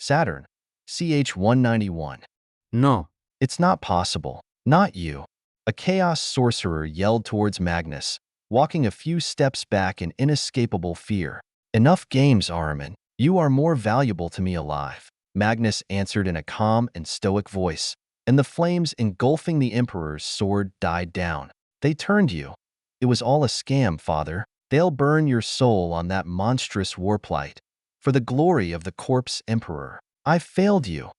Saturn. CH-191. No. It's not possible. Not you. A chaos sorcerer yelled towards Magnus, walking a few steps back in inescapable fear. Enough games, Ahriman. You are more valuable to me alive. Magnus answered in a calm and stoic voice, and the flames engulfing the Emperor's sword died down. They turned you. It was all a scam, Father. They'll burn your soul on that monstrous warplate. For the glory of the corpse Emperor. I failed you.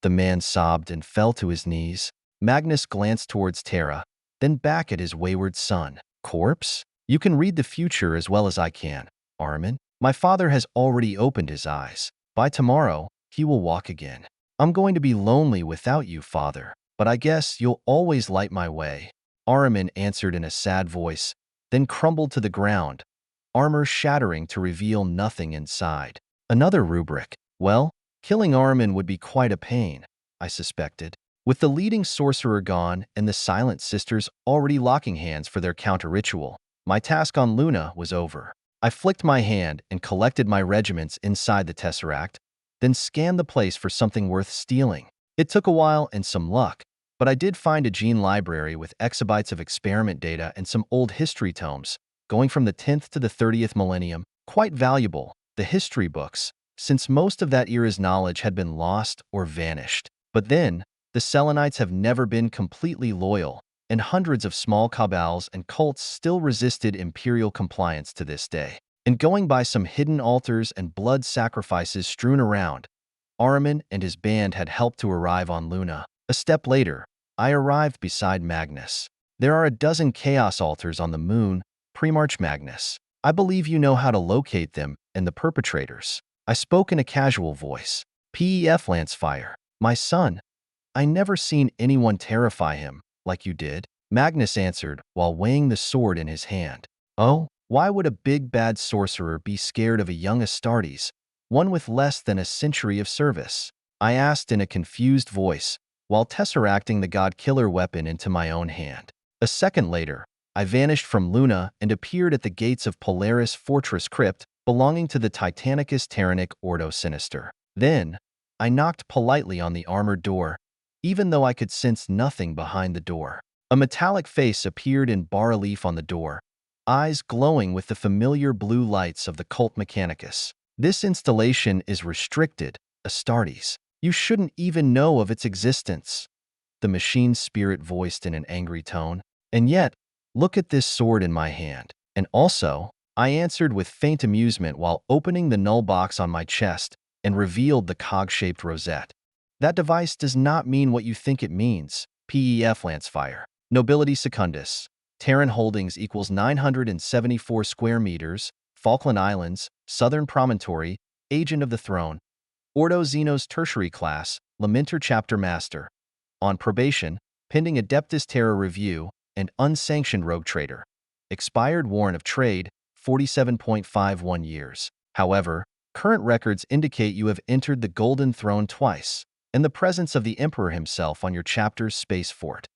The man sobbed and fell to his knees. Magnus glanced towards Terra, then back at his wayward son. Corpse? You can read the future as well as I can, Ahriman. My father has already opened his eyes. By tomorrow, he will walk again. I'm going to be lonely without you, Father, but I guess you'll always light my way. Ahriman answered in a sad voice, then crumbled to the ground, armor shattering to reveal nothing inside. Another rubric. Well, killing Ahriman would be quite a pain, I suspected. With the leading sorcerer gone and the Silent Sisters already locking hands for their counter-ritual, my task on Luna was over. I flicked my hand and collected my regiments inside the Tesseract, then scanned the place for something worth stealing. It took a while and some luck, but I did find a gene library with exabytes of experiment data and some old history tomes, going from the 10th to the 30th millennium, quite valuable. The history books, since most of that era's knowledge had been lost or vanished. But then, the Selenites have never been completely loyal, and hundreds of small cabals and cults still resisted imperial compliance to this day. And going by some hidden altars and blood sacrifices strewn around, Ahriman and his band had helped to arrive on Luna. A step later, I arrived beside Magnus. There are a dozen chaos altars on the moon, pre-March Magnus. I believe you know how to locate them and the perpetrators. I spoke in a casual voice. Pef Lancefire. My son. I never seen anyone terrify him like you did. Magnus answered while weighing the sword in his hand. Oh, why would a big bad sorcerer be scared of a young Astartes, one with less than a century of service? I asked in a confused voice, while tesseracting the god-killer weapon into my own hand. A second later, I vanished from Luna and appeared at the gates of Polaris Fortress Crypt, belonging to the Titanicus Terranic Ordo Sinister. Then, I knocked politely on the armored door, even though I could sense nothing behind the door. A metallic face appeared in bas-relief on the door, eyes glowing with the familiar blue lights of the cult Mechanicus. This installation is restricted, Astartes. You shouldn't even know of its existence. The machine's spirit voiced in an angry tone. And yet, look at this sword in my hand. And also, I answered with faint amusement while opening the null box on my chest and revealed the cog-shaped rosette. That device does not mean what you think it means. Pef Lancefire. Nobility Secundus. Terran holdings equals 974 square meters. Falkland Islands. Southern Promontory. Agent of the Throne. Ordo Xenos Tertiary Class. Lamenter Chapter Master. On probation, pending Adeptus Terra review, and unsanctioned rogue trader. Expired warrant of trade, 47.51 years. However, current records indicate you have entered the Golden Throne twice, and the presence of the Emperor himself on your chapter's space fort.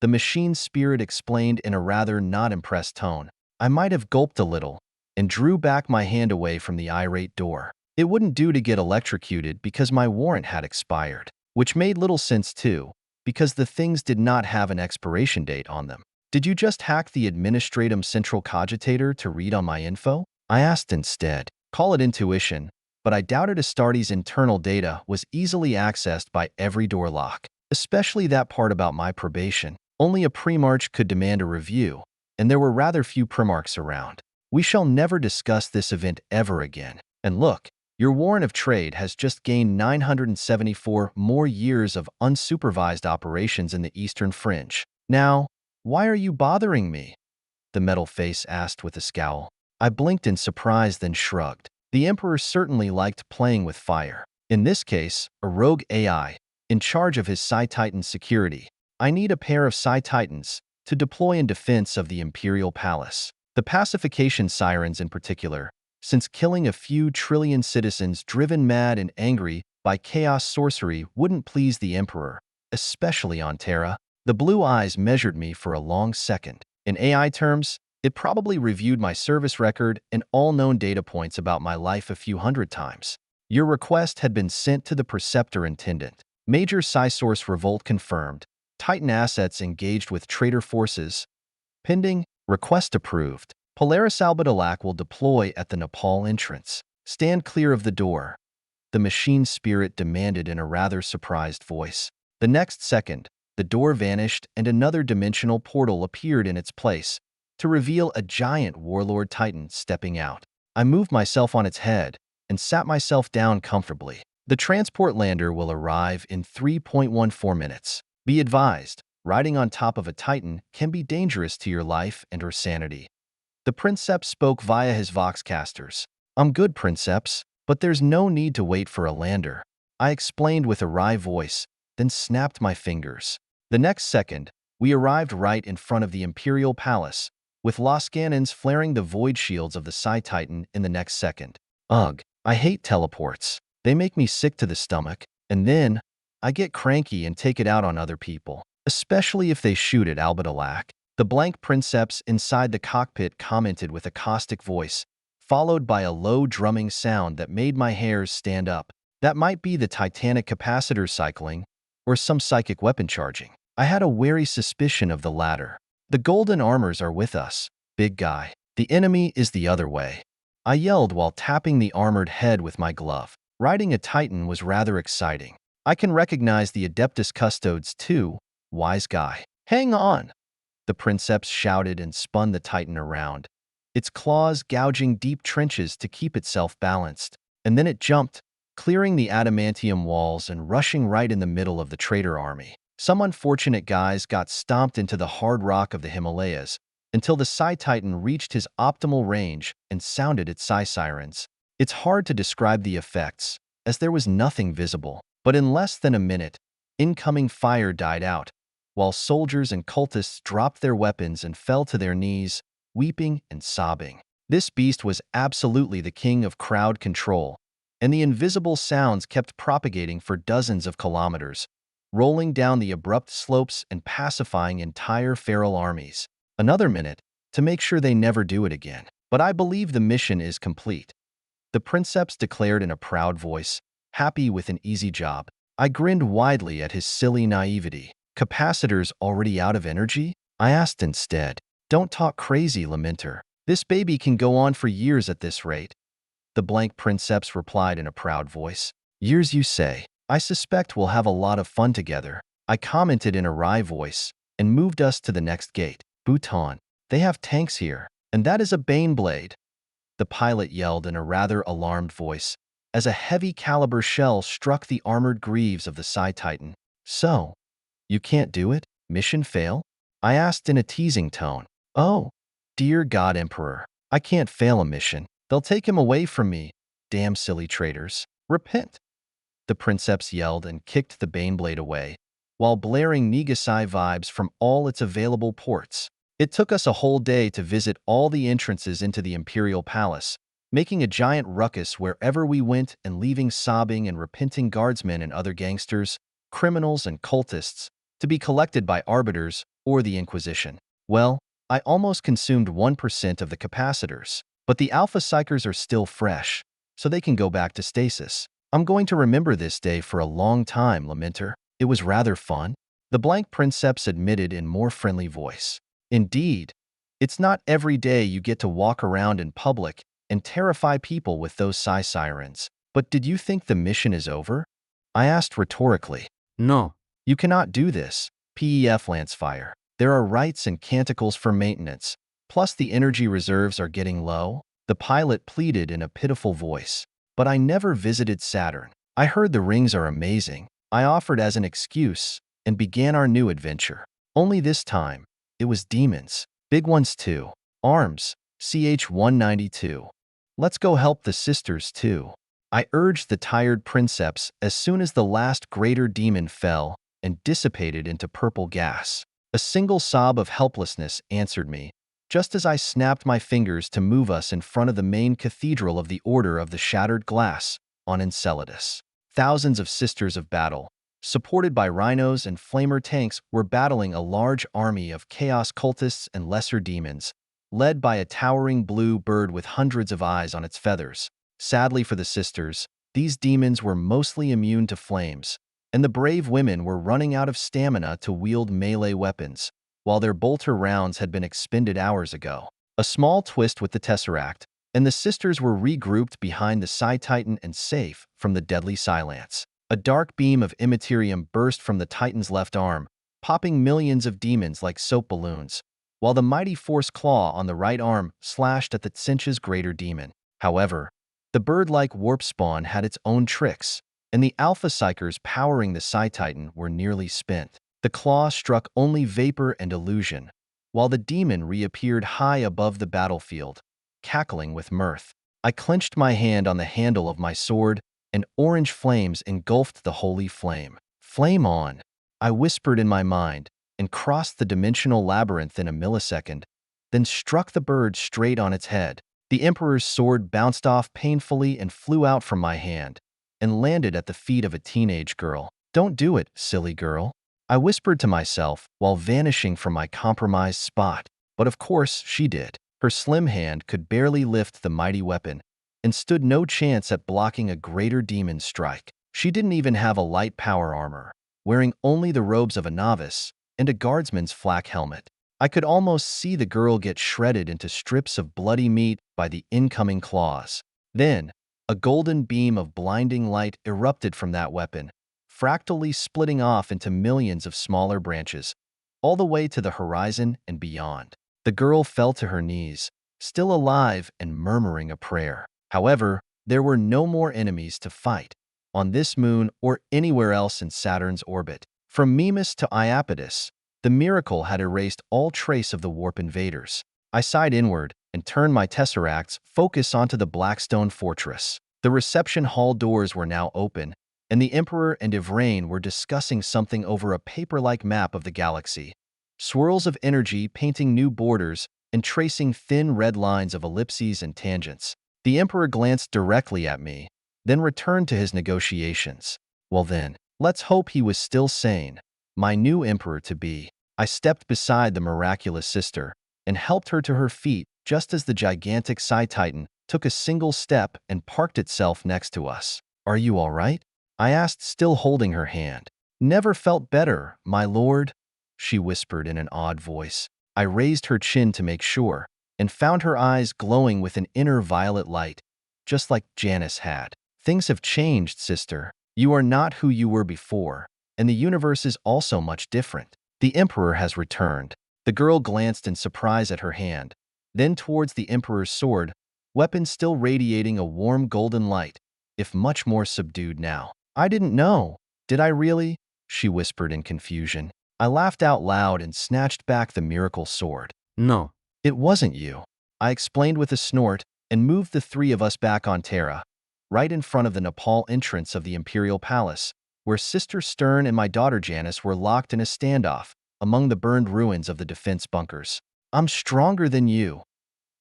The machine's spirit explained in a rather not impressed tone. I might have gulped a little, and drew back my hand away from the irate door. It wouldn't do to get electrocuted because my warrant had expired, which made little sense too, because the things did not have an expiration date on them. Did you just hack the Administratum Central Cogitator to read on my info? I asked instead. Call it intuition, but I doubted Astartes' internal data was easily accessed by every door lock, especially that part about my probation. Only a Primarch could demand a review, and there were rather few Primarchs around. We shall never discuss this event ever again. And look, your warrant of trade has just gained 974 more years of unsupervised operations in the Eastern Fringe. Now, why are you bothering me? The metal face asked with a scowl. I blinked in surprise, then shrugged. The Emperor certainly liked playing with fire. In this case, a rogue AI, in charge of his Psi-Titan security. I need a pair of Psi-Titans to deploy in defense of the Imperial Palace. The pacification sirens in particular, since killing a few trillion citizens driven mad and angry by chaos sorcery wouldn't please the Emperor, especially on Terra. The blue eyes measured me for a long second. In AI terms, it probably reviewed my service record and all known data points about my life a few hundred times. Your request had been sent to the Preceptor Intendant. Major Psi-Source revolt confirmed. Titan assets engaged with traitor forces. Pending. Request approved. Polaris Albadalac will deploy at the Nepal entrance. Stand clear of the door. The machine spirit demanded in a rather surprised voice. The next second, the door vanished and another dimensional portal appeared in its place, to reveal a giant warlord titan stepping out. I moved myself on its head and sat myself down comfortably. The transport lander will arrive in 3.14 minutes. Be advised, riding on top of a titan can be dangerous to your life and or sanity. The Princeps spoke via his voxcasters. I'm good, Princeps, but there's no need to wait for a lander. I explained with a wry voice, then snapped my fingers. The next second, we arrived right in front of the Imperial Palace, with Los Cannons flaring the void shields of the Psi-Titan in the next second. Ugh, I hate teleports. They make me sick to the stomach, and then I get cranky and take it out on other people, especially if they shoot at Albadalac. The blank Princeps inside the cockpit commented with a caustic voice, followed by a low drumming sound that made my hairs stand up. That might be the titanic capacitor cycling, or some psychic weapon charging. I had a wary suspicion of the latter. The golden armors are with us, big guy. The enemy is the other way. I yelled while tapping the armored head with my glove. Riding a titan was rather exciting. I can recognize the Adeptus Custodes too, wise guy. Hang on! The Princeps shouted and spun the titan around, its claws gouging deep trenches to keep itself balanced. And then it jumped, clearing the adamantium walls and rushing right in the middle of the traitor army. Some unfortunate guys got stomped into the hard rock of the Himalayas until the Psi-Titan reached his optimal range and sounded its Psi-Sirens. It's hard to describe the effects, as there was nothing visible, but in less than a minute, incoming fire died out, while soldiers and cultists dropped their weapons and fell to their knees, weeping and sobbing. This beast was absolutely the king of crowd control, and the invisible sounds kept propagating for dozens of kilometers, rolling down the abrupt slopes and pacifying entire feral armies. Another minute, to make sure they never do it again. But I believe the mission is complete. The Princeps declared in a proud voice, happy with an easy job. I grinned widely at his silly naivety. Capacitors already out of energy? I asked instead. Don't talk crazy, Lamenter. This baby can go on for years at this rate. The blank Princeps replied in a proud voice. Years, you say? I suspect we'll have a lot of fun together. I commented in a wry voice and moved us to the next gate. Bhutan. They have tanks here, and that is a Baneblade. The pilot yelled in a rather alarmed voice as a heavy caliber shell struck the armored greaves of the Psi-Titan. So, you can't do it? Mission fail? I asked in a teasing tone. Oh, dear God, Emperor, I can't fail a mission. They'll take him away from me. Damn silly traitors. Repent. The Princeps yelled and kicked the Baneblade away, while blaring Negasai vibes from all its available ports. It took us a whole day to visit all the entrances into the Imperial Palace, making a giant ruckus wherever we went and leaving sobbing and repenting guardsmen and other gangsters, criminals and cultists, to be collected by arbiters or the Inquisition. Well, I almost consumed 1% of the capacitors, but the Alpha Psychers are still fresh, so they can go back to stasis. I'm going to remember this day for a long time, Lamenter. It was rather fun. The blank Princeps admitted in more friendly voice. Indeed, it's not every day you get to walk around in public and terrify people with those Psi-Sirens. But did you think the mission is over? I asked rhetorically. No. You cannot do this, Pef Lancefire. There are rites and canticles for maintenance, plus the energy reserves are getting low. The pilot pleaded in a pitiful voice. But I never visited Saturn. I heard the rings are amazing. I offered as an excuse and began our new adventure. Only this time, it was demons. Big ones too. Arms, CH-192. Let's go help the sisters too. I urged the tired Princeps as soon as the last greater demon fell and dissipated into purple gas. A single sob of helplessness answered me, just as I snapped my fingers to move us in front of the main cathedral of the Order of the Shattered Glass on Enceladus. Thousands of Sisters of Battle, supported by rhinos and flamer tanks, were battling a large army of chaos cultists and lesser demons, led by a towering blue bird with hundreds of eyes on its feathers. Sadly for the sisters, these demons were mostly immune to flames, and the brave women were running out of stamina to wield melee weapons, while their bolter rounds had been expended hours ago. A small twist with the Tesseract, and the sisters were regrouped behind the Psi-Titan and safe from the deadly Psi-Lance. A dark beam of Immaterium burst from the Titan's left arm, popping millions of demons like soap balloons, while the mighty Force Claw on the right arm slashed at the Tsinch's greater demon. However, the bird-like warp spawn had its own tricks, and the Alpha Psychers powering the Psi-Titan were nearly spent. The claw struck only vapor and illusion, while the demon reappeared high above the battlefield, cackling with mirth. I clenched my hand on the handle of my sword, and orange flames engulfed the holy flame. Flame on, I whispered in my mind, and crossed the dimensional labyrinth in a millisecond, then struck the bird straight on its head. The Emperor's sword bounced off painfully and flew out from my hand, and landed at the feet of a teenage girl. "Don't do it, silly girl," I whispered to myself while vanishing from my compromised spot. But of course she did. Her slim hand could barely lift the mighty weapon, and stood no chance at blocking a greater demon's strike. She didn't even have a light power armor, wearing only the robes of a novice and a guardsman's flak helmet. I could almost see the girl get shredded into strips of bloody meat by the incoming claws. Then, a golden beam of blinding light erupted from that weapon, fractally splitting off into millions of smaller branches, all the way to the horizon and beyond. The girl fell to her knees, still alive and murmuring a prayer. However, there were no more enemies to fight, on this moon or anywhere else in Saturn's orbit. From Mimas to HIATUS, the miracle had erased all trace of the warp invaders. I sighed inward and turned my Tesseract's focus onto the Blackstone Fortress. The reception hall doors were now open, and the Emperor and Ivrain were discussing something over a paper-like map of the galaxy. Swirls of energy painting new borders and tracing thin red lines of ellipses and tangents. The Emperor glanced directly at me, then returned to his negotiations. Well then, let's hope he was still sane. My new Emperor-to-be. I stepped beside the miraculous sister and helped her to her feet just as the gigantic Psi-Titan took a single step and parked itself next to us. "Are you all right?" I asked, still holding her hand. "Never felt better, my lord," she whispered in an odd voice. I raised her chin to make sure, and found her eyes glowing with an inner violet light, just like Janice had. "Things have changed, sister. You are not who you were before, and the universe is also much different. The Emperor has returned." The girl glanced in surprise at her hand, then towards the Emperor's sword, weapon still radiating a warm golden light, if much more subdued now. "I didn't know. Did I really?" she whispered in confusion. I laughed out loud and snatched back the miracle sword. No. "It wasn't you," I explained with a snort, and moved the three of us back on Terra, right in front of the Nepal entrance of the Imperial Palace, where Sister Stern and my daughter Janice were locked in a standoff among the burned ruins of the defense bunkers. "I'm stronger than you,"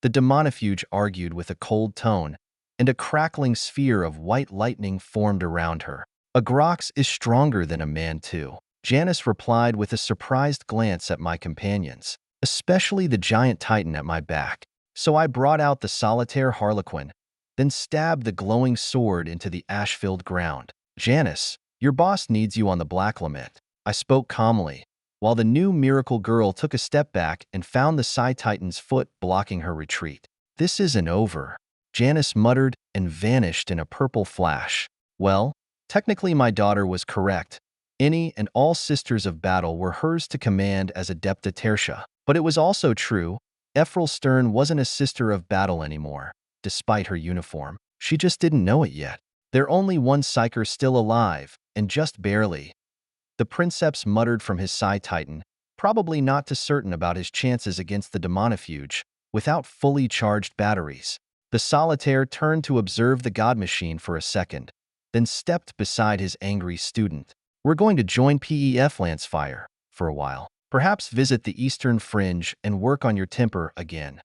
the demonifuge argued with a cold tone, and a crackling sphere of white lightning formed around her. "A Grox is stronger than a man too," Janice replied with a surprised glance at my companions, especially the giant titan at my back. So I brought out the solitaire Harlequin, then stabbed the glowing sword into the ash-filled ground. "Janice, your boss needs you on the Black Lament," I spoke calmly, while the new miracle girl took a step back and found the Psi-Titan's foot blocking her retreat. "This isn't over," Janice muttered and vanished in a purple flash. Well, technically my daughter was correct. Any and all sisters of battle were hers to command as Adepta Tertia. But it was also true, Ephraim Stern wasn't a sister of battle anymore, despite her uniform. She just didn't know it yet. "There's only one Psyker still alive, and just barely," the Princeps muttered from his Psi-Titan, probably not too certain about his chances against the demonifuge, without fully charged batteries. The solitaire turned to observe the god machine for a second, then stepped beside his angry student. "We're going to join Pef Lancefire for a while. Perhaps visit the Eastern Fringe and work on your temper again,"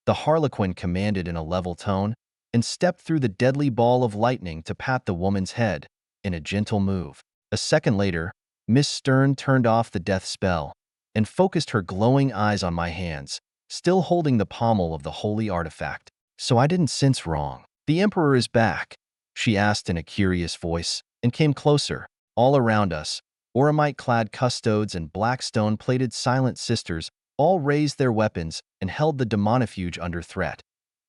the Harlequin commanded in a level tone, and stepped through the deadly ball of lightning to pat the woman's head in a gentle move. A second later, Miss Stern turned off the death spell and focused her glowing eyes on my hands, still holding the pommel of the holy artifact. So I didn't sense wrong. "The Emperor is back," she asked in a curious voice, and came closer. All around us, Oramite-clad custodes and black stone-plated silent sisters all raised their weapons and held the demonifuge under threat.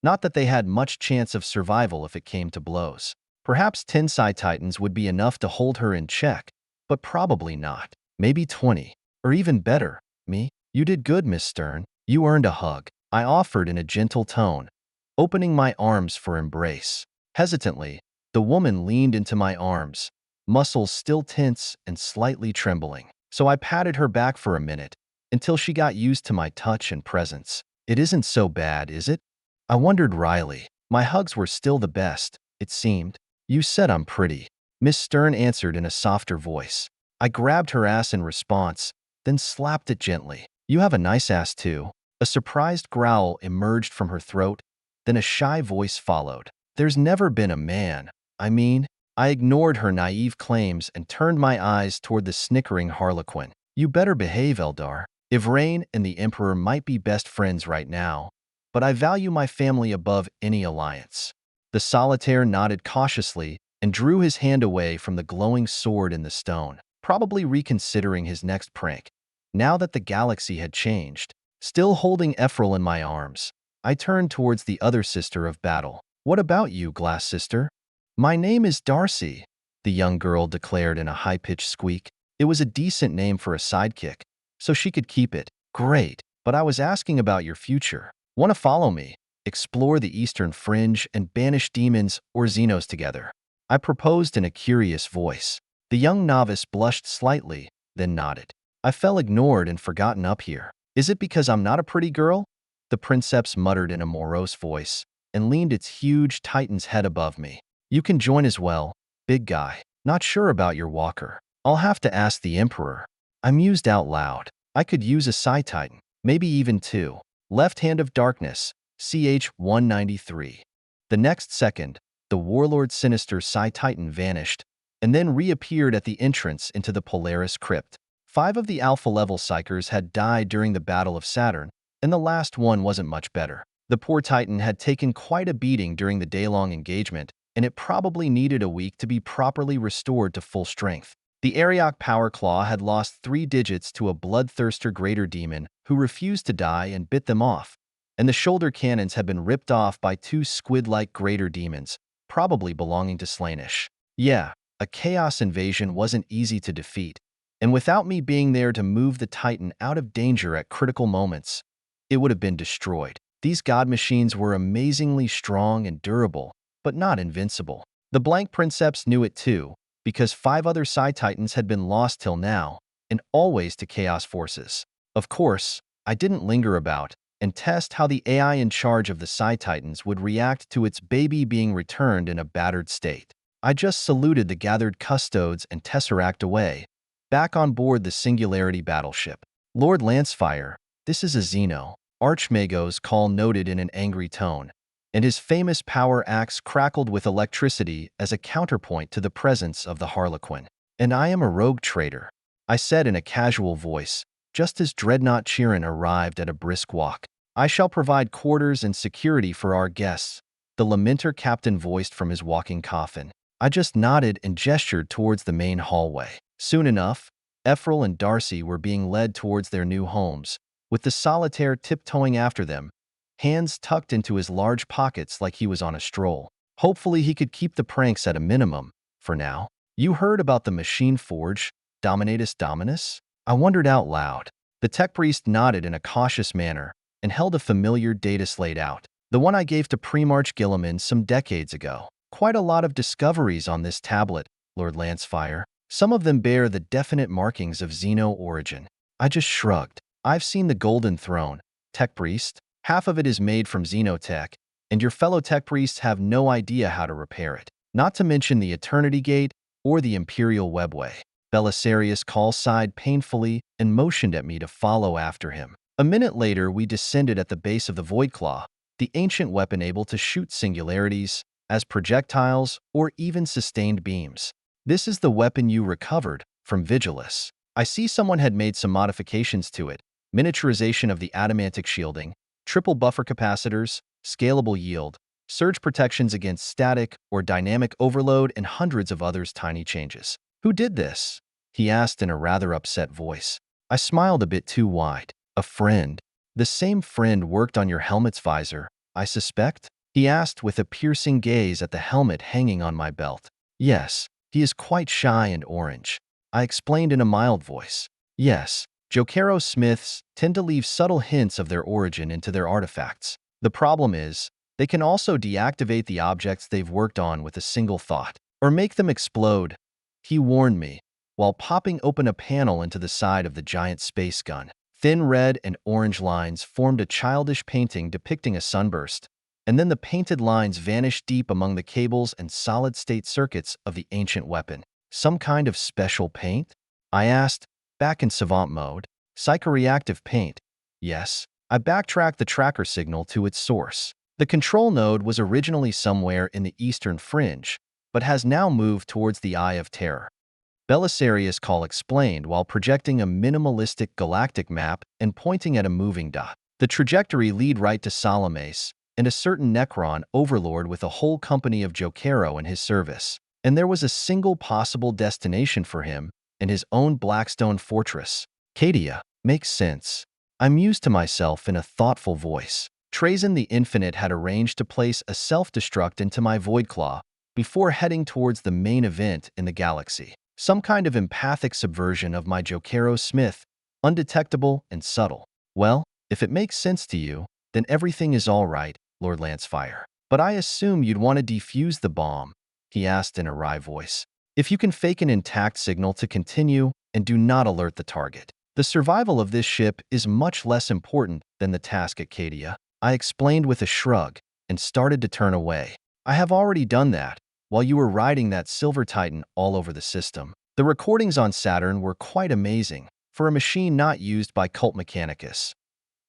Not that they had much chance of survival if it came to blows. Perhaps 10 Psi Titans would be enough to hold her in check, but probably not. Maybe 20. Or even better, me. You did good, Miss Stern. You earned a hug, I offered in a gentle tone, opening my arms for embrace. Hesitantly, the woman leaned into my arms, muscles still tense and slightly trembling. So I patted her back for a minute, until she got used to my touch and presence. It isn't so bad, is it? I wondered wryly. My hugs were still the best, it seemed. You said I'm pretty, Miss Stern answered in a softer voice. I grabbed her ass in response, then slapped it gently. You have a nice ass too. A surprised growl emerged from her throat, then a shy voice followed. There's never been a man. I ignored her naive claims and turned my eyes toward the snickering harlequin. You better behave, Eldar. Ivrain and the Emperor might be best friends right now, but I value my family above any alliance. The solitaire nodded cautiously and drew his hand away from the glowing sword in the stone, probably reconsidering his next prank. Now that the galaxy had changed, still holding Ephraim in my arms, I turned towards the other sister of battle. What about you, Glass Sister? My name is Darcy, the young girl declared in a high-pitched squeak. It was a decent name for a sidekick, so she could keep it. Great, but I was asking about your future. Want to follow me, explore the Eastern Fringe, and banish demons or Xenos together? I proposed in a curious voice. The young novice blushed slightly, then nodded. I felt ignored and forgotten up here. Is it because I'm not a pretty girl? The princeps muttered in a morose voice and leaned its huge titan's head above me. You can join as well, big guy. Not sure about your walker. I'll have to ask the Emperor. I mused out loud. I could use a Psi Titan, maybe even 2. Left Hand of Darkness, CH-193. The next second, the Warlord Sinister Psi Titan vanished and then reappeared at the entrance into the Polaris Crypt. 5 of the Alpha-level Psychers had died during the Battle of Saturn, and the last one wasn't much better. The poor Titan had taken quite a beating during the day-long engagement, and it probably needed a week to be properly restored to full strength. The Ariok Power Claw had lost 3 digits to a bloodthirster greater demon who refused to die and bit them off, and the shoulder cannons had been ripped off by 2 squid-like greater demons, probably belonging to Slaanesh. Yeah, a chaos invasion wasn't easy to defeat, and without me being there to move the Titan out of danger at critical moments, it would have been destroyed. These god machines were amazingly strong and durable, but not invincible. The Blank Princeps knew it too, because 5 other Psi Titans had been lost till now, and always to Chaos forces. Of course, I didn't linger about and test how the AI in charge of the Psi Titans would react to its baby being returned in a battered state. I just saluted the gathered custodes and tesseract away, back on board the Singularity battleship. Lord Lancefire, this is a Xeno, Archmago's call noted in an angry tone, and his famous power axe crackled with electricity as a counterpoint to the presence of the Harlequin. And I am a rogue trader, I said in a casual voice, just as Dreadnought Chiron arrived at a brisk walk. I shall provide quarters and security for our guests, the Lamenter captain voiced from his walking coffin. I just nodded and gestured towards the main hallway. Soon enough, Ephraim and Darcy were being led towards their new homes, with the solitaire tiptoeing after them, hands tucked into his large pockets like he was on a stroll. Hopefully he could keep the pranks at a minimum, for now. You heard about the machine forge, Dominatus Dominus? I wondered out loud. The tech priest nodded in a cautious manner and held a familiar data slate out, the one I gave to Primarch Gilliman some decades ago. Quite a lot of discoveries on this tablet, Lord Lancefire. Some of them bear the definite markings of Xeno origin. I just shrugged. I've seen the Golden Throne, tech priest. Half of it is made from Xenotech, and your fellow tech priests have no idea how to repair it. Not to mention the Eternity Gate or the Imperial Webway. Belisarius Call sighed painfully and motioned at me to follow after him. A minute later, we descended at the base of the Voidclaw, the ancient weapon able to shoot singularities as projectiles or even sustained beams. This is the weapon you recovered from Vigilus. I see someone had made some modifications to it. Miniaturization of the adamantic shielding, triple buffer capacitors, scalable yield, surge protections against static or dynamic overload, and hundreds of others tiny changes. Who did this? He asked in a rather upset voice. I smiled a bit too wide. A friend. The same friend worked on your helmet's visor, I suspect? He asked with a piercing gaze at the helmet hanging on my belt. Yes, he is quite shy and orange. I explained in a mild voice. Yes, Jokero smiths tend to leave subtle hints of their origin into their artifacts. The problem is, they can also deactivate the objects they've worked on with a single thought, or make them explode. He warned me, while popping open a panel into the side of the giant space gun. Thin red and orange lines formed a childish painting depicting a sunburst, and then the painted lines vanished deep among the cables and solid-state circuits of the ancient weapon. Some kind of special paint? I asked, back in savant mode. Psychoreactive paint. Yes. I backtracked the tracker signal to its source. The control node was originally somewhere in the eastern fringe, but has now moved towards the Eye of Terror. Belisarius Call explained while projecting a minimalistic galactic map and pointing at a moving dot. The trajectory lead right to Salamis, and a certain Necron overlord with a whole company of Jokero in his service. And there was a single possible destination for him, in his own Blackstone fortress. Cadia. Makes sense. I mused to myself in a thoughtful voice. Trazyn the Infinite had arranged to place a self-destruct into my Voidclaw before heading towards the main event in the galaxy. Some kind of empathic subversion of my Jokero Smith, undetectable and subtle. Well, if it makes sense to you, then everything is all right, Lord Lancefire. But I assume you'd want to defuse the bomb, he asked in a wry voice. If you can fake an intact signal to continue and do not alert the target. The survival of this ship is much less important than the task at Cadia, I explained with a shrug and started to turn away. I have already done that, while you were riding that Silver Titan all over the system. The recordings on Saturn were quite amazing, for a machine not used by Cult Mechanicus.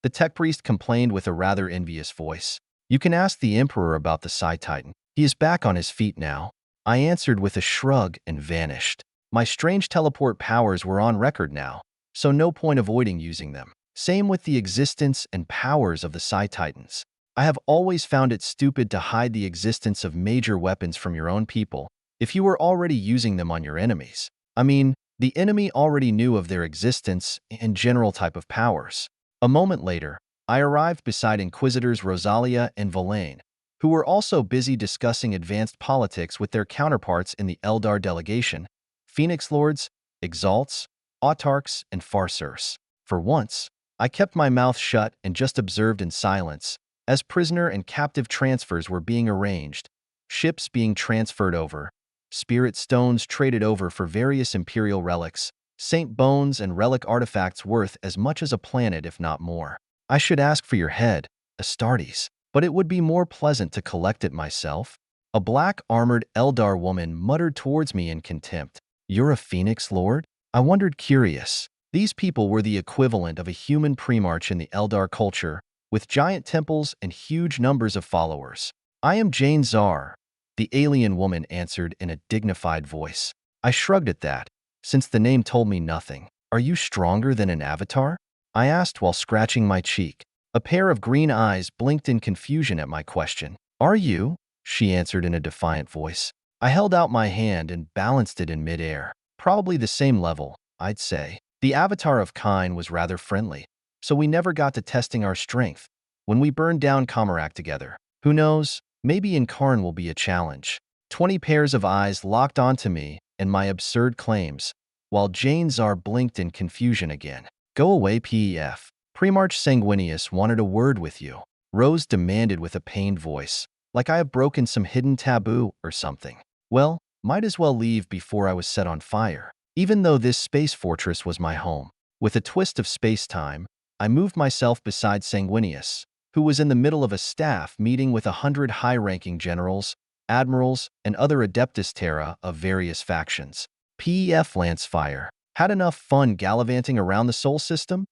The tech priest complained with a rather envious voice. You can ask the Emperor about the Psi-Titan. He is back on his feet now. I answered with a shrug and vanished. My strange teleport powers were on record now, so no point avoiding using them. Same with the existence and powers of the Psi-Titans. I have always found it stupid to hide the existence of major weapons from your own people if you were already using them on your enemies. I mean, the enemy already knew of their existence and general type of powers. A moment later, I arrived beside Inquisitors Rosalia and Valaine, who were also busy discussing advanced politics with their counterparts in the Eldar delegation, Phoenix Lords, Exalts, Autarchs, and Farcers. For once, I kept my mouth shut and just observed in silence, as prisoner and captive transfers were being arranged, ships being transferred over, spirit stones traded over for various imperial relics, saint bones and relic artifacts worth as much as a planet if not more. I should ask for your head, Astartes, but it would be more pleasant to collect it myself. A black-armored Eldar woman muttered towards me in contempt. You're a Phoenix Lord? I wondered, curious. These people were the equivalent of a human primarch in the Eldar culture, with giant temples and huge numbers of followers. I am Jane Czar, the alien woman answered in a dignified voice. I shrugged at that, since the name told me nothing. Are you stronger than an avatar? I asked while scratching my cheek. A pair of green eyes blinked in confusion at my question. Are you? She answered in a defiant voice. I held out my hand and balanced it in midair. Probably the same level, I'd say. The avatar of Kine was rather friendly, so we never got to testing our strength. When we burned down Comarak together, who knows, maybe Incarn will be a challenge. 20 pairs of eyes locked onto me and my absurd claims, while Jane Czar blinked in confusion again. Go away, Pef. Primarch Sanguinius wanted a word with you, Rose demanded with a pained voice, like I have broken some hidden taboo or something. Well, might as well leave before I was set on fire. Even though this space fortress was my home, with a twist of space-time, I moved myself beside Sanguinius, who was in the middle of a staff meeting with 100 high-ranking generals, admirals, and other Adeptus Terra of various factions. Pef Lancefire. Had enough fun gallivanting around the Sol system?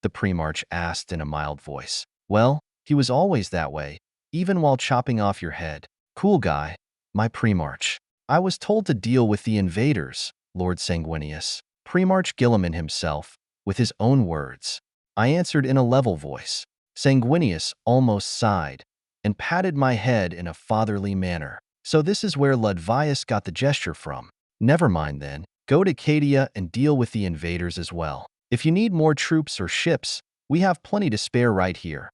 The Primarch asked in a mild voice. Well, he was always that way, even while chopping off your head. Cool guy, my Primarch. I was told to deal with the invaders, Lord Sanguinius. Primarch Guilliman himself, with his own words. I answered in a level voice. Sanguinius almost sighed. and patted my head in a fatherly manner. So this is where Ludvius got the gesture from. Never mind then. Go to Cadia and deal with the invaders as well. If you need more troops or ships, we have plenty to spare right here,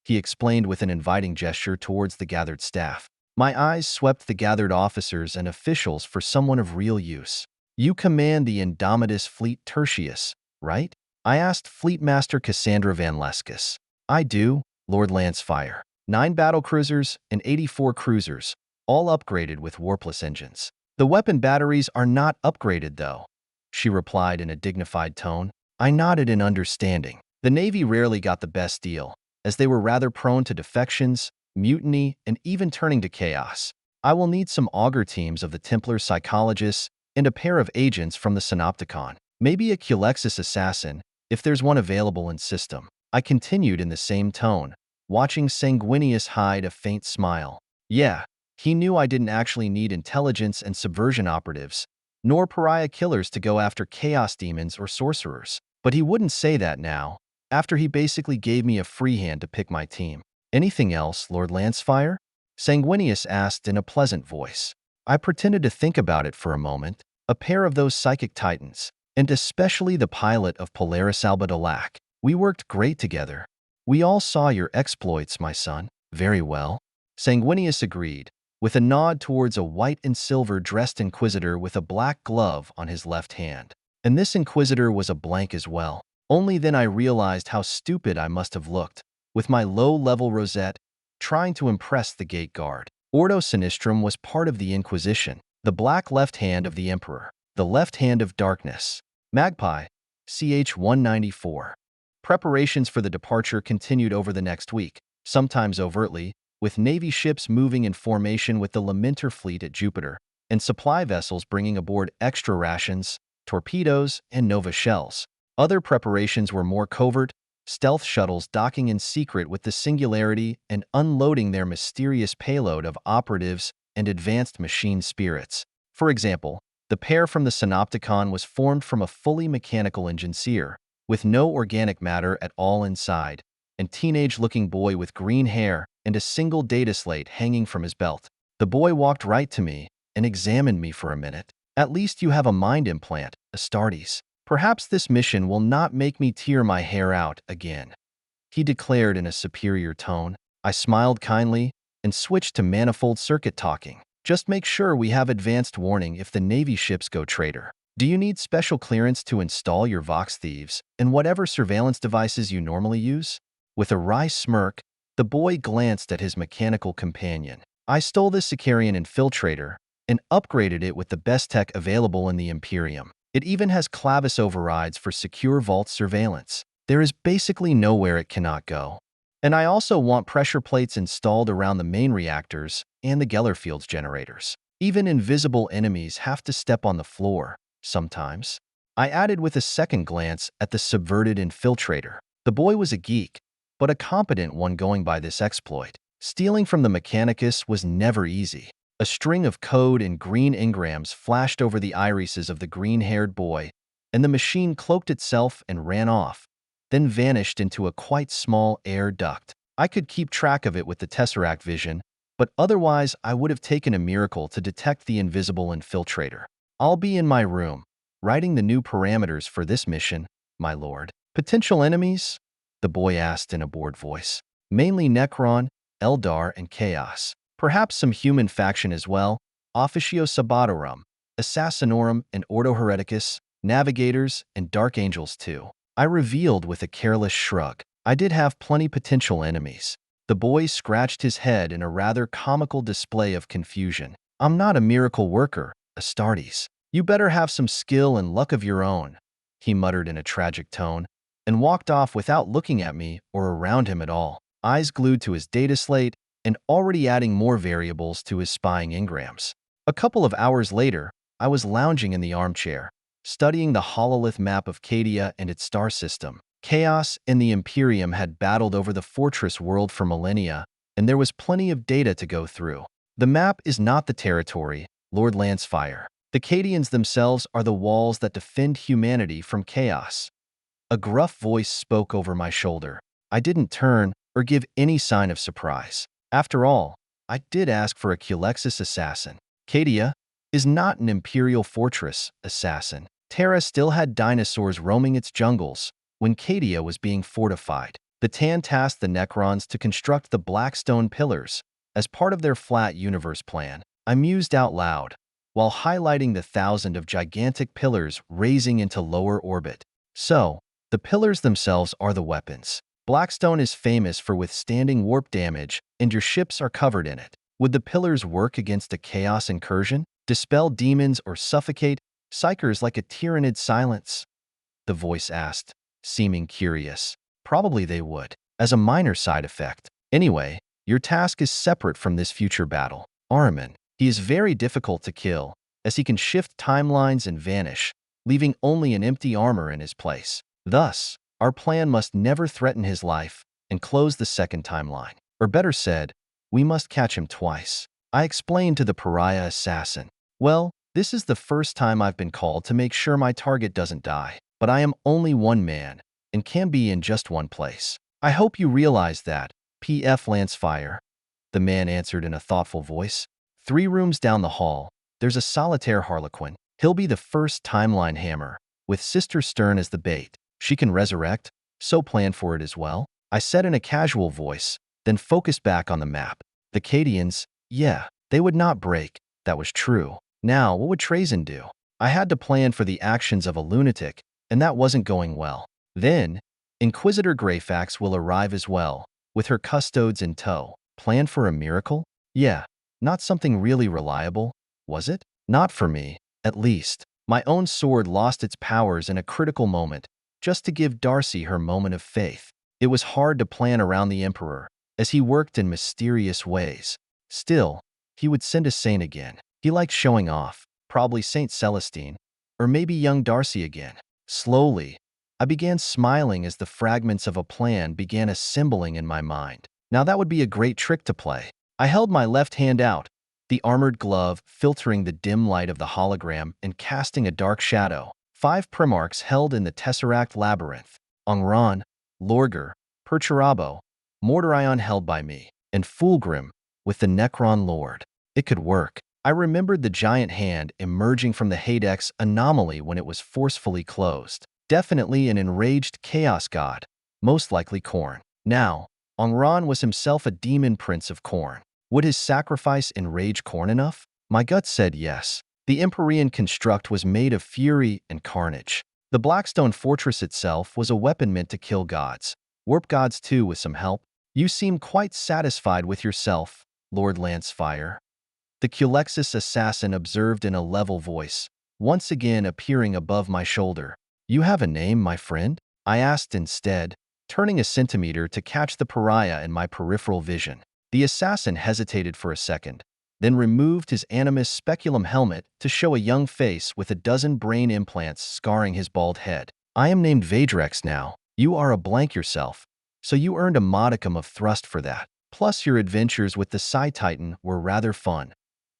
he explained with an inviting gesture towards the gathered staff. My eyes swept the gathered officers and officials for someone of real use. You command the Indomitus Fleet Tertius, right? I asked Fleet Master Cassandra Van Leskis. I do, Lord Lancefire. 9 battlecruisers and 84 cruisers, all upgraded with warpless engines. The weapon batteries are not upgraded, though, she replied in a dignified tone. I nodded in understanding. The Navy rarely got the best deal, as they were rather prone to defections, mutiny, and even turning to chaos. I will need some augur teams of the Templar psychologists and a pair of agents from the Synopticon. Maybe a Culexus assassin, if there's one available in system. I continued in the same tone, watching Sanguinius hide a faint smile. Yeah, he knew I didn't actually need intelligence and subversion operatives, nor pariah killers to go after chaos demons or sorcerers. But he wouldn't say that now, after he basically gave me a free hand to pick my team. Anything else, Lord Lancefire? Sanguinius asked in a pleasant voice. I pretended to think about it for a moment. A pair of those psychic titans, and especially the pilot of Polaris Albadalac. We worked great together. We all saw your exploits, my son. Very well. Sanguinius agreed, with a nod towards a white and silver dressed inquisitor with a black glove on his left hand. And this inquisitor was a blank as well. Only then I realized how stupid I must have looked, with my low-level rosette, trying to impress the gate guard. Ordo Sinistrum was part of the Inquisition, the black left hand of the Emperor, the left hand of darkness. Magpie, CH 194. Preparations for the departure continued over the next week, sometimes overtly, with Navy ships moving in formation with the Lamenter fleet at Jupiter, and supply vessels bringing aboard extra rations, torpedoes, and Nova shells. Other preparations were more covert, stealth shuttles docking in secret with the Singularity and unloading their mysterious payload of operatives and advanced machine spirits. For example, the pair from the Synopticon was formed from a fully mechanical engineer, with no organic matter at all inside, and teenage-looking boy with green hair and a single data slate hanging from his belt. The boy walked right to me and examined me for a minute. At least you have a mind implant, Astartes. Perhaps this mission will not make me tear my hair out again, he declared in a superior tone. I smiled kindly and switched to manifold circuit talking. Just make sure we have advanced warning if the Navy ships go traitor. Do you need special clearance to install your Vox thieves and whatever surveillance devices you normally use? With a wry smirk, the boy glanced at his mechanical companion. I stole this Sicarian infiltrator and upgraded it with the best tech available in the Imperium. It even has Clavis overrides for secure vault surveillance. There is basically nowhere it cannot go. And I also want pressure plates installed around the main reactors and the Gellerfield's generators. Even invisible enemies have to step on the floor, sometimes. I added with a second glance at the subverted infiltrator. The boy was a geek, but a competent one going by this exploit. Stealing from the Mechanicus was never easy. A string of code and green engrams flashed over the irises of the green-haired boy, and the machine cloaked itself and ran off, then vanished into a quite small air duct. I could keep track of it with the Tesseract vision, but otherwise I would have taken a miracle to detect the invisible infiltrator. I'll be in my room, writing the new parameters for this mission, my lord. Potential enemies? The boy asked in a bored voice. Mainly Necron, Eldar, and Chaos. Perhaps some human faction as well, Officio Sabatorum, Assassinorum, and Ordo Hereticus, Navigators, and Dark Angels too. I revealed with a careless shrug. I did have plenty potential enemies. The boy scratched his head in a rather comical display of confusion. I'm not a miracle worker, Astartes. You better have some skill and luck of your own, he muttered in a tragic tone, and walked off without looking at me or around him at all, eyes glued to his data slate and already adding more variables to his spying engrams. A couple of hours later, I was lounging in the armchair, studying the hololith map of Cadia and its star system. Chaos and the Imperium had battled over the fortress world for millennia, and there was plenty of data to go through. The map is not the territory, Lord Lancefire. The Cadians themselves are the walls that defend humanity from chaos. A gruff voice spoke over my shoulder. I didn't turn or give any sign of surprise. After all, I did ask for a Culexus assassin. Cadia is not an Imperial fortress assassin. Terra still had dinosaurs roaming its jungles when Cadia was being fortified. The Tan tasked the Necrons to construct the Blackstone pillars as part of their flat universe plan. I mused out loud, while highlighting the 1,000 of gigantic pillars raising into lower orbit. So, the pillars themselves are the weapons. Blackstone is famous for withstanding warp damage, and your ships are covered in it. Would the pillars work against a chaos incursion, dispel demons, or suffocate psychers like a tyrannid silence? The voice asked, seeming curious. Probably they would, as a minor side effect. Anyway, your task is separate from this future battle. Ahriman. He is very difficult to kill, as he can shift timelines and vanish, leaving only an empty armor in his place. Thus, our plan must never threaten his life and close the second timeline. Or better said, we must catch him twice. I explained to the pariah assassin. Well, this is the first time I've been called to make sure my target doesn't die, but I am only one man and can be in just one place. I hope you realize that, Pef Lancefire. The man answered in a thoughtful voice. 3 rooms down the hall, there's a solitaire harlequin. He'll be the first timeline hammer, with Sister Stern as the bait. She can resurrect, so plan for it as well. I said in a casual voice, then focused back on the map. The Cadians, yeah, they would not break. That was true. Now, what would Trazyn do? I had to plan for the actions of a lunatic, and that wasn't going well. Then, Inquisitor Greyfax will arrive as well, with her custodes in tow. Plan for a miracle? Yeah. Not something really reliable, was it? Not for me, at least. My own sword lost its powers in a critical moment, just to give Darcy her moment of faith. It was hard to plan around the Emperor, as he worked in mysterious ways. Still, he would send a saint again. He liked showing off, probably Saint Celestine, or maybe young Darcy again. Slowly, I began smiling as the fragments of a plan began assembling in my mind. Now that would be a great trick to play. I held my left hand out, the armored glove filtering the dim light of the hologram and casting a dark shadow. 5 Primarchs held in the Tesseract Labyrinth. Angron, Lorgar, Perturabo, Mortarion held by me, and Fulgrim with the Necron Lord. It could work. I remembered the giant hand emerging from the HIATUS anomaly when it was forcefully closed. Definitely an enraged chaos god, most likely Khorne. Now, Angron was himself a demon prince of Khorne. Would his sacrifice enrage Khorne enough? My gut said yes. The Empyrean construct was made of fury and carnage. The Blackstone fortress itself was a weapon meant to kill gods. Warp gods too, with some help. You seem quite satisfied with yourself, Lord Lancefire. The Culexus assassin observed in a level voice, once again appearing above my shoulder. You have a name, my friend? I asked instead, turning a centimeter to catch the pariah in my peripheral vision. The assassin hesitated for a second, then removed his Animus Speculum helmet to show a young face with a dozen brain implants scarring his bald head. I am named Vadrex now. You are a blank yourself, so you earned a modicum of thrust for that. Plus your adventures with the Psi-Titan were rather fun,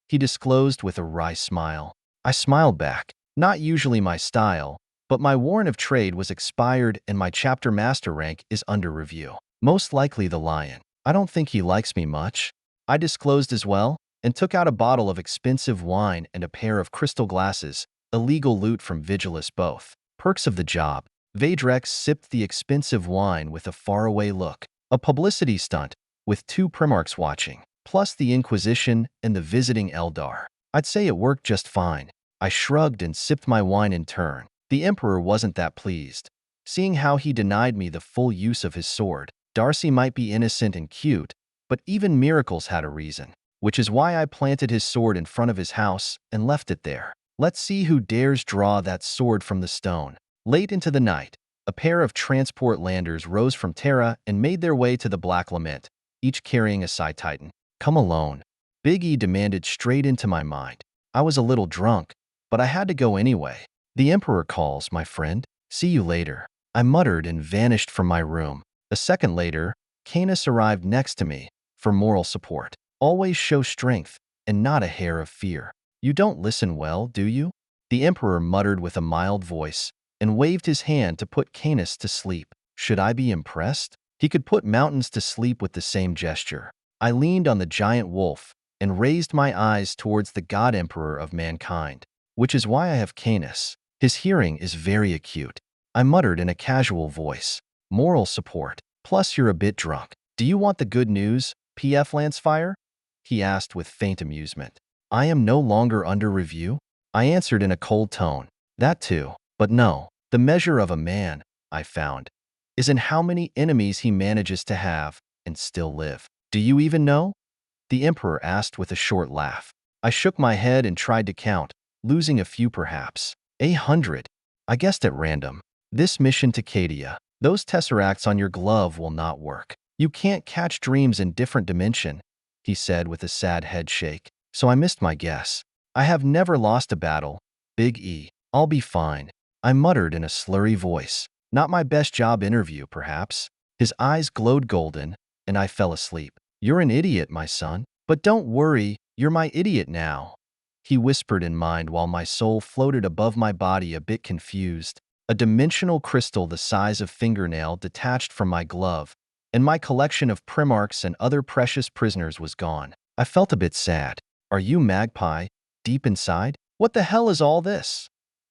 he disclosed with a wry smile. I smiled back. Not usually my style, but my warrant of trade was expired and my chapter master rank is under review. Most likely the Lion. I don't think he likes me much. I disclosed as well, and took out a bottle of expensive wine and a pair of crystal glasses, illegal loot from Vigilus both. Perks of the job. Vadrex sipped the expensive wine with a faraway look. A publicity stunt, with 2 Primarchs watching, plus the Inquisition and the visiting Eldar. I'd say it worked just fine. I shrugged and sipped my wine in turn. The Emperor wasn't that pleased. Seeing how he denied me the full use of his sword. Darcy might be innocent and cute, but even miracles had a reason, which is why I planted his sword in front of his house and left it there. Let's see who dares draw that sword from the stone. Late into the night, a pair of transport landers rose from Terra and made their way to the Black Lament, each carrying a Psi-Titan. Come alone, Big E demanded straight into my mind. I was a little drunk, but I had to go anyway. The Emperor calls, my friend. See you later. I muttered and vanished from my room. A second later, Canis arrived next to me for moral support. Always show strength and not a hair of fear. You don't listen well, do you? The Emperor muttered with a mild voice and waved his hand to put Canis to sleep. Should I be impressed? He could put mountains to sleep with the same gesture. I leaned on the giant wolf and raised my eyes towards the God Emperor of mankind, which is why I have Canis. His hearing is very acute. I muttered in a casual voice. Moral support. Plus you're a bit drunk. Do you want the good news, Pef Lancefire? He asked with faint amusement. I am no longer under review? I answered in a cold tone. That too. But no. The measure of a man, I found, is in how many enemies he manages to have and still live. Do you even know? The Emperor asked with a short laugh. I shook my head and tried to count, losing a few perhaps. 100. I guessed at random. This mission to Cadia. Those tesseracts on your glove will not work. You can't catch dreams in different dimension, he said with a sad head shake. So I missed my guess. I have never lost a battle. Big E. I'll be fine. I muttered in a slurry voice. Not my best job interview, perhaps. His eyes glowed golden, and I fell asleep. You're an idiot, my son. But don't worry, you're my idiot now, he whispered in mind while my soul floated above my body a bit confused. A dimensional crystal the size of fingernail detached from my glove, and my collection of primarchs and other precious prisoners was gone. I felt a bit sad. Are you Magpie, deep inside? What the hell is all this?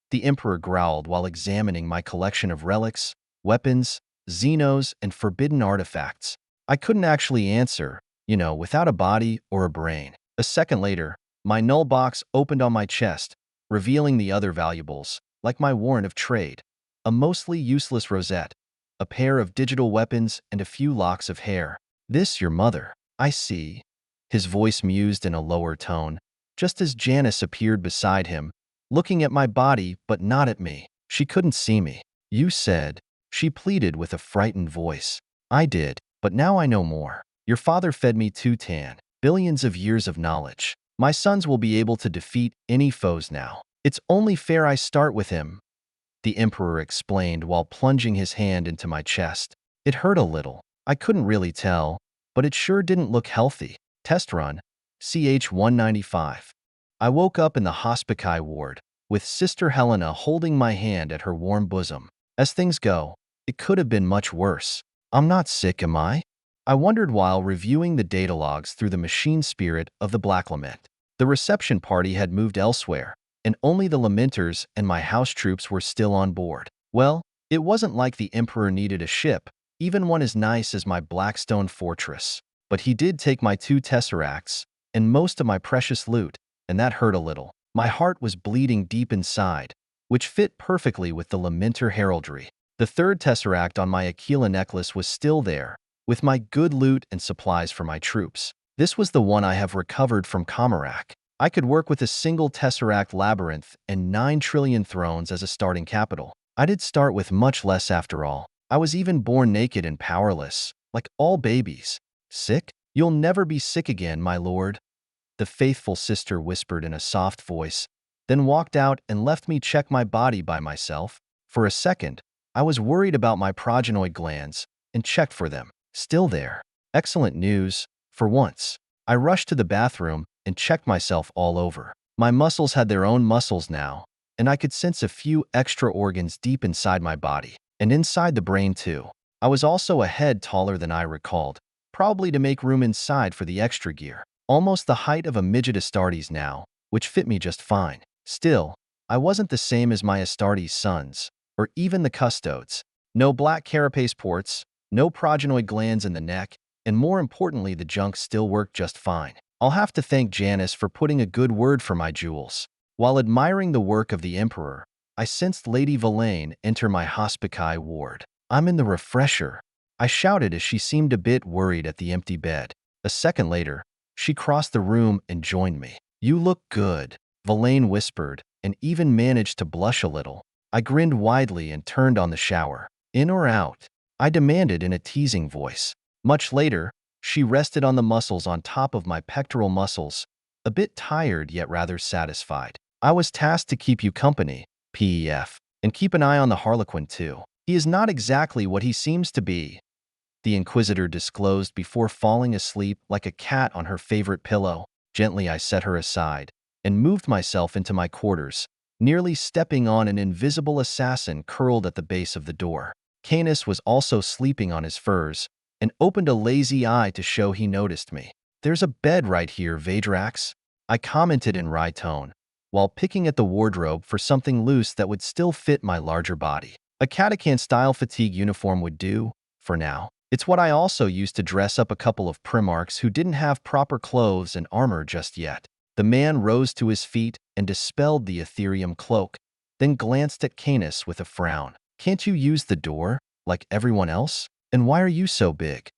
The Emperor growled while examining my collection of relics, weapons, xenos, and forbidden artifacts. I couldn't actually answer, without a body or a brain. A second later, my null box opened on my chest, revealing the other valuables, like my warrant of trade, a mostly useless rosette, a pair of digital weapons, and a few locks of hair. This your mother, I see. His voice mused in a lower tone, just as Janice appeared beside him, looking at my body but not at me. She couldn't see me. You said, she pleaded with a frightened voice. I did, but now I know more. Your father fed me Tutan, billions of years of knowledge. My sons will be able to defeat any foes now. It's only fair I start with him, the Emperor explained while plunging his hand into my chest. It hurt a little. I couldn't really tell, but it sure didn't look healthy. Test run, CH-195. I woke up in the hospice ward, with Sister Helena holding my hand at her warm bosom. As things go, it could have been much worse. I'm not sick, am I? I wondered while reviewing the data logs through the machine spirit of the Black Lament. The reception party had moved elsewhere, and only the Lamenters and my house troops were still on board. Well, it wasn't like the Emperor needed a ship, even one as nice as my Blackstone fortress. But he did take my 2 tesseracts and most of my precious loot, and that hurt a little. My heart was bleeding deep inside, which fit perfectly with the Lamenter heraldry. The 3rd tesseract on my Aquila necklace was still there, with my good loot and supplies for my troops. This was the one I have recovered from Comarak. I could work with a single tesseract labyrinth and 9 trillion thrones as a starting capital. I did start with much less after all. I was even born naked and powerless, like all babies. Sick? You'll never be sick again, my lord, the faithful sister whispered in a soft voice, then walked out and left me check my body by myself. For a second, I was worried about my progenoid glands and checked for them. Still there. Excellent news, for once. I rushed to the bathroom and checked myself all over. My muscles had their own muscles now, and I could sense a few extra organs deep inside my body, and inside the brain too. I was also a head taller than I recalled, probably to make room inside for the extra gear. Almost the height of a midget Astartes now, which fit me just fine. Still, I wasn't the same as my Astartes sons, or even the custodes. No black carapace ports, no progenoid glands in the neck, and more importantly, the junk still worked just fine. I'll have to thank Janice for putting a good word for my jewels. While admiring the work of the Emperor, I sensed Lady Villain enter my hospice ward. I'm in the refresher, I shouted as she seemed a bit worried at the empty bed. A second later, she crossed the room and joined me. You look good, Villain whispered, and even managed to blush a little. I grinned widely and turned on the shower. In or out? I demanded in a teasing voice. Much later, she rested on the muscles on top of my pectoral muscles, a bit tired yet rather satisfied. I was tasked to keep you company, Pef, and keep an eye on the Harlequin too. He is not exactly what he seems to be, the Inquisitor disclosed before falling asleep like a cat on her favorite pillow. Gently I set her aside and moved myself into my quarters, nearly stepping on an invisible assassin curled at the base of the door. Canis was also sleeping on his furs and opened a lazy eye to show he noticed me. There's a bed right here, Vadrax, I commented in wry tone, while picking at the wardrobe for something loose that would still fit my larger body. A Catacan-style fatigue uniform would do, for now. It's what I also used to dress up a couple of Primarchs who didn't have proper clothes and armor just yet. The man rose to his feet and dispelled the Immaterium cloak, then glanced at Canis with a frown. Can't you use the door, like everyone else? And why are you so big?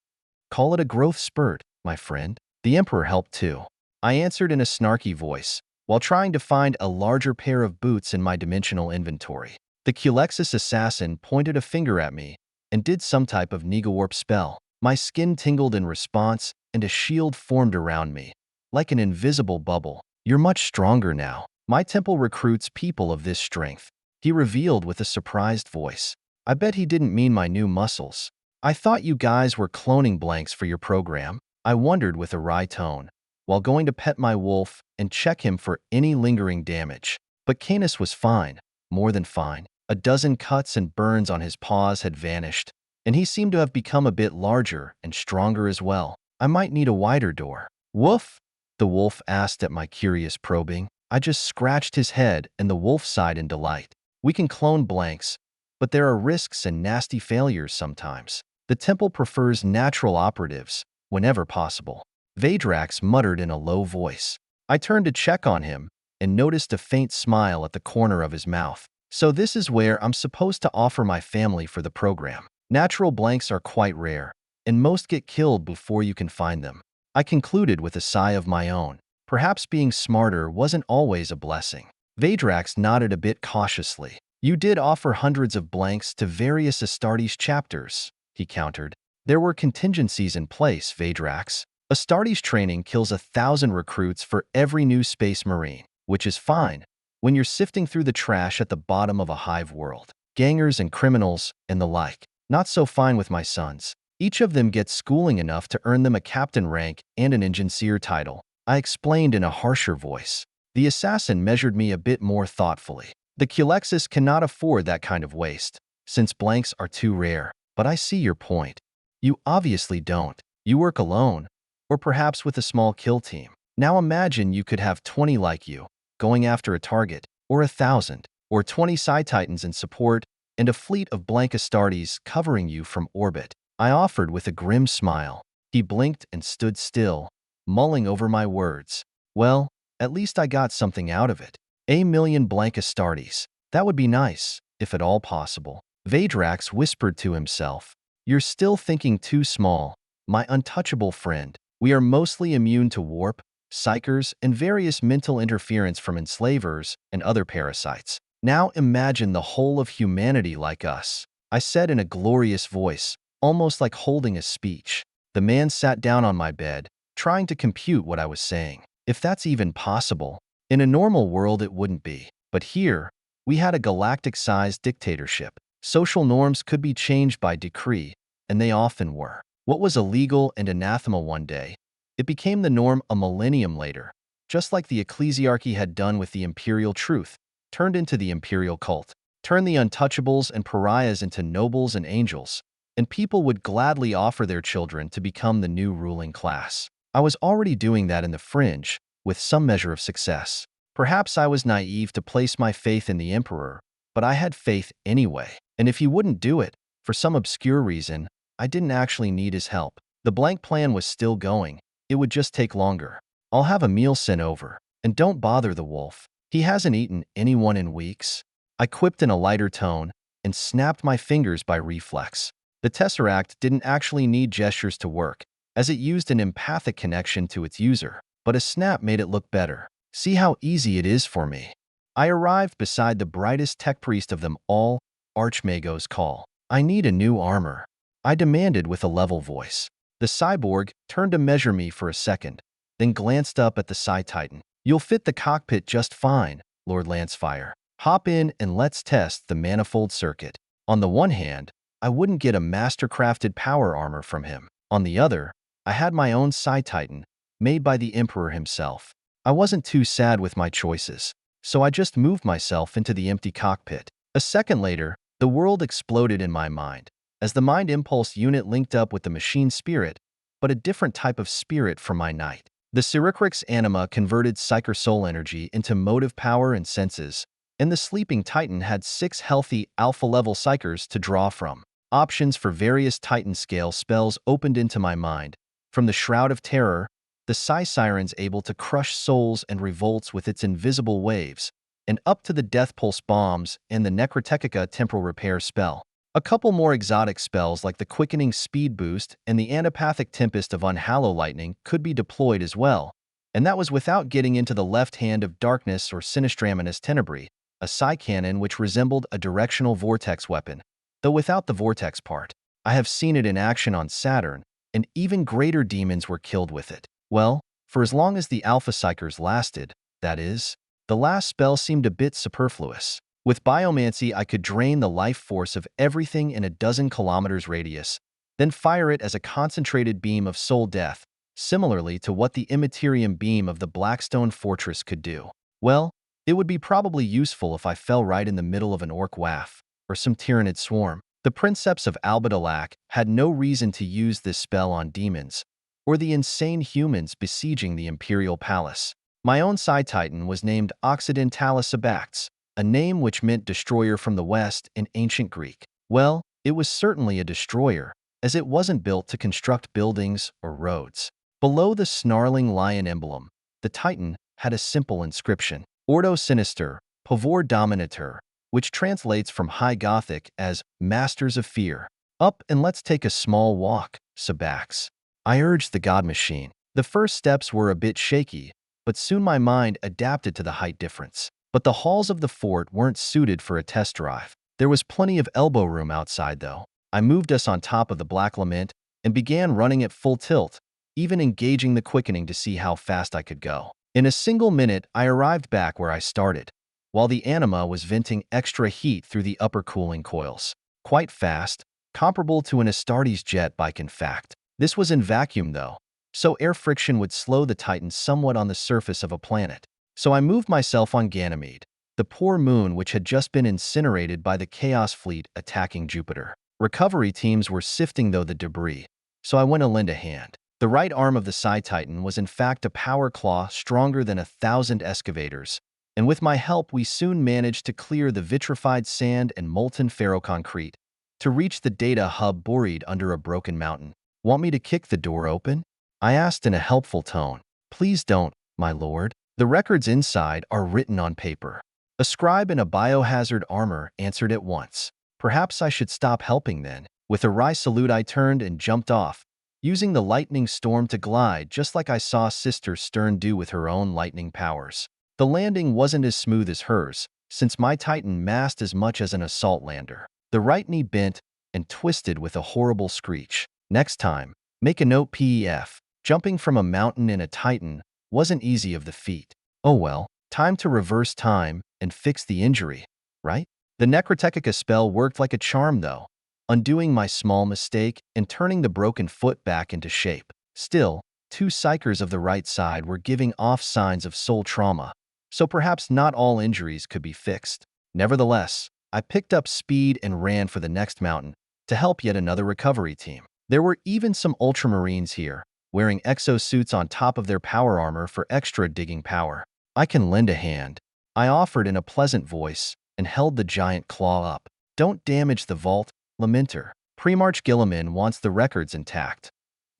Call it a growth spurt, my friend. The Emperor helped too. I answered in a snarky voice, while trying to find a larger pair of boots in my dimensional inventory. The Culexus assassin pointed a finger at me and did some type of Negawarp spell. My skin tingled in response, and a shield formed around me, like an invisible bubble. You're much stronger now. My temple recruits people of this strength, he revealed with a surprised voice. I bet he didn't mean my new muscles. I thought you guys were cloning blanks for your program, I wondered with a wry tone, while going to pet my wolf and check him for any lingering damage. But Canis was fine, more than fine. A dozen cuts and burns on his paws had vanished, and he seemed to have become a bit larger and stronger as well. I might need a wider door. Woof? The wolf asked at my curious probing. I just scratched his head, and the wolf sighed in delight. We can clone blanks, but there are risks and nasty failures sometimes. The temple prefers natural operatives, whenever possible. Vadrax muttered in a low voice. I turned to check on him and noticed a faint smile at the corner of his mouth. So this is where I'm supposed to offer my family for the program. Natural blanks are quite rare, and most get killed before you can find them. I concluded with a sigh of my own. Perhaps being smarter wasn't always a blessing. Vadrax nodded a bit cautiously. You did offer hundreds of blanks to various Astartes chapters, he countered. There were contingencies in place, Vadrax. Astartes training kills 1,000 recruits for every new Space Marine, which is fine when you're sifting through the trash at the bottom of a hive world. Gangers and criminals and the like. Not so fine with my sons. Each of them gets schooling enough to earn them a captain rank and an engineer title, I explained in a harsher voice. The assassin measured me a bit more thoughtfully. The Culexus cannot afford that kind of waste, since blanks are too rare. But I see your point. You obviously don't. You work alone, or perhaps with a small kill team. Now imagine you could have 20 like you, going after a target, or 1,000, or 20 Psi-Titans in support, and a fleet of blank Astartes covering you from orbit. I offered with a grim smile. He blinked and stood still, mulling over my words. Well, at least I got something out of it. 1,000,000 blank Astartes. That would be nice, if at all possible. Vadrax whispered to himself. You're still thinking too small, my untouchable friend. We are mostly immune to warp, psychers, and various mental interference from enslavers and other parasites. Now imagine the whole of humanity like us, I said in a glorious voice, almost like holding a speech. The man sat down on my bed, trying to compute what I was saying. If that's even possible. In a normal world it wouldn't be. But here, we had a galactic-sized dictatorship. Social norms could be changed by decree, and they often were. What was illegal and anathema one day, it became the norm a millennium later, just like the ecclesiarchy had done with the imperial truth, turned into the imperial cult, turned the untouchables and pariahs into nobles and angels, and people would gladly offer their children to become the new ruling class. I was already doing that in the fringe, with some measure of success. Perhaps I was naive to place my faith in the Emperor, but I had faith anyway. And if he wouldn't do it, for some obscure reason, I didn't actually need his help. The blank plan was still going. It would just take longer. I'll have a meal sent over. And don't bother the wolf. He hasn't eaten anyone in weeks. I quipped in a lighter tone and snapped my fingers by reflex. The Tesseract didn't actually need gestures to work, as it used an empathic connection to its user. But a snap made it look better. See how easy it is for me. I arrived beside the brightest tech priest of them all, Archmago's call. I need a new armor, I demanded with a level voice. The cyborg turned to measure me for a second, then glanced up at the Psi-Titan. You'll fit the cockpit just fine, Lord Lancefire. Hop in and let's test the manifold circuit. On the one hand, I wouldn't get a master-crafted power armor from him. On the other, I had my own Psi-Titan, made by the Emperor himself. I wasn't too sad with my choices, so I just moved myself into the empty cockpit. A second later, the world exploded in my mind. As the Mind Impulse unit linked up with the machine spirit, but a different type of spirit from my knight. The Siricrix anima converted Psyker soul energy into motive power and senses, and the sleeping Titan had 6 healthy alpha-level Psykers to draw from. Options for various Titan scale spells opened into my mind, from the Shroud of Terror, the Psy-Siren's able to crush souls and revolts with its invisible waves, and up to the Death Pulse bombs and the Necrotechica temporal repair spell. A couple more exotic spells like the Quickening Speed Boost and the Antipathic Tempest of Unhallowed Lightning could be deployed as well, and that was without getting into the Left Hand of Darkness or Sinistraminus Tenebrae, a Psy-cannon which resembled a directional vortex weapon, though without the vortex part. I have seen it in action on Saturn, and even greater demons were killed with it. Well, for as long as the Alpha Psykers lasted, that is, the last spell seemed a bit superfluous. With Biomancy, I could drain the life force of everything in a dozen kilometers radius, then fire it as a concentrated beam of soul death, similarly to what the Immaterium beam of the Blackstone Fortress could do. Well, it would be probably useful if I fell right in the middle of an orc waff, or some tyrannid swarm. The Princeps of Albadalak had no reason to use this spell on demons, or the insane humans besieging the Imperial Palace. My own Psi-Titan was named Occidentalis Abax, a name which meant destroyer from the west in ancient Greek. Well, it was certainly a destroyer, as it wasn't built to construct buildings or roads. Below the snarling lion emblem, the Titan had a simple inscription, Ordo Sinister, Pavor Dominator, which translates from High Gothic as Masters of Fear. Up and let's take a small walk, Sabax. I urged the god machine. The first steps were a bit shaky, but soon my mind adapted to the height difference. But the halls of the fort weren't suited for a test drive. There was plenty of elbow room outside, though. I moved us on top of the Black Lament and began running at full tilt, even engaging the quickening to see how fast I could go. In a single minute, I arrived back where I started, while the anima was venting extra heat through the upper cooling coils. Quite fast, comparable to an Astartes jet bike in fact. This was in vacuum, though, so air friction would slow the Titan somewhat on the surface of a planet. So I moved myself on Ganymede, the poor moon which had just been incinerated by the Chaos Fleet attacking Jupiter. Recovery teams were sifting though the debris, so I went to lend a hand. The right arm of the Psi-Titan was in fact a power claw stronger than 1,000 excavators, and with my help we soon managed to clear the vitrified sand and molten ferroconcrete to reach the data hub buried under a broken mountain. Want me to kick the door open? I asked in a helpful tone. Please don't, my lord. The records inside are written on paper. A scribe in a biohazard armor answered at once. Perhaps I should stop helping then. With a wry salute I turned and jumped off, using the lightning storm to glide just like I saw Sister Stern do with her own lightning powers. The landing wasn't as smooth as hers, since my Titan massed as much as an assault lander. The right knee bent and twisted with a horrible screech. Next time, make a note PEF. Jumping from a mountain in a Titan wasn't easy of the feat. Oh well, time to reverse time and fix the injury, right? The Necrotechica spell worked like a charm though, undoing my small mistake and turning the broken foot back into shape. Still, 2 psychers of the right side were giving off signs of soul trauma, so perhaps not all injuries could be fixed. Nevertheless, I picked up speed and ran for the next mountain to help yet another recovery team. There were even some ultramarines here, wearing exosuits on top of their power armor for extra digging power. I can lend a hand, I offered in a pleasant voice and held the giant claw up. Don't damage the vault, Lamenter. Premarch Gilliman wants the records intact.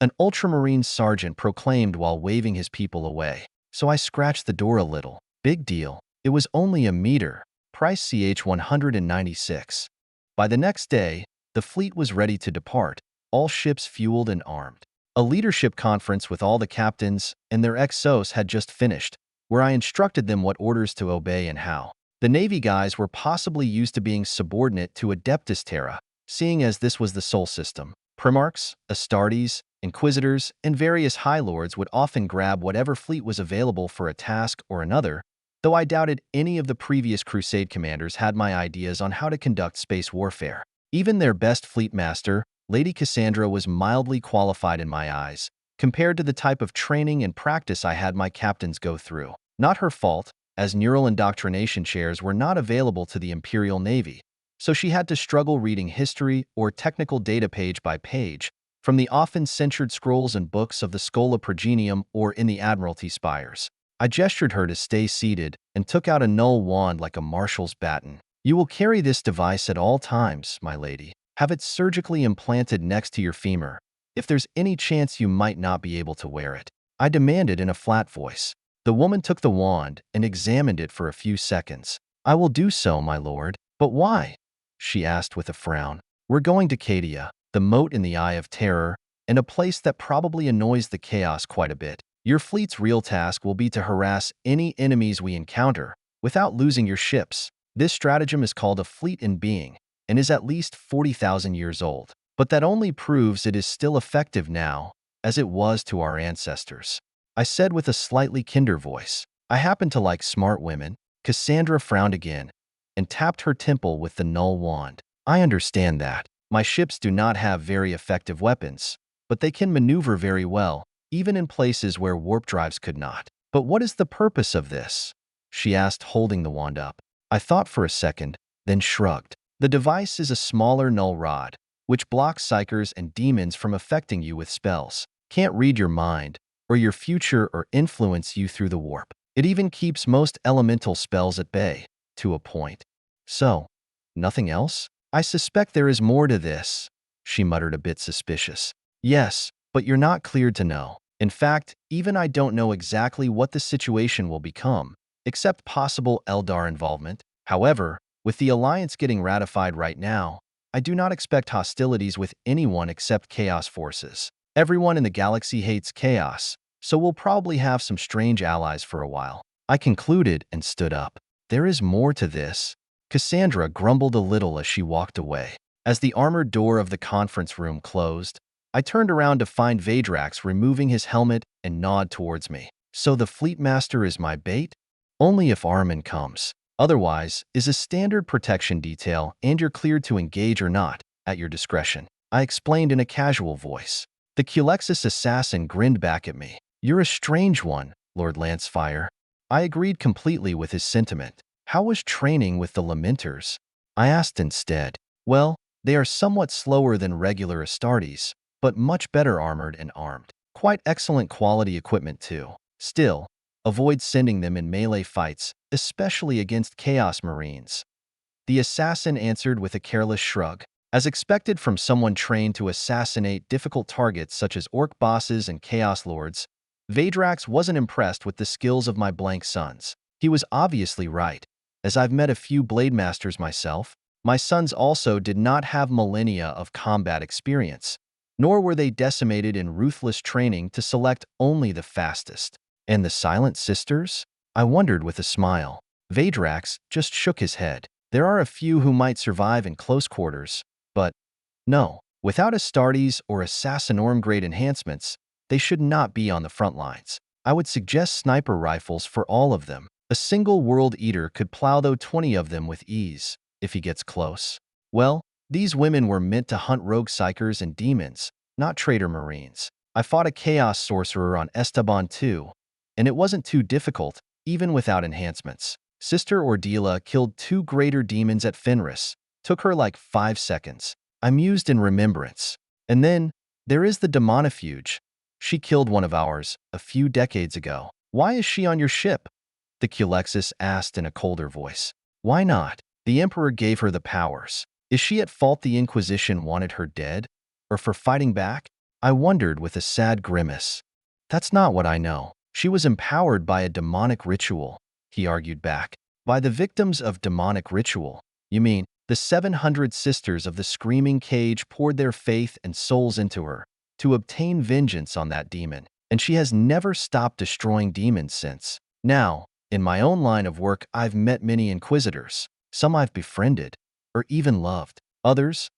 An ultramarine sergeant proclaimed while waving his people away. So I scratched the door a little. Big deal. It was only a meter. Price CH 196. By the next day, the fleet was ready to depart, all ships fueled and armed. A leadership conference with all the captains and their exos had just finished, where I instructed them what orders to obey and how. The Navy guys were possibly used to being subordinate to Adeptus Terra, seeing as this was the Sol system. Primarchs, Astartes, Inquisitors, and various High Lords would often grab whatever fleet was available for a task or another, though I doubted any of the previous Crusade commanders had my ideas on how to conduct space warfare. Even their best fleet master, Lady Cassandra, was mildly qualified in my eyes, compared to the type of training and practice I had my captains go through. Not her fault, as neural indoctrination chairs were not available to the Imperial Navy, so she had to struggle reading history or technical data page by page, from the often censured scrolls and books of the Schola Progenium or in the Admiralty spires. I gestured her to stay seated and took out a null wand like a marshal's baton. You will carry this device at all times, my lady. Have it surgically implanted next to your femur, if there's any chance you might not be able to wear it. I demanded in a flat voice. The woman took the wand and examined it for a few seconds. I will do so, my lord. But why? She asked with a frown. We're going to Cadia, the moat in the Eye of Terror, and a place that probably annoys the chaos quite a bit. Your fleet's real task will be to harass any enemies we encounter without losing your ships. This stratagem is called a fleet in being and is at least 40,000 years old. But that only proves it is still effective now, as it was to our ancestors. I said with a slightly kinder voice. I happen to like smart women. Cassandra frowned again and tapped her temple with the null wand. I understand that. My ships do not have very effective weapons, but they can maneuver very well, even in places where warp drives could not. But what is the purpose of this? She asked, holding the wand up. I thought for a second, then shrugged. The device is a smaller null rod, which blocks psychers and demons from affecting you with spells. Can't read your mind, or your future, or influence you through the warp. It even keeps most elemental spells at bay, to a point. So, nothing else? I suspect there is more to this, she muttered, a bit suspicious. Yes, but you're not cleared to know. In fact, even I don't know exactly what the situation will become, except possible Eldar involvement. However, with the alliance getting ratified right now, I do not expect hostilities with anyone except Chaos forces. Everyone in the galaxy hates Chaos, so we'll probably have some strange allies for a while. I concluded and stood up. There is more to this. Cassandra grumbled a little as she walked away. As the armored door of the conference room closed, I turned around to find Vadrax removing his helmet and nod towards me. So the Fleet Master is my bait? Only if Armin comes. Otherwise, is a standard protection detail and you're cleared to engage or not, at your discretion. I explained in a casual voice. The Culexus assassin grinned back at me. You're a strange one, Lord Lancefire. I agreed completely with his sentiment. How was training with the Lamenters? I asked instead. Well, they are somewhat slower than regular Astartes, but much better armored and armed. Quite excellent quality equipment too. Still, avoid sending them in melee fights, especially against Chaos Marines. The assassin answered with a careless shrug. As expected from someone trained to assassinate difficult targets such as Orc bosses and Chaos Lords, Vadrax wasn't impressed with the skills of my blank sons. He was obviously right. As I've met a few Blade Masters myself, my sons also did not have millennia of combat experience, nor were they decimated in ruthless training to select only the fastest. And the Silent Sisters? I wondered with a smile. Vadrax just shook his head. There are a few who might survive in close quarters, but no, without Astartes or Assassinorum-grade enhancements, they should not be on the front lines. I would suggest sniper rifles for all of them. A single World Eater could plow though 20 of them with ease, if he gets close. Well, these women were meant to hunt rogue psychers and demons, not traitor marines. I fought a Chaos Sorcerer on Esteban too, and it wasn't too difficult, even without enhancements. Sister Ordila killed 2 greater demons at Fenris. Took her like 5 seconds. I mused in remembrance. And then, there is the Demonifuge. She killed one of ours, a few decades ago. Why is she on your ship? The Culexus asked in a colder voice. Why not? The Emperor gave her the powers. Is she at fault the Inquisition wanted her dead? Or for fighting back? I wondered with a sad grimace. That's not what I know. She was empowered by a demonic ritual, he argued back. By the victims of demonic ritual? You mean, the 700 sisters of the Screaming Cage poured their faith and souls into her to obtain vengeance on that demon, and she has never stopped destroying demons since. Now, in my own line of work, I've met many Inquisitors. Some I've befriended, or even loved. Others,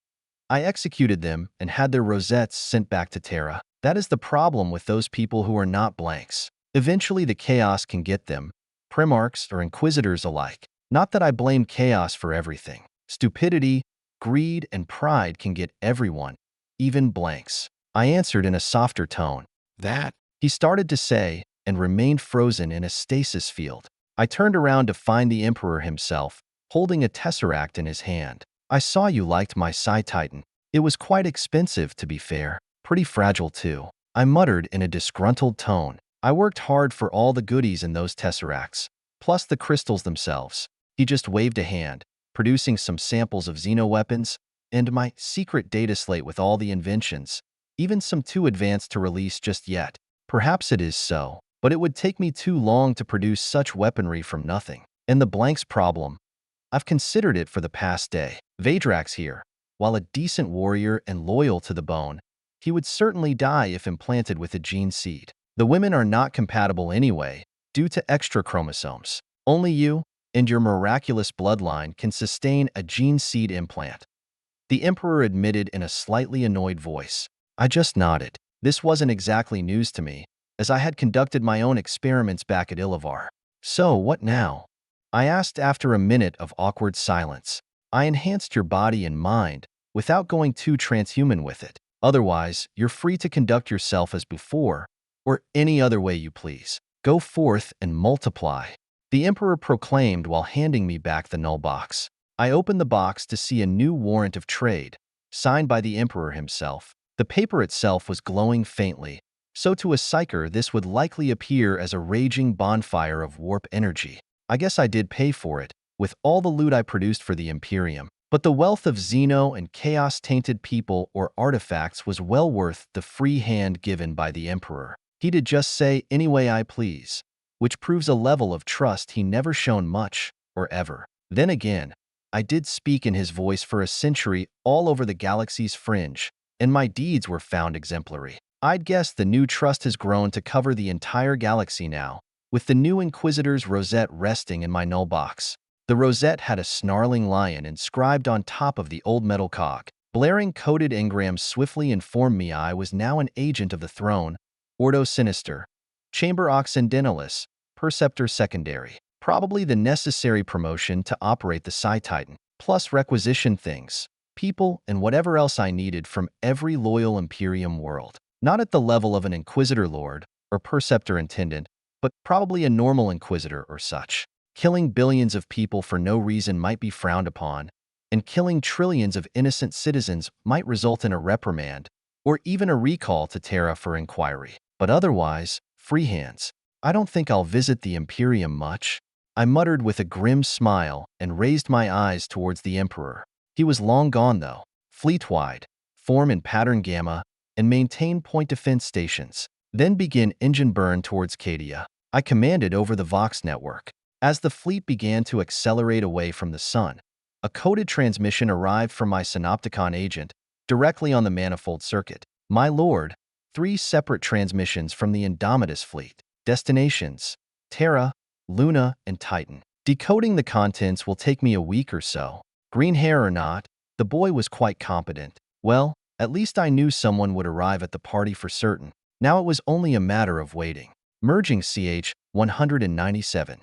I executed them and had their rosettes sent back to Terra. That is the problem with those people who are not blanks. Eventually the Chaos can get them, Primarchs or Inquisitors alike. Not that I blame Chaos for everything. Stupidity, greed, and pride can get everyone, even blanks. I answered in a softer tone. That, he started to say, and remained frozen in a stasis field. I turned around to find the Emperor himself, holding a tesseract in his hand. I saw you liked my Psi Titan. It was quite expensive, to be fair. Pretty fragile too. I muttered in a disgruntled tone. I worked hard for all the goodies in those tesseracts, plus the crystals themselves. He just waved a hand, producing some samples of xeno-weapons, and my secret data slate with all the inventions, even some too advanced to release just yet. Perhaps it is so, but it would take me too long to produce such weaponry from nothing. And the blanks problem, I've considered it for the past day. Vadrax here, while a decent warrior and loyal to the bone, he would certainly die if implanted with a gene seed. The women are not compatible anyway, due to extra chromosomes. Only you and your miraculous bloodline can sustain a gene seed implant. The Emperor admitted in a slightly annoyed voice. I just nodded. This wasn't exactly news to me, as I had conducted my own experiments back at Illavar. So, what now? I asked after a minute of awkward silence. I enhanced your body and mind, without going too transhuman with it. Otherwise, you're free to conduct yourself as before, or any other way you please. Go forth and multiply, the Emperor proclaimed while handing me back the null box. I opened the box to see a new warrant of trade, signed by the Emperor himself. The paper itself was glowing faintly, so to a psyker this would likely appear as a raging bonfire of warp energy. I guess I did pay for it, with all the loot I produced for the Imperium. But the wealth of Xeno and Chaos-tainted people or artifacts was well worth the free hand given by the Emperor. He did just say, "Any way I please," which proves a level of trust he never shown much, or ever. Then again, I did speak in his voice for a century all over the galaxy's fringe, and my deeds were found exemplary. I'd guess the new trust has grown to cover the entire galaxy now, with the new Inquisitor's rosette resting in my null box. The rosette had a snarling lion inscribed on top of the old metal cog. Blaring coded engrams swiftly informed me I was now an agent of the throne, Ordo Sinister, Chamber Occidentalis, Perceptor Secondary. Probably the necessary promotion to operate the Psi-Titan, plus requisition things, people, and whatever else I needed from every loyal Imperium world. Not at the level of an Inquisitor Lord or Perceptor Intendant, but probably a normal Inquisitor or such. Killing billions of people for no reason might be frowned upon, and killing trillions of innocent citizens might result in a reprimand, or even a recall to Terra for inquiry. But otherwise, free hands. I don't think I'll visit the Imperium much, I muttered with a grim smile and raised my eyes towards the Emperor. He was long gone though, fleet-wide, form in pattern gamma, and maintain point defense stations. Then begin engine burn towards Cadia. I commanded over the Vox network. As the fleet began to accelerate away from the sun, a coded transmission arrived from my Synopticon agent, directly on the manifold circuit. My lord, 3 separate transmissions from the Indomitus fleet. Destinations: Terra, Luna, and Titan. Decoding the contents will take me a week or so. Green hair or not, the boy was quite competent. Well, at least I knew someone would arrive at the party for certain. Now it was only a matter of waiting. Merging CH 197.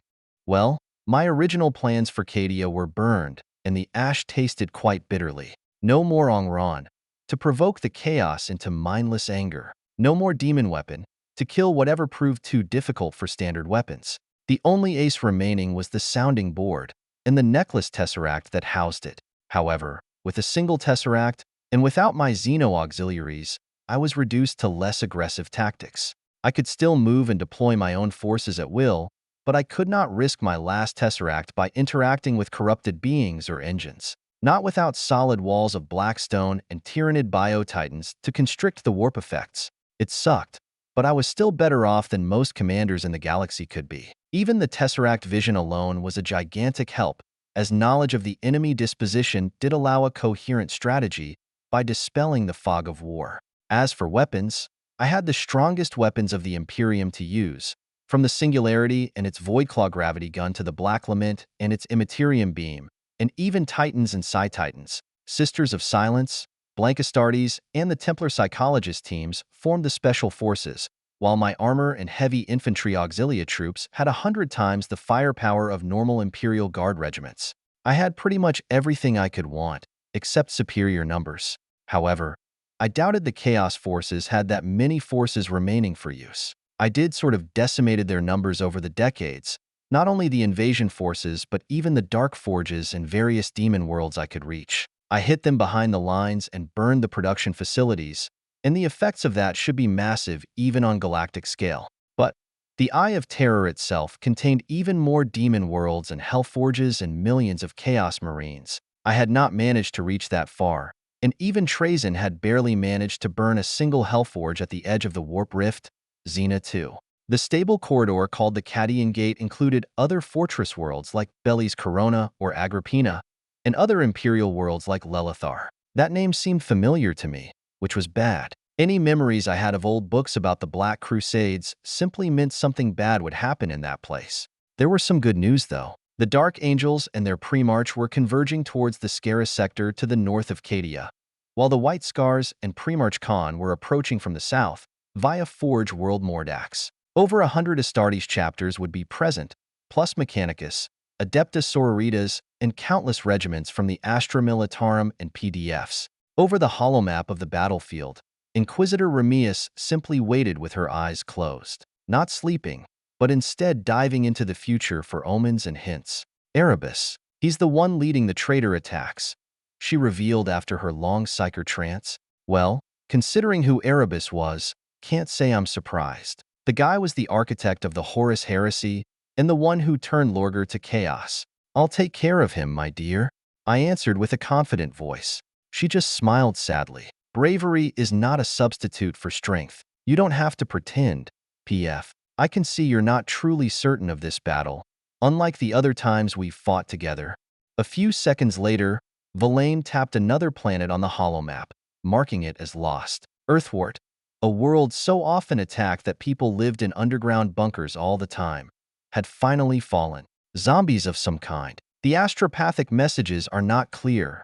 Well, my original plans for Cadia were burned, and the ash tasted quite bitterly. No more Ongron, to provoke the chaos into mindless anger. No more demon weapon, to kill whatever proved too difficult for standard weapons. The only ace remaining was the sounding board, and the necklace tesseract that housed it. However, with a single tesseract, and without my Xeno auxiliaries, I was reduced to less aggressive tactics. I could still move and deploy my own forces at will, but I could not risk my last tesseract by interacting with corrupted beings or engines. Not without solid walls of blackstone and tyrannid biotitans to constrict the warp effects. It sucked, but I was still better off than most commanders in the galaxy could be. Even the tesseract vision alone was a gigantic help, as knowledge of the enemy disposition did allow a coherent strategy by dispelling the fog of war. As for weapons, I had the strongest weapons of the Imperium to use, from the Singularity and its Voidclaw gravity gun to the Black Lament and its Immaterium beam, and even Titans and Psi-Titans, Sisters of Silence, Blankastartes, and the Templar Psychologist teams formed the Special Forces, while my armor and heavy infantry auxilia troops had 100 times the firepower of normal Imperial Guard regiments. I had pretty much everything I could want, except superior numbers. However, I doubted the Chaos Forces had that many forces remaining for use. I did sort of decimated their numbers over the decades, not only the invasion forces but even the Dark Forges and various demon worlds I could reach. I hit them behind the lines and burned the production facilities, and the effects of that should be massive even on galactic scale. But the Eye of Terror itself contained even more demon worlds and hellforges and millions of chaos marines. I had not managed to reach that far, and even Trazyn had barely managed to burn a single hellforge at the edge of the warp rift, Xena 2. The stable corridor called the Cadian Gate included other fortress worlds like Beli's Corona or Agrippina, and other imperial worlds like Lelithar. That name seemed familiar to me, which was bad. Any memories I had of old books about the Black Crusades simply meant something bad would happen in that place. There was some good news, though. The Dark Angels and their pre-march were converging towards the Scarus sector to the north of Cadia, while the White Scars and Pre-March Khan were approaching from the south via Forge World Mordax. Over 100 Astartes chapters would be present, plus Mechanicus, Adeptus Sororitas, and countless regiments from the Astra Militarum and PDFs. Over the holomap of the battlefield, Inquisitor Ramius simply waited with her eyes closed, not sleeping, but instead diving into the future for omens and hints. Erebus, he's the one leading the traitor attacks, she revealed after her long psyker trance. Well, considering who Erebus was, can't say I'm surprised. The guy was the architect of the Horus Heresy and the one who turned Lorgar to chaos. I'll take care of him, my dear, I answered with a confident voice. She just smiled sadly. Bravery is not a substitute for strength. You don't have to pretend, PF. I can see you're not truly certain of this battle, unlike the other times we've fought together. A few seconds later, Valane tapped another planet on the holomap, marking it as lost. Earthward, a world so often attacked that people lived in underground bunkers all the time, had finally fallen. Zombies of some kind. The astropathic messages are not clear,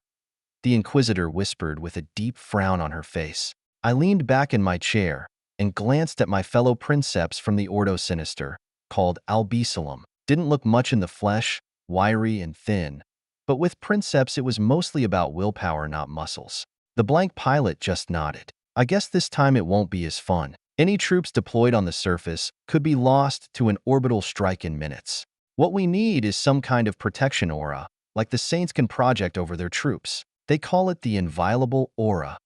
the Inquisitor whispered with a deep frown on her face. I leaned back in my chair and glanced at my fellow princeps from the Ordo Sinister, called Albisalom. Didn't look much in the flesh, wiry and thin, but with princeps it was mostly about willpower, not muscles. The blank pilot just nodded. I guess this time it won't be as fun. Any troops deployed on the surface could be lost to an orbital strike in minutes. What we need is some kind of protection aura, like the Saints can project over their troops. They call it the inviolable aura.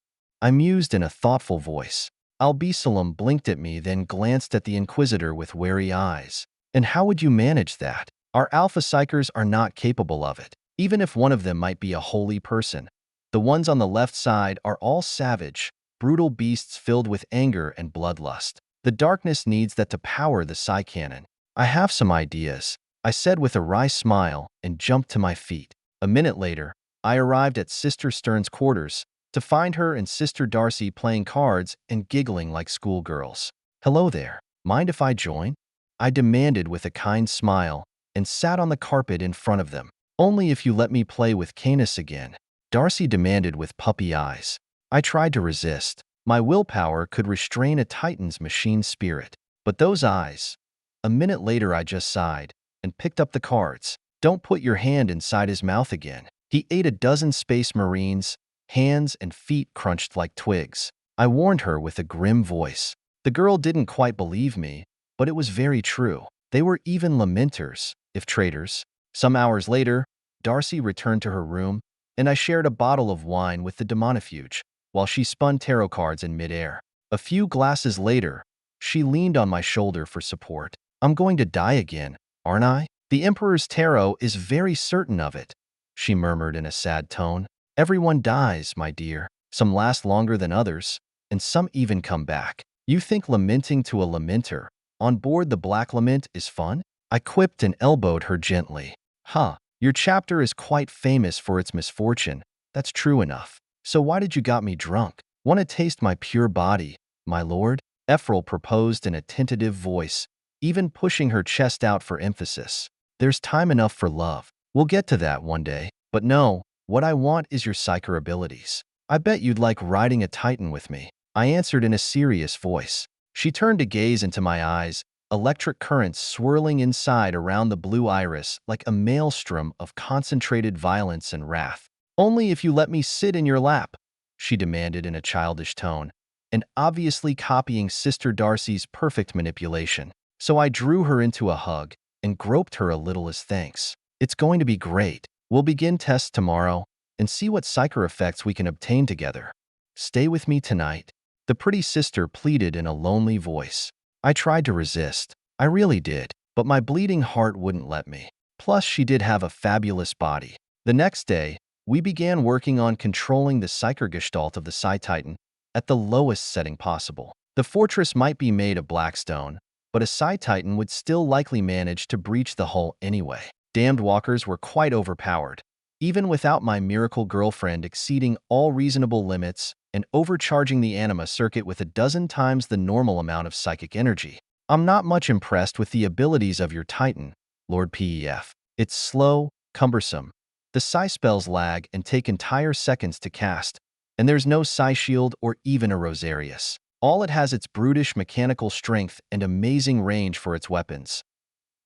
I mused in a thoughtful voice. Albisalom blinked at me, then glanced at the Inquisitor with wary eyes. And how would you manage that? Our Alpha Psychers are not capable of it, even if one of them might be a holy person. The ones on the left side are all savage, brutal beasts filled with anger and bloodlust. The darkness needs that to power the Psi cannon. I have some ideas, I said with a wry smile and jumped to my feet. A minute later, I arrived at Sister Stern's quarters to find her and Sister Darcy playing cards and giggling like schoolgirls. Hello there. Mind if I join? I demanded with a kind smile and sat on the carpet in front of them. Only if you let me play with Canis again, Darcy demanded with puppy eyes. I tried to resist. My willpower could restrain a Titan's machine spirit. But those eyes. A minute later I just sighed and picked up the cards. Don't put your hand inside his mouth again. He ate a dozen space marines, hands and feet crunched like twigs. I warned her with a grim voice. The girl didn't quite believe me, but it was very true. They were even lamenters, if traitors. Some hours later, Darcy returned to her room, and I shared a bottle of wine with the demonifuge, while she spun tarot cards in midair. A few glasses later, she leaned on my shoulder for support. I'm going to die again, aren't I? The Emperor's tarot is very certain of it, she murmured in a sad tone. Everyone dies, my dear. Some last longer than others, and some even come back. You think lamenting to a lamenter on board the Black Lament is fun? I quipped and elbowed her gently. Huh, your chapter is quite famous for its misfortune. That's true enough. So why did you got me drunk? Want to taste my pure body, my lord? Ephraim proposed in a tentative voice, even pushing her chest out for emphasis. There's time enough for love. We'll get to that one day. But no, what I want is your psyker abilities. I bet you'd like riding a Titan with me, I answered in a serious voice. She turned to gaze into my eyes, electric currents swirling inside around the blue iris like a maelstrom of concentrated violence and wrath. Only if you let me sit in your lap, she demanded in a childish tone, and obviously copying Sister Darcy's perfect manipulation. So I drew her into a hug and groped her a little as thanks. It's going to be great. We'll begin tests tomorrow and see what psyker effects we can obtain together. Stay with me tonight. the pretty sister pleaded in a lonely voice. I tried to resist. I really did, but my bleeding heart wouldn't let me. Plus, she did have a fabulous body. The next day, we began working on controlling the Psychergestalt of the Psi-Titan at the lowest setting possible. The fortress might be made of blackstone, but a Psi-Titan would still likely manage to breach the hull anyway. Damned walkers were quite overpowered, even without my miracle girlfriend exceeding all reasonable limits and overcharging the anima circuit with a dozen times the normal amount of psychic energy. I'm not much impressed with the abilities of your Titan, Lord Pef. It's slow, cumbersome. The Psi spells lag and take entire seconds to cast, and there's no Psi shield or even a Rosarius. All it has is brutish mechanical strength and amazing range for its weapons.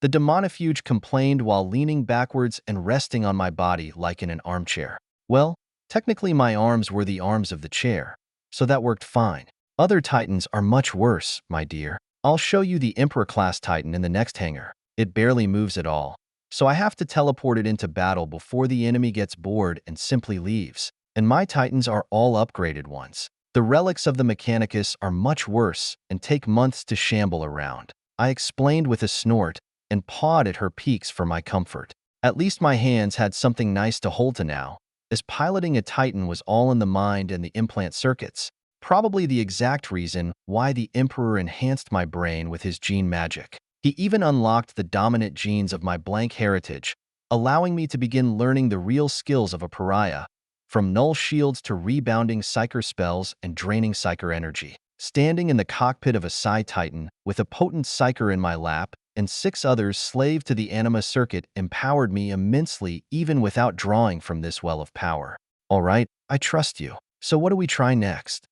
The demonifuge complained while leaning backwards and resting on my body like in an armchair. Well, technically my arms were the arms of the chair, so that worked fine. Other Titans are much worse, my dear. I'll show you the Emperor-class Titan in the next hangar. It barely moves at all, so I have to teleport it into battle before the enemy gets bored and simply leaves. And my Titans are all upgraded ones. The relics of the Mechanicus are much worse and take months to shamble around. I explained with a snort and pawed at her peaks for my comfort. At least my hands had something nice to hold to now, as piloting a Titan was all in the mind and the implant circuits. Probably the exact reason why the Emperor enhanced my brain with his gene magic. He even unlocked the dominant genes of my blank heritage, allowing me to begin learning the real skills of a pariah, from null shields to rebounding psyker spells and draining psyker energy. Standing in the cockpit of a Psi-Titan with a potent psyker in my lap and 6 others slave to the anima circuit empowered me immensely even without drawing from this well of power. All right, I trust you. So what do we try next?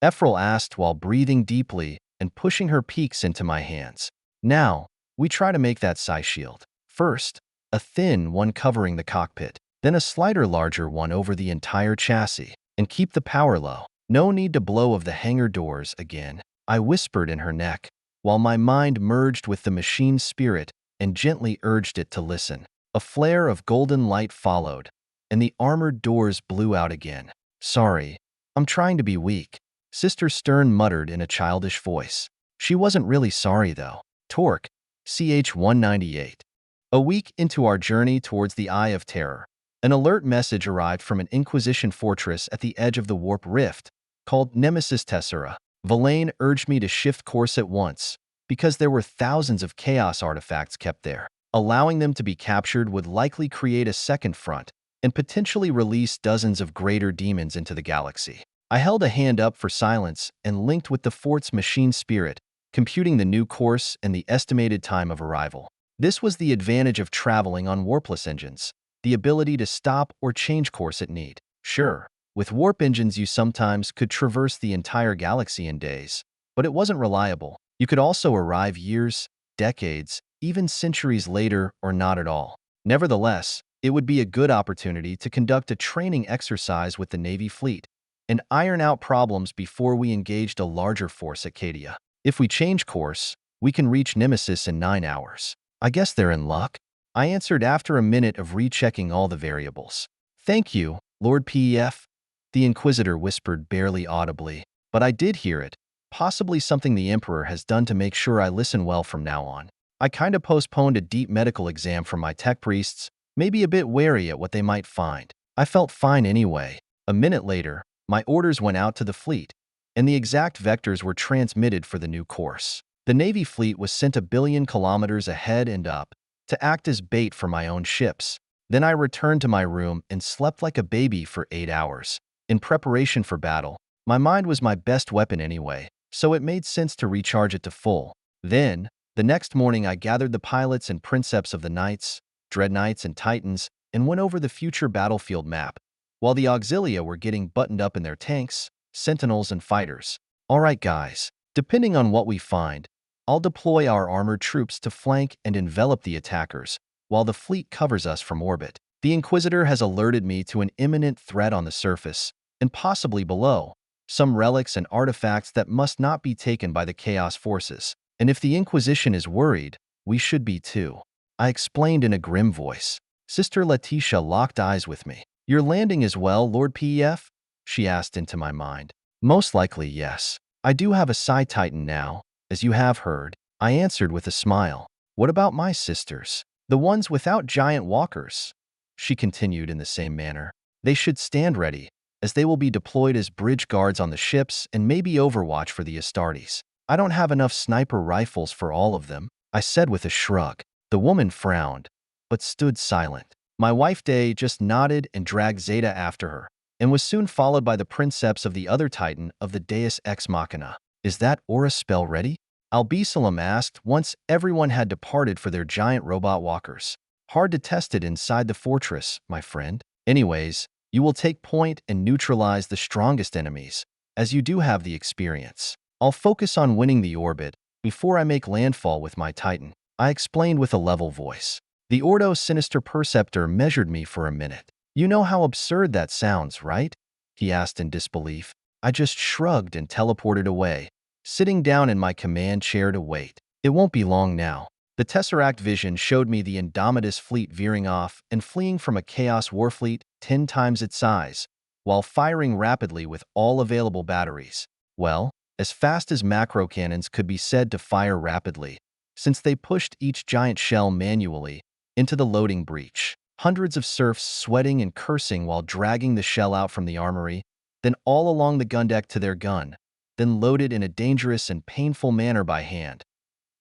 Ephraim asked while breathing deeply and pushing her peaks into my hands. Now, we try to make that Psi shield. First, a thin one covering the cockpit, then a slighter larger one over the entire chassis, and keep the power low. No need to blow of the hangar doors again, I whispered in her neck, while my mind merged with the machine's spirit and gently urged it to listen. A flare of golden light followed, and the armored doors blew out again. Sorry, I'm trying to be weak, Sister Stern muttered in a childish voice. She wasn't really sorry, though. Torque, CH-198. A week into our journey towards the Eye of Terror, an alert message arrived from an Inquisition fortress at the edge of the Warp Rift, called Nemesis Tessera. Villain urged me to shift course at once, because there were thousands of Chaos artifacts kept there. Allowing them to be captured would likely create a second front, and potentially release dozens of greater demons into the galaxy. I held a hand up for silence and linked with the fort's machine spirit, computing the new course and the estimated time of arrival. This was the advantage of traveling on warpless engines, the ability to stop or change course at need. Sure, with warp engines you sometimes could traverse the entire galaxy in days, but it wasn't reliable. You could also arrive years, decades, even centuries later or not at all. Nevertheless, it would be a good opportunity to conduct a training exercise with the Navy fleet and iron out problems before we engaged a larger force at Cadia. If we change course, we can reach Nemesis in 9 hours. I guess they're in luck, I answered after a minute of rechecking all the variables. Thank you, Lord Pef, the Inquisitor whispered barely audibly, but I did hear it, possibly something the Emperor has done to make sure I listen well from now on. I kinda postponed a deep medical exam for my tech priests, maybe a bit wary at what they might find. I felt fine anyway. A minute later, my orders went out to the fleet, and the exact vectors were transmitted for the new course. The Navy fleet was sent 1 billion kilometers ahead and up to act as bait for my own ships. Then I returned to my room and slept like a baby for 8 hours. In preparation for battle, my mind was my best weapon anyway, so it made sense to recharge it to full. Then, the next morning I gathered the pilots and princeps of the Knights, Dreadknights, and Titans and went over the future battlefield map, while the Auxilia were getting buttoned up in their tanks, sentinels, and fighters. Alright guys, depending on what we find, I'll deploy our armored troops to flank and envelop the attackers, while the fleet covers us from orbit. The Inquisitor has alerted me to an imminent threat on the surface, and possibly below, some relics and artifacts that must not be taken by the Chaos forces. And if the Inquisition is worried, we should be too, I explained in a grim voice. Sister Letitia locked eyes with me. You're landing as well, Lord Pef? She asked into my mind. Most likely, yes. I do have a Psi Titan now, as you have heard, I answered with a smile. What about my sisters? The ones without giant walkers? She continued in the same manner. They should stand ready, as they will be deployed as bridge guards on the ships and maybe overwatch for the Astartes. I don't have enough sniper rifles for all of them, I said with a shrug. The woman frowned, but stood silent. My wife Day just nodded and dragged Zeta after her, and was soon followed by the princeps of the other titan of the Deus Ex Machina. Is that aura spell ready? Albisalam asked once everyone had departed for their giant robot walkers. Hard to test it inside the fortress, my friend. Anyways, you will take point and neutralize the strongest enemies, as you do have the experience. I'll focus on winning the orbit before I make landfall with my titan, I explained with a level voice. The Ordo Sinister Perceptor measured me for a minute. You know how absurd that sounds, right? He asked in disbelief. I just shrugged and teleported away, sitting down in my command chair to wait. It won't be long now. The Tesseract vision showed me the Indomitus fleet veering off and fleeing from a Chaos warfleet 10 times its size, while firing rapidly with all available batteries. Well, as fast as macro cannons could be said to fire rapidly, since they pushed each giant shell manually into the loading breach. Hundreds of serfs sweating and cursing while dragging the shell out from the armory, then all along the gun deck to their gun, then loaded in a dangerous and painful manner by hand.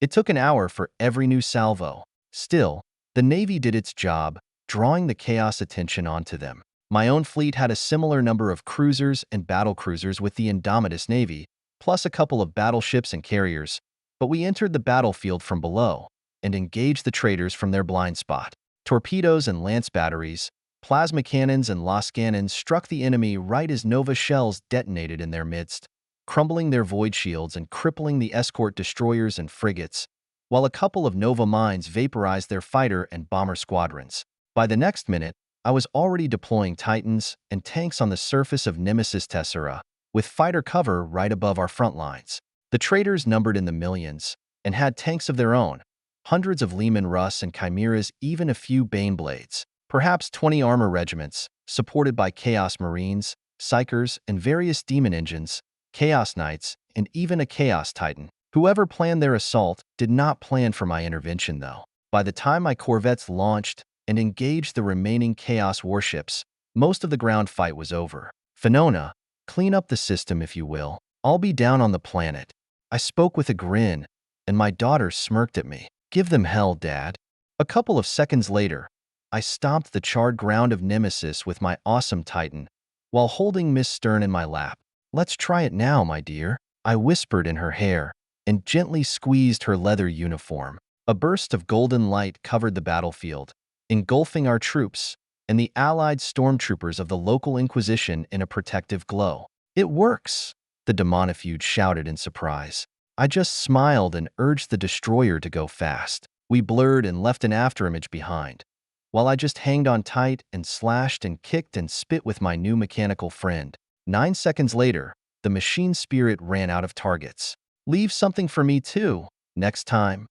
It took an hour for every new salvo. Still, the Navy did its job, drawing the chaos attention onto them. My own fleet had a similar number of cruisers and battlecruisers with the Indomitus Navy, plus a couple of battleships and carriers, but we entered the battlefield from below and engaged the traitors from their blind spot. Torpedoes and lance batteries, plasma cannons and las cannons struck the enemy right as Nova shells detonated in their midst, crumbling their void shields and crippling the escort destroyers and frigates, while a couple of Nova mines vaporized their fighter and bomber squadrons. By the next minute, I was already deploying Titans and tanks on the surface of Nemesis Tessera, with fighter cover right above our front lines. The traitors numbered in the millions and had tanks of their own, hundreds of Leman Russ and Chimeras, even a few Baneblades, perhaps 20 armor regiments, supported by Chaos Marines, Psychers, and various demon engines, Chaos Knights, and even a Chaos Titan. Whoever planned their assault did not plan for my intervention, though. By the time my corvettes launched and engaged the remaining Chaos warships, most of the ground fight was over. Phenona, clean up the system if you will. I'll be down on the planet. I spoke with a grin, and my daughter smirked at me. Give them hell, Dad. A couple of seconds later, I stomped the charred ground of Nemesis with my awesome Titan, while holding Miss Stern in my lap. Let's try it now, my dear, I whispered in her hair, and gently squeezed her leather uniform. A burst of golden light covered the battlefield, engulfing our troops and the allied stormtroopers of the local Inquisition in a protective glow. It works, the Demonifuge shouted in surprise. I just smiled and urged the destroyer to go fast. We blurred and left an afterimage behind, while I just hanged on tight and slashed and kicked and spit with my new mechanical friend. 9 seconds later, the machine spirit ran out of targets. Leave something for me too, next time.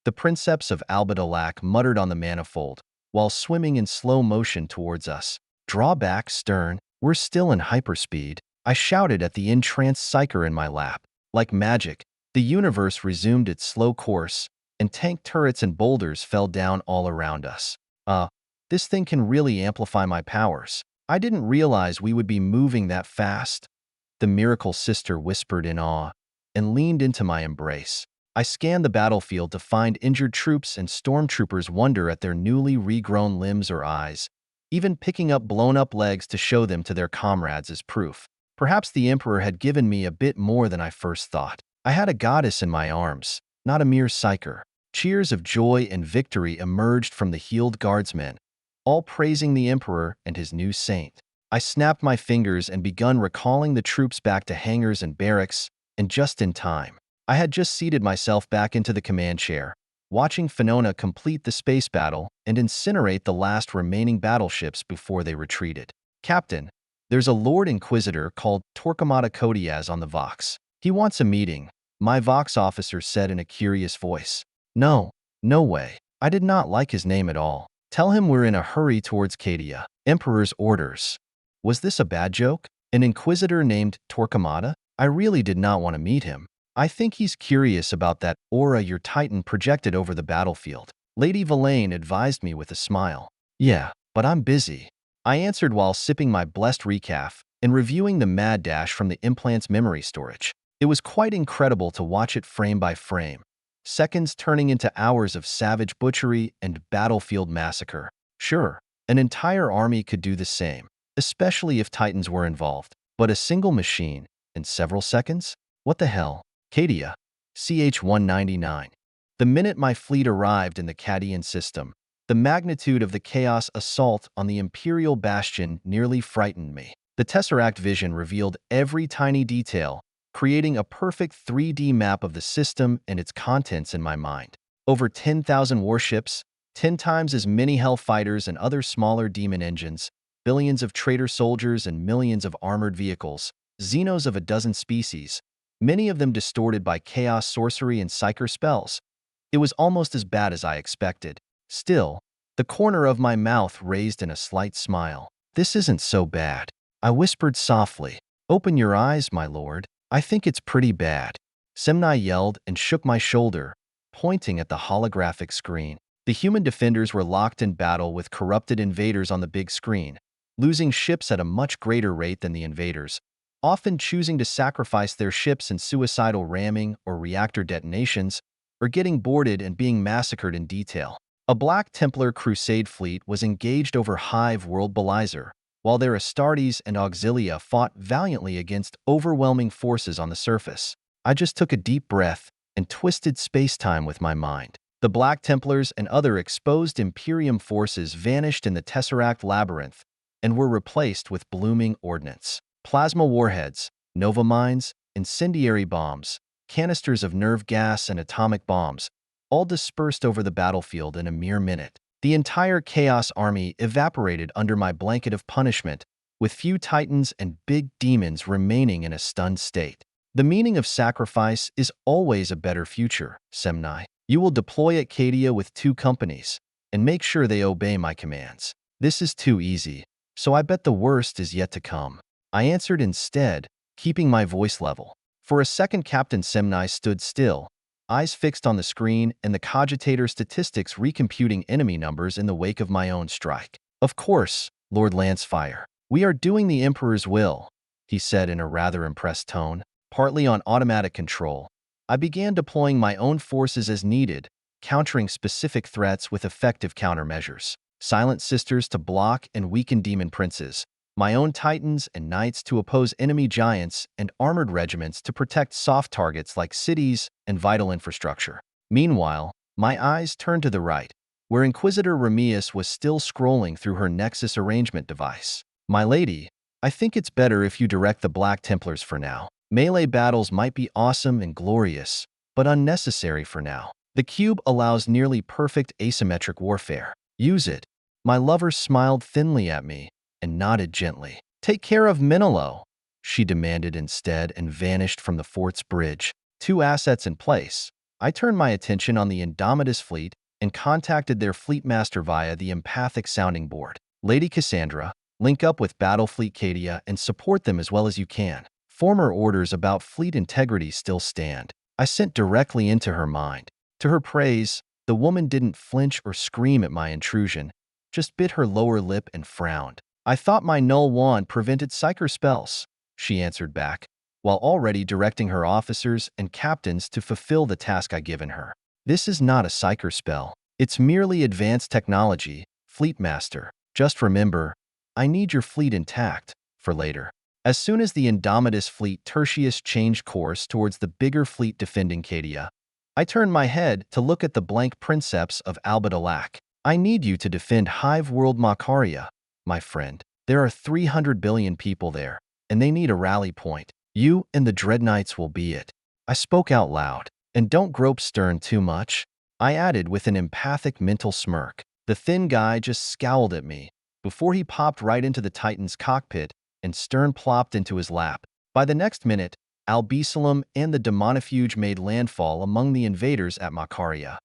The princeps of Albadolac muttered on the manifold, while swimming in slow motion towards us. Draw back, Stern, we're still in hyperspeed, I shouted at the entranced psyker in my lap. Like magic, the universe resumed its slow course, and tank turrets and boulders fell down all around us. This thing can really amplify my powers. I didn't realize we would be moving that fast, the miracle sister whispered in awe, and leaned into my embrace. I scanned the battlefield to find injured troops, and stormtroopers wonder at their newly regrown limbs or eyes, even picking up blown-up legs to show them to their comrades as proof. Perhaps the Emperor had given me a bit more than I first thought. I had a goddess in my arms, not a mere psyker. Cheers of joy and victory emerged from the healed guardsmen, all praising the Emperor and his new saint. I snapped my fingers and begun recalling the troops back to hangars and barracks, and just in time. I had just seated myself back into the command chair, watching Phenona complete the space battle and incinerate the last remaining battleships before they retreated. Captain, there's a Lord Inquisitor called Torquemada Codiaz on the Vox. He wants a meeting, my Vox officer said in a curious voice. No way. I did not like his name at all. Tell him we're in a hurry towards Cadia. Emperor's orders. Was this a bad joke? An Inquisitor named Torquemada? I really did not want to meet him. I think he's curious about that aura your Titan projected over the battlefield. Lady Villain advised me with a smile. Yeah, but I'm busy, I answered while sipping my blessed recaf and reviewing the mad dash from the implant's memory storage. It was quite incredible to watch it frame by frame, seconds turning into hours of savage butchery and battlefield massacre. Sure, an entire army could do the same, especially if Titans were involved. But a single machine, in several seconds? What the hell? Cadia. CH-199. The minute my fleet arrived in the Cadian system, the magnitude of the Chaos assault on the Imperial Bastion nearly frightened me. The Tesseract vision revealed every tiny detail, creating a perfect 3D map of the system and its contents in my mind. Over 10,000 warships, 10 times as many Hellfighters and other smaller demon engines, billions of traitor soldiers and millions of armored vehicles, Xenos of a dozen species, many of them distorted by chaos sorcery and psyker spells. It was almost as bad as I expected. Still, the corner of my mouth raised in a slight smile. This isn't so bad, I whispered softly. Open your eyes, my lord. I think it's pretty bad. Semnai yelled and shook my shoulder, pointing at the holographic screen. The human defenders were locked in battle with corrupted invaders on the big screen, losing ships at a much greater rate than the invaders, often choosing to sacrifice their ships in suicidal ramming or reactor detonations, or getting boarded and being massacred in detail. A Black Templar Crusade fleet was engaged over Hive World Belizer, while their Astartes and Auxilia fought valiantly against overwhelming forces on the surface. I just took a deep breath and twisted space-time with my mind. The Black Templars and other exposed Imperium forces vanished in the Tesseract Labyrinth and were replaced with blooming ordnance. Plasma warheads, nova mines, incendiary bombs, canisters of nerve gas and atomic bombs, all dispersed over the battlefield in a mere minute. The entire Chaos Army evaporated under my blanket of punishment, with few Titans and big demons remaining in a stunned state. The meaning of sacrifice is always a better future, Semnai. You will deploy at Cadia with 2 companies, and make sure they obey my commands. This is too easy, so I bet the worst is yet to come. I answered instead, keeping my voice level. For a second, Captain Semnai stood still, eyes fixed on the screen and the cogitator statistics recomputing enemy numbers in the wake of my own strike. Of course, Lord Lancefire. We are doing the Emperor's will, he said in a rather impressed tone. Partly on automatic control, I began deploying my own forces as needed, countering specific threats with effective countermeasures. Silent Sisters to block and weaken demon princes, my own Titans and Knights to oppose enemy giants, and armored regiments to protect soft targets like cities and vital infrastructure. Meanwhile, my eyes turned to the right, where Inquisitor Ramius was still scrolling through her Nexus arrangement device. My lady, I think it's better if you direct the Black Templars for now. Melee battles might be awesome and glorious, but unnecessary for now. The cube allows nearly perfect asymmetric warfare. Use it. My lover smiled thinly at me and nodded gently. Take care of Minilo, she demanded instead and vanished from the fort's bridge. 2 assets in place, I turned my attention on the Indomitus fleet and contacted their fleet master via the empathic sounding board. Lady Cassandra, link up with Battlefleet Cadia and support them as well as you can. Former orders about fleet integrity still stand. I sent directly into her mind. To her praise, the woman didn't flinch or scream at my intrusion, just bit her lower lip and frowned. I thought my null wand prevented psyker spells, she answered back, while already directing her officers and captains to fulfill the task I'd given her. This is not a psyker spell. It's merely advanced technology, Fleet Master. Just remember, I need your fleet intact for later. As soon as the Indomitus fleet Tertius changed course towards the bigger fleet defending Cadia, I turned my head to look at the blank princeps of Albadalak. I need you to defend Hive World Macaria, my friend. There are 300 billion people there, and they need a rally point. You and the Dread Knights will be it. I spoke out loud. And don't grope Stern too much, I added with an empathic mental smirk. The thin guy just scowled at me before he popped right into the Titan's cockpit and Stern plopped into his lap. By the next minute, Albisalem and the Demonifuge made landfall among the invaders at Macaria,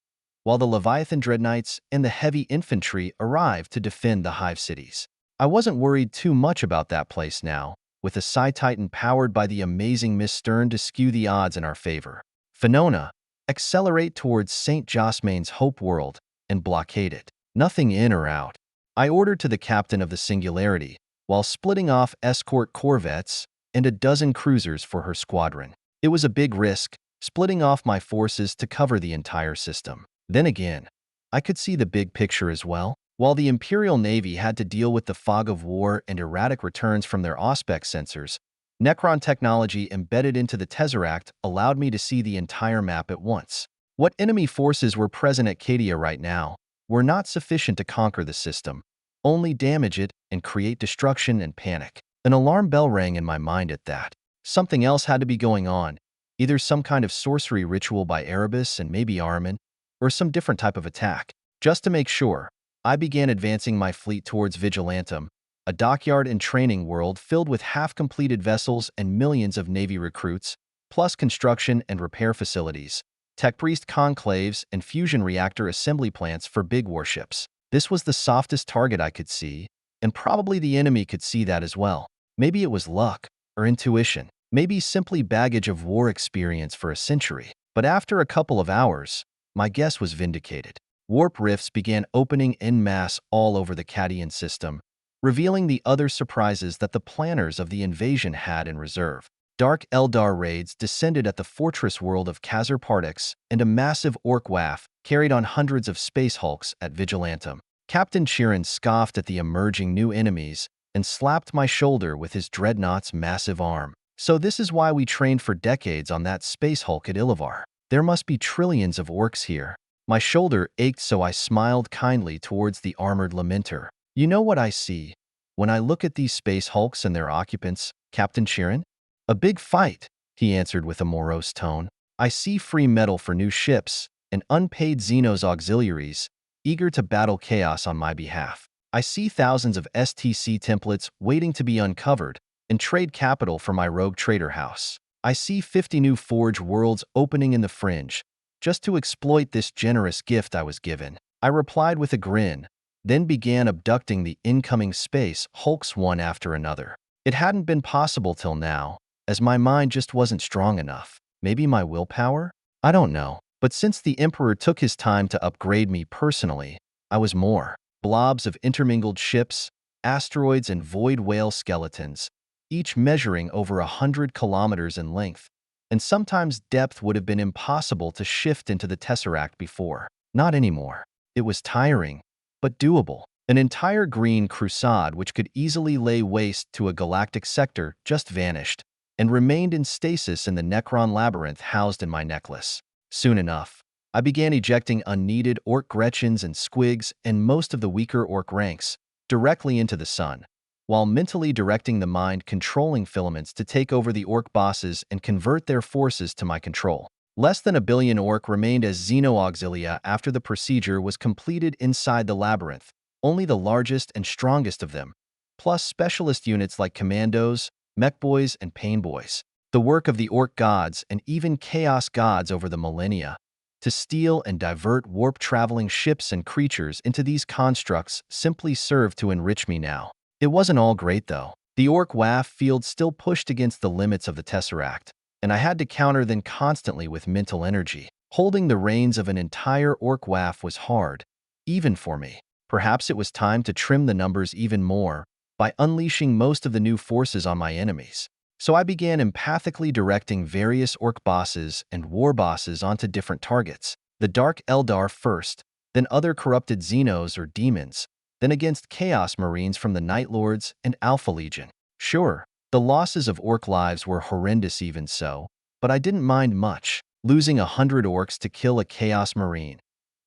while the Leviathan Dreadknights and the heavy infantry arrived to defend the Hive cities. I wasn't worried too much about that place now, with a Psi-Titan powered by the amazing Miss Stern to skew the odds in our favor. Phenona, accelerate towards St. Jasmaine's Hope World and blockade it. Nothing in or out. I ordered to the captain of the Singularity, while splitting off escort corvettes and a dozen cruisers for her squadron. It was a big risk, splitting off my forces to cover the entire system. Then again, I could see the big picture as well. While the Imperial Navy had to deal with the fog of war and erratic returns from their Auspex sensors, Necron technology embedded into the Tesseract allowed me to see the entire map at once. What enemy forces were present at Cadia right now were not sufficient to conquer the system, only damage it and create destruction and panic. An alarm bell rang in my mind at that. Something else had to be going on, either some kind of sorcery ritual by Erebus and maybe Ahriman, or some different type of attack. Just to make sure, I began advancing my fleet towards Vigilantum, a dockyard and training world filled with half-completed vessels and millions of Navy recruits, plus construction and repair facilities, tech priest conclaves, and fusion reactor assembly plants for big warships. This was the softest target I could see, and probably the enemy could see that as well. Maybe it was luck, or intuition, maybe simply baggage of war experience for a century. But after a couple of hours, my guess was vindicated. Warp rifts began opening en masse all over the Cadian system, revealing the other surprises that the planners of the invasion had in reserve. Dark Eldar raids descended at the fortress world of Khazar Pardix, and a massive orc waff carried on hundreds of space hulks at Vigilantum. Captain Chiron scoffed at the emerging new enemies and slapped my shoulder with his dreadnought's massive arm. So this is why we trained for decades on that space hulk at Illavar. There must be trillions of orcs here. My shoulder ached, so I smiled kindly towards the armored Lamenter. You know what I see when I look at these space hulks and their occupants, Captain Chiron? A big fight, he answered with a morose tone. I see free metal for new ships and unpaid Xenos auxiliaries eager to battle chaos on my behalf. I see thousands of STC templates waiting to be uncovered and trade capital for my rogue trader house. I see 50 new Forge worlds opening in the fringe, just to exploit this generous gift I was given. I replied with a grin, then began abducting the incoming space hulks one after another. It hadn't been possible till now, as my mind just wasn't strong enough. Maybe my willpower? I don't know. But since the Emperor took his time to upgrade me personally, I was more. Blobs of intermingled ships, asteroids, and void whale skeletons, each measuring over 100 kilometers in length, and sometimes depth would have been impossible to shift into the Tesseract before. Not anymore. It was tiring, but doable. An entire green crusade which could easily lay waste to a galactic sector just vanished, and remained in stasis in the Necron labyrinth housed in my necklace. Soon enough, I began ejecting unneeded orc Gretchens and Squigs and most of the weaker orc ranks directly into the sun, while mentally directing the mind-controlling filaments to take over the orc bosses and convert their forces to my control. Less than 1 billion orc remained as Xeno-auxilia after the procedure was completed inside the labyrinth, only the largest and strongest of them, plus specialist units like commandos, mech boys, and pain boys. The work of the orc gods and even chaos gods over the millennia, to steal and divert warp-traveling ships and creatures into these constructs simply served to enrich me now. It wasn't all great, though. The orc waff field still pushed against the limits of the Tesseract, and I had to counter them constantly with mental energy. Holding the reins of an entire orc waff was hard, even for me. Perhaps it was time to trim the numbers even more by unleashing most of the new forces on my enemies. So I began empathically directing various orc bosses and war bosses onto different targets. The Dark Eldar first, then other corrupted Xenos or demons, then against Chaos Marines from the Night Lords and Alpha Legion. Sure, the losses of orc lives were horrendous even so, but I didn't mind much. Losing 100 orcs to kill a Chaos Marine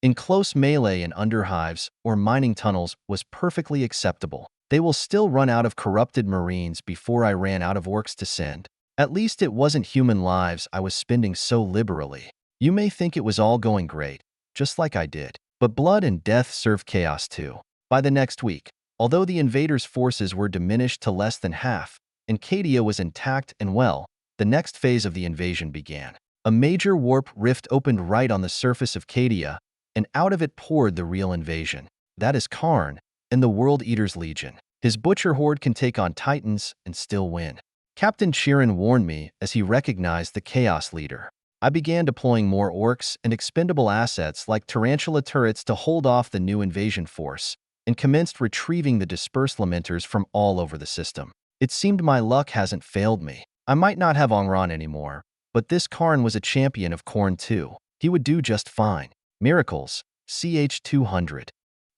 in close melee in underhives or mining tunnels was perfectly acceptable. They will still run out of corrupted Marines before I ran out of orcs to send. At least it wasn't human lives I was spending so liberally. You may think it was all going great, just like I did, but blood and death served chaos too. By the next week, although the invaders' forces were diminished to less than half, and Cadia was intact and well, the next phase of the invasion began. A major warp rift opened right on the surface of Cadia, and out of it poured the real invasion. That is Karn and the World Eaters Legion. His butcher horde can take on titans and still win. Captain Chirin warned me as he recognized the Chaos leader. I began deploying more orcs and expendable assets like tarantula turrets to hold off the new invasion force, and commenced retrieving the dispersed lamenters from all over the system. It seemed my luck hasn't failed me. I might not have Ongran anymore, but this Karn was a champion of Khorne too. He would do just fine. Miracles, CH200.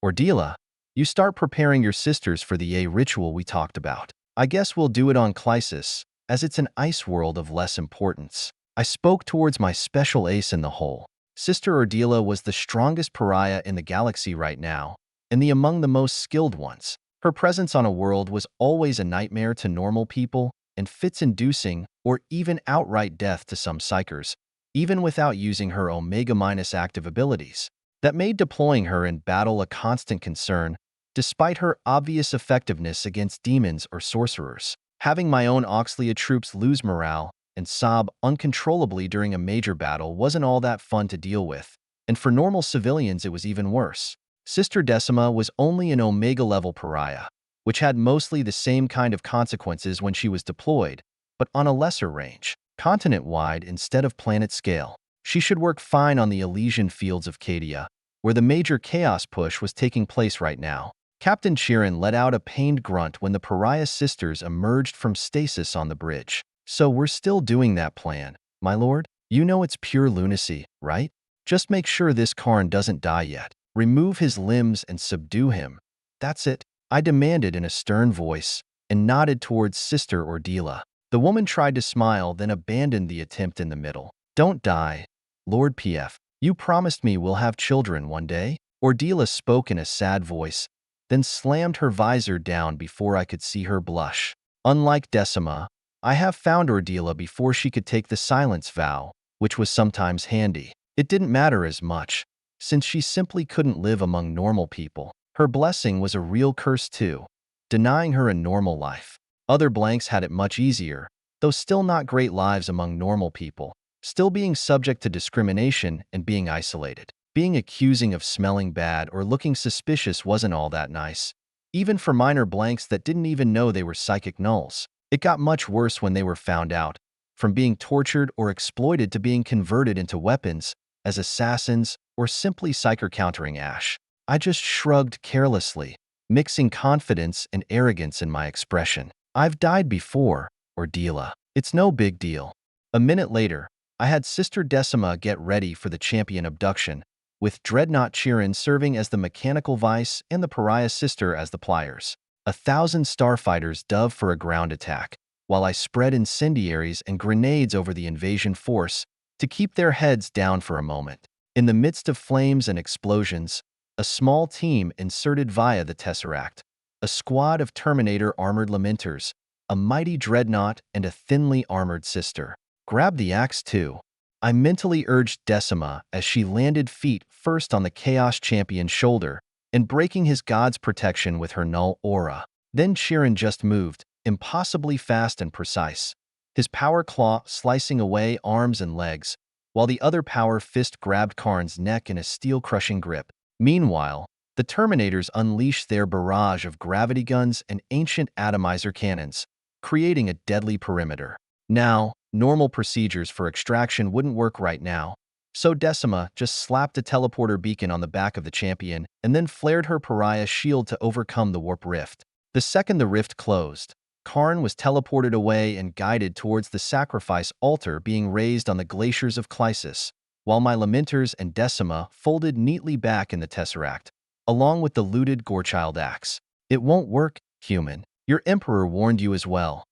Ordila, you start preparing your sisters for the A ritual we talked about. I guess we'll do it on Clysis, as it's an ice world of less importance. I spoke towards my special ace in the hole. Sister Ordila was the strongest pariah in the galaxy right now, and among the most skilled ones. Her presence on a world was always a nightmare to normal people, and fits-inducing or even outright death to some psychers, even without using her Omega- active abilities. That made deploying her in battle a constant concern, despite her obvious effectiveness against demons or sorcerers. Having my own Oxlia troops lose morale and sob uncontrollably during a major battle wasn't all that fun to deal with, and for normal civilians it was even worse. Sister Decima was only an Omega-level pariah, which had mostly the same kind of consequences when she was deployed, but on a lesser range, continent-wide instead of planet-scale. She should work fine on the Elysian fields of Cadia, where the major chaos push was taking place right now. Captain Chirin let out a pained grunt when the pariah sisters emerged from stasis on the bridge. So we're still doing that plan, my lord? You know it's pure lunacy, right? Just make sure this Karn doesn't die yet. Remove his limbs and subdue him. That's it, I demanded in a stern voice, and nodded towards Sister Ordila. The woman tried to smile, then abandoned the attempt in the middle. Don't die, Lord Pef. You promised me we'll have children one day. Ordila spoke in a sad voice, then slammed her visor down before I could see her blush. Unlike Decima, I have found Ordila before she could take the silence vow, which was sometimes handy. It didn't matter as much, since she simply couldn't live among normal people. Her blessing was a real curse too, denying her a normal life. Other blanks had it much easier, though still not great lives among normal people, still being subject to discrimination and being isolated. Being accusing of smelling bad or looking suspicious wasn't all that nice, even for minor blanks that didn't even know they were psychic nulls. It got much worse when they were found out, from being tortured or exploited to being converted into weapons, as assassins, or simply psyker countering Ash. I just shrugged carelessly, mixing confidence and arrogance in my expression. I've died before, Ordila. It's no big deal. A minute later, I had Sister Decima get ready for the champion abduction, with Dreadnought Chirin serving as the mechanical vice and the pariah sister as the pliers. 1,000 starfighters dove for a ground attack, while I spread incendiaries and grenades over the invasion force to keep their heads down for a moment. In the midst of flames and explosions, a small team inserted via the Tesseract, a squad of Terminator armored lamenters, a mighty dreadnought, and a thinly armored sister. Grab the axe too, I mentally urged Decima as she landed feet first on the Chaos Champion's shoulder and breaking his god's protection with her null aura. Then Chirin just moved, impossibly fast and precise, his power claw slicing away arms and legs, while the other power fist grabbed Karn's neck in a steel-crushing grip. Meanwhile, the Terminators unleashed their barrage of gravity guns and ancient atomizer cannons, creating a deadly perimeter. Now, normal procedures for extraction wouldn't work right now, so Decima just slapped a teleporter beacon on the back of the champion and then flared her pariah shield to overcome the warp rift. The second the rift closed, Karn was teleported away and guided towards the sacrifice altar being raised on the glaciers of Clysis, while my Lamenters and Decima folded neatly back in the Tesseract, along with the looted Gorechild axe. It won't work, human. Your Emperor warned you as well.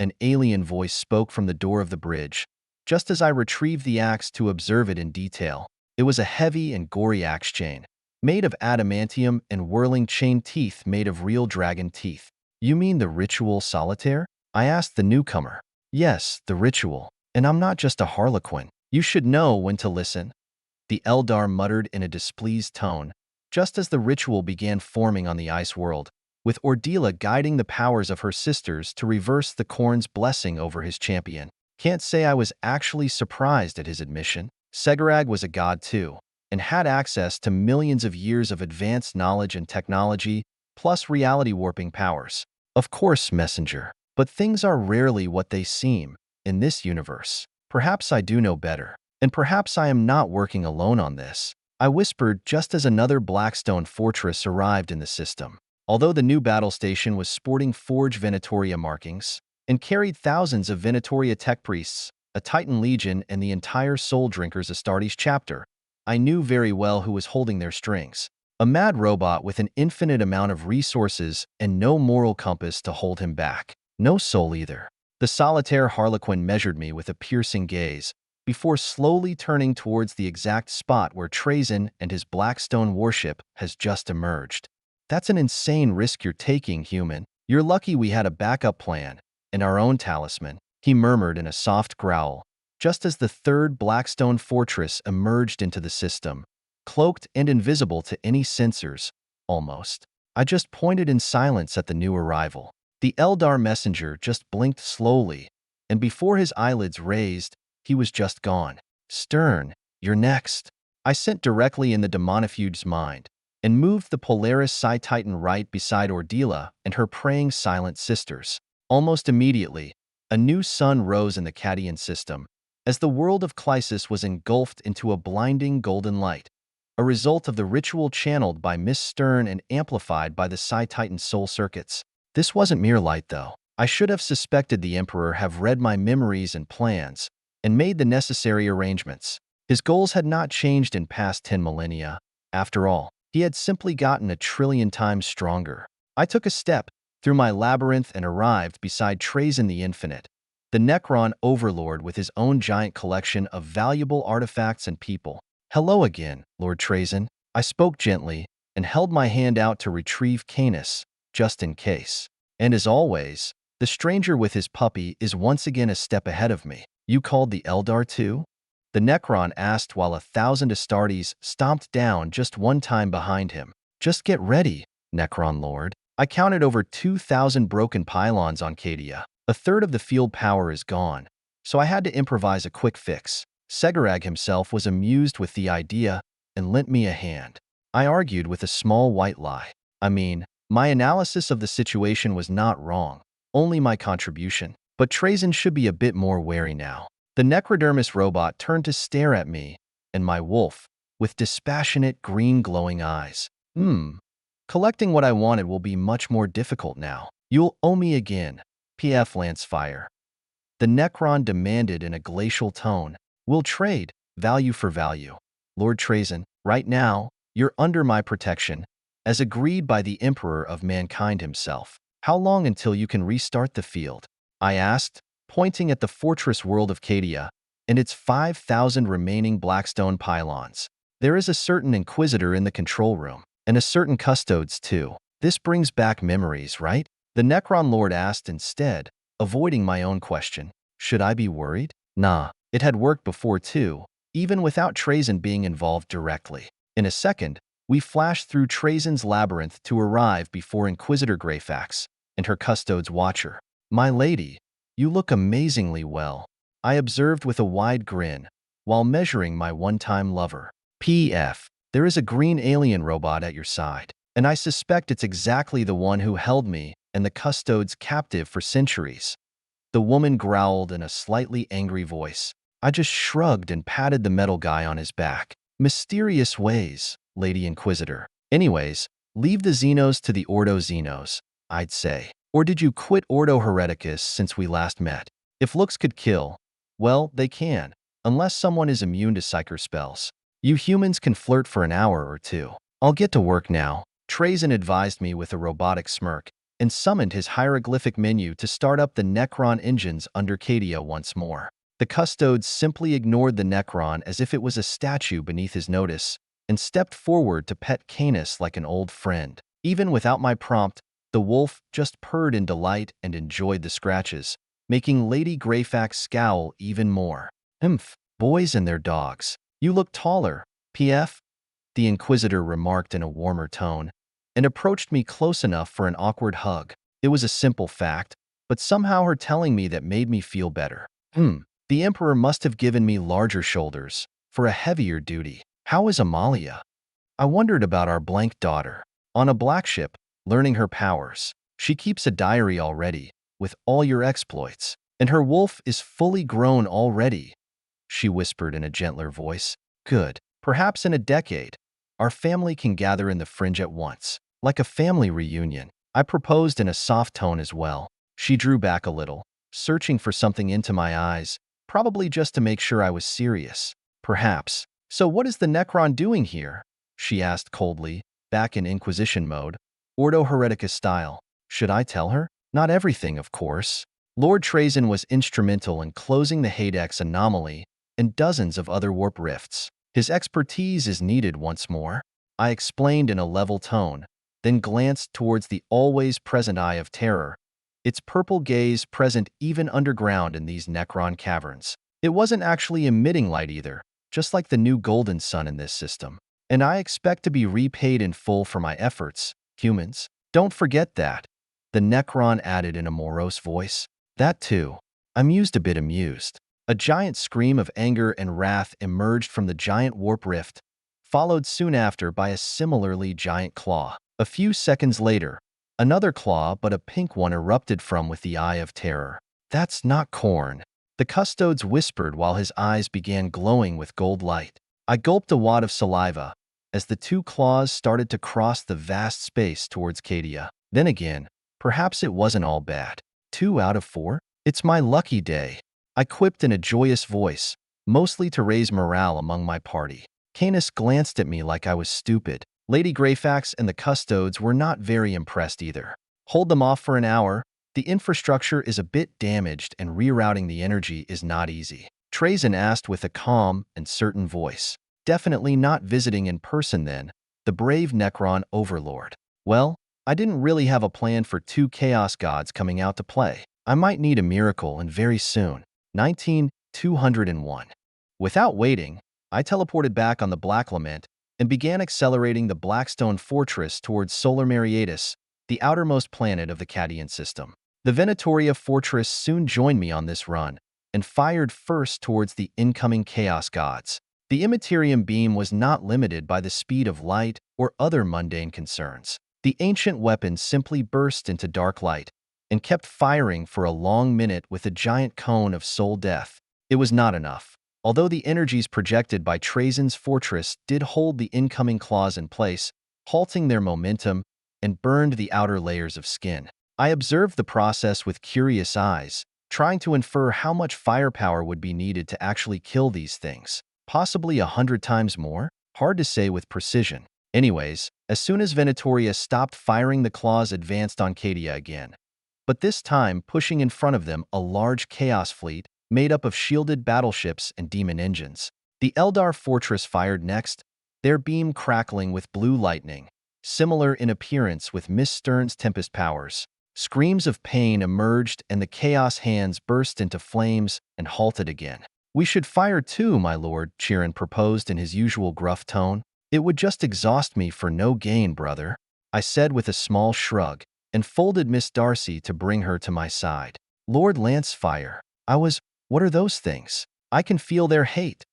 An alien voice spoke from the door of the bridge, just as I retrieved the axe to observe it in detail. It was a heavy and gory axe chain, made of adamantium and whirling chain teeth made of real dragon teeth. You mean the ritual solitaire? I asked the newcomer. Yes, the ritual. And I'm not just a harlequin. You should know when to listen. The Eldar muttered in a displeased tone, just as the ritual began forming on the ice world, with Ordila guiding the powers of her sisters to reverse the Khorne's blessing over his champion. Can't say I was actually surprised at his admission. Segarag was a god too, and had access to millions of years of advanced knowledge and technology, plus reality warping powers. Of course, Messenger. But things are rarely what they seem in this universe. Perhaps I do know better. And perhaps I am not working alone on this, I whispered just as another Blackstone fortress arrived in the system. Although the new battle station was sporting Forge Venatoria markings and carried thousands of Venatoria tech priests, a Titan Legion, and the entire Soul Drinkers Astartes chapter, I knew very well who was holding their strings. A mad robot with an infinite amount of resources and no moral compass to hold him back. No soul either. The solitaire Harlequin measured me with a piercing gaze, before slowly turning towards the exact spot where Trazyn and his Blackstone warship has just emerged. That's an insane risk you're taking, human. You're lucky we had a backup plan, and our own talisman, he murmured in a soft growl, just as the third Blackstone fortress emerged into the system, cloaked and invisible to any sensors, almost. I just pointed in silence at the new arrival. The Eldar messenger just blinked slowly, and before his eyelids raised, he was just gone. Stern, you're next. I sent directly in the demonifuge's mind, and moved the Polaris Psi-Titan right beside Ordila and her praying silent sisters. Almost immediately, a new sun rose in the Cadian system, as the world of Clysis was engulfed into a blinding golden light, a result of the ritual channeled by Miss Stern and amplified by the Psi-Titan soul circuits. This wasn't mere light, though. I should have suspected the Emperor have read my memories and plans, and made the necessary arrangements. His goals had not changed in past 10 millennia. After all, he had simply gotten 1,000,000,000,000 times stronger. I took a step through my labyrinth and arrived beside Trazyn the Infinite, the Necron overlord with his own giant collection of valuable artifacts and people. Hello again, Lord Trazyn. I spoke gently and held my hand out to retrieve Canis, just in case. And as always, the stranger with his puppy is once again a step ahead of me. You called the Eldar too? The Necron asked while 1,000 Astartes stomped down just one time behind him. Just get ready, Necron Lord. I counted over 2,000 broken pylons on Cadia. A third of the field power is gone, so I had to improvise a quick fix. Segorag himself was amused with the idea and lent me a hand. I argued with a small white lie. I mean, my analysis of the situation was not wrong, only my contribution. But Trazyn should be a bit more wary now. The Necrodermis robot turned to stare at me and my wolf with dispassionate green glowing eyes. Collecting what I wanted will be much more difficult now. You'll owe me again, Pef Lancefire. The Necron demanded in a glacial tone. We'll trade, value for value. Lord Trazyn, right now, you're under my protection, as agreed by the Emperor of Mankind himself. How long until you can restart the field? I asked, pointing at the fortress world of Cadia and its 5,000 remaining Blackstone pylons. There is a certain Inquisitor in the control room, and a certain Custodes too. This brings back memories, right? The Necron Lord asked instead, avoiding my own question. Should I be worried? Nah, it had worked before too, even without Trazyn being involved directly. In a second, we flashed through Trazyn's labyrinth to arrive before Inquisitor Greyfax and her Custodes Watcher. My lady, you look amazingly well, I observed with a wide grin, while measuring my one-time lover. Pf, there is a green alien robot at your side, and I suspect it's exactly the one who held me and the Custodes captive for centuries. The woman growled in a slightly angry voice. I just shrugged and patted the metal guy on his back. Mysterious ways, Lady Inquisitor. Anyways, leave the Xenos to the Ordo Xenos, I'd say. Or did you quit Ordo Hereticus since we last met? If looks could kill, well, they can, unless someone is immune to psyker spells. You humans can flirt for an hour or two. I'll get to work now, Trazyn advised me with a robotic smirk, and summoned his hieroglyphic menu to start up the Necron engines under Cadia once more. The Custodes simply ignored the Necron as if it was a statue beneath his notice, and stepped forward to pet Canis like an old friend. Even without my prompt, the wolf just purred in delight and enjoyed the scratches, making Lady Greyfax scowl even more. Boys and their dogs. You look taller, Pf, the Inquisitor remarked in a warmer tone, and approached me close enough for an awkward hug. It was a simple fact, but somehow her telling me that made me feel better. The Emperor must have given me larger shoulders for a heavier duty. How is Amalia? I wondered about our blank daughter. On a black ship, learning her powers. She keeps a diary already, with all your exploits. And her wolf is fully grown already, she whispered in a gentler voice. Good. Perhaps in a decade, our family can gather in the fringe at once, like a family reunion. I proposed in a soft tone as well. She drew back a little, searching for something into my eyes, probably just to make sure I was serious. Perhaps. So what is the Necron doing here? She asked coldly, back in Inquisition mode, Ordo Hereticus style. Should I tell her? Not everything, of course. Lord Trazen was instrumental in closing the HIATUS anomaly and dozens of other warp rifts. His expertise is needed once more, I explained in a level tone, then glanced towards the always-present Eye of Terror, its purple gaze present even underground in these Necron caverns. It wasn't actually emitting light either, just like the new golden sun in this system. And I expect to be repaid in full for my efforts, humans. Don't forget that, the Necron added in a morose voice. That too. I mused a bit amused. A giant scream of anger and wrath emerged from the giant warp rift, followed soon after by a similarly giant claw. A few seconds later, another claw, but a pink one, erupted from with the Eye of Terror. That's not corn, the custodes whispered while his eyes began glowing with gold light. I gulped a wad of saliva as the two claws started to cross the vast space towards Cadia. Then again, perhaps it wasn't all bad. 2 out of 4? It's my lucky day, I quipped in a joyous voice, mostly to raise morale among my party. Canis glanced at me like I was stupid. Lady Greyfax and the custodes were not very impressed either. Hold them off for an hour. The infrastructure is a bit damaged and rerouting the energy is not easy, Trazen asked with a calm and certain voice. Definitely not visiting in person then, the brave Necron overlord. Well, I didn't really have a plan for 2 chaos gods coming out to play. I might need a miracle, and very soon. 19,201. Without waiting, I teleported back on the Black Lament and began accelerating the Blackstone Fortress towards Solar Mariatus, the outermost planet of the Cadian system. The Venatoria Fortress soon joined me on this run and fired first towards the incoming Chaos Gods. The Immaterium beam was not limited by the speed of light or other mundane concerns. The ancient weapon simply burst into dark light and kept firing for a long minute with a giant cone of soul death. It was not enough. Although the energies projected by Trazen's fortress did hold the incoming claws in place, halting their momentum and burned the outer layers of skin. I observed the process with curious eyes, trying to infer how much firepower would be needed to actually kill these things. Possibly 100 times more? Hard to say with precision. Anyways, as soon as Venatoria stopped firing, the claws advanced on Cadia again. But this time pushing in front of them a large chaos fleet made up of shielded battleships and demon engines. The Eldar fortress fired next, their beam crackling with blue lightning, similar in appearance with Miss Stern's Tempest powers. Screams of pain emerged and the chaos hands burst into flames and halted again. We should fire too, my lord, Chiron proposed in his usual gruff tone. It would just exhaust me for no gain, brother, I said with a small shrug, and folded Miss Darcy to bring her to my side. Lord Lancefire, what are those things? I can feel their hate,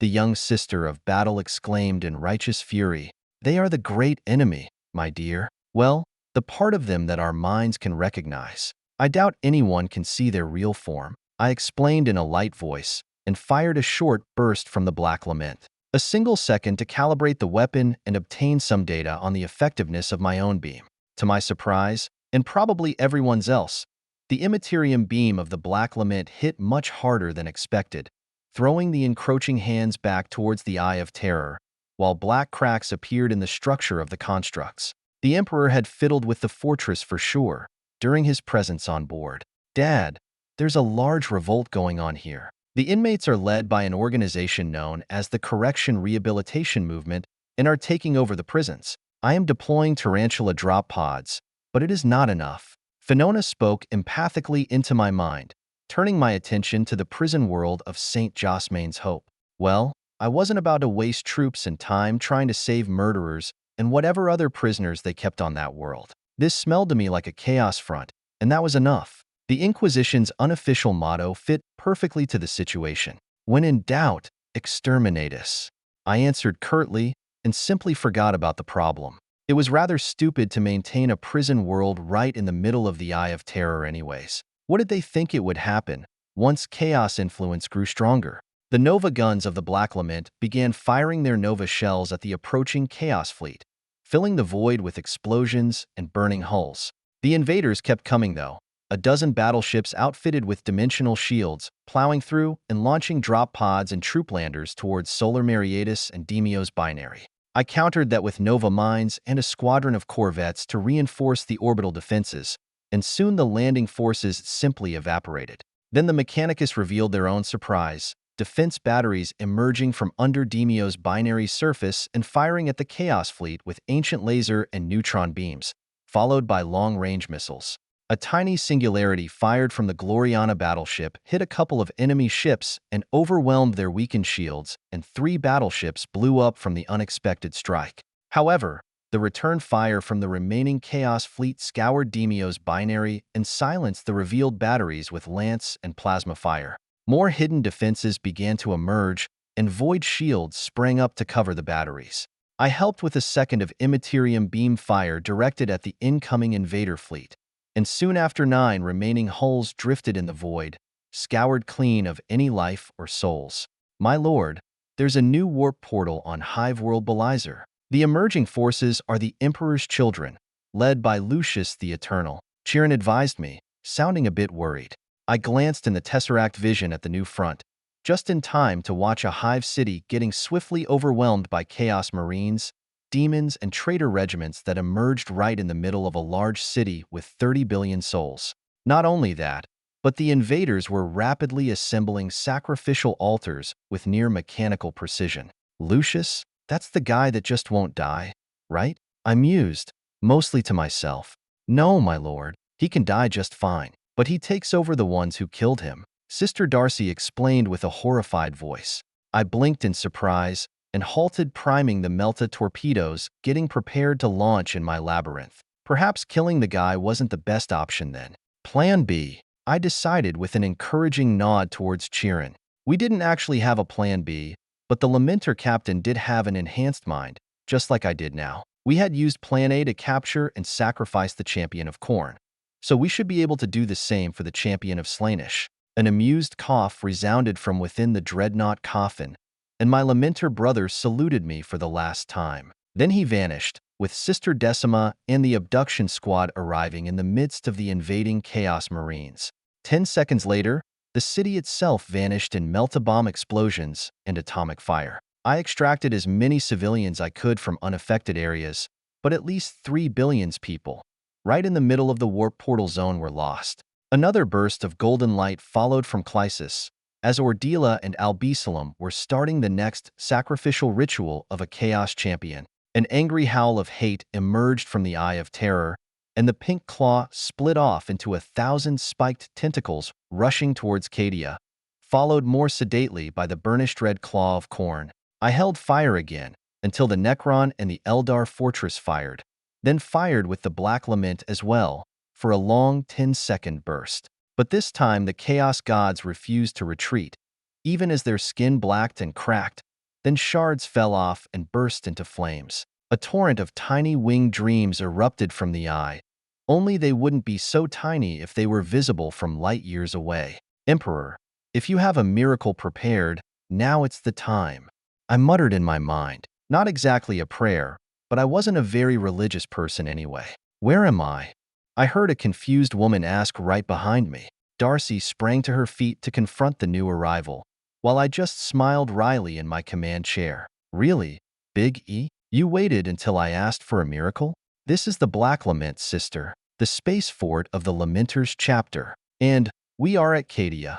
the young sister of battle exclaimed in righteous fury. They are the great enemy, my dear. Well, the part of them that our minds can recognize. I doubt anyone can see their real form, I explained in a light voice, and fired a short burst from the Black Lament. A single second to calibrate the weapon and obtain some data on the effectiveness of my own beam. To my surprise, and probably everyone's else, the Immaterium beam of the Black Lament hit much harder than expected, throwing the encroaching hands back towards the Eye of Terror, while black cracks appeared in the structure of the constructs. The Emperor had fiddled with the fortress for sure, during his presence on board. Dad, there's a large revolt going on here. The inmates are led by an organization known as the Correction Rehabilitation Movement and are taking over the prisons. I am deploying tarantula drop pods, but it is not enough. Finona spoke empathically into my mind, turning my attention to the prison world of St. Josmane's Hope. Well, I wasn't about to waste troops and time trying to save murderers and whatever other prisoners they kept on that world. This smelled to me like a chaos front, and that was enough. The Inquisition's unofficial motto fit perfectly to the situation. When in doubt, exterminatus. I answered curtly and simply forgot about the problem. It was rather stupid to maintain a prison world right in the middle of the Eye of Terror anyways. What did they think it would happen once Chaos influence grew stronger? The Nova guns of the Black Lament began firing their Nova shells at the approaching Chaos fleet, filling the void with explosions and burning hulls. The invaders kept coming though, a dozen battleships outfitted with dimensional shields, plowing through and launching drop pods and troop landers towards Solar HIATUS and Demio's binary. I countered that with Nova mines and a squadron of corvettes to reinforce the orbital defenses, and soon the landing forces simply evaporated. Then the Mechanicus revealed their own surprise, defense batteries emerging from under Demio's binary surface and firing at the Chaos fleet with ancient laser and neutron beams, followed by long-range missiles. A tiny singularity fired from the Gloriana battleship hit a couple of enemy ships and overwhelmed their weakened shields, and 3 battleships blew up from the unexpected strike. However, the return fire from the remaining Chaos fleet scoured Demio's binary and silenced the revealed batteries with lance and plasma fire. More hidden defenses began to emerge, and void shields sprang up to cover the batteries. I helped with a second of Immaterium beam fire directed at the incoming invader fleet, and soon after 9 remaining hulls drifted in the void, scoured clean of any life or souls. My lord, there's a new warp portal on Hive World Belizer. The emerging forces are the Emperor's children, led by Lucius the Eternal, Chiron advised me, sounding a bit worried. I glanced in the Tesseract vision at the new front, just in time to watch a Hive city getting swiftly overwhelmed by Chaos Marines, demons, and traitor regiments that emerged right in the middle of a large city with 30 billion souls. Not only that, but the invaders were rapidly assembling sacrificial altars with near mechanical precision. Lucius? That's the guy that just won't die, right? I mused, mostly to myself. No, my lord, he can die just fine, but he takes over the ones who killed him, Sister Darcy explained with a horrified voice. I blinked in surprise and halted priming the Melta torpedoes, getting prepared to launch in my labyrinth. Perhaps killing the guy wasn't the best option then. Plan B, I decided with an encouraging nod towards Chiron. We didn't actually have a plan B, but the Lamenter captain did have an enhanced mind, just like I did now. We had used Plan A to capture and sacrifice the Champion of Corn, so we should be able to do the same for the Champion of Slaanesh. An amused cough resounded from within the dreadnought coffin, and my Lamenter brother saluted me for the last time. Then he vanished, with Sister Decima and the abduction squad arriving in the midst of the invading Chaos Marines. 10 seconds later, the city itself vanished in melt-a-bomb explosions and atomic fire. I extracted as many civilians I could from unaffected areas, but at least 3 billion people, right in the middle of the warp portal zone, were lost. Another burst of golden light followed from Clysis, as Ordila and Albisalom were starting the next sacrificial ritual of a Chaos Champion. An angry howl of hate emerged from the Eye of Terror, and the pink claw split off into 1,000 spiked tentacles rushing towards Cadia, followed more sedately by the burnished red claw of Corn. I held fire again, until the Necron and the Eldar fortress fired, then fired with the Black Lament as well, for a long 10-second burst. But this time the Chaos Gods refused to retreat, even as their skin blacked and cracked, then shards fell off and burst into flames. A torrent of tiny winged dreams erupted from the eye, only they wouldn't be so tiny if they were visible from light years away. Emperor, if you have a miracle prepared, now it's the time. I muttered in my mind, not exactly a prayer, but I wasn't a very religious person anyway. Where am I? I heard a confused woman ask right behind me. Darcy sprang to her feet to confront the new arrival, while I just smiled wryly in my command chair. Really, Big E? You waited until I asked for a miracle? This is the Black Lament, sister, the space fort of the Lamenter's chapter. And we are at Cadia,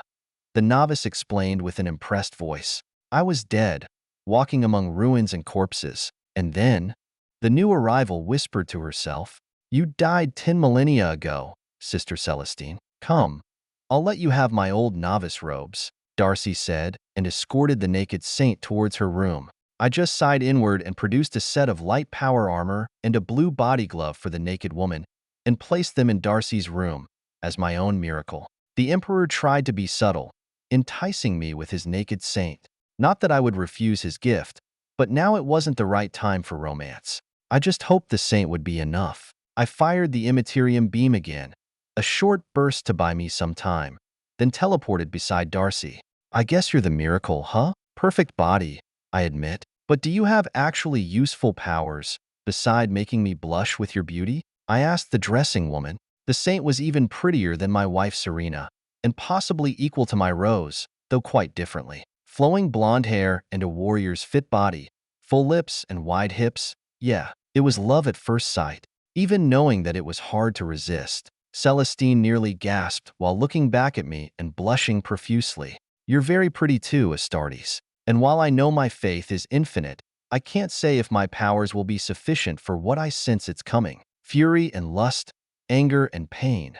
the novice explained with an impressed voice. I was dead, walking among ruins and corpses. And then, the new arrival whispered to herself, you died 10 millennia ago, Sister Celestine. Come, I'll let you have my old novice robes, Darcy said, and escorted the naked saint towards her room. I just sighed inward and produced a set of light power armor and a blue body glove for the naked woman, and placed them in Darcy's room, as my own miracle. The Emperor tried to be subtle, enticing me with his naked saint. Not that I would refuse his gift, but now it wasn't the right time for romance. I just hoped the saint would be enough. I fired the Immaterium beam again, a short burst to buy me some time, then teleported beside Darcy. I guess you're the miracle, huh? Perfect body, I admit. But do you have actually useful powers, beside making me blush with your beauty? I asked the dressing woman. The saint was even prettier than my wife Serena, and possibly equal to my Rose, though quite differently. Flowing blonde hair and a warrior's fit body, full lips and wide hips. Yeah, it was love at first sight. Even knowing that it was hard to resist, Celestine nearly gasped while looking back at me and blushing profusely. You're very pretty too, Astartes. And while I know my faith is infinite, I can't say if my powers will be sufficient for what I sense it's coming. Fury and lust, anger and pain.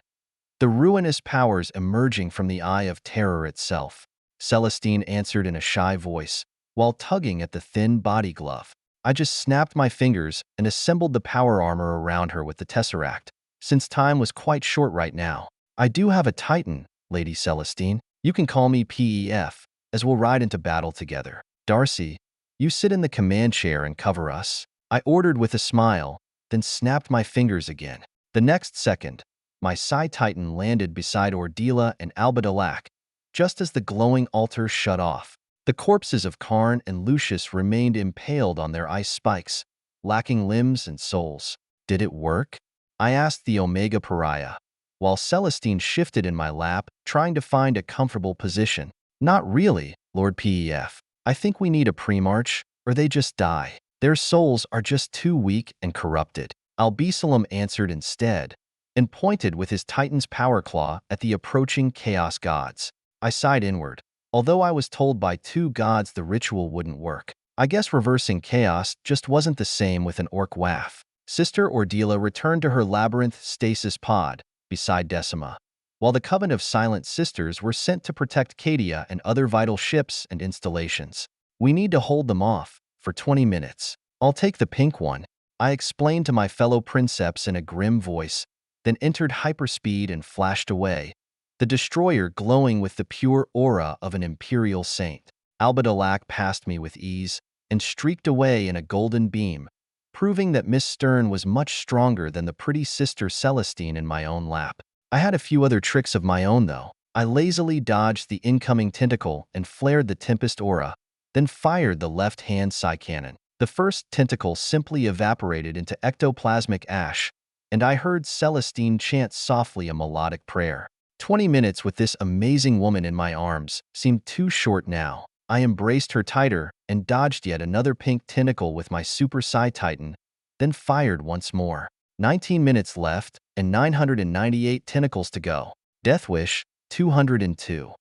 The ruinous powers emerging from the eye of terror itself. Celestine answered in a shy voice, while tugging at the thin body glove. I just snapped my fingers and assembled the power armor around her with the tesseract, since time was quite short right now. I do have a Titan, Lady Celestine. You can call me PEF, as we'll ride into battle together. Darcy, you sit in the command chair and cover us. I ordered with a smile, then snapped my fingers again. The next second, my Psi-Titan landed beside Ordila and Albadalac, just as the glowing altar shut off. The corpses of Karn and Lucius remained impaled on their ice spikes, lacking limbs and souls. Did it work? I asked the Omega Pariah, while Celestine shifted in my lap, trying to find a comfortable position. Not really, Lord PEF. I think we need a pre-march, or they just die. Their souls are just too weak and corrupted. Albisalom answered instead, and pointed with his Titan's power claw at the approaching Chaos gods. I sighed inward. Although I was told by two gods the ritual wouldn't work, I guess reversing chaos just wasn't the same with an orc waif. Sister Ordila returned to her labyrinth stasis pod beside Decima, while the Coven of Silent Sisters were sent to protect Cadia and other vital ships and installations. We need to hold them off for 20 minutes. I'll take the pink one, I explained to my fellow princeps in a grim voice, then entered hyperspeed and flashed away, the destroyer glowing with the pure aura of an imperial saint. Albadalac passed me with ease and streaked away in a golden beam, proving that Miss Stern was much stronger than the pretty sister Celestine in my own lap. I had a few other tricks of my own, though. I lazily dodged the incoming tentacle and flared the Tempest aura, then fired the left-hand Psi-Cannon. The first tentacle simply evaporated into ectoplasmic ash, and I heard Celestine chant softly a melodic prayer. 20 minutes with this amazing woman in my arms seemed too short now. I embraced her tighter and dodged yet another pink tentacle with my Super Psi-Titan, then fired once more. 19 minutes left and 998 tentacles to go. Death Wish, 202.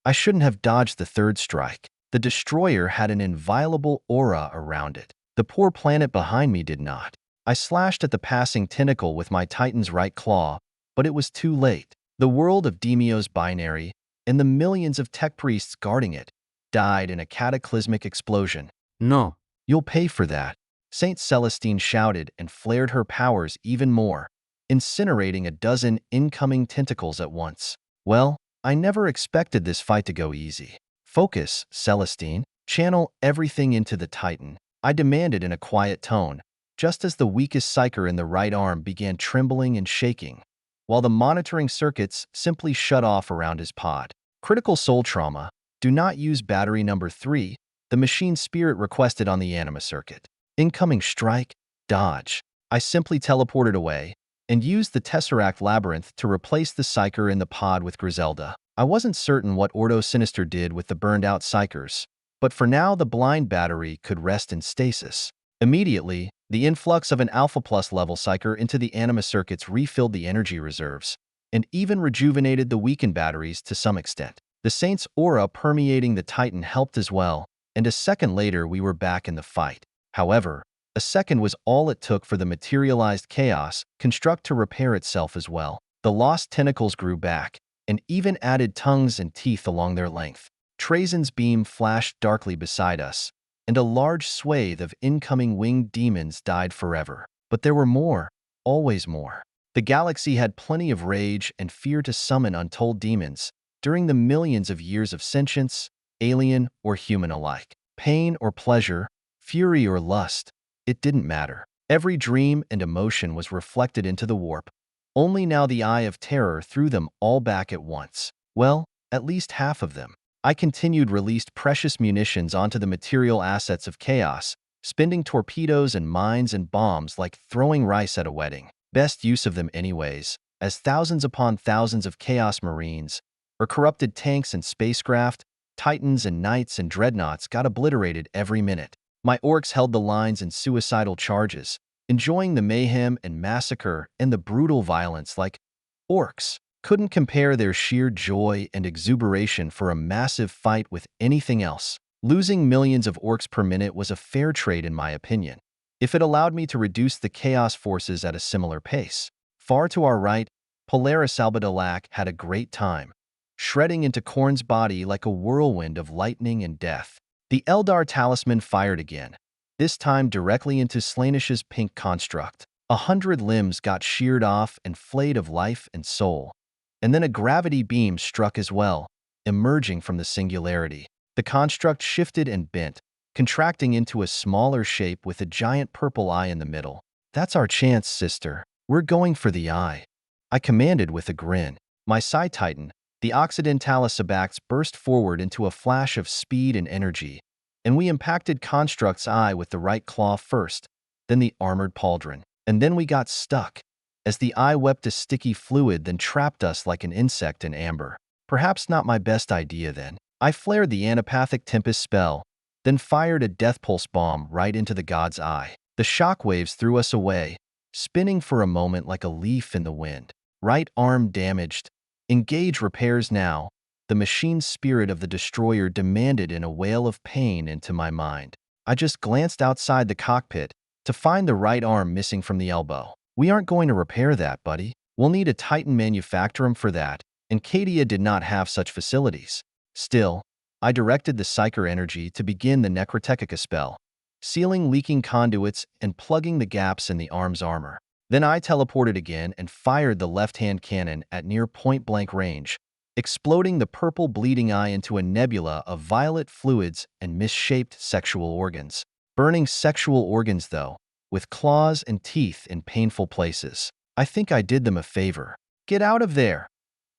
I shouldn't have dodged the third strike. The destroyer had an inviolable aura around it. The poor planet behind me did not. I slashed at the passing tentacle with my Titan's right claw, but it was too late. The world of Demio's binary, and the millions of tech priests guarding it, died in a cataclysmic explosion. No. You'll pay for that, Saint Celestine shouted and flared her powers even more, incinerating a dozen incoming tentacles at once. Well, I never expected this fight to go easy. Focus, Celestine. Channel everything into the Titan, I demanded in a quiet tone, just as the weakest psyker in the right arm began trembling and shaking, while the monitoring circuits simply shut off around his pod. Critical soul trauma. Do not use battery number 3, the machine spirit requested on the anima circuit. Incoming strike, dodge. I simply teleported away and used the Tesseract Labyrinth to replace the psyker in the pod with Griselda. I wasn't certain what Ordo Sinister did with the burned-out psykers, but for now the blind battery could rest in stasis. Immediately, the influx of an Alpha Plus level psyker into the anima circuits refilled the energy reserves, and even rejuvenated the weakened batteries to some extent. The Saint's aura permeating the Titan helped as well, and a second later we were back in the fight. However, a second was all it took for the materialized chaos construct to repair itself as well. The lost tentacles grew back, and even added tongues and teeth along their length. Trazen's beam flashed darkly beside us, and a large swathe of incoming winged demons died forever. But there were more, always more. The galaxy had plenty of rage and fear to summon untold demons during the millions of years of sentience, alien or human alike. Pain or pleasure, fury or lust, it didn't matter. Every dream and emotion was reflected into the warp. Only now the Eye of Terror threw them all back at once. Well, at least half of them. I continued released precious munitions onto the material assets of chaos, spending torpedoes and mines and bombs like throwing rice at a wedding. Best use of them anyways, as thousands upon thousands of Chaos Marines, or corrupted tanks and spacecraft, Titans and Knights and Dreadnoughts got obliterated every minute. My orcs held the lines in suicidal charges, enjoying the mayhem and massacre and the brutal violence like orcs couldn't compare their sheer joy and exuberation for a massive fight with anything else. Losing millions of orcs per minute was a fair trade in my opinion, if it allowed me to reduce the chaos forces at a similar pace. Far to our right, Polaris Albadalac had a great time, shredding into Khorne's body like a whirlwind of lightning and death. The Eldar talisman fired again, this time directly into Slaanish's pink construct. 100 limbs got sheared off and flayed of life and soul. And then a gravity beam struck as well, emerging from the singularity. The construct shifted and bent, contracting into a smaller shape with a giant purple eye in the middle. "That's our chance, sister. We're going for the eye," I commanded with a grin. My Psi-Titan, the Occidentalis Abax, burst forward into a flash of speed and energy, and we impacted Construct's eye with the right claw first, then the armored pauldron. And then we got stuck, as the eye wept a sticky fluid then trapped us like an insect in amber. Perhaps not my best idea then. I flared the Anapathic Tempest spell, then fired a Death Pulse bomb right into the god's eye. The shockwaves threw us away, spinning for a moment like a leaf in the wind. Right arm damaged. "Engage repairs now," the machine spirit of the destroyer demanded in a wail of pain into my mind. I just glanced outside the cockpit to find the right arm missing from the elbow. "We aren't going to repair that, buddy. We'll need a Titan manufactorum for that," and Cadia did not have such facilities. Still, I directed the Psyker energy to begin the Necrotechica spell, sealing leaking conduits and plugging the gaps in the arm's armor. Then I teleported again and fired the left-hand cannon at near point-blank range, exploding the purple bleeding eye into a nebula of violet fluids and misshaped sexual organs. Burning sexual organs, though, with claws and teeth in painful places. I think I did them a favor. "Get out of there!"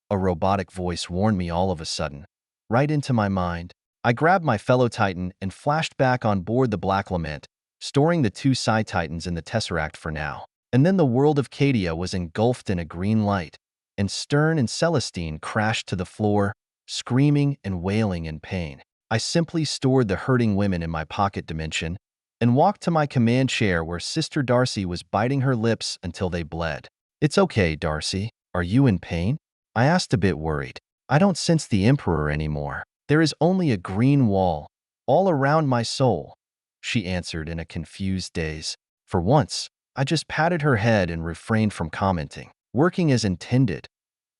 a robotic voice warned me all of a sudden, right into my mind. I grabbed my fellow Titan and flashed back on board the Black Lament, storing the 2 Psi-Titans in the Tesseract for now. And then the world of Cadia was engulfed in a green light, and Stern and Celestine crashed to the floor, screaming and wailing in pain. I simply stored the hurting women in my pocket dimension, and walked to my command chair where Sister Darcy was biting her lips until they bled. "It's okay, Darcy. Are you in pain?" I asked a bit worried. "I don't sense the Emperor anymore. There is only a green wall, all around my soul," she answered in a confused daze. For once, I just patted her head and refrained from commenting. Working as intended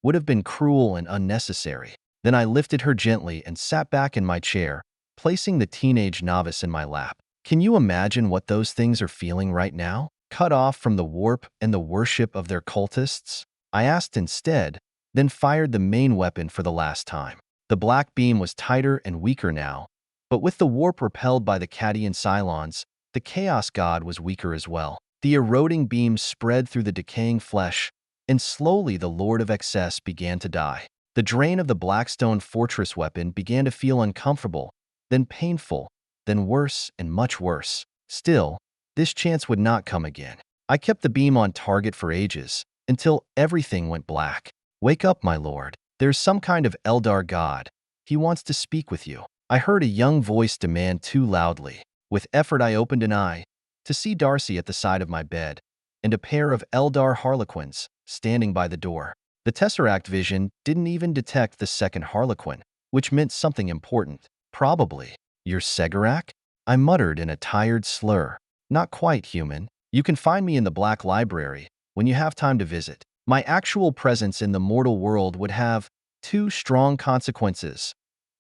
would have been cruel and unnecessary. Then I lifted her gently and sat back in my chair, placing the teenage novice in my lap. Can you imagine what those things are feeling right now? Cut off from the warp and the worship of their cultists? I asked instead, then fired the main weapon for the last time. The black beam was tighter and weaker now, but with the warp repelled by the Cadian Cylons, the Chaos God was weaker as well. The eroding beam spread through the decaying flesh, and slowly the Lord of Excess began to die. The drain of the Blackstone Fortress weapon began to feel uncomfortable, then painful, then worse and much worse. Still, this chance would not come again. I kept the beam on target for ages, until everything went black. "Wake up, my lord. There's some kind of Eldar god. He wants to speak with you." I heard a young voice demand too loudly. With effort I opened an eye, to see Darcy at the side of my bed, and a pair of Eldar Harlequins standing by the door. The Tesseract vision didn't even detect the second Harlequin, which meant something important. "Probably. You're Segarak?" I muttered in a tired slur. "Not quite, human. You can find me in the Black Library when you have time to visit. My actual presence in the mortal world would have 2 strong consequences,"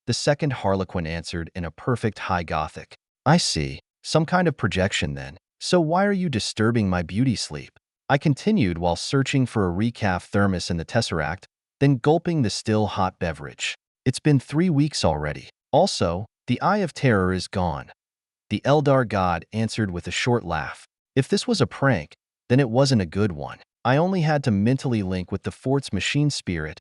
the second Harlequin answered in a perfect high Gothic. "I see. Some kind of projection then. So why are you disturbing my beauty sleep?" I continued while searching for a recaf thermos in the Tesseract, then gulping the still hot beverage. "It's been 3 weeks already. Also, the Eye of Terror is gone," the Eldar god answered with a short laugh. If this was a prank, then it wasn't a good one. I only had to mentally link with the fort's machine spirit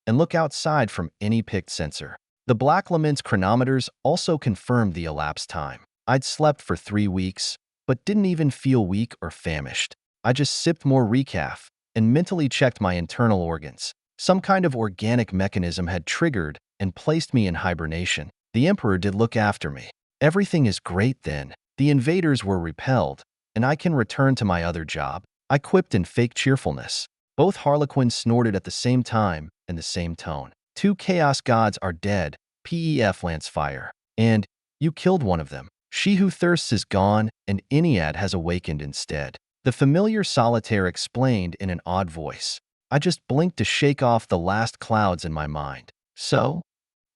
and look outside from any picked sensor. The Black Lament's chronometers also confirmed the elapsed time. I'd slept for 3 weeks, but didn't even feel weak or famished. I just sipped more recaf and mentally checked my internal organs. Some kind of organic mechanism had triggered and placed me in hibernation. The Emperor did look after me. Everything is great then. The invaders were repelled, and I can return to my other job. I quipped in fake cheerfulness. Both Harlequins snorted at the same time in the same tone. 2 Chaos Gods are dead, Pef Lancefire. And you killed one of them. She who thirsts is gone, and Ennead has awakened instead. The familiar solitaire explained in an odd voice. I just blinked to shake off the last clouds in my mind. So?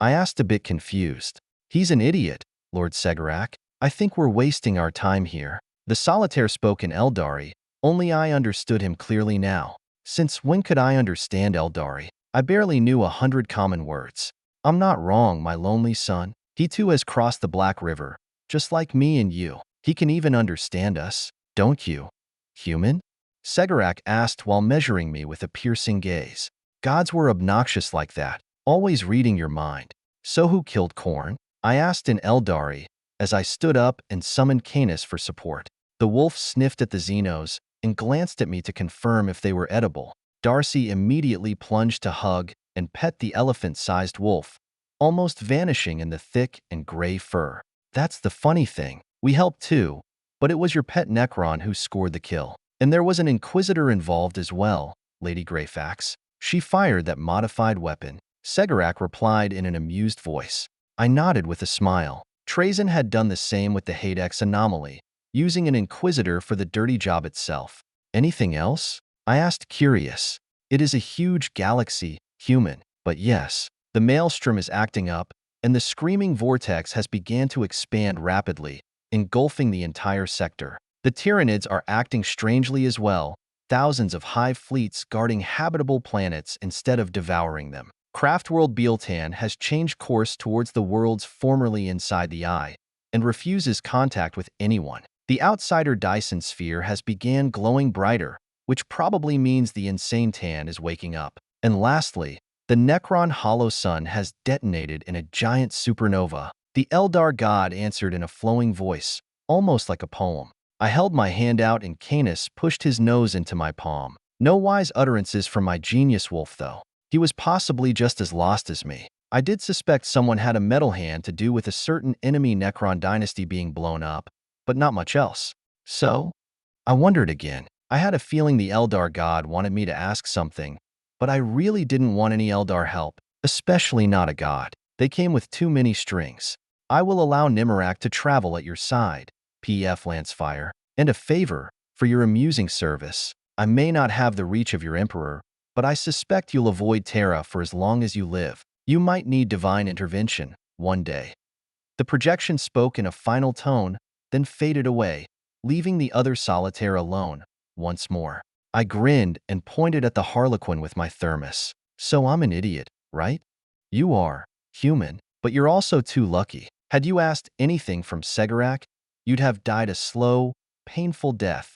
I asked a bit confused. He's an idiot, Lord Segarak. I think we're wasting our time here. The solitaire spoke in Eldari, only I understood him clearly now. Since when could I understand Eldari? I barely knew 100 common words. I'm not wrong, my lonely son. He too has crossed the Black River, just like me and you. He can even understand us, don't you? Human? Segarak asked while measuring me with a piercing gaze. Gods were obnoxious like that, always reading your mind. So who killed Khorne? I asked in Eldari as I stood up and summoned Canis for support. The wolf sniffed at the Xenos and glanced at me to confirm if they were edible. Darcy immediately plunged to hug and pet the elephant-sized wolf, almost vanishing in the thick and gray fur. That's the funny thing. We helped too, but it was your pet Necron who scored the kill. And there was an Inquisitor involved as well, Lady Greyfax. She fired that modified weapon. Segarak replied in an amused voice. I nodded with a smile. Trazyn had done the same with the Hadex anomaly, using an Inquisitor for the dirty job itself. Anything else? I asked, curious. It is a huge galaxy, human, but yes, the maelstrom is acting up, and the screaming vortex has begun to expand rapidly, engulfing the entire sector. The Tyranids are acting strangely as well, thousands of hive fleets guarding habitable planets instead of devouring them. Craftworld Bealtan has changed course towards the worlds formerly inside the Eye, and refuses contact with anyone. The outsider Dyson sphere has began glowing brighter, which probably means the insane Tan is waking up. And lastly, the Necron Hollow Sun has detonated in a giant supernova. The Eldar god answered in a flowing voice, almost like a poem. I held my hand out and Canis pushed his nose into my palm. No wise utterances from my genius wolf, though. He was possibly just as lost as me. I did suspect someone had a metal hand to do with a certain enemy Necron dynasty being blown up, but not much else. So? I wondered again. I had a feeling the Eldar god wanted me to ask something, but I really didn't want any Eldar help, especially not a god. They came with too many strings. I will allow Nimerak to travel at your side, Pef Lancefire, and a favor for your amusing service. I may not have the reach of your emperor, but I suspect you'll avoid Terra for as long as you live. You might need divine intervention one day. The projection spoke in a final tone, then faded away, leaving the other solitaire alone once more. I grinned and pointed at the Harlequin with my thermos. So I'm an idiot, right? You are, human, but you're also too lucky. Had you asked anything from Segarak, you'd have died a slow, painful death.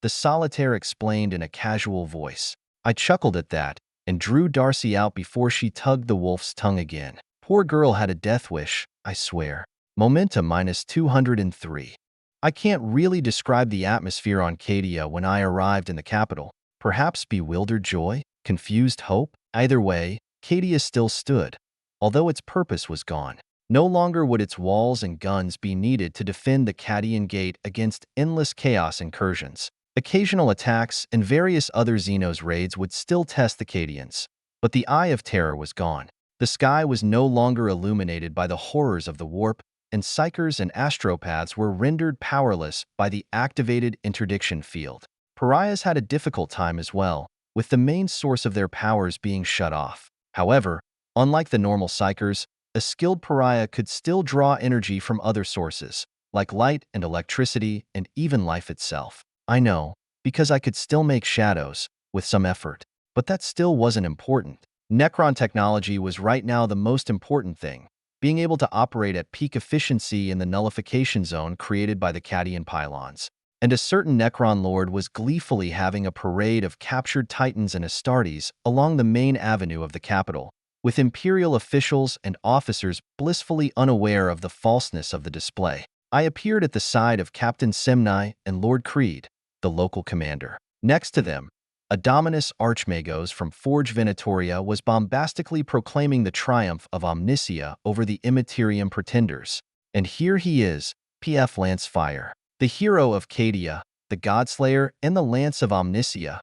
The solitaire explained in a casual voice. I chuckled at that and drew Darcy out before she tugged the wolf's tongue again. Poor girl had a death wish, I swear. Momentum minus 203. I can't really describe the atmosphere on Cadia when I arrived in the capital. Perhaps bewildered joy? Confused hope? Either way, Cadia still stood, although its purpose was gone. No longer would its walls and guns be needed to defend the Cadian Gate against endless chaos incursions. Occasional attacks and various other Xenos raids would still test the Cadians, but the Eye of Terror was gone. The sky was no longer illuminated by the horrors of the warp, and psychers and astropaths were rendered powerless by the activated interdiction field. Pariahs had a difficult time as well, with the main source of their powers being shut off. However, unlike the normal psychers, a skilled pariah could still draw energy from other sources, like light and electricity and even life itself. I know, because I could still make shadows, with some effort. But that still wasn't important. Necron technology was right now the most important thing, being able to operate at peak efficiency in the nullification zone created by the Cadian pylons. and a certain Necron lord was gleefully having a parade of captured Titans and Astartes along the main avenue of the capital, with Imperial officials and officers blissfully unaware of the falseness of the display. I appeared at the side of Captain Semnai and Lord Creed, the local commander. Next to them, Adominus Archmagos from Forge Venatoria was bombastically proclaiming the triumph of Omnicia over the Immaterium pretenders. And here he is, Pef Lancefire, the hero of Cadia, the Godslayer, and the Lance of Omnicia,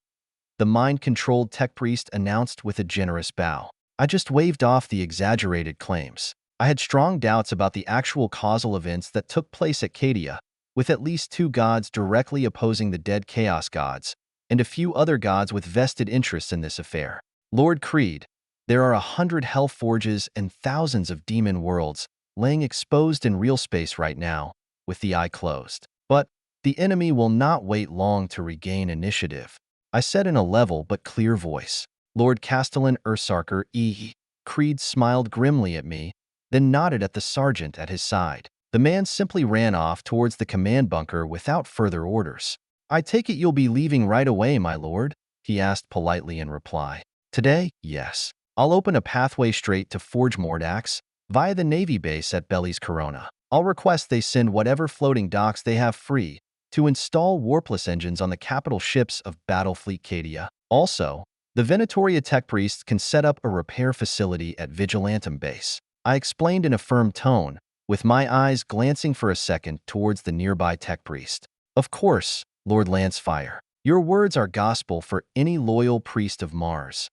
the mind-controlled tech priest announced with a generous bow. I just waved off the exaggerated claims. I had strong doubts about the actual causal events that took place at Cadia, with at least 2 gods directly opposing the dead Chaos gods, and a few other gods with vested interests in this affair. Lord Creed, there are 100 hell forges and thousands of demon worlds laying exposed in real space right now, with the eye closed. But the enemy will not wait long to regain initiative, I said in a level but clear voice. Lord Castellan Ursarker E. Creed smiled grimly at me, then nodded at the sergeant at his side. The man simply ran off towards the command bunker without further orders. I take it you'll be leaving right away, my lord? He asked politely in reply. Today, yes. I'll open a pathway straight to Forge Mordax via the Navy base at Belly's Corona. I'll request they send whatever floating docks they have free to install warpless engines on the capital ships of Battlefleet Cadia. Also, the Venatoria tech priests can set up a repair facility at Vigilantum base. I explained in a firm tone, with my eyes glancing for a second towards the nearby tech priest. Of course, Lord Lancefire. Your words are gospel for any loyal priest of Mars.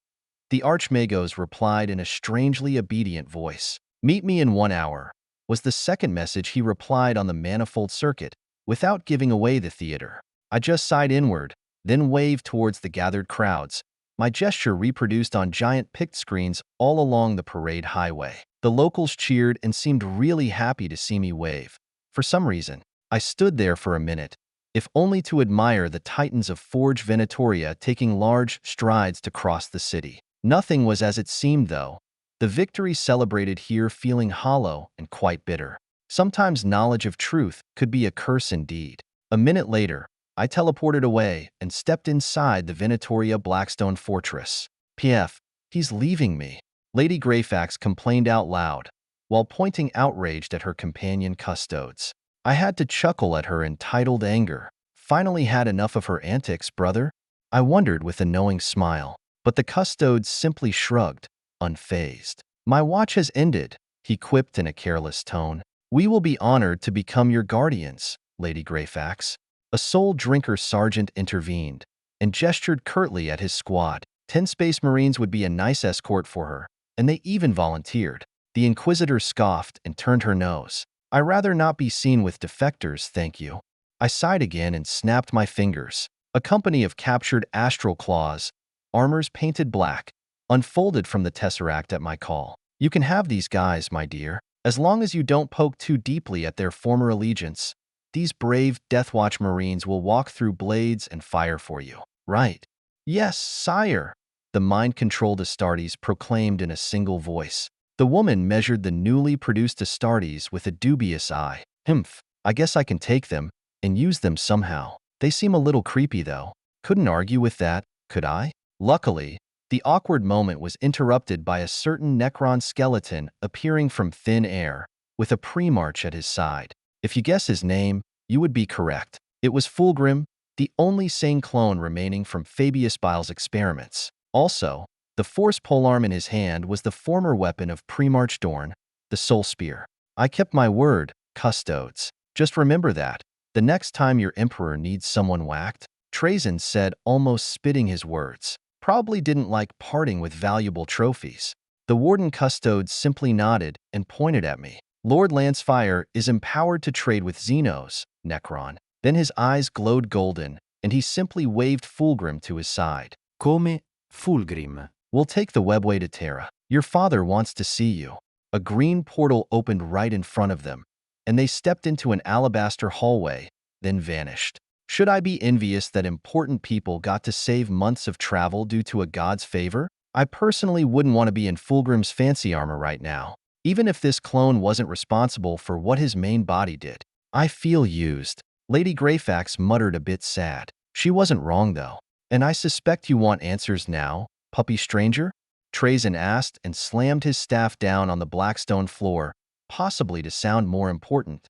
The Archmagos replied in a strangely obedient voice. Meet me in 1 hour, was the second message he replied on the manifold circuit, without giving away the theater. I just sighed inward, then waved towards the gathered crowds, my gesture reproduced on giant pict screens all along the parade highway. The locals cheered and seemed really happy to see me wave. For some reason, I stood there for a minute, if only to admire the titans of Forge Venatoria taking large strides to cross the city. Nothing was as it seemed, though. The victory celebrated here feeling hollow and quite bitter. Sometimes knowledge of truth could be a curse indeed. A minute later, I teleported away and stepped inside the Venatoria Blackstone Fortress. Pf, he's leaving me, Lady Greyfax complained out loud, while pointing outraged at her companion custodes. I had to chuckle at her entitled anger. Finally had enough of her antics, brother? I wondered with a knowing smile, but the custodes simply shrugged, unfazed. My watch has ended, he quipped in a careless tone. We will be honored to become your guardians, Lady Greyfax. A soul drinker sergeant intervened and gestured curtly at his squad. 10 Space Marines would be a nice escort for her, and they even volunteered. The Inquisitor scoffed and turned her nose. I'd rather not be seen with defectors, thank you. I sighed again and snapped my fingers. A company of captured astral claws, armors painted black, unfolded from the Tesseract at my call. You can have these guys, my dear, as long as you don't poke too deeply at their former allegiance. These brave Deathwatch Marines will walk through blades and fire for you. Right. Yes, sire, the mind-controlled Astartes proclaimed in a single voice. The woman measured the newly produced Astartes with a dubious eye. Humph, I guess I can take them and use them somehow. They seem a little creepy, though. Couldn't argue with that, could I? Luckily, the awkward moment was interrupted by a certain Necron skeleton appearing from thin air, with a Primarch at his side. If you guess his name, you would be correct. It was Fulgrim, the only sane clone remaining from Fabius Bile's experiments. Also, the Force polearm in his hand was the former weapon of Primarch Dorn, the Soul Spear. I kept my word, custodes. Just remember that. The next time your Emperor needs someone whacked, Trazyn said, almost spitting his words. Probably didn't like parting with valuable trophies. The Warden Custodes simply nodded and pointed at me. Lord Lancefire is empowered to trade with Xenos, Necron. Then his eyes glowed golden, and he simply waved Fulgrim to his side. Come, Fulgrim. We'll take the webway to Terra. Your father wants to see you. A green portal opened right in front of them, and they stepped into an alabaster hallway, then vanished. Should I be envious that important people got to save months of travel due to a god's favor? I personally wouldn't want to be in Fulgrim's fancy armor right now, even if this clone wasn't responsible for what his main body did. I feel used. Lady Greyfax muttered a bit sad. She wasn't wrong, though. And I suspect you want answers now, puppy stranger? Trazen asked and slammed his staff down on the blackstone floor, possibly to sound more important.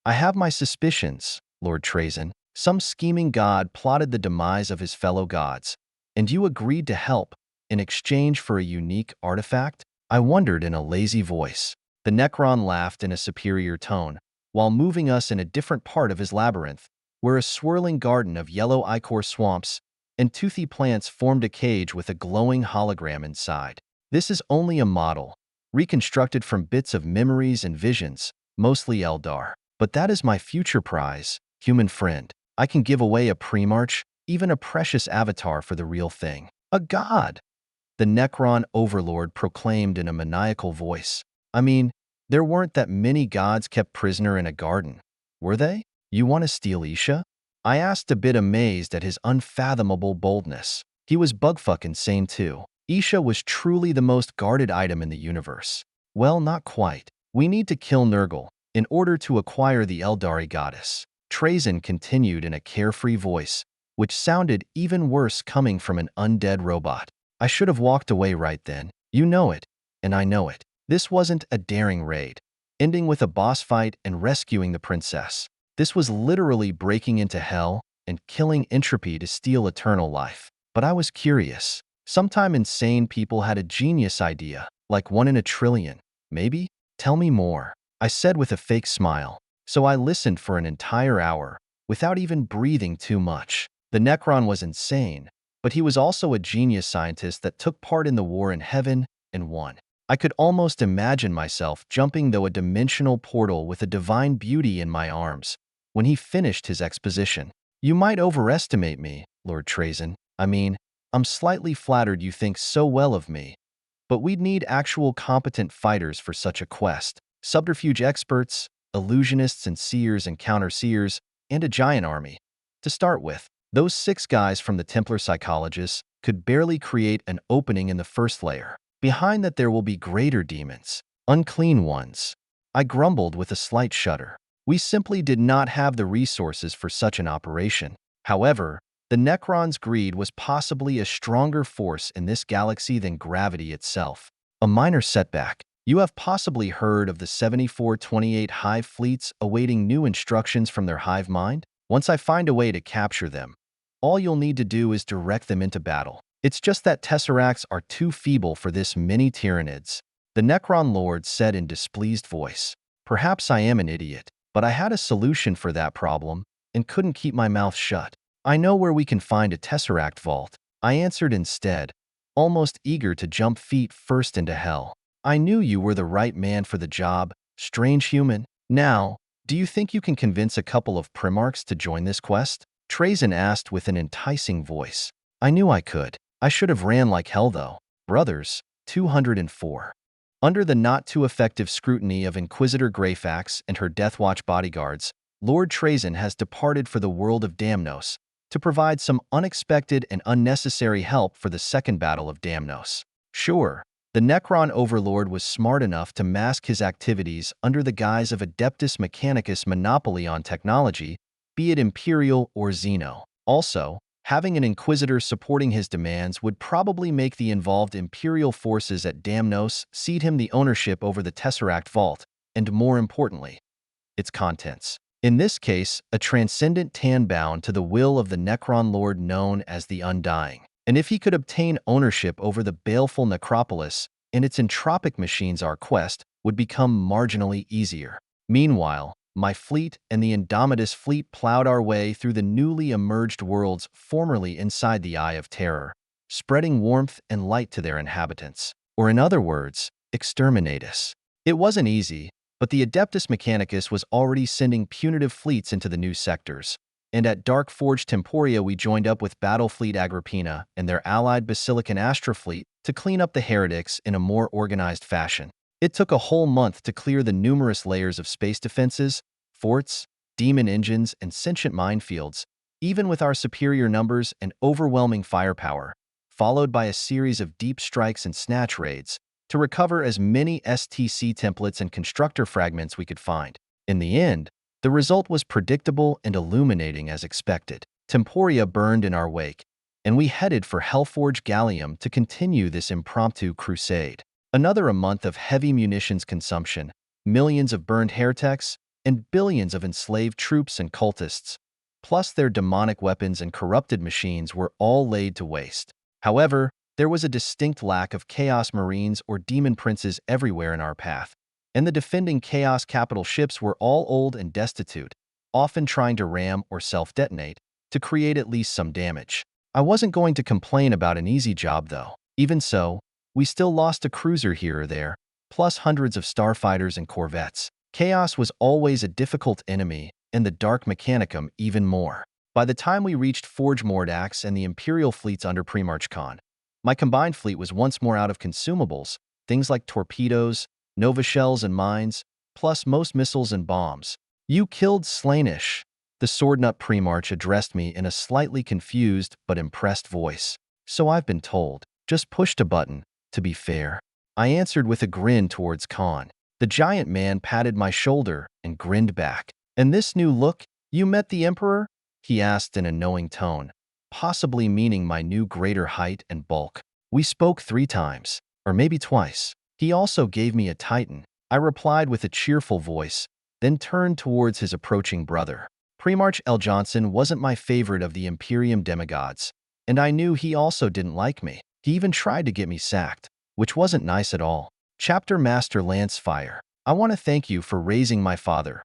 I have my suspicions, Lord Trazen. Some scheming god plotted the demise of his fellow gods, and you agreed to help in exchange for a unique artifact? I wondered in a lazy voice. The Necron laughed in a superior tone, while moving us in a different part of his labyrinth, where a swirling garden of yellow ichor swamps and toothy plants formed a cage with a glowing hologram inside. This is only a model, reconstructed from bits of memories and visions, mostly Eldar. But that is my future prize, human friend. I can give away a Primarch, even a precious avatar for the real thing. A god! The Necron overlord proclaimed in a maniacal voice. I mean, there weren't that many gods kept prisoner in a garden, were they? You want to steal Isha? I asked, a bit amazed at his unfathomable boldness. He was bugfuck insane too. Isha was truly the most guarded item in the universe. Well, not quite. We need to kill Nurgle in order to acquire the Eldari goddess. Trazen continued in a carefree voice, which sounded even worse coming from an undead robot. I should have walked away right then. You know it, and I know it. This wasn't a daring raid, ending with a boss fight and rescuing the princess. This was literally breaking into hell and killing entropy to steal eternal life. But I was curious. Sometime insane people had a genius idea, like one in a trillion. Maybe? Tell me more, I said with a fake smile. So I listened for an entire hour, without even breathing too much. The Necron was insane, but he was also a genius scientist that took part in the war in heaven and won. I could almost imagine myself jumping through a dimensional portal with a divine beauty in my arms when he finished his exposition. You might overestimate me, Lord Trazen. I mean, I'm slightly flattered you think so well of me. But we'd need actual competent fighters for such a quest. Subterfuge experts, illusionists and seers and counter-seers, and a giant army. To start with, those 6 guys from the Templar Psychologists could barely create an opening in the first layer. Behind that there will be greater demons, unclean ones. I grumbled with a slight shudder. We simply did not have the resources for such an operation. However, the Necron's greed was possibly a stronger force in this galaxy than gravity itself. A minor setback. You have possibly heard of the 7428 Hive fleets awaiting new instructions from their hive mind? Once I find a way to capture them, all you'll need to do is direct them into battle. It's just that Tesseracts are too feeble for this many Tyranids, the Necron Lord said in displeased voice. Perhaps I am an idiot, but I had a solution for that problem and couldn't keep my mouth shut. I know where we can find a Tesseract vault, I answered instead, almost eager to jump feet first into hell. I knew you were the right man for the job, strange human. Now, do you think you can convince a couple of Primarchs to join this quest? Trazen asked with an enticing voice. I knew I could. I should have ran like hell though. Brothers, 204. Under the not-too-effective scrutiny of Inquisitor Greyfax and her Deathwatch bodyguards, Lord Trazen has departed for the world of Damnos to provide some unexpected and unnecessary help for the second battle of Damnos. Sure, the Necron Overlord was smart enough to mask his activities under the guise of Adeptus Mechanicus monopoly on technology, be it Imperial or Xeno. Also, having an Inquisitor supporting his demands would probably make the involved Imperial forces at Damnos cede him the ownership over the Tesseract Vault, and more importantly, its contents. In this case, a transcendent tan bound to the will of the Necron Lord known as the Undying. And if he could obtain ownership over the baleful necropolis and its entropic machines, our quest would become marginally easier. Meanwhile, my fleet and the Indomitus fleet plowed our way through the newly emerged worlds formerly inside the Eye of Terror, spreading warmth and light to their inhabitants. Or in other words, exterminate us. It wasn't easy, but the Adeptus Mechanicus was already sending punitive fleets into the new sectors. And at Dark Forge Temporia we joined up with Battlefleet Agrippina and their allied Basilican Astra fleet to clean up the heretics in a more organized fashion. It took a whole month to clear the numerous layers of space defenses, forts, demon engines, and sentient minefields, even with our superior numbers and overwhelming firepower, followed by a series of deep strikes and snatch raids to recover as many STC templates and constructor fragments we could find. In the end, The result was predictable and illuminating as expected. Temporia burned in our wake, and we headed for Hellforge Gallium to continue this impromptu crusade. Another a month of heavy munitions consumption, millions of burned heretics, and billions of enslaved troops and cultists, plus their demonic weapons and corrupted machines were all laid to waste. However, there was a distinct lack of Chaos Marines or Demon Princes everywhere in our path, and the defending Chaos capital ships were all old and destitute, often trying to ram or self-detonate to create at least some damage. I wasn't going to complain about an easy job, though. Even so, we still lost a cruiser here or there, plus hundreds of starfighters and corvettes. Chaos was always a difficult enemy, and the Dark Mechanicum even more. By the time we reached Forge Mordax and the Imperial fleets under Primarch Khan, my combined fleet was once more out of consumables, things like torpedoes, nova shells and mines, plus most missiles and bombs. "You killed Slainish," the Swordnut Primarch addressed me in a slightly confused but impressed voice. "So I've been told. Just pushed a button, to be fair." I answered with a grin towards Khan. The giant man patted my shoulder and grinned back. "And this new look, you met the Emperor?" he asked in a knowing tone, possibly meaning my new greater height and bulk. "We spoke 3 times, or maybe twice. He also gave me a Titan," I replied with a cheerful voice, then turned towards his approaching brother. Primarch L. Johnson wasn't my favorite of the Imperium demigods, and I knew he also didn't like me. He even tried to get me sacked, which wasn't nice at all. Chapter Master Lancefire, "I want to thank you for raising my father."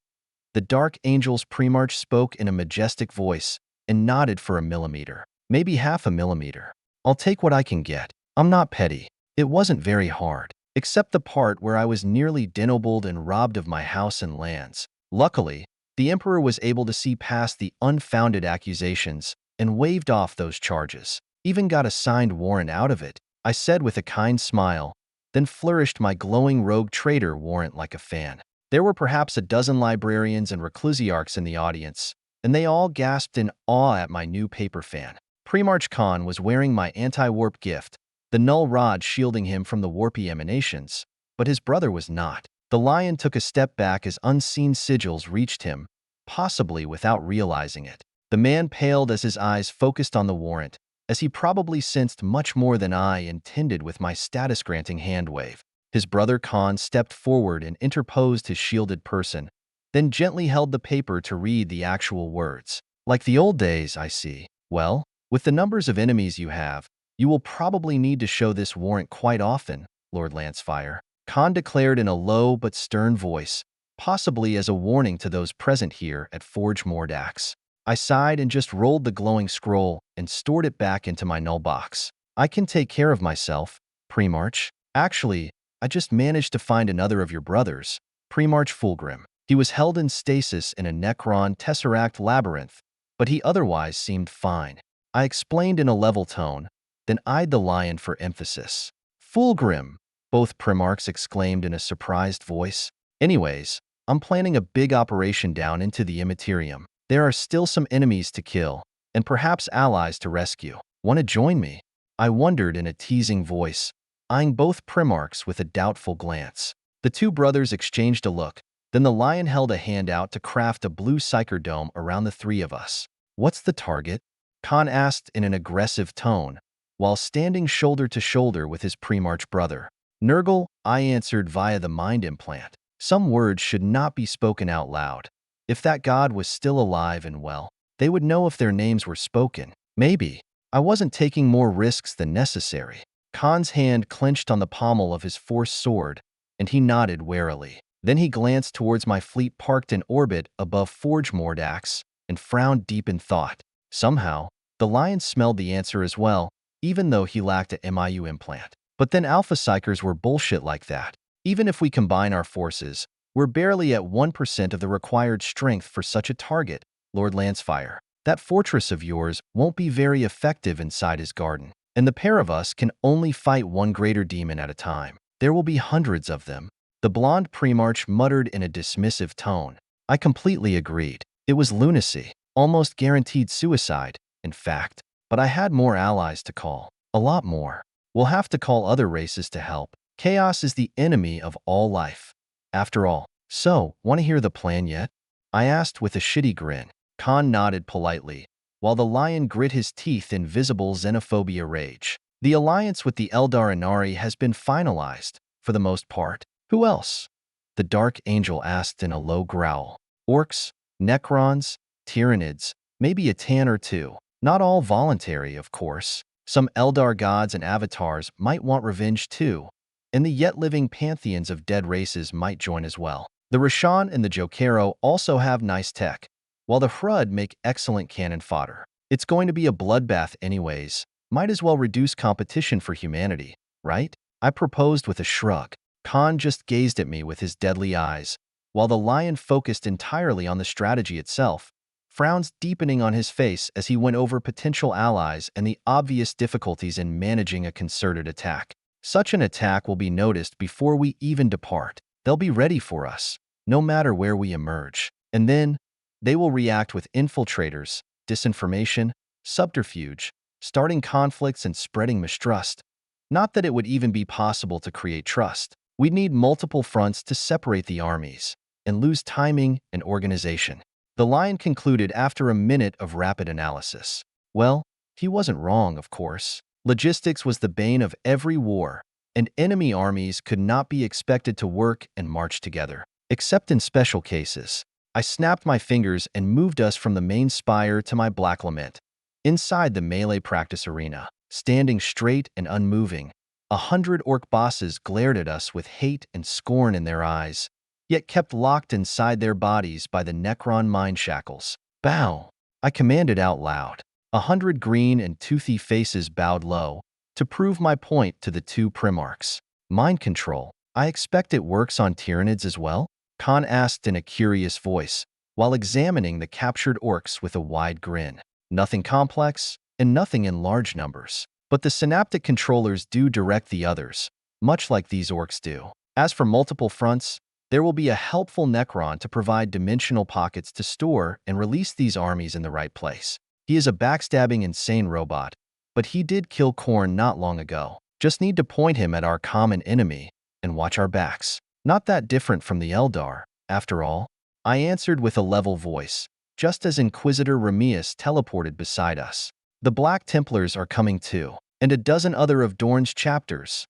The Dark Angels Primarch spoke in a majestic voice and nodded for a millimeter, maybe half a millimeter. "I'll take what I can get. I'm not petty. It wasn't very hard, except the part where I was nearly denobled and robbed of my house and lands. Luckily, the Emperor was able to see past the unfounded accusations and waved off those charges. Even got a signed warrant out of it," I said with a kind smile, then flourished my glowing rogue trader warrant like a fan. There were perhaps a dozen librarians and reclusiarchs in the audience, and they all gasped in awe at my new paper fan. Primarch Khan was wearing my anti-warp gift, the null rod shielding him from the warpy emanations, but his brother was not. The lion took a step back as unseen sigils reached him, possibly without realizing it. The man paled as his eyes focused on the warrant, as he probably sensed much more than I intended with my status-granting hand wave. His brother Khan stepped forward and interposed his shielded person, then gently held the paper to read the actual words. "Like the old days, I see. Well, with the numbers of enemies you have, you will probably need to show this warrant quite often, Lord Lancefire," Khan declared in a low but stern voice, possibly as a warning to those present here at Forge Mordax. I sighed and just rolled the glowing scroll and stored it back into my null box. "I can take care of myself, Primarch. Actually, I just managed to find another of your brothers, Primarch Fulgrim. He was held in stasis in a Necron Tesseract labyrinth, but he otherwise seemed fine," I explained in a level tone, then eyed the lion for emphasis. "Fulgrim," both Primarchs exclaimed in a surprised voice. "Anyways, I'm planning a big operation down into the Immaterium. There are still some enemies to kill, and perhaps allies to rescue. Want to join me?" I wondered in a teasing voice, eyeing both Primarchs with a doubtful glance. The 2 brothers exchanged a look, then the lion held a hand out to craft a blue psyker dome around the 3 of us. "What's the target?" Khan asked in an aggressive tone, while standing shoulder to shoulder with his Primarch brother. "Nurgle," I answered via the mind implant. Some words should not be spoken out loud. If that god was still alive and well, they would know if their names were spoken. Maybe. I wasn't taking more risks than necessary. Khan's hand clenched on the pommel of his Force sword, and he nodded warily. Then he glanced towards my fleet parked in orbit above Forge Mordax and frowned deep in thought. Somehow, the lion smelled the answer as well, even though he lacked a MIU implant. But then Alpha Psychers were bullshit like that. Even if we combine our forces, we're barely at 1% of the required strength for such a target, Lord Lancefire. That fortress of yours won't be very effective inside his garden, and the pair of us can only fight one greater demon at a time. There will be hundreds of them," the blonde Primarch muttered in a dismissive tone. I completely agreed. It was lunacy, almost guaranteed suicide, in fact, but I had more allies to call. A lot more. We'll have to call other races to help. Chaos is the enemy of all life, after all. "So, want to hear the plan yet?" I asked with a shitty grin. Khan nodded politely, while the lion grit his teeth in visible xenophobia rage. The alliance with the Eldar Inari has been finalized, for the most part. Who else? The Dark Angel asked in a low growl. Orcs, Necrons, Tyranids, maybe a tan or two. Not all voluntary, of course. Some Eldar gods and avatars might want revenge too, and the yet-living pantheons of dead races might join as well. The Rashan and the Jokero also have nice tech, while the Hrud make excellent cannon fodder. It's going to be a bloodbath anyways. Might as well reduce competition for humanity, right? I proposed with a shrug. Khan just gazed at me with his deadly eyes, while the lion focused entirely on the strategy itself, frowns deepening on his face as he went over potential allies and the obvious difficulties in managing a concerted attack. Such an attack will be noticed before we even depart. They'll be ready for us, no matter where we emerge. And then, they will react with infiltrators, disinformation, subterfuge, starting conflicts and spreading mistrust. Not that it would even be possible to create trust. We'd need multiple fronts to separate the armies, and lose timing and organization. The lion concluded after a minute of rapid analysis. Well, he wasn't wrong, of course. Logistics was the bane of every war, and enemy armies could not be expected to work and march together, except in special cases. I snapped my fingers and moved us from the main spire to my black lament. Inside the melee practice arena, standing straight and unmoving, 100 orc bosses glared at us with hate and scorn in their eyes, yet kept locked inside their bodies by the Necron mind shackles. Bow! I commanded out loud. 100 green and toothy faces bowed low, to prove my point to the two Primarchs. Mind control. I expect it works on Tyranids as well? Khan asked in a curious voice, while examining the captured orcs with a wide grin. Nothing complex, and nothing in large numbers. But the synaptic controllers do direct the others, much like these orcs do. As for multiple fronts, there will be a helpful Necron to provide dimensional pockets to store and release these armies in the right place. He is a backstabbing insane robot, but he did kill Khorne not long ago. Just need to point him at our common enemy and watch our backs. Not that different from the Eldar, after all. I answered with a level voice, just as Inquisitor Ramius teleported beside us. The Black Templars are coming too, and a dozen other of Dorne's chapters,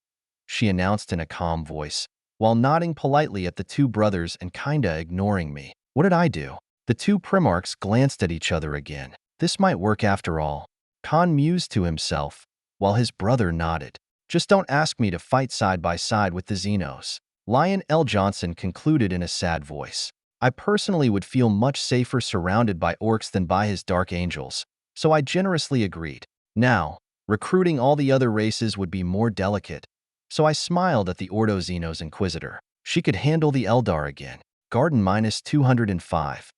she announced in a calm voice, while nodding politely at the two brothers and kinda ignoring me. What did I do? The two Primarchs glanced at each other again. This might work after all. Khan mused to himself, while his brother nodded. Just don't ask me to fight side by side with the Xenos. Lion L. Johnson concluded in a sad voice. I personally would feel much safer surrounded by orcs than by his Dark Angels, so I generously agreed. Now, recruiting all the other races would be more delicate, so I smiled at the Ordo Xenos Inquisitor. She could handle the Eldar again. Garden -205.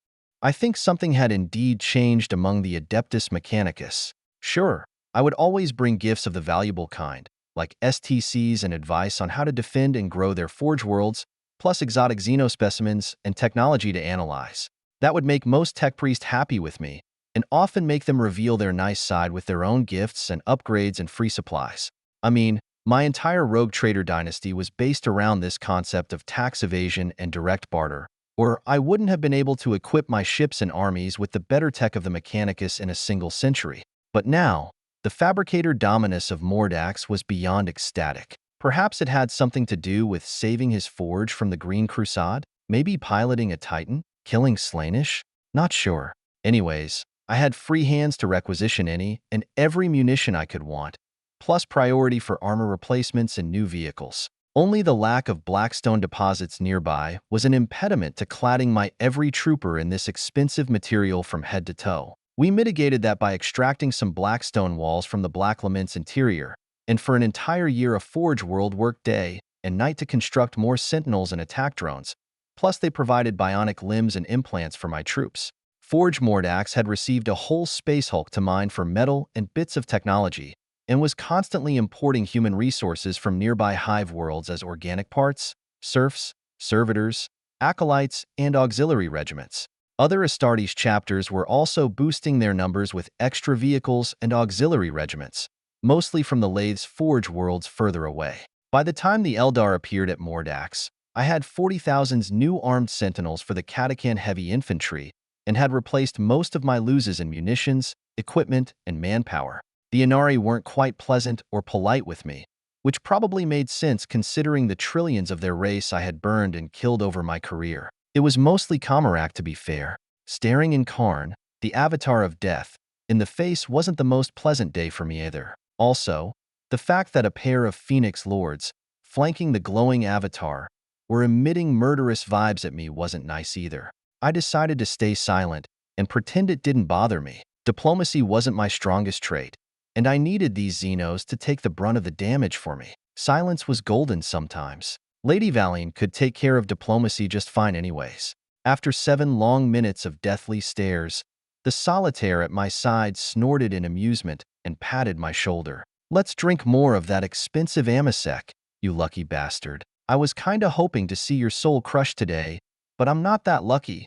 I think something had indeed changed among the Adeptus Mechanicus. Sure, I would always bring gifts of the valuable kind, like STCs and advice on how to defend and grow their forge worlds, plus exotic xenospecimens and technology to analyze. That would make most tech priests happy with me, and often make them reveal their nice side with their own gifts and upgrades and free supplies. I mean, my entire rogue trader dynasty was based around this concept of tax evasion and direct barter, or I wouldn't have been able to equip my ships and armies with the better tech of the Mechanicus in a single century. But now, the fabricator Dominus of Mordax was beyond ecstatic. Perhaps it had something to do with saving his forge from the Green Crusade? Maybe piloting a Titan? Killing Slaanesh? Not sure. Anyways, I had free hands to requisition any and every munition I could want, plus priority for armor replacements and new vehicles. Only the lack of Blackstone deposits nearby was an impediment to cladding my every trooper in this expensive material from head to toe. We mitigated that by extracting some Blackstone walls from the Black Lament's interior, and for an entire year a Forge World worked day and night to construct more sentinels and attack drones, plus they provided bionic limbs and implants for my troops. Forge Mordax had received a whole space hulk to mine for metal and bits of technology, and was constantly importing human resources from nearby hive worlds as organic parts, serfs, servitors, acolytes, and auxiliary regiments. Other Astartes chapters were also boosting their numbers with extra vehicles and auxiliary regiments, mostly from the Lathes Forge worlds further away. By the time the Eldar appeared at Mordax, I had 40,000's new armed sentinels for the Katakan heavy infantry and had replaced most of my losses in munitions, equipment, and manpower. The Inari weren't quite pleasant or polite with me, which probably made sense considering the trillions of their race I had burned and killed over my career. It was mostly Kamarak, to be fair. Staring in Karn, the avatar of death, in the face wasn't the most pleasant day for me either. Also, the fact that a pair of Phoenix Lords, flanking the glowing avatar, were emitting murderous vibes at me wasn't nice either. I decided to stay silent and pretend it didn't bother me. Diplomacy wasn't my strongest trait, and I needed these Xenos to take the brunt of the damage for me. Silence was golden sometimes. Lady Valine could take care of diplomacy just fine anyways. After 7 long minutes of deathly stares, the solitaire at my side snorted in amusement and patted my shoulder. "Let's drink more of that expensive Amasec, you lucky bastard. I was kinda hoping to see your soul crushed today, but I'm not that lucky,"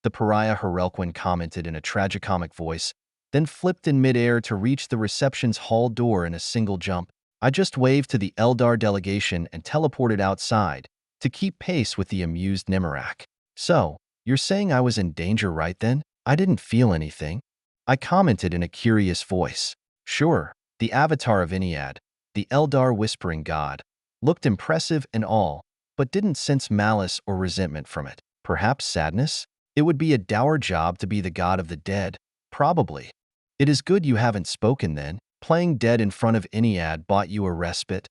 the pariah Harelquin commented in a tragicomic voice, then flipped in midair to reach the reception's hall door in a single jump. I just waved to the Eldar delegation and teleported outside to keep pace with the amused Nemerak. "So, you're saying I was in danger right then? I didn't feel anything," I commented in a curious voice. Sure, the avatar of Iniad, the Eldar whispering god, looked impressive and all, but didn't sense malice or resentment from it. Perhaps sadness? It would be a dour job to be the god of the dead. Probably. "It is good you haven't spoken then. Playing dead in front of Iniad bought you a respite,"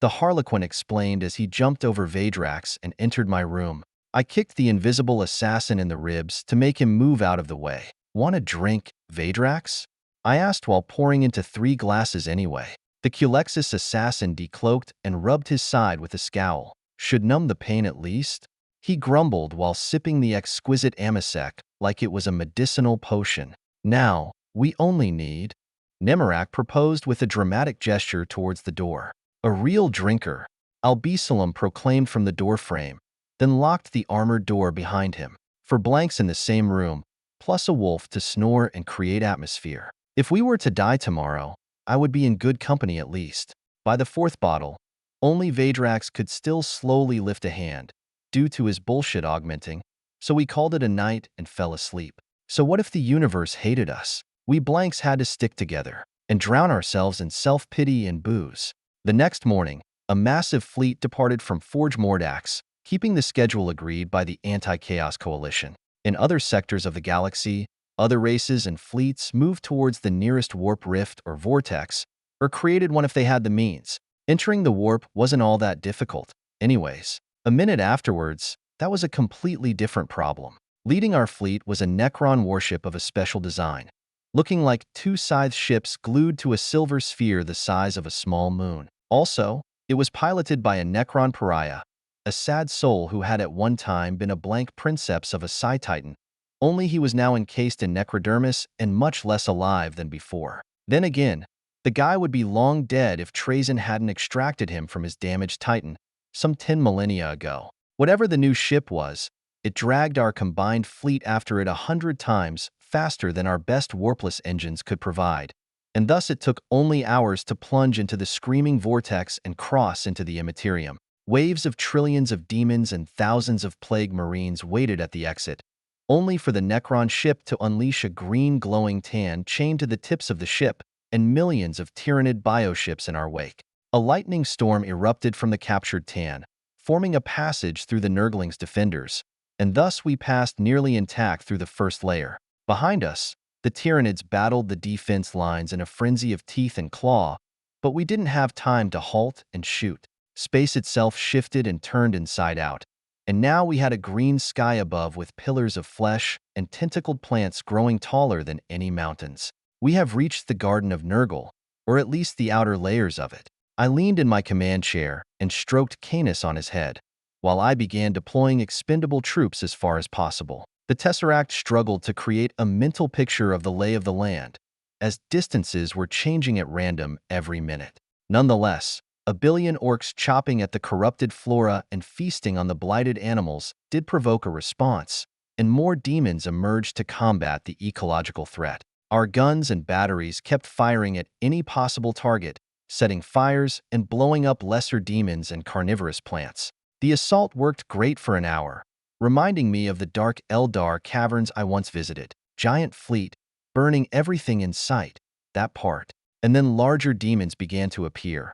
the Harlequin explained as he jumped over Vadrax and entered my room. I kicked the invisible assassin in the ribs to make him move out of the way. "Want a drink, Vadrax?" I asked while pouring into 3 glasses anyway. The Culexis assassin decloaked and rubbed his side with a scowl. "Should numb the pain at least," he grumbled while sipping the exquisite Amasec like it was a medicinal potion. "Now, we only need," Nemerak proposed with a dramatic gesture towards the door. "A real drinker," Albisalam proclaimed from the doorframe, then locked the armored door behind him. "For blanks in the same room, plus a wolf to snore and create atmosphere. If we were to die tomorrow, I would be in good company at least." By the 4th bottle, only Vadrax could still slowly lift a hand, due to his bullshit augmenting, so we called it a night and fell asleep. So what if the universe hated us? We blanks had to stick together and drown ourselves in self-pity and booze. The next morning, a massive fleet departed from Forge Mordax, keeping the schedule agreed by the Anti-Chaos Coalition. In other sectors of the galaxy, other races and fleets moved towards the nearest warp rift or vortex, or created one if they had the means. Entering the warp wasn't all that difficult. Anyways, a minute afterwards, that was a completely different problem. Leading our fleet was a Necron warship of a special design, looking like 2 scythe ships glued to a silver sphere the size of a small moon. Also, it was piloted by a Necron pariah, a sad soul who had at one time been a blank princeps of a Psi-Titan, only he was now encased in necrodermis and much less alive than before. Then again, the guy would be long dead if Trazyn hadn't extracted him from his damaged Titan some 10 millennia ago. Whatever the new ship was, it dragged our combined fleet after it 100 times faster than our best warpless engines could provide, and thus it took only hours to plunge into the screaming vortex and cross into the Immaterium. Waves of trillions of demons and thousands of plague marines waited at the exit, only for the Necron ship to unleash a green glowing tan chained to the tips of the ship and millions of Tyrannid bioships in our wake. A lightning storm erupted from the captured tan, forming a passage through the Nurgling's defenders, and thus we passed nearly intact through the first layer. Behind us, the Tyrannids battled the defense lines in a frenzy of teeth and claw, but we didn't have time to halt and shoot. Space itself shifted and turned inside out, and now we had a green sky above with pillars of flesh and tentacled plants growing taller than any mountains. We have reached the Garden of Nurgle, or at least the outer layers of it. I leaned in my command chair and stroked Canis on his head, while I began deploying expendable troops as far as possible. The Tesseract struggled to create a mental picture of the lay of the land, as distances were changing at random every minute. Nonetheless, a billion orcs chopping at the corrupted flora and feasting on the blighted animals did provoke a response, and more demons emerged to combat the ecological threat. Our guns and batteries kept firing at any possible target, setting fires and blowing up lesser demons and carnivorous plants. The assault worked great for an hour, reminding me of the dark Eldar caverns I once visited. Giant fleet, burning everything in sight, that part. And then larger demons began to appear.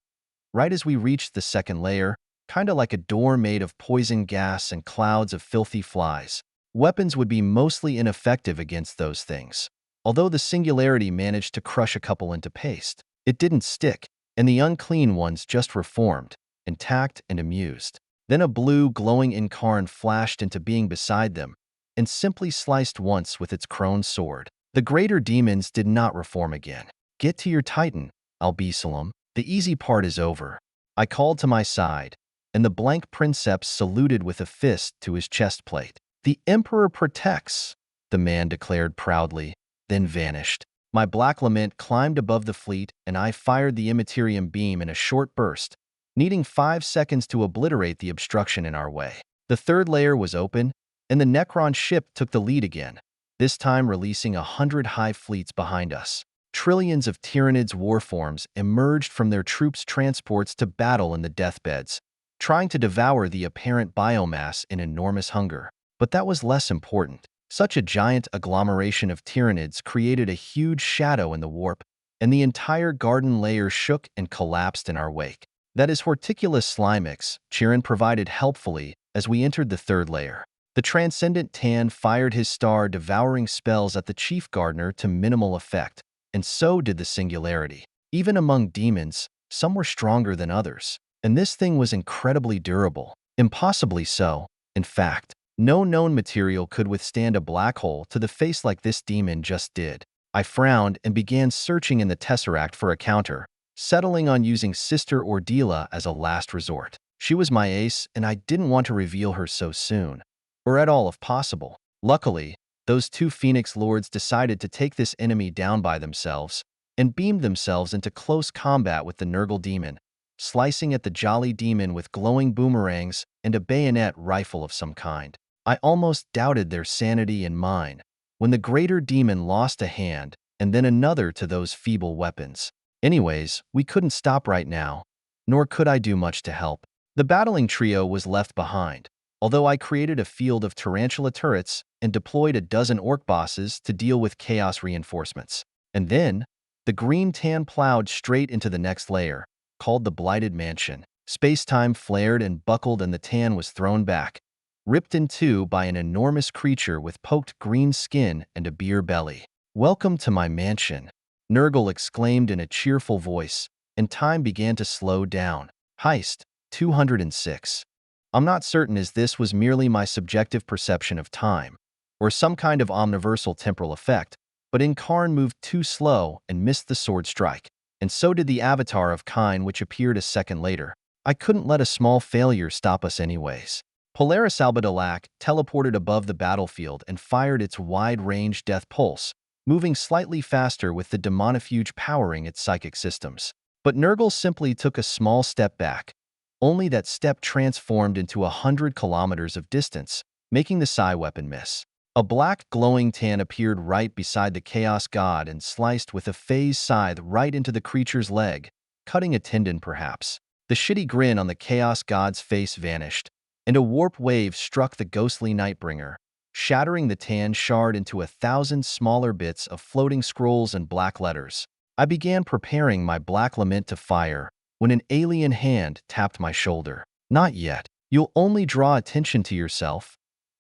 Right as we reached the second layer, kinda like a door made of poison gas and clouds of filthy flies. Weapons would be mostly ineffective against those things. Although the Singularity managed to crush a couple into paste, it didn't stick, and the unclean ones just reformed, intact and amused. Then a blue, glowing incarn flashed into being beside them, and simply sliced once with its crone sword. The greater demons did not reform again. "Get to your Titan, Albisalom. The easy part is over," I called to my side, and the blank princeps saluted with a fist to his chest plate. "The Emperor protects," the man declared proudly, then vanished. My black lament climbed above the fleet, and I fired the Immaterium beam in a short burst, needing 5 seconds to obliterate the obstruction in our way. The third layer was open, and the Necron ship took the lead again, this time releasing 100 hive fleets behind us. Trillions of Tyranids warforms emerged from their troops' transports to battle in the deathbeds, trying to devour the apparent biomass in enormous hunger. But that was less important. Such a giant agglomeration of Tyranids created a huge shadow in the warp, and the entire garden layer shook and collapsed in our wake. That is Horticulus Slimix, Chiron provided helpfully as we entered the third layer. The Transcendent Tan fired his star-devouring spells at the Chief Gardener to minimal effect, and so did the Singularity. Even among demons, some were stronger than others, and this thing was incredibly durable. Impossibly so, in fact. No known material could withstand a black hole to the face like this demon just did. I frowned and began searching in the Tesseract for a counter, settling on using Sister Ordila as a last resort. She was my ace, and I didn't want to reveal her so soon, or at all if possible. Luckily, those two Phoenix Lords decided to take this enemy down by themselves and beamed themselves into close combat with the Nurgle demon, slicing at the Jolly demon with glowing boomerangs and a bayonet rifle of some kind. I almost doubted their sanity and mine when the greater demon lost a hand and then another to those feeble weapons. Anyways, we couldn't stop right now, nor could I do much to help. The battling trio was left behind, although I created a field of tarantula turrets and deployed a dozen orc bosses to deal with chaos reinforcements. And then, the green tan plowed straight into the next layer, called the Blighted Mansion. Space-time flared and buckled, and the tan was thrown back, ripped in two by an enormous creature with poked green skin and a beer belly. "Welcome to my mansion," Nurgle exclaimed in a cheerful voice, and time began to slow down. Heist 206. I'm not certain as this was merely my subjective perception of time, or some kind of omniversal temporal effect, but Incarn moved too slow and missed the sword strike, and so did the avatar of Kine, which appeared a second later. I couldn't let a small failure stop us anyways. Polaris Albadalac teleported above the battlefield and fired its wide-range death pulse, moving slightly faster with the Demonifuge powering its psychic systems. But Nurgle simply took a small step back. Only that step transformed into 100 kilometers of distance, making the Psi weapon miss. A black glowing tan appeared right beside the Chaos God and sliced with a phase scythe right into the creature's leg, cutting a tendon perhaps. The shitty grin on the Chaos God's face vanished, and a warp wave struck the ghostly Nightbringer, shattering the tan shard into 1,000 smaller bits of floating scrolls and black letters. I began preparing my black lament to fire when an alien hand tapped my shoulder. "Not yet. You'll only draw attention to yourself,"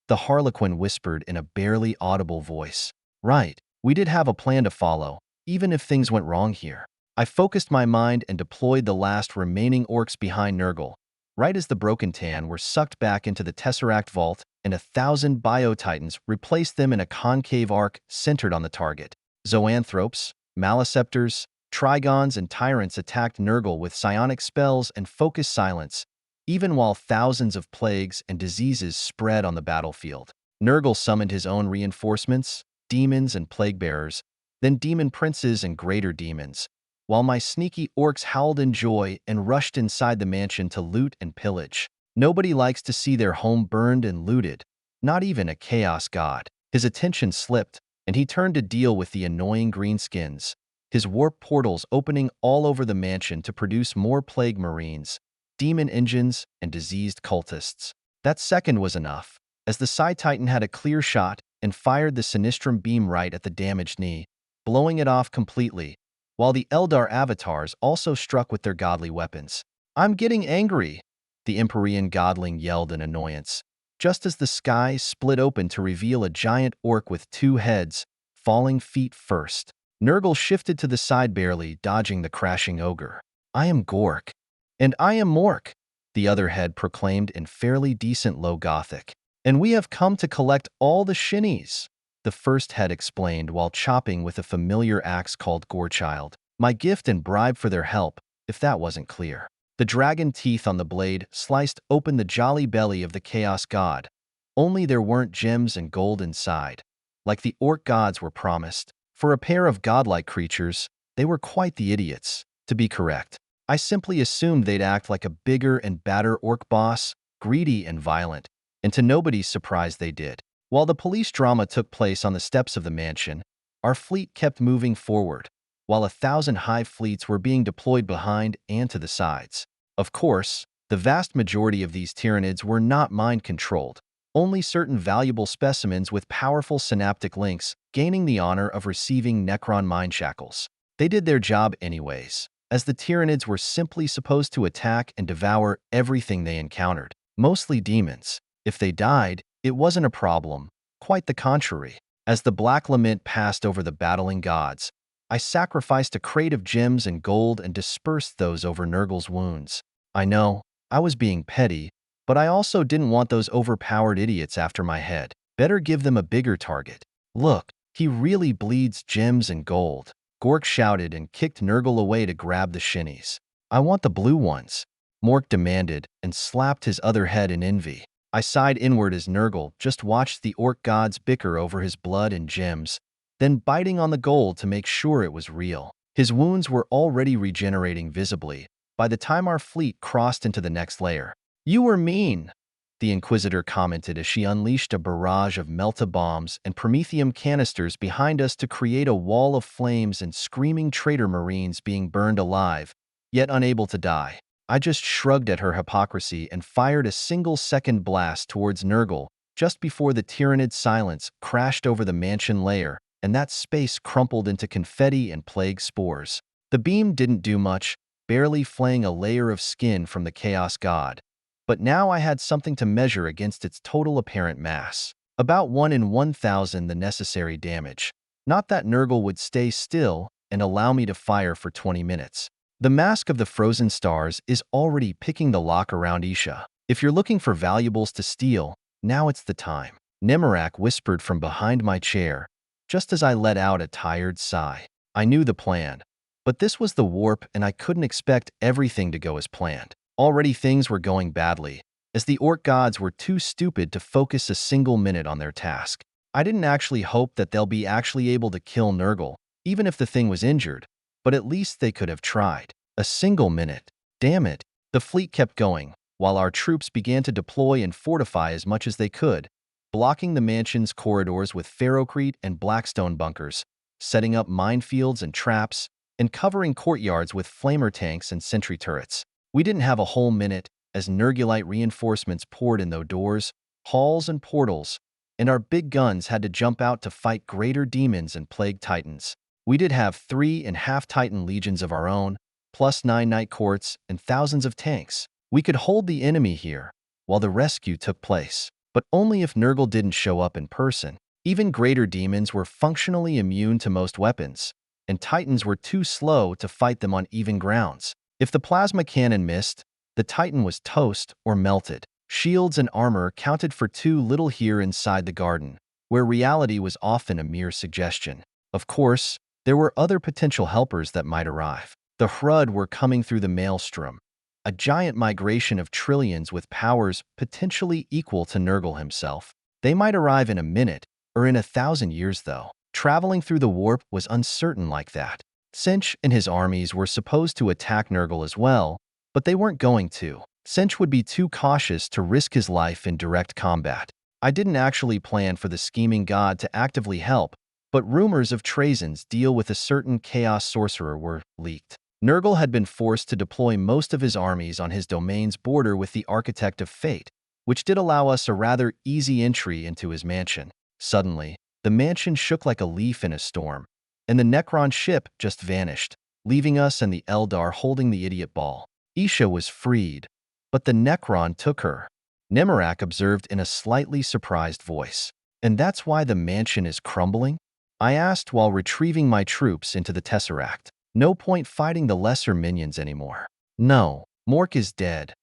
the Harlequin whispered in a barely audible voice. Right, we did have a plan to follow, even if things went wrong here. I focused my mind and deployed the last remaining orcs behind Nurgle, right as the broken tan were sucked back into the Tesseract vault and 1,000 biotitans replaced them in a concave arc centered on the target. Zoanthropes, Maleceptors, Trigons, and Tyrants attacked Nurgle with psionic spells and focused silence, even while thousands of plagues and diseases spread on the battlefield. Nurgle summoned his own reinforcements, demons and plague-bearers, then demon princes and greater demons, while my sneaky orcs howled in joy and rushed inside the mansion to loot and pillage. Nobody likes to see their home burned and looted, not even a chaos god. His attention slipped, and he turned to deal with the annoying greenskins, his warp portals opening all over the mansion to produce more plague marines, demon engines, and diseased cultists. That second was enough, as the Psi-Titan had a clear shot and fired the Sinistrum beam right at the damaged knee, blowing it off completely, while the Eldar avatars also struck with their godly weapons. "I'm getting angry," the Imperian godling yelled in annoyance, just as the sky split open to reveal a giant orc with two heads, falling feet first. Nurgle shifted to the side barely, dodging the crashing ogre. "I am Gork." "And I am Mork," the other head proclaimed in fairly decent low Gothic. "And we have come to collect all the shinnies," the first head explained while chopping with a familiar axe called Gorechild. "My gift and bribe for their help, if that wasn't clear." The dragon teeth on the blade sliced open the jolly belly of the Chaos God. Only there weren't gems and gold inside, like the orc gods were promised. For a pair of godlike creatures, they were quite the idiots, to be correct. I simply assumed they'd act like a bigger and badder orc boss, greedy and violent, and to nobody's surprise they did. While the police drama took place on the steps of the mansion, our fleet kept moving forward, while 1,000 hive fleets were being deployed behind and to the sides. Of course, the vast majority of these Tyranids were not mind-controlled, only certain valuable specimens with powerful synaptic links gaining the honor of receiving Necron mind shackles. They did their job anyways, as the Tyranids were simply supposed to attack and devour everything they encountered, mostly demons. If they died, it wasn't a problem, quite the contrary. As the Black Lament passed over the battling gods, I sacrificed a crate of gems and gold and dispersed those over Nurgle's wounds. I know, I was being petty, but I also didn't want those overpowered idiots after my head. Better give them a bigger target. "Look, he really bleeds gems and gold," Gork shouted and kicked Nurgle away to grab the shinnies. "I want the blue ones," Mork demanded and slapped his other head in envy. I sighed inward as Nurgle just watched the orc gods bicker over his blood and gems, then biting on the gold to make sure it was real. His wounds were already regenerating visibly by the time our fleet crossed into the next layer. "You were mean," the Inquisitor commented as she unleashed a barrage of Melta bombs and Promethium canisters behind us to create a wall of flames and screaming traitor marines being burned alive, yet unable to die. I just shrugged at her hypocrisy and fired a single-second blast towards Nurgle just before the Tyranid silence crashed over the mansion layer, and that space crumpled into confetti and plague spores. The beam didn't do much, barely flaying a layer of skin from the Chaos God. But now I had something to measure against its total apparent mass. About 1 in 1,000 the necessary damage. Not that Nurgle would stay still and allow me to fire for 20 minutes. The Mask of the Frozen Stars is already picking the lock around Isha. "If you're looking for valuables to steal, now it's the time," Nemerak whispered from behind my chair, just as I let out a tired sigh. I knew the plan, but this was the warp and I couldn't expect everything to go as planned. Already things were going badly, as the orc gods were too stupid to focus a single minute on their task. I didn't actually hope that they'll be actually able to kill Nurgle, even if the thing was injured, but at least they could have tried. A single minute. Damn it. The fleet kept going, while our troops began to deploy and fortify as much as they could, blocking the mansion's corridors with ferrocrete and blackstone bunkers, setting up minefields and traps, and covering courtyards with flamer tanks and sentry turrets. We didn't have a whole minute, as Nurgulite reinforcements poured in those doors, halls, and portals, and our big guns had to jump out to fight greater demons and plague titans. We did have 3.5 Titan legions of our own, plus 9 Night Courts and thousands of tanks. We could hold the enemy here, while the rescue took place, but only if Nurgle didn't show up in person. Even greater demons were functionally immune to most weapons, and Titans were too slow to fight them on even grounds. If the plasma cannon missed, the Titan was toast or melted. Shields and armor counted for too little here inside the garden, where reality was often a mere suggestion. Of course, there were other potential helpers that might arrive. The Hrud were coming through the maelstrom, a giant migration of trillions with powers potentially equal to Nurgle himself. They might arrive in a minute, or in 1,000 years though. Traveling through the warp was uncertain like that. Sinch and his armies were supposed to attack Nurgle as well, but they weren't going to. Sinch would be too cautious to risk his life in direct combat. I didn't actually plan for the scheming god to actively help, but rumors of Trazen's deal with a certain chaos sorcerer were leaked. Nurgle had been forced to deploy most of his armies on his domain's border with the Architect of Fate, which did allow us a rather easy entry into his mansion. Suddenly, the mansion shook like a leaf in a storm, and the Necron ship just vanished, leaving us and the Eldar holding the idiot ball. Isha was freed, but the Necron took her, Nemerak observed in a slightly surprised voice. And that's why the mansion is crumbling? I asked while retrieving my troops into the Tesseract. No point fighting the lesser minions anymore. No, Mork is dead.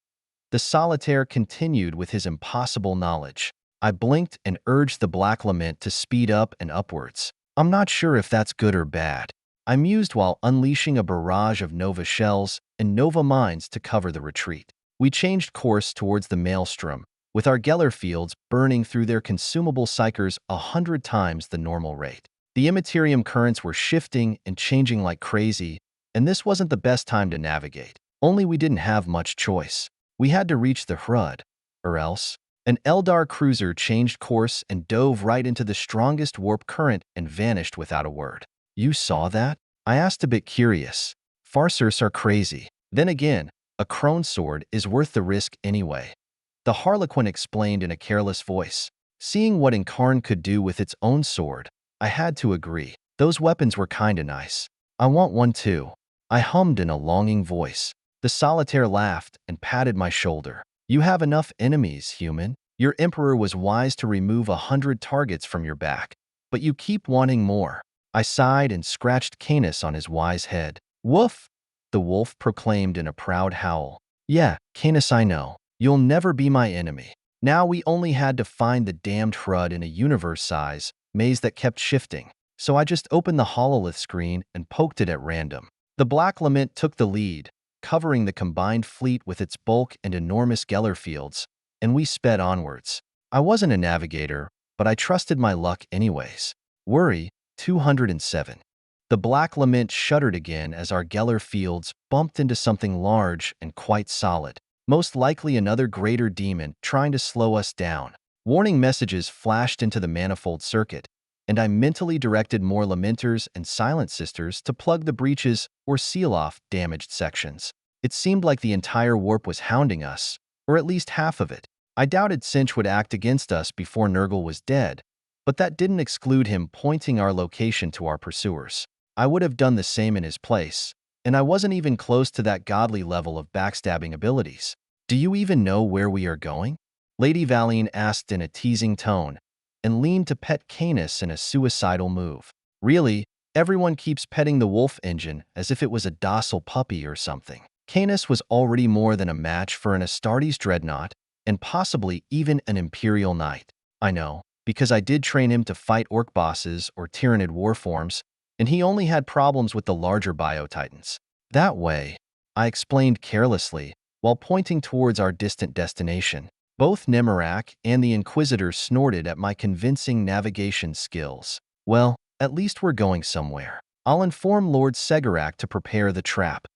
The Solitaire continued with his impossible knowledge. I blinked and urged the Black Lament to speed up and upwards. I'm not sure if that's good or bad. I mused while unleashing a barrage of Nova shells and Nova mines to cover the retreat. We changed course towards the Maelstrom, with our Geller fields burning through their consumable psychers 100 times the normal rate. The Immaterium currents were shifting and changing like crazy, and this wasn't the best time to navigate. Only we didn't have much choice. We had to reach the Hrud, or else. An Eldar cruiser changed course and dove right into the strongest warp current and vanished without a word. You saw that? I asked, a bit curious. Farcers are crazy. Then again, a crone sword is worth the risk anyway. The Harlequin explained in a careless voice. Seeing what Incarn could do with its own sword, I had to agree. Those weapons were kinda nice. I want one too. I hummed in a longing voice. The Solitaire laughed and patted my shoulder. You have enough enemies, human. Your Emperor was wise to remove 100 targets from your back, but you keep wanting more. I sighed and scratched Canis on his wise head. Woof! The wolf proclaimed in a proud howl. Yeah, Canis, I know. You'll never be my enemy. Now we only had to find the damned Hrud in a universe-size maze that kept shifting, so I just opened the hololith screen and poked it at random. The Black Lament took the lead, covering the combined fleet with its bulk and enormous Geller fields, and we sped onwards. I wasn't a navigator, but I trusted my luck anyways. Worry, 207. The Black Lament shuddered again as our Geller fields bumped into something large and quite solid, most likely another greater demon trying to slow us down. Warning messages flashed into the manifold circuit, and I mentally directed more Lamenters and Silent Sisters to plug the breaches or seal off damaged sections. It seemed like the entire warp was hounding us, or at least half of it. I doubted Cinch would act against us before Nurgle was dead, but that didn't exclude him pointing our location to our pursuers. I would have done the same in his place, and I wasn't even close to that godly level of backstabbing abilities. Do you even know where we are going? Lady Valine asked in a teasing tone, and leaned to pet Canis in a suicidal move. Really, everyone keeps petting the wolf engine as if it was a docile puppy or something. Canis was already more than a match for an Astartes dreadnought, and possibly even an Imperial Knight. I know, because I did train him to fight orc bosses or Tyrannid warforms, and he only had problems with the larger biotitans. That way, I explained carelessly, while pointing towards our distant destination. Both Nemerak and the Inquisitor snorted at my convincing navigation skills. Well, at least we're going somewhere. I'll inform Lord Segarak to prepare the trap,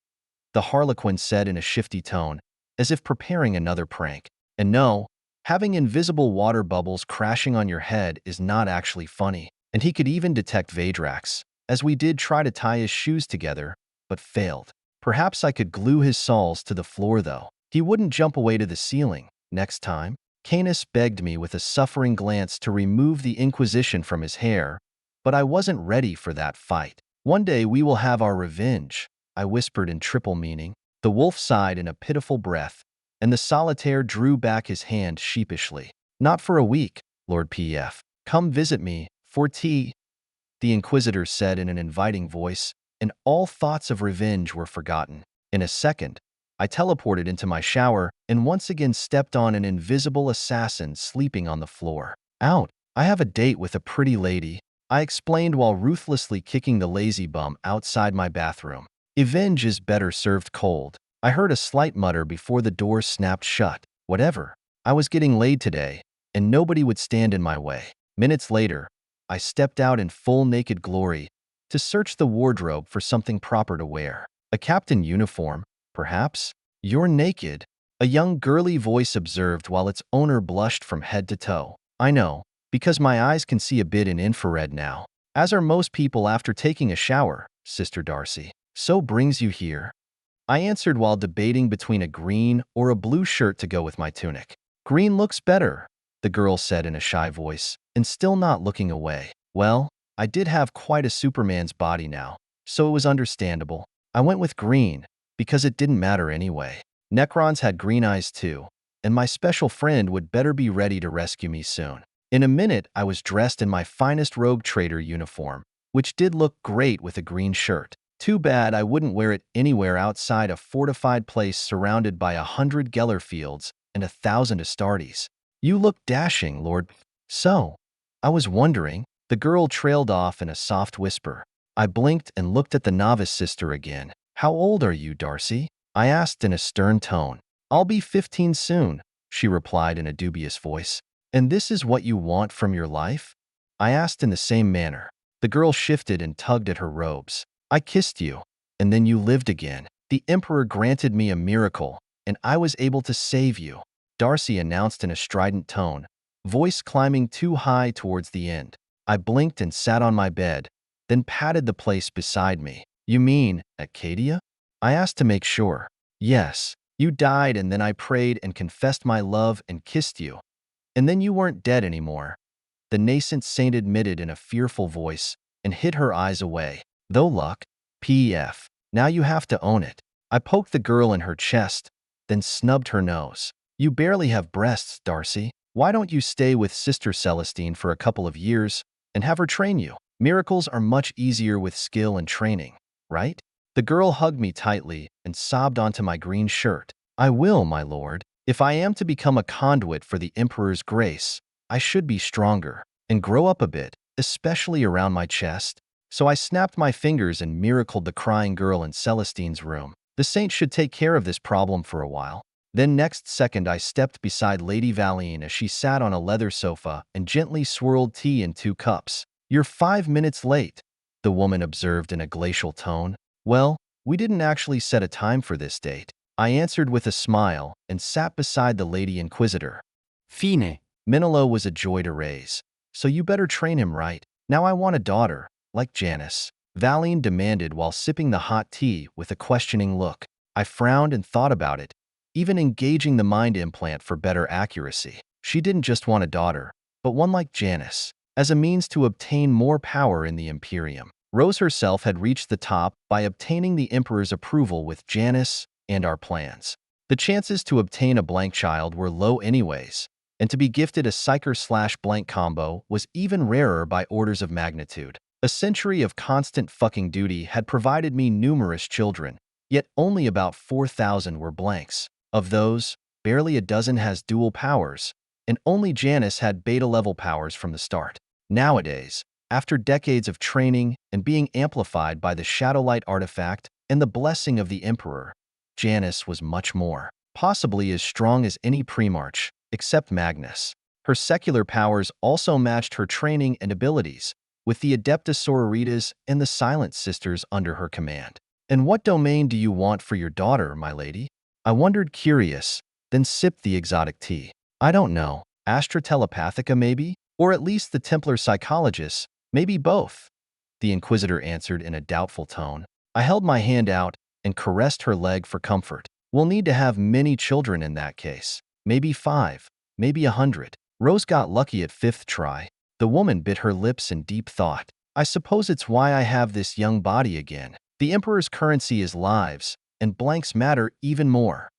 the Harlequin said in a shifty tone, as if preparing another prank. And no, having invisible water bubbles crashing on your head is not actually funny. And he could even detect Vadrax, as we did try to tie his shoes together, but failed. Perhaps I could glue his soles to the floor though. He wouldn't jump away to the ceiling. Next time, Canis begged me with a suffering glance to remove the Inquisition from his hair, but I wasn't ready for that fight. One day we will have our revenge, I whispered in triple meaning. The wolf sighed in a pitiful breath, and the Solitaire drew back his hand sheepishly. Not for a week, Lord Pf. Come visit me, for tea, the Inquisitor said in an inviting voice, and all thoughts of revenge were forgotten. In a second, I teleported into my shower and once again stepped on an invisible assassin sleeping on the floor. Out, I have a date with a pretty lady, I explained while ruthlessly kicking the lazy bum outside my bathroom. Revenge is better served cold. I heard a slight mutter before the door snapped shut. Whatever. I was getting laid today, and nobody would stand in my way. Minutes later, I stepped out in full naked glory to search the wardrobe for something proper to wear. A captain uniform, perhaps? You're naked, a young girly voice observed while its owner blushed from head to toe. I know, because my eyes can see a bit in infrared now, as are most people after taking a shower, Sister Darcy. So brings you here? I answered while debating between a green or a blue shirt to go with my tunic. Green looks better, the girl said in a shy voice, and still not looking away. Well, I did have quite a Superman's body now, so it was understandable. I went with green, because it didn't matter anyway. Necrons had green eyes too, and my special friend would better be ready to rescue me soon. In a minute, I was dressed in my finest rogue trader uniform, which did look great with a green shirt. Too bad I wouldn't wear it anywhere outside a fortified place surrounded by 100 Geller fields and 1,000 Astartes. You look dashing, Lord. So, I was wondering, the girl trailed off in a soft whisper. I blinked and looked at the novice sister again. How old are you, Darcy? I asked in a stern tone. I'll be 15 soon, she replied in a dubious voice. And this is what you want from your life? I asked in the same manner. The girl shifted and tugged at her robes. I kissed you, and then you lived again. The Emperor granted me a miracle, and I was able to save you, Darcy announced in a strident tone, voice climbing too high towards the end. I blinked and sat on my bed, then patted the place beside me. You mean, Acadia? I asked to make sure. Yes, you died and then I prayed and confessed my love and kissed you. And then you weren't dead anymore, the nascent saint admitted in a fearful voice and hid her eyes away. Though luck, P.F. Now you have to own it. I poked the girl in her chest, then snubbed her nose. You barely have breasts, Darcy. Why don't you stay with Sister Celestine for a couple of years and have her train you? Miracles are much easier with skill and training, right? The girl hugged me tightly and sobbed onto my green shirt. I will, my lord. If I am to become a conduit for the Emperor's grace, I should be stronger and grow up a bit, especially around my chest. So I snapped my fingers and miracled the crying girl in Celestine's room. The saint should take care of this problem for a while. Then next second I stepped beside Lady Valine as she sat on a leather sofa and gently swirled tea in 2 cups. You're 5 minutes late, the woman observed in a glacial tone. Well, we didn't actually set a time for this date. I answered with a smile and sat beside the Lady Inquisitor. Fine. Minilo was a joy to raise, so you better train him right. Now I want a daughter, like Janice, Valine demanded while sipping the hot tea with a questioning look. I frowned and thought about it, even engaging the mind implant for better accuracy. She didn't just want a daughter, but one like Janice, as a means to obtain more power in the Imperium. Rose herself had reached the top by obtaining the Emperor's approval with Janice and our plans. The chances to obtain a blank child were low anyways, and to be gifted a psyker/blank combo was even rarer by orders of magnitude. A century of constant fucking duty had provided me numerous children, yet only about 4,000 were blanks. Of those, barely a dozen has dual powers, and only Janice had beta-level powers from the start. Nowadays, after decades of training and being amplified by the Shadowlight artifact and the blessing of the Emperor, Janice was much more, possibly as strong as any Primarch, except Magnus. Her secular powers also matched her training and abilities, with the Adeptus Sororitas and the Silent Sisters under her command. And what domain do you want for your daughter, my lady? I wondered, curious, then sipped the exotic tea. I don't know. Astra Telepathica maybe? Or at least the Templar Psychologists, maybe both, the Inquisitor answered in a doubtful tone. I held my hand out and caressed her leg for comfort. We'll need to have many children in that case. Maybe 5, maybe 100. Rose got lucky at 5th try. The woman bit her lips in deep thought. I suppose it's why I have this young body again. The Emperor's currency is lives, and blanks matter even more,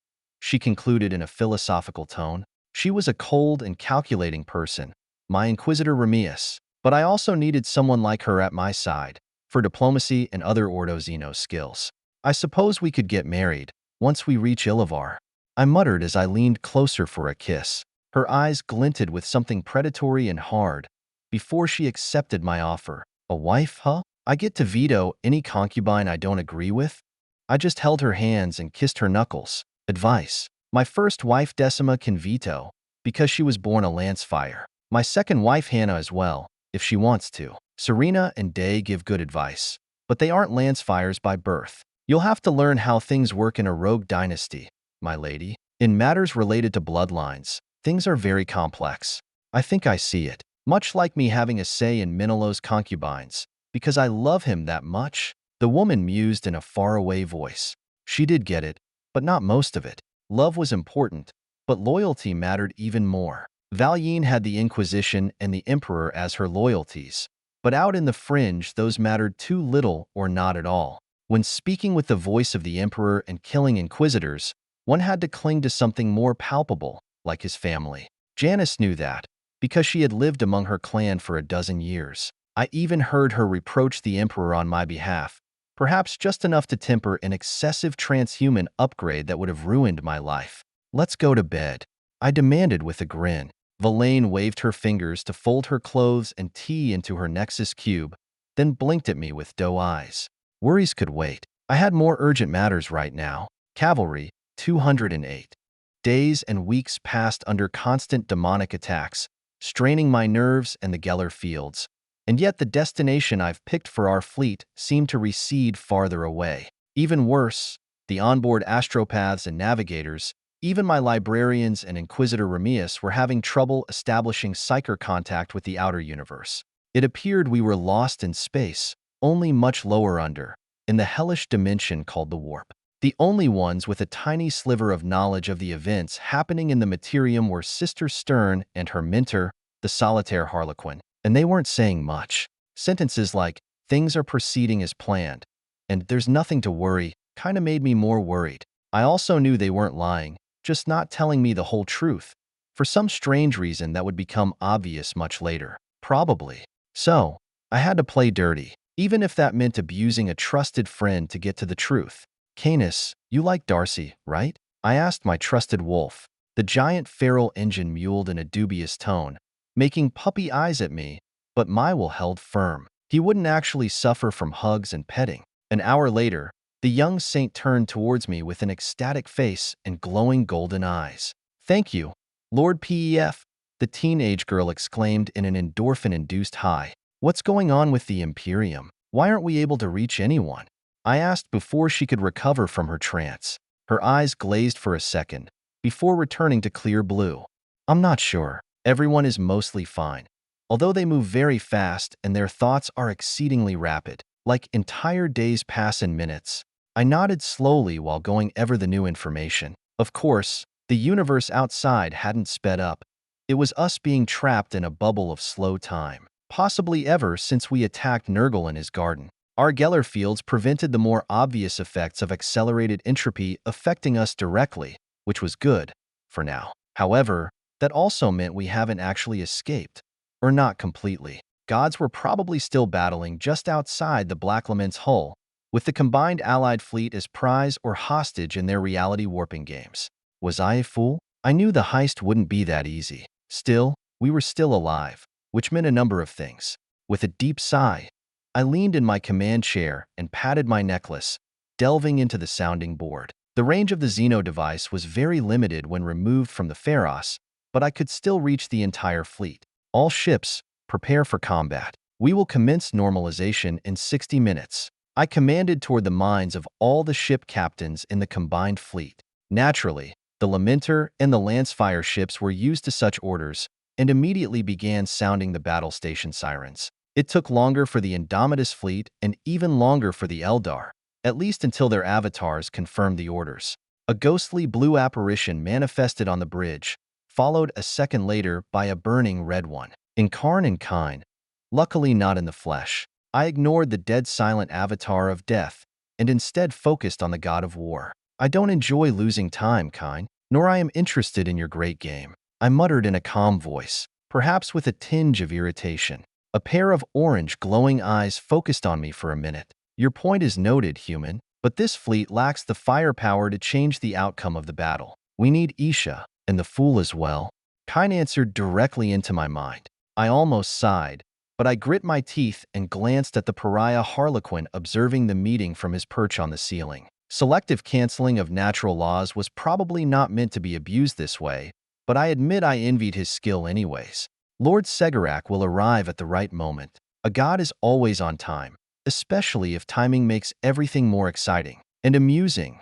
she concluded in a philosophical tone. She was a cold and calculating person, my Inquisitor Remius, but I also needed someone like her at my side, for diplomacy and other Ordo Xeno skills. I suppose we could get married, once we reach Illavar, I muttered as I leaned closer for a kiss. Her eyes glinted with something predatory and hard, before she accepted my offer. A wife, huh? I get to veto any concubine I don't agree with? I just held her hands and kissed her knuckles. Advice. My first wife Decima can veto, because she was born a Lancefire. My second wife Hannah as well, if she wants to. Serena and Day give good advice, but they aren't Lancefires by birth. You'll have to learn how things work in a rogue dynasty, my lady. In matters related to bloodlines, things are very complex. I think I see it. Much like me having a say in Minilo's concubines, because I love him that much. The woman mused in a faraway voice. She did get it, but not most of it. Love was important, but loyalty mattered even more. Valine had the Inquisition and the Emperor as her loyalties, but out in the fringe those mattered too little or not at all. When speaking with the voice of the Emperor and killing Inquisitors, one had to cling to something more palpable, like his family. Janice knew that, because she had lived among her clan for a dozen years. I even heard her reproach the Emperor on my behalf, perhaps just enough to temper an excessive transhuman upgrade that would have ruined my life. "Let's go to bed," I demanded with a grin. Valine waved her fingers to fold her clothes and tea into her Nexus cube, then blinked at me with doe eyes. Worries could wait. I had more urgent matters right now. Cavalry, 208. Days and weeks passed under constant demonic attacks, straining my nerves and the Geller fields. And yet the destination I've picked for our fleet seemed to recede farther away. Even worse, the onboard astropaths and navigators, even my librarians and Inquisitor Remius, were having trouble establishing psyker contact with the outer universe. It appeared we were lost in space, only much lower under, in the hellish dimension called the warp. The only ones with a tiny sliver of knowledge of the events happening in the Immaterium were Sister Stern and her mentor, the solitaire Harlequin. And they weren't saying much. Sentences like, "Things are proceeding as planned," and "There's nothing to worry," kinda made me more worried. I also knew they weren't lying, just not telling me the whole truth, for some strange reason that would become obvious much later. Probably. So, I had to play dirty, even if that meant abusing a trusted friend to get to the truth. "Canis, you like Darcy, right?" I asked my trusted wolf. The giant feral engine mewled in a dubious tone, making puppy eyes at me, but my will held firm. He wouldn't actually suffer from hugs and petting. An hour later, the young saint turned towards me with an ecstatic face and glowing golden eyes. "Thank you, Lord Pef," the teenage girl exclaimed in an endorphin-induced high. "What's going on with the Imperium? Why aren't we able to reach anyone?" I asked before she could recover from her trance. Her eyes glazed for a second, before returning to clear blue. "I'm not sure. Everyone is mostly fine, although they move very fast and their thoughts are exceedingly rapid, like entire days pass in minutes." I nodded slowly while going over the new information. Of course, the universe outside hadn't sped up. It was us being trapped in a bubble of slow time, possibly ever since we attacked Nurgle in his garden. Our Geller fields prevented the more obvious effects of accelerated entropy affecting us directly, which was good, for now. However, that also meant we haven't actually escaped, or not completely. Gods were probably still battling just outside the Black Lament's hull, with the combined Allied fleet as prize or hostage in their reality warping games. Was I a fool? I knew the heist wouldn't be that easy. Still, we were still alive, which meant a number of things. With a deep sigh, I leaned in my command chair and patted my necklace, delving into the sounding board. The range of the Xeno device was very limited when removed from the Pharos, but I could still reach the entire fleet. "All ships, prepare for combat. We will commence normalization in 60 minutes. I commanded toward the minds of all the ship captains in the combined fleet. Naturally, the Lamenter and the Lancefire ships were used to such orders and immediately began sounding the battle station sirens. It took longer for the Indomitus fleet and even longer for the Eldar, at least until their avatars confirmed the orders. A ghostly blue apparition manifested on the bridge, followed a second later by a burning red one. Incarn and Kine, luckily not in the flesh. I ignored the dead silent avatar of death and instead focused on the god of war. "I don't enjoy losing time, Kine, nor I am interested in your great game," I muttered in a calm voice, perhaps with a tinge of irritation. A pair of orange glowing eyes focused on me for a minute. "Your point is noted, human, but this fleet lacks the firepower to change the outcome of the battle. We need Isha, and the Fool as well." Kine answered directly into my mind. I almost sighed, but I grit my teeth and glanced at the pariah Harlequin observing the meeting from his perch on the ceiling. Selective canceling of natural laws was probably not meant to be abused this way, but I admit I envied his skill anyways. Lord Segarak will arrive at the right moment. A god is always on time, especially if timing makes everything more exciting and amusing.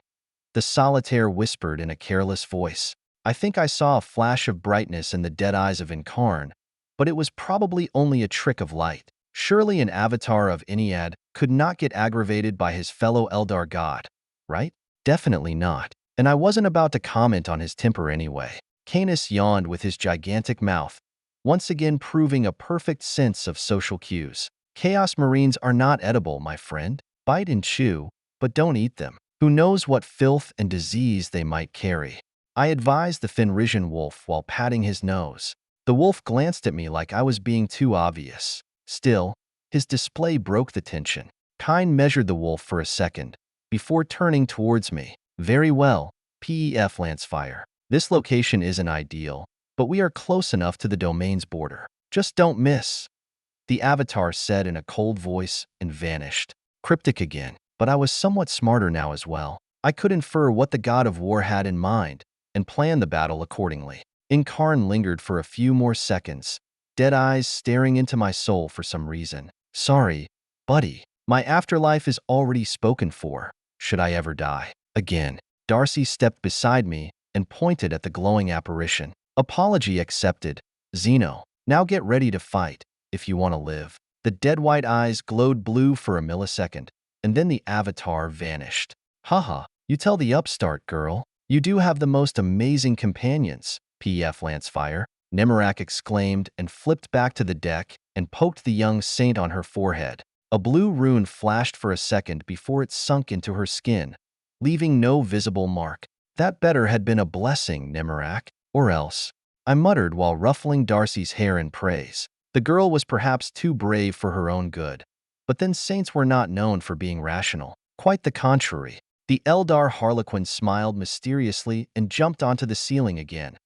The solitaire whispered in a careless voice. I think I saw a flash of brightness in the dead eyes of Incarn, but it was probably only a trick of light. Surely an avatar of Ennead could not get aggravated by his fellow Eldar god, right? Definitely not. And I wasn't about to comment on his temper anyway. Canis yawned with his gigantic mouth, once again proving a perfect sense of social cues. Chaos Marines are not edible, my friend. Bite and chew, but don't eat them. Who knows what filth and disease they might carry? I advised the Fenrisian wolf while patting his nose. The wolf glanced at me like I was being too obvious. Still, his display broke the tension. Kine measured the wolf for a second, before turning towards me. Very well, Pef Lancefire. This location isn't ideal, but we are close enough to the domain's border. Just don't miss. The avatar said in a cold voice and vanished. Cryptic again, but I was somewhat smarter now as well. I could infer what the god of war had in mind and plan the battle accordingly. Incarn lingered for a few more seconds, dead eyes staring into my soul for some reason. Sorry, buddy. My afterlife is already spoken for, should I ever die. Again, Darcy stepped beside me and pointed at the glowing apparition. Apology accepted. Zeno, now get ready to fight, if you want to live. The dead white eyes glowed blue for a millisecond, and then the avatar vanished. Haha, you tell the upstart girl. You do have the most amazing companions, Pef Lancefire, Nemerak exclaimed and flipped back to the deck and poked the young saint on her forehead. A blue rune flashed for a second before it sunk into her skin, leaving no visible mark. That better had been a blessing, Nemerak, or else. I muttered while ruffling Darcy's hair in praise. The girl was perhaps too brave for her own good. But then saints were not known for being rational. Quite the contrary. The Eldar Harlequin smiled mysteriously and jumped onto the ceiling again,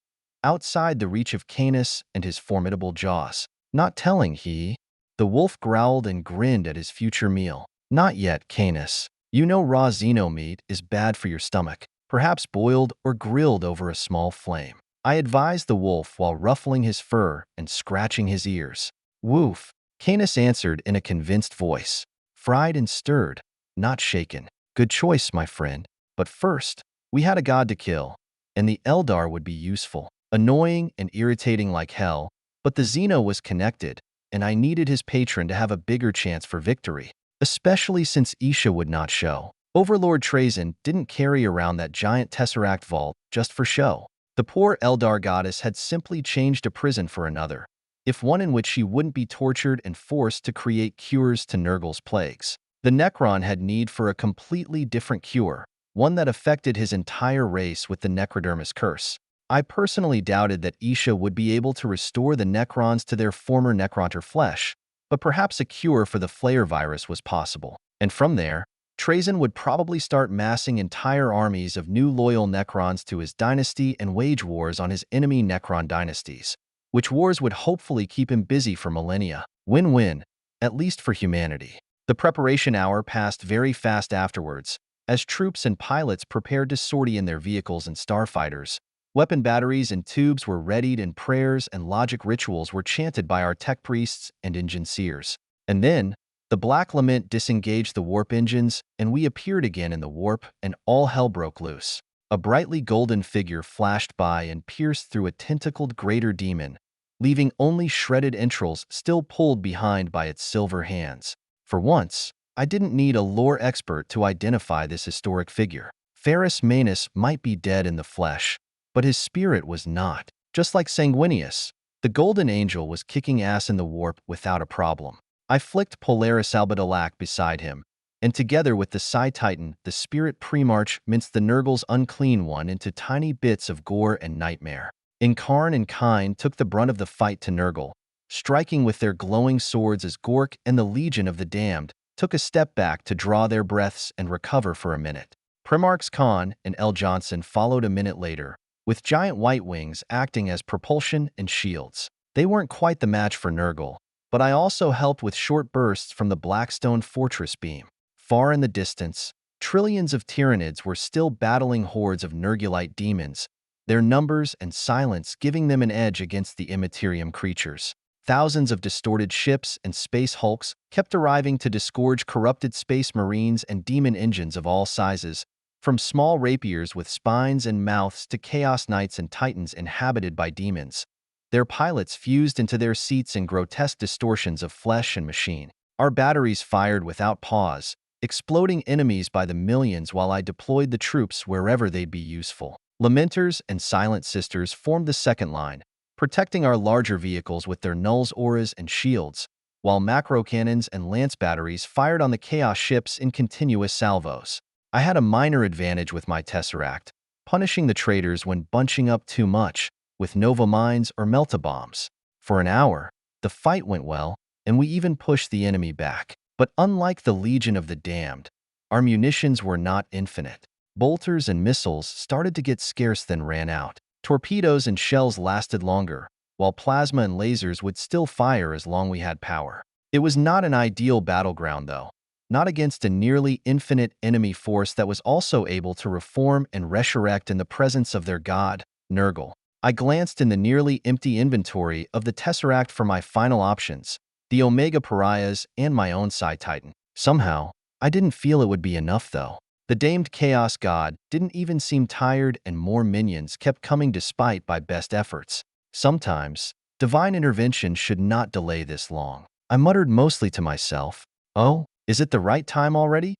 outside the reach of Canis and his formidable jaws. Not telling, he. The wolf growled and grinned at his future meal. Not yet, Canis. You know raw xeno meat is bad for your stomach, perhaps boiled or grilled over a small flame. I advised the wolf while ruffling his fur and scratching his ears. Woof, Canis answered in a convinced voice. Fried and stirred, not shaken. Good choice, my friend. But first, we had a god to kill, and the Eldar would be useful. Annoying and irritating like hell, but the Xeno was connected, and I needed his patron to have a bigger chance for victory, especially since Isha would not show. Overlord Trazyn didn't carry around that giant tesseract vault just for show. The poor Eldar goddess had simply changed a prison for another, if one in which she wouldn't be tortured and forced to create cures to Nurgle's plagues. The Necron had need for a completely different cure, one that affected his entire race with the Necrodermis curse. I personally doubted that Isha would be able to restore the Necrons to their former Necronter flesh, but perhaps a cure for the Flayer virus was possible. And from there, Trazyn would probably start massing entire armies of new loyal Necrons to his dynasty and wage wars on his enemy Necron dynasties, which wars would hopefully keep him busy for millennia. Win-win, at least for humanity. The preparation hour passed very fast afterwards, as troops and pilots prepared to sortie in their vehicles and starfighters. Weapon batteries and tubes were readied and prayers and logic rituals were chanted by our tech priests and engine seers. And then, the Black Lament disengaged the warp engines, and we appeared again in the warp, and all hell broke loose. A brightly golden figure flashed by and pierced through a tentacled greater demon, leaving only shredded entrails still pulled behind by its silver hands. For once, I didn't need a lore expert to identify this historic figure. Ferrus Manus might be dead in the flesh, but his spirit was not. Just like Sanguinius, the Golden Angel was kicking ass in the warp without a problem. I flicked Polaris Albadalac beside him, and together with the Psi Titan, the spirit pre-march minced the Nurgle's unclean one into tiny bits of gore and nightmare. Incarn and Kine took the brunt of the fight to Nurgle, striking with their glowing swords as Gork and the Legion of the Damned took a step back to draw their breaths and recover for a minute. Primarchs Khan and L. Johnson followed a minute later, with giant white wings acting as propulsion and shields. They weren't quite the match for Nurgle, but I also helped with short bursts from the Blackstone Fortress beam. Far in the distance, trillions of Tyranids were still battling hordes of Nurgulite demons, their numbers and silence giving them an edge against the Immaterium creatures. Thousands of distorted ships and space hulks kept arriving to disgorge corrupted space marines and demon engines of all sizes, from small rapiers with spines and mouths to chaos knights and titans inhabited by demons. Their pilots fused into their seats in grotesque distortions of flesh and machine. Our batteries fired without pause, exploding enemies by the millions while I deployed the troops wherever they'd be useful. Lamenters and Silent Sisters formed the second line, protecting our larger vehicles with their nulls, auras, and shields, while macro cannons and lance batteries fired on the Chaos ships in continuous salvos. I had a minor advantage with my Tesseract, punishing the traitors when bunching up too much, with Nova Mines or Melta-Bombs. For an hour, the fight went well, and we even pushed the enemy back. But unlike the Legion of the Damned, our munitions were not infinite. Bolters and missiles started to get scarce then ran out. Torpedoes and shells lasted longer, while plasma and lasers would still fire as long as we had power. It was not an ideal battleground, though. Not against a nearly infinite enemy force that was also able to reform and resurrect in the presence of their god, Nurgle. I glanced in the nearly empty inventory of the Tesseract for my final options, the Omega Pariahs and my own Psi-Titan. Somehow, I didn't feel it would be enough, though. The damned Chaos God didn't even seem tired, and more minions kept coming despite my best efforts. Sometimes, divine intervention should not delay this long. I muttered mostly to myself, "Oh, is it the right time already?"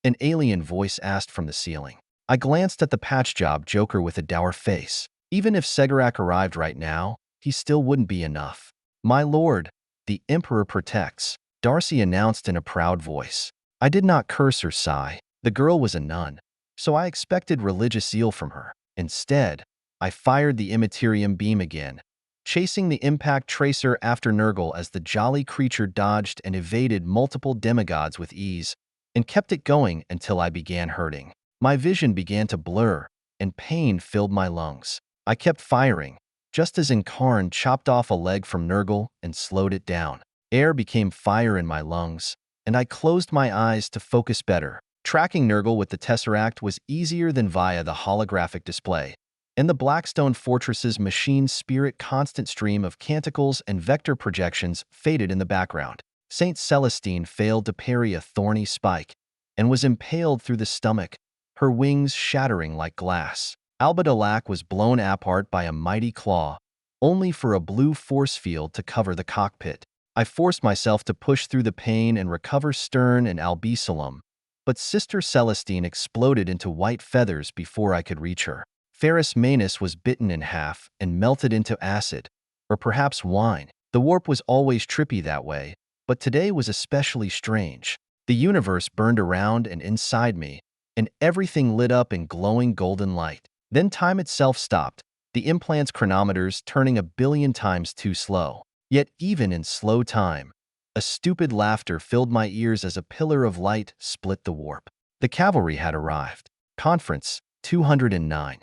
An alien voice asked from the ceiling. I glanced at the patch job Joker with a dour face. Even if Segarak arrived right now, he still wouldn't be enough. "My lord, the Emperor protects," Darcy announced in a proud voice. I did not curse or sigh. The girl was a nun, so I expected religious zeal from her. Instead, I fired the Immaterium beam again, chasing the impact tracer after Nurgle as the jolly creature dodged and evaded multiple demigods with ease, and kept it going until I began hurting. My vision began to blur, and pain filled my lungs. I kept firing, just as Incarn chopped off a leg from Nurgle and slowed it down. Air became fire in my lungs, and I closed my eyes to focus better. Tracking Nurgle with the Tesseract was easier than via the holographic display, and the Blackstone Fortress's machine spirit constant stream of canticles and vector projections faded in the background. Saint Celestine failed to parry a thorny spike and was impaled through the stomach, her wings shattering like glass. Albadalak was blown apart by a mighty claw, only for a blue force field to cover the cockpit. I forced myself to push through the pain and recover Stern and Albisalom, but Sister Celestine exploded into white feathers before I could reach her. Ferrus Manus was bitten in half and melted into acid, or perhaps wine. The warp was always trippy that way, but today was especially strange. The universe burned around and inside me, and everything lit up in glowing golden light. Then time itself stopped, the implant's chronometers turning 1,000,000,000 times too slow. Yet even in slow time, a stupid laughter filled my ears as a pillar of light split the warp. The cavalry had arrived. Conference 209.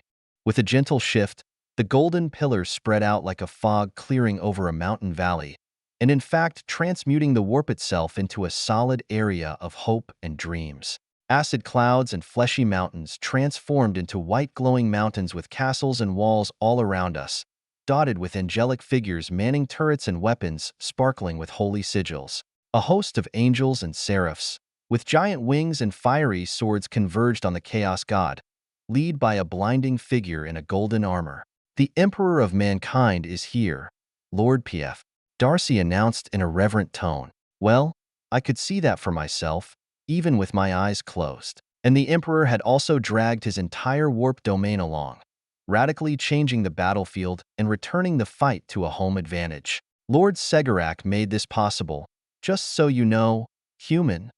With a gentle shift, the golden pillar spread out like a fog clearing over a mountain valley, and in fact transmuting the warp itself into a solid area of hope and dreams. Acid clouds and fleshy mountains transformed into white glowing mountains with castles and walls all around us, dotted with angelic figures manning turrets and weapons sparkling with holy sigils. A host of angels and seraphs, with giant wings and fiery swords converged on the Chaos God, led by a blinding figure in a golden armor. "The Emperor of Mankind is here, Lord Pef," Darcy announced in a reverent tone. Well, I could see that for myself, even with my eyes closed. And the Emperor had also dragged his entire warp domain along, radically changing the battlefield and returning the fight to a home advantage. Lord Segarak made this possible, just so you know, human.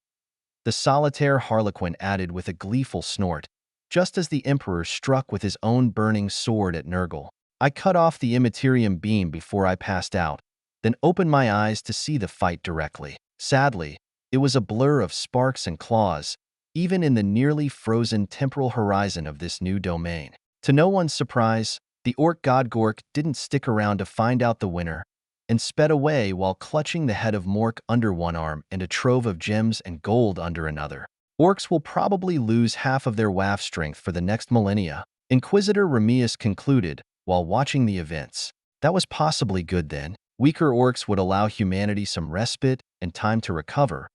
The solitaire Harlequin added with a gleeful snort, just as the Emperor struck with his own burning sword at Nurgle. I cut off the Immaterium beam before I passed out, then opened my eyes to see the fight directly. Sadly, it was a blur of sparks and claws, even in the nearly frozen temporal horizon of this new domain. To no one's surprise, the orc god Gork didn't stick around to find out the winner, and sped away while clutching the head of Mork under one arm and a trove of gems and gold under another. Orcs will probably lose half of their WAF strength for the next millennia, Inquisitor Ramius concluded while watching the events. That was possibly good then. Weaker orcs would allow humanity some respite and time to recover,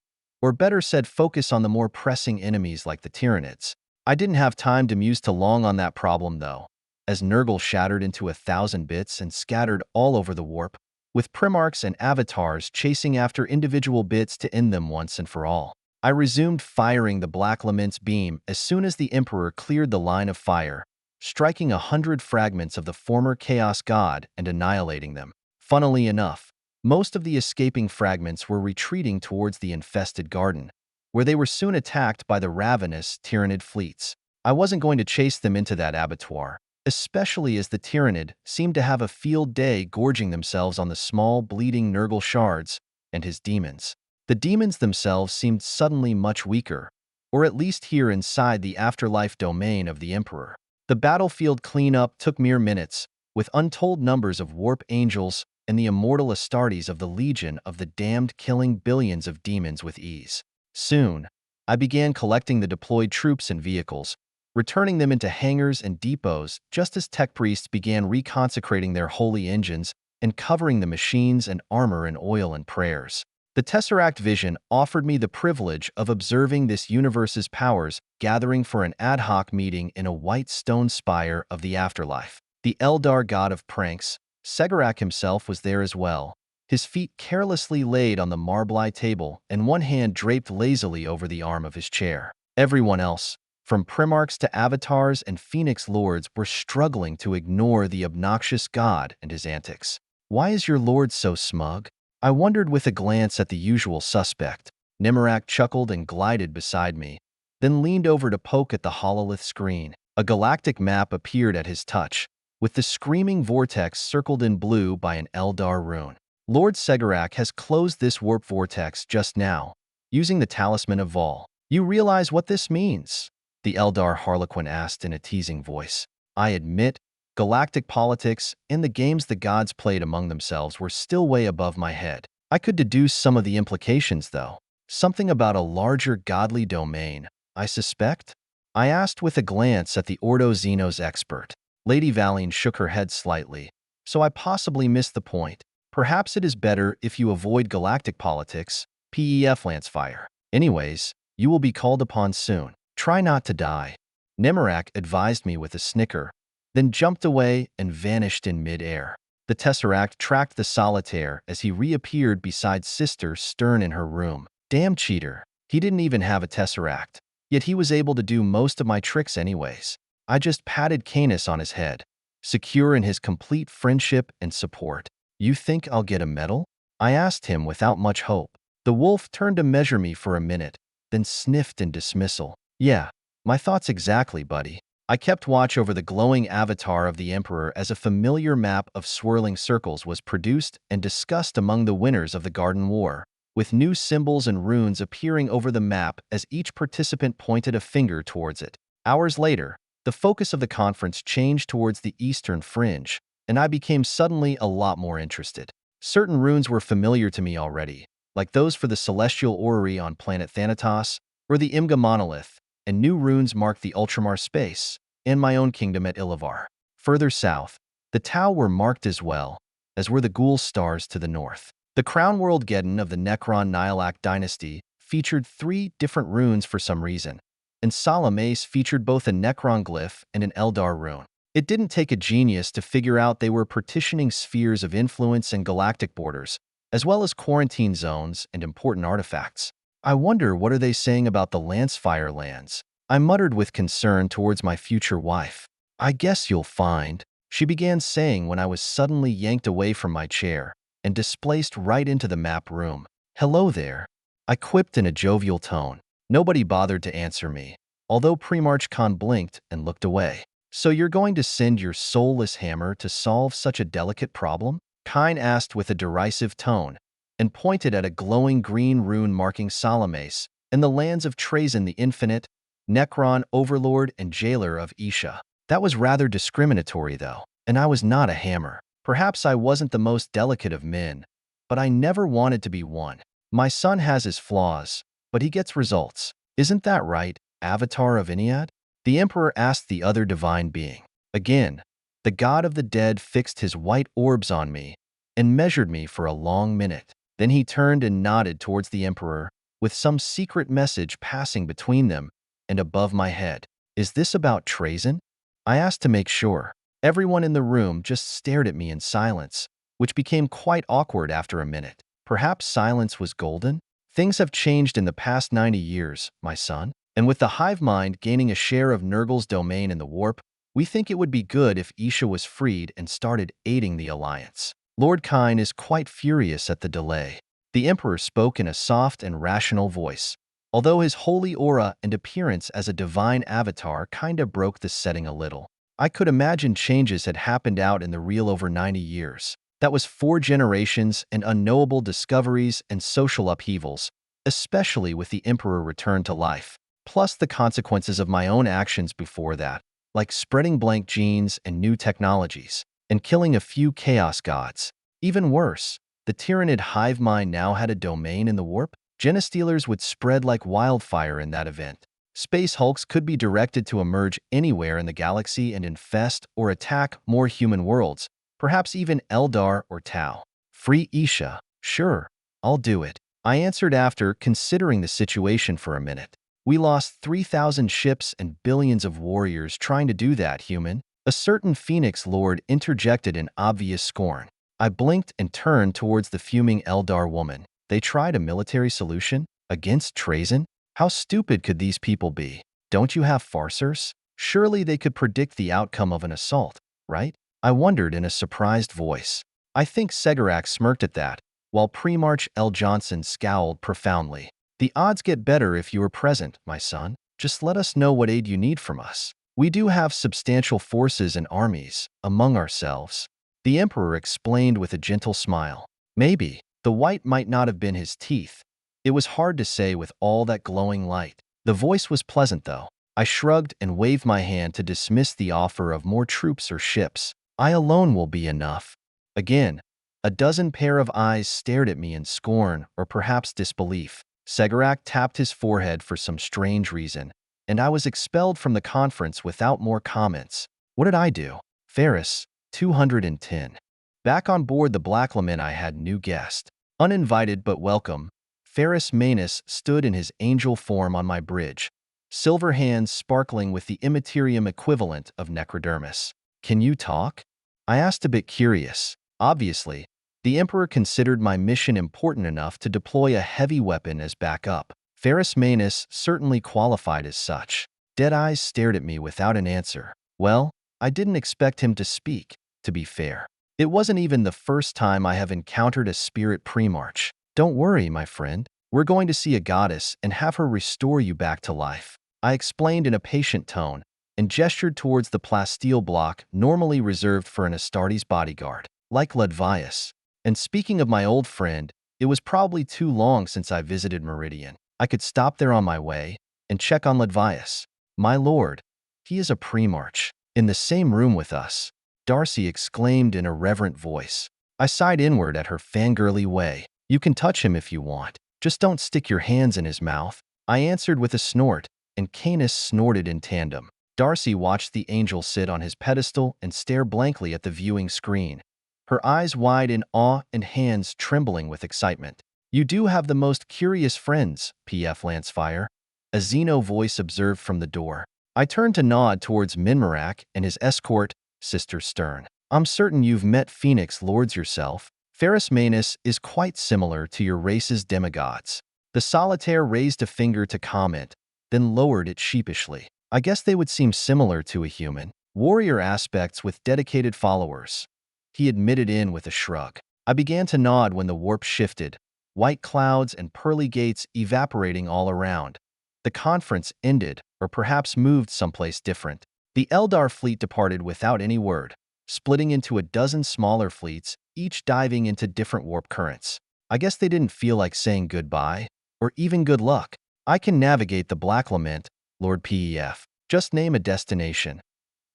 or better said, focus on the more pressing enemies like the Tyranids. I didn't have time to muse too long on that problem, though. As Nurgle shattered into 1,000 bits and scattered all over the warp, with Primarchs and Avatars chasing after individual bits to end them once and for all. I resumed firing the Black Lament's beam as soon as the Emperor cleared the line of fire, striking 100 fragments of the former Chaos God and annihilating them. Funnily enough, most of the escaping fragments were retreating towards the infested garden, where they were soon attacked by the ravenous Tyranid fleets. I wasn't going to chase them into that abattoir, especially as the Tyranid seemed to have a field day gorging themselves on the small, bleeding Nurgle shards and his demons. The demons themselves seemed suddenly much weaker, or at least here inside the afterlife domain of the Emperor. The battlefield cleanup took mere minutes, with untold numbers of warp angels and the immortal Astartes of the Legion of the Damned killing billions of demons with ease. Soon, I began collecting the deployed troops and vehicles, returning them into hangars and depots just as tech priests began reconsecrating their holy engines and covering the machines and armor in oil and prayers. The Tesseract Vision offered me the privilege of observing this universe's powers gathering for an ad hoc meeting in a white stone spire of the afterlife. The Eldar god of pranks, Segurak himself, was there as well, his feet carelessly laid on the marbleite table and one hand draped lazily over the arm of his chair. Everyone else, from Primarchs to Avatars and Phoenix Lords, were struggling to ignore the obnoxious god and his antics. "Why is your lord so smug?" I wondered with a glance at the usual suspect. Nimerac chuckled and glided beside me, then leaned over to poke at the hololith screen. A galactic map appeared at his touch, with the screaming vortex circled in blue by an Eldar rune. "Lord Segurak has closed this warp vortex just now, using the Talisman of Vol. You realize what this means?" the Eldar Harlequin asked in a teasing voice. I admit, galactic politics and the games the gods played among themselves were still way above my head. I could deduce some of the implications, though. Something about a larger godly domain, I suspect? I asked with a glance at the Ordo Xenos expert. Lady Valine shook her head slightly. "So I possibly missed the point. Perhaps it is better if you avoid galactic politics, Pef Lancefire. Anyways, you will be called upon soon. Try not to die." Nimerac advised me with a snicker, then jumped away and vanished in mid-air. The Tesseract tracked the solitaire as he reappeared beside Sister Stern in her room. Damn cheater. He didn't even have a Tesseract, yet he was able to do most of my tricks anyways. I just patted Canis on his head, secure in his complete friendship and support. "You think I'll get a medal?" I asked him without much hope. The wolf turned to measure me for a minute, then sniffed in dismissal. "Yeah, my thoughts exactly, buddy." I kept watch over the glowing avatar of the Emperor as a familiar map of swirling circles was produced and discussed among the winners of the Garden War, with new symbols and runes appearing over the map as each participant pointed a finger towards it. Hours later, the focus of the conference changed towards the eastern fringe, and I became suddenly a lot more interested. Certain runes were familiar to me already, like those for the Celestial Orrery on planet Thanatos or the Imga Monolith, and new runes marked the Ultramar space and my own kingdom at Illavar. Further south, the Tau were marked as well, as were the Ghoul stars to the north. The crown world Geddon of the Necron Nihilak dynasty featured 3 different runes for some reason, and Salamace featured both a Necron glyph and an Eldar rune. It didn't take a genius to figure out they were partitioning spheres of influence and galactic borders, as well as quarantine zones and important artifacts. I wonder what are they saying about the Lancefire lands? I muttered with concern towards my future wife. "I guess you'll find," she began saying when I was suddenly yanked away from my chair and displaced right into the map room. "Hello there," I quipped in a jovial tone. Nobody bothered to answer me, although Primarch Khan blinked and looked away. "So you're going to send your soulless hammer to solve such a delicate problem?" Kine asked with a derisive tone, and pointed at a glowing green rune marking Salamace and the lands of Trazyn the Infinite, Necron Overlord and Jailer of Isha. That was rather discriminatory, though, and I was not a hammer. Perhaps I wasn't the most delicate of men, but I never wanted to be one. My son has his flaws, but he gets results. Isn't that right, Avatar of Iniad? The Emperor asked the other divine being. Again, the god of the dead fixed his white orbs on me and measured me for a long minute. Then he turned and nodded towards the Emperor, with some secret message passing between them and above my head. "Is this about Trazyn?" I asked to make sure. Everyone in the room just stared at me in silence, which became quite awkward after a minute. Perhaps silence was golden? Things have changed in the past 90 years, my son. And with the hive mind gaining a share of Nurgle's domain in the warp, we think it would be good if Isha was freed and started aiding the Alliance. Lord Kine is quite furious at the delay. The Emperor spoke in a soft and rational voice, although his holy aura and appearance as a divine avatar kinda broke the setting a little. I could imagine changes had happened out in the real over 90 years. That was 4 generations and unknowable discoveries and social upheavals, especially with the Emperor returned to life, plus the consequences of my own actions before that, like spreading blank genes and new technologies, and killing a few chaos gods. Even worse, the Tyrannid hive mind now had a domain in the warp. Genestealers would spread like wildfire in that event. Space hulks could be directed to emerge anywhere in the galaxy and infest or attack more human worlds, perhaps even Eldar or Tau. Free Isha. Sure, I'll do it. I answered after considering the situation for a minute. We lost 3,000 ships and billions of warriors trying to do that, human. A certain Phoenix Lord interjected in obvious scorn. I blinked and turned towards the fuming Eldar woman. They tried a military solution? Against Trazen? How stupid could these people be? Don't you have farcers? Surely they could predict the outcome of an assault, right? I wondered in a surprised voice. I think Segarak smirked at that, while Premarch L. Johnson scowled profoundly. The odds get better if you are present, my son. Just let us know what aid you need from us. We do have substantial forces and armies among ourselves. The Emperor explained with a gentle smile. Maybe. The white might not have been his teeth. It was hard to say with all that glowing light. The voice was pleasant, though. I shrugged and waved my hand to dismiss the offer of more troops or ships. I alone will be enough. Again, a dozen pair of eyes stared at me in scorn or perhaps disbelief. Segarak tapped his forehead for some strange reason, and I was expelled from the conference without more comments. What did I do? Ferris, 210. Back on board the Blackleman, I had new guest. Uninvited but welcome, Ferris Manus stood in his angel form on my bridge, silver hands sparkling with the Immaterium equivalent of necrodermis. Can you talk? I asked, a bit curious. Obviously, the Emperor considered my mission important enough to deploy a heavy weapon as backup. Ferris Manus certainly qualified as such. Deadeyes stared at me without an answer. Well, I didn't expect him to speak, to be fair. It wasn't even the first time I have encountered a spirit premarch. Don't worry, my friend. We're going to see a goddess and have her restore you back to life. I explained in a patient tone and gestured towards the plasteel block normally reserved for an Astartes bodyguard, like Ledvius. And speaking of my old friend, it was probably too long since I visited Meridian. I could stop there on my way and check on Ledvius. My lord, he is a premarch. In the same room with us, Darcy exclaimed in a reverent voice. I sighed inward at her fangirly way. You can touch him if you want. Just don't stick your hands in his mouth. I answered with a snort, and Canis snorted in tandem. Darcy watched the angel sit on his pedestal and stare blankly at the viewing screen, her eyes wide in awe and hands trembling with excitement. You do have the most curious friends, Pef Lancefire, a Xeno voice observed from the door. I turned to nod towards Minmarak and his escort, Sister Stern. I'm certain you've met Phoenix Lords yourself. Ferris Manus is quite similar to your race's demigods. The solitaire raised a finger to comment, then lowered it sheepishly. I guess they would seem similar to a human. Warrior aspects with dedicated followers. He admitted in with a shrug. I began to nod when the warp shifted, white clouds and pearly gates evaporating all around. The conference ended, or perhaps moved someplace different. The Eldar fleet departed without any word, splitting into a dozen smaller fleets, each diving into different warp currents. I guess they didn't feel like saying goodbye, or even good luck. I can navigate the Black Lament, Lord Pef. Just name a destination.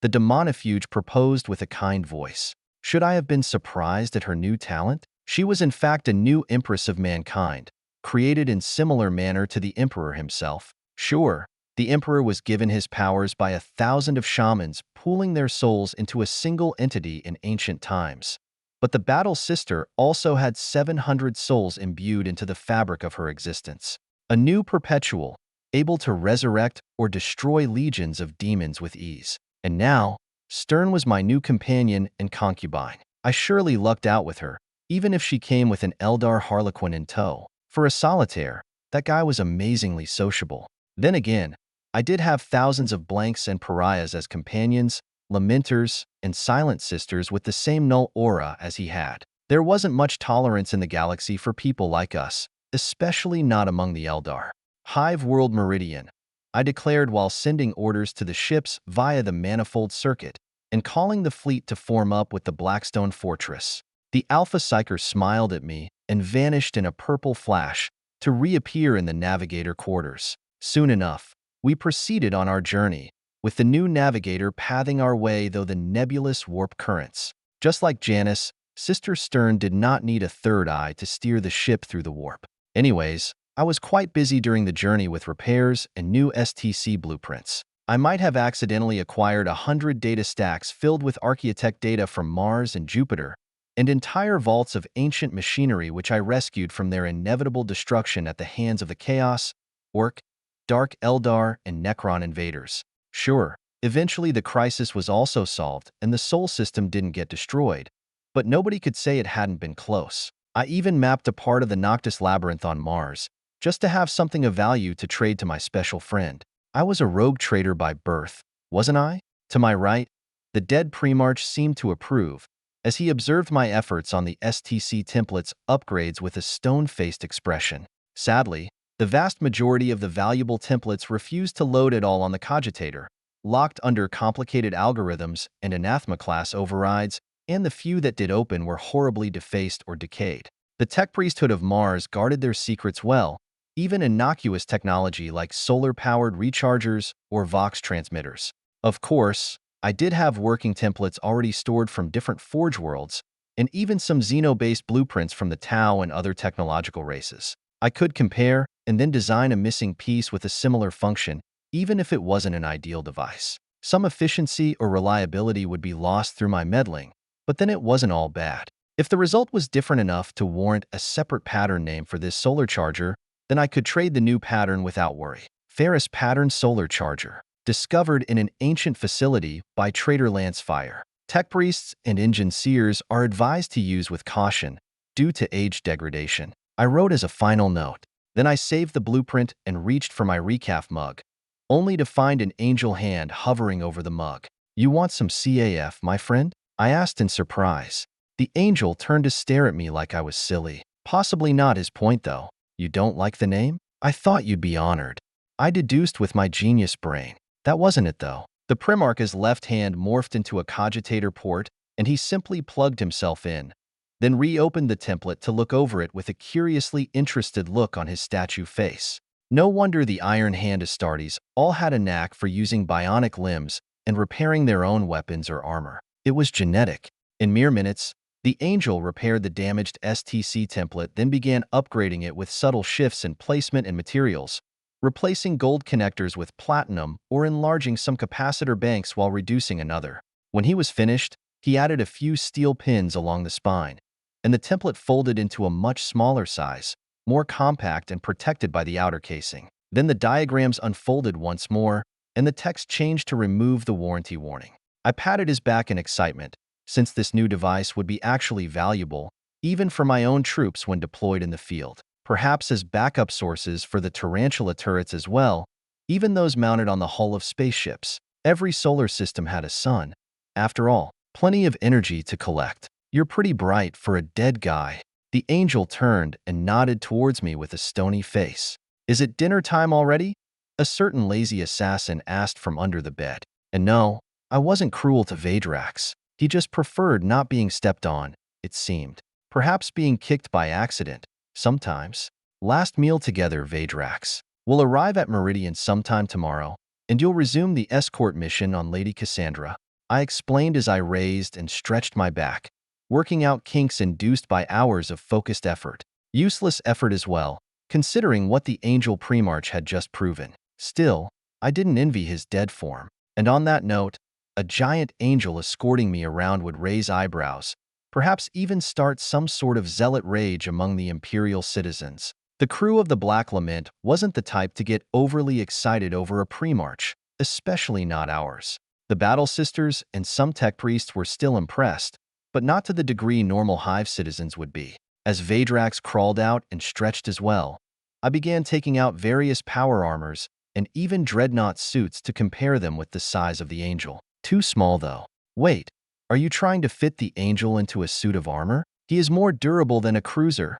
The Demonifuge proposed with a kind voice. Should I have been surprised at her new talent? She was in fact a new empress of mankind, created in similar manner to the Emperor himself. Sure, the Emperor was given his powers by 1,000 of shamans pooling their souls into a single entity in ancient times. But the Battle Sister also had 700 souls imbued into the fabric of her existence. A new perpetual, able to resurrect or destroy legions of demons with ease. And now, Stern was my new companion and concubine. I surely lucked out with her, even if she came with an Eldar Harlequin in tow. For a solitaire, that guy was amazingly sociable. Then again, I did have thousands of blanks and pariahs as companions, lamenters, and silent sisters with the same null aura as he had. There wasn't much tolerance in the galaxy for people like us, especially not among the Eldar. Hive World Meridian, I declared while sending orders to the ships via the manifold circuit and calling the fleet to form up with the Blackstone Fortress. The Alpha Psyker smiled at me and vanished in a purple flash to reappear in the navigator quarters. Soon enough, we proceeded on our journey, with the new navigator pathing our way through the nebulous warp currents. Just like Janus, Sister Stern did not need a third eye to steer the ship through the warp. Anyways, I was quite busy during the journey with repairs and new STC blueprints. I might have accidentally acquired 100 data stacks filled with architect data from Mars and Jupiter, and entire vaults of ancient machinery which I rescued from their inevitable destruction at the hands of the Chaos, Orc, Dark Eldar, and Necron invaders. Sure, eventually the crisis was also solved and the Sol system didn't get destroyed, but nobody could say it hadn't been close. I even mapped a part of the Noctis Labyrinth on Mars, just to have something of value to trade to my special friend. I was a rogue trader by birth, wasn't I? To my right, the dead Primarch seemed to approve, as he observed my efforts on the STC template's upgrades with a stone-faced expression. Sadly, the vast majority of the valuable templates refused to load at all on the cogitator, locked under complicated algorithms and anathema class overrides, and the few that did open were horribly defaced or decayed. The tech priesthood of Mars guarded their secrets well, even innocuous technology like solar-powered rechargers or Vox transmitters. Of course, I did have working templates already stored from different Forge worlds, and even some Xeno-based blueprints from the Tau and other technological races. I could compare and then design a missing piece with a similar function, even if it wasn't an ideal device. Some efficiency or reliability would be lost through my meddling, but then it wasn't all bad. If the result was different enough to warrant a separate pattern name for this solar charger, then I could trade the new pattern without worry. Ferris Pattern Solar Charger, discovered in an ancient facility by Trader Lancefire. Tech priests and engine seers are advised to use with caution due to age degradation. I wrote as a final note. Then I saved the blueprint and reached for my recaf mug, only to find an angel hand hovering over the mug. "You want some CAF, my friend?" I asked in surprise. The angel turned to stare at me like I was silly. Possibly not his point, though. "You don't like the name? I thought you'd be honored." I deduced with my genius brain. That wasn't it, though. The Primarch's left hand morphed into a cogitator port, and he simply plugged himself in, then reopened the template to look over it with a curiously interested look on his statue face. No wonder the Iron Hand Astartes all had a knack for using bionic limbs and repairing their own weapons or armor. It was genetic. In mere minutes, the angel repaired the damaged STC template, then began upgrading it with subtle shifts in placement and materials, replacing gold connectors with platinum or enlarging some capacitor banks while reducing another. When he was finished, he added a few steel pins along the spine, and the template folded into a much smaller size, more compact and protected by the outer casing. Then the diagrams unfolded once more, and the text changed to remove the warranty warning. I patted his back in excitement, since this new device would be actually valuable, even for my own troops when deployed in the field. Perhaps as backup sources for the Tarantula turrets as well, even those mounted on the hull of spaceships. Every solar system had a sun. After all, plenty of energy to collect. "You're pretty bright for a dead guy." The angel turned and nodded towards me with a stony face. "Is it dinner time already?" a certain lazy assassin asked from under the bed. And no, I wasn't cruel to Vadrax. He just preferred not being stepped on, it seemed. Perhaps being kicked by accident. Sometimes. "Last meal together, Vadrax. We'll arrive at Meridian sometime tomorrow, and you'll resume the escort mission on Lady Cassandra," I explained as I raised and stretched my back, working out kinks induced by hours of focused effort. Useless effort as well, considering what the Angel Primarch had just proven. Still, I didn't envy his dead form. And on that note, a giant angel escorting me around would raise eyebrows, perhaps even start some sort of zealot rage among the Imperial citizens. The crew of the Black Lament wasn't the type to get overly excited over a Primarch, especially not ours. The Battle Sisters and some tech priests were still impressed, but not to the degree normal hive citizens would be. As Vadrax crawled out and stretched as well, I began taking out various power armors and even dreadnought suits to compare them with the size of the Angel. Too small, though. Wait, are you trying to fit the Angel into a suit of armor? He is more durable than a cruiser,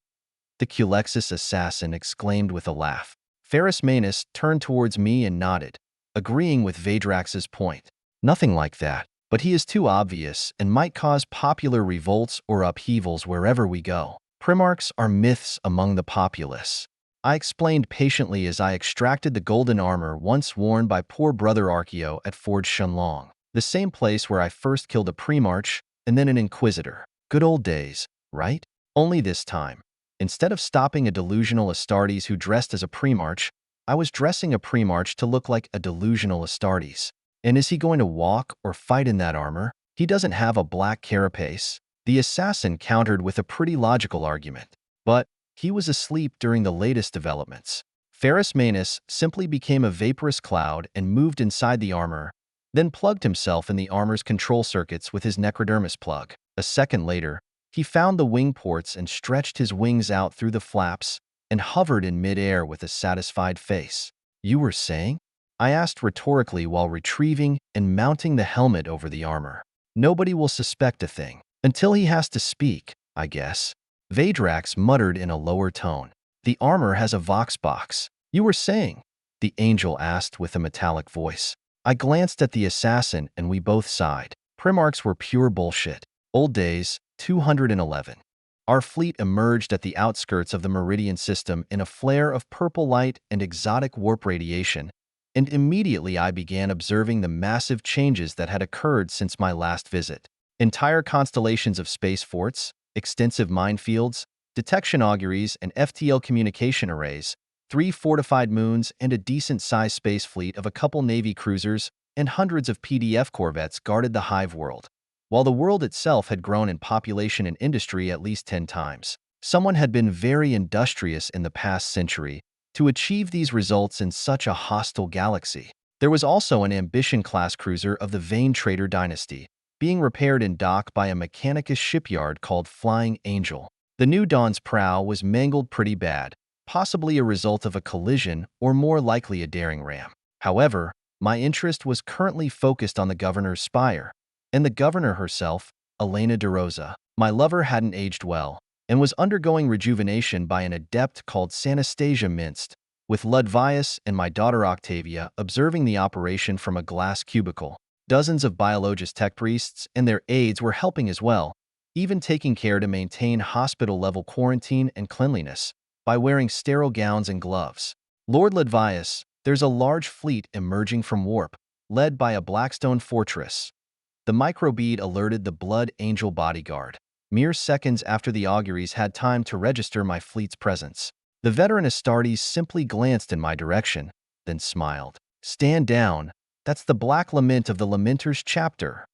the Culexis assassin exclaimed with a laugh. Ferrus Manus turned towards me and nodded, agreeing with Vadrax's point. Nothing like that, but he is too obvious and might cause popular revolts or upheavals wherever we go. Primarchs are myths among the populace, I explained patiently as I extracted the golden armor once worn by poor brother Archeo at Forge Shenlong, the same place where I first killed a Primarch and then an Inquisitor. Good old days, right? Only this time, instead of stopping a delusional Astartes who dressed as a Primarch, I was dressing a Primarch to look like a delusional Astartes. And is he going to walk or fight in that armor? He doesn't have a black carapace. The assassin countered with a pretty logical argument. But he was asleep during the latest developments. Ferrus Manus simply became a vaporous cloud and moved inside the armor, then plugged himself in the armor's control circuits with his necrodermis plug. A second later, he found the wing ports and stretched his wings out through the flaps and hovered in mid-air with a satisfied face. You were saying? I asked rhetorically while retrieving and mounting the helmet over the armor. Nobody will suspect a thing. Until he has to speak, I guess. Vadrax muttered in a lower tone. The armor has a vox box. You were saying? The Angel asked with a metallic voice. I glanced at the assassin and we both sighed. Primarchs were pure bullshit. Old days, 211. Our fleet emerged at the outskirts of the Meridian system in a flare of purple light and exotic warp radiation, and immediately I began observing the massive changes that had occurred since my last visit. Entire constellations of space forts, extensive minefields, detection auguries, and FTL communication arrays, 3 fortified moons, and a decent-sized space fleet of a couple Navy cruisers and hundreds of PDF corvettes guarded the hive world. While the world itself had grown in population and industry at least 10 times, someone had been very industrious in the past century to achieve these results in such a hostile galaxy. There was also an Ambition-class cruiser of the Vane Trader dynasty, being repaired in dock by a Mechanicus shipyard called Flying Angel. The New Dawn's prow was mangled pretty bad, possibly a result of a collision or more likely a daring ram. However, my interest was currently focused on the Governor's spire, and the Governor herself, Elena de Rosa. My lover hadn't aged well, and was undergoing rejuvenation by an adept called Sanastasia Minst, with Ludvius and my daughter Octavia observing the operation from a glass cubicle. Dozens of Biologist tech priests and their aides were helping as well, even taking care to maintain hospital-level quarantine and cleanliness by wearing sterile gowns and gloves. Lord Ludvius, there's a large fleet emerging from warp, led by a Blackstone fortress. The microbead alerted the Blood Angel bodyguard, mere seconds after the auguries had time to register my fleet's presence. The veteran Astartes simply glanced in my direction, then smiled. Stand down. That's the Black Lament of the Lamenters chapter,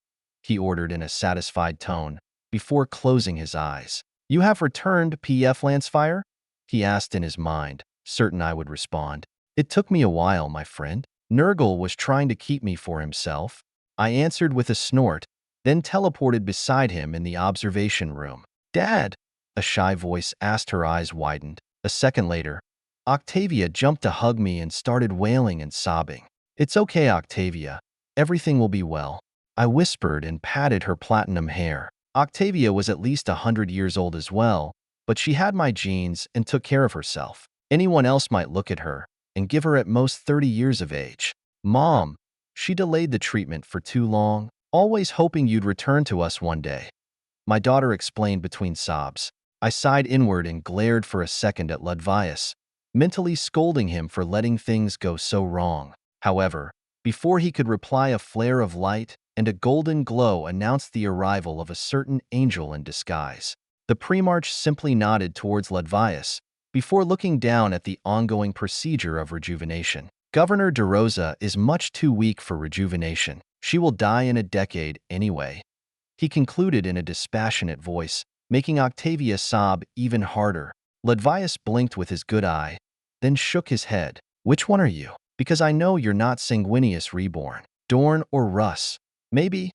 he ordered in a satisfied tone, before closing his eyes. You have returned, Pef Lancefire? He asked in his mind, certain I would respond. It took me a while, my friend. Nurgle was trying to keep me for himself. I answered with a snort, then teleported beside him in the observation room. Dad, a shy voice asked, her eyes widened. A second later, Octavia jumped to hug me and started wailing and sobbing. It's okay, Octavia. Everything will be well. I whispered and patted her platinum hair. Octavia was at least 100 years old as well, but she had my genes and took care of herself. Anyone else might look at her and give her at most 30 years of age. Mom, she delayed the treatment for too long, always hoping you'd return to us one day. My daughter explained between sobs. I sighed inward and glared for a second at Ludvius, mentally scolding him for letting things go so wrong. However, before he could reply, a flare of light and a golden glow announced the arrival of a certain angel in disguise. The Primarch simply nodded towards Ludvius, before looking down at the ongoing procedure of rejuvenation. Governor de Rosa is much too weak for rejuvenation. She will die in a decade anyway, he concluded in a dispassionate voice, making Octavia sob even harder. Ludvius blinked with his good eye, then shook his head. Which one are you? Because I know you're not Sanguinius Reborn. Dorn or Russ. Maybe?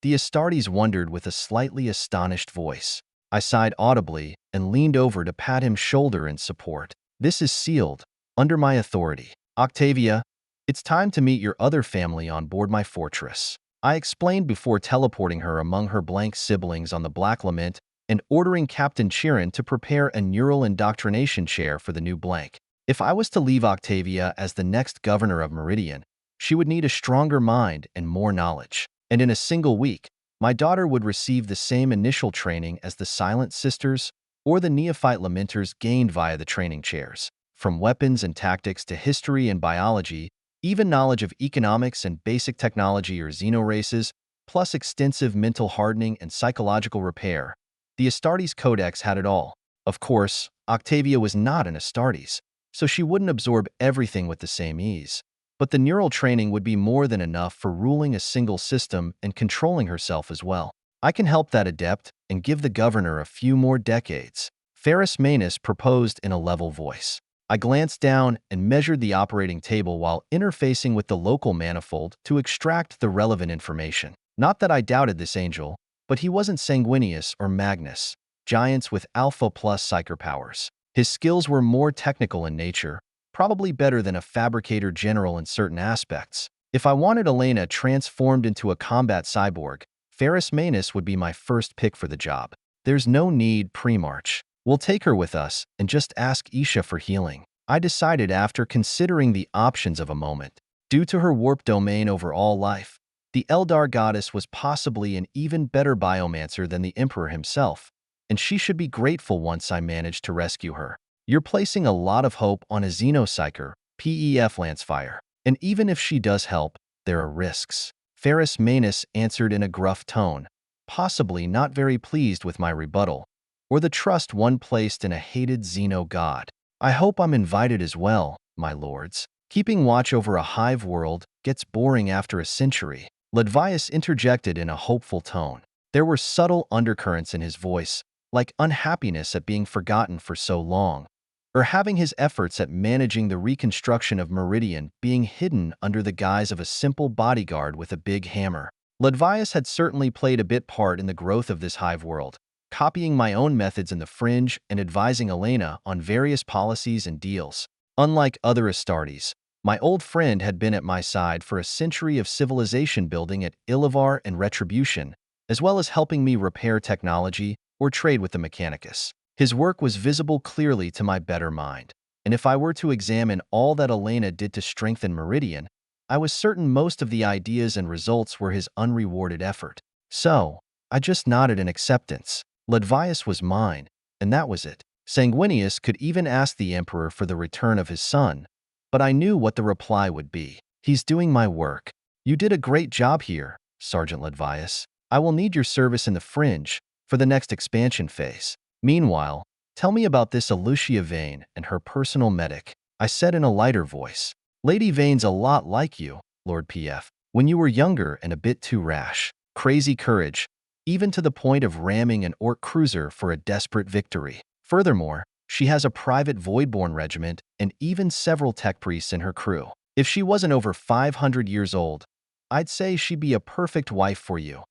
The Astartes wondered with a slightly astonished voice. I sighed audibly and leaned over to pat him shoulder in support. This is sealed, under my authority. Octavia, it's time to meet your other family on board my fortress. I explained before teleporting her among her blank siblings on the Black Lament and ordering Captain Chiron to prepare a neural indoctrination chair for the new blank. If I was to leave Octavia as the next governor of Meridian, she would need a stronger mind and more knowledge. And in a single week, my daughter would receive the same initial training as the Silent Sisters or the Neophyte Lamenters gained via the training chairs. From weapons and tactics to history and biology, even knowledge of economics and basic technology or xenoraces, plus extensive mental hardening and psychological repair. The Astartes Codex had it all. Of course, Octavia was not an Astartes, so she wouldn't absorb everything with the same ease. But the neural training would be more than enough for ruling a single system and controlling herself as well. I can help that adept and give the governor a few more decades, Ferrus Manus proposed in a level voice. I glanced down and measured the operating table while interfacing with the local manifold to extract the relevant information. Not that I doubted this angel, but he wasn't Sanguinius or Magnus, giants with Alpha plus psyker powers. His skills were more technical in nature, probably better than a fabricator general in certain aspects. If I wanted Elena transformed into a combat cyborg, Ferrus Manus would be my first pick for the job. There's no need pre-march. We'll take her with us and just ask Isha for healing. I decided after considering the options of a moment. Due to her warp domain over all life, the Eldar goddess was possibly an even better biomancer than the Emperor himself, and she should be grateful once I managed to rescue her. You're placing a lot of hope on a xenopsyker, Pef Lancefire, and even if she does help, there are risks. Ferrus Manus answered in a gruff tone, possibly not very pleased with my rebuttal, or the trust one placed in a hated xeno god. I hope I'm invited as well, my lords. Keeping watch over a hive world gets boring after a century. Ledvius interjected in a hopeful tone. There were subtle undercurrents in his voice, like unhappiness at being forgotten for so long, or having his efforts at managing the reconstruction of Meridian being hidden under the guise of a simple bodyguard with a big hammer. Ledvius had certainly played a bit part in the growth of this hive world, copying my own methods in the fringe and advising Elena on various policies and deals. Unlike other Astartes, my old friend had been at my side for a century of civilization building at Illavar and Retribution, as well as helping me repair technology or trade with the Mechanicus. His work was visible clearly to my better mind, and if I were to examine all that Elena did to strengthen Meridian, I was certain most of the ideas and results were his unrewarded effort. So, I just nodded in acceptance. Ledvius was mine, and that was it. Sanguinius could even ask the Emperor for the return of his son, but I knew what the reply would be. He's doing my work. You did a great job here, Sergeant Ledvius. I will need your service in the fringe for the next expansion phase. Meanwhile, tell me about this Alucia Vane and her personal medic, I said in a lighter voice. Lady Vane's a lot like you, Lord Pef, when you were younger and a bit too rash. Crazy courage, even to the point of ramming an orc cruiser for a desperate victory. Furthermore, she has a private Voidborn regiment and even several tech priests in her crew. If she wasn't over 500 years old, I'd say she'd be a perfect wife for you.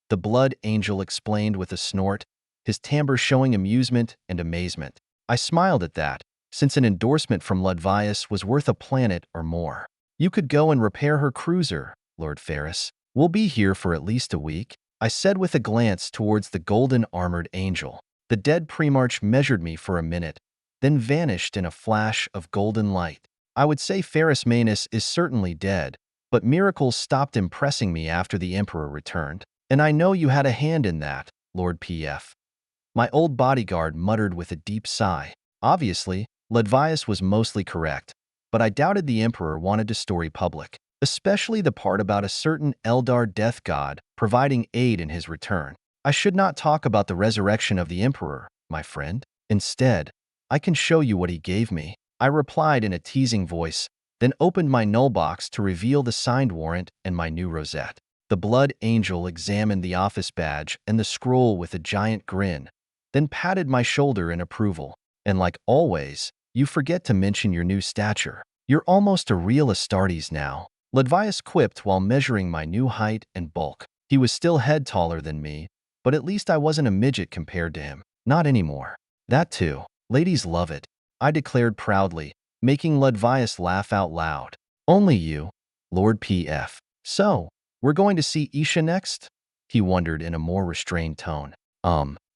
The Blood Angel explained with a snort, his timbre showing amusement and amazement. I smiled at that, since an endorsement from Ledvius was worth a planet or more. You could go and repair her cruiser, Lord Ferrus. We'll be here for at least a week, I said with a glance towards the golden-armored angel. The dead Primarch measured me for a minute, then vanished in a flash of golden light. I would say Ferrus Manus is certainly dead, but miracles stopped impressing me after the Emperor returned. And I know you had a hand in that, Lord Pef. My old bodyguard muttered with a deep sigh. Obviously, Ledvius was mostly correct, but I doubted the Emperor wanted to story public, especially the part about a certain Eldar death god providing aid in his return. I should not talk about the resurrection of the Emperor, my friend. Instead, I can show you what he gave me, I replied in a teasing voice, then opened my null box to reveal the signed warrant and my new rosette. The Blood Angel examined the office badge and the scroll with a giant grin, then patted my shoulder in approval. And like always, you forget to mention your new stature. You're almost a real Astartes now, Ledvius quipped while measuring my new height and bulk. He was still head taller than me, but at least I wasn't a midget compared to him. Not anymore. That too. Ladies love it, I declared proudly, making Ludvius laugh out loud. Only you, Lord Pf. So, we're going to see Isha next? He wondered in a more restrained tone.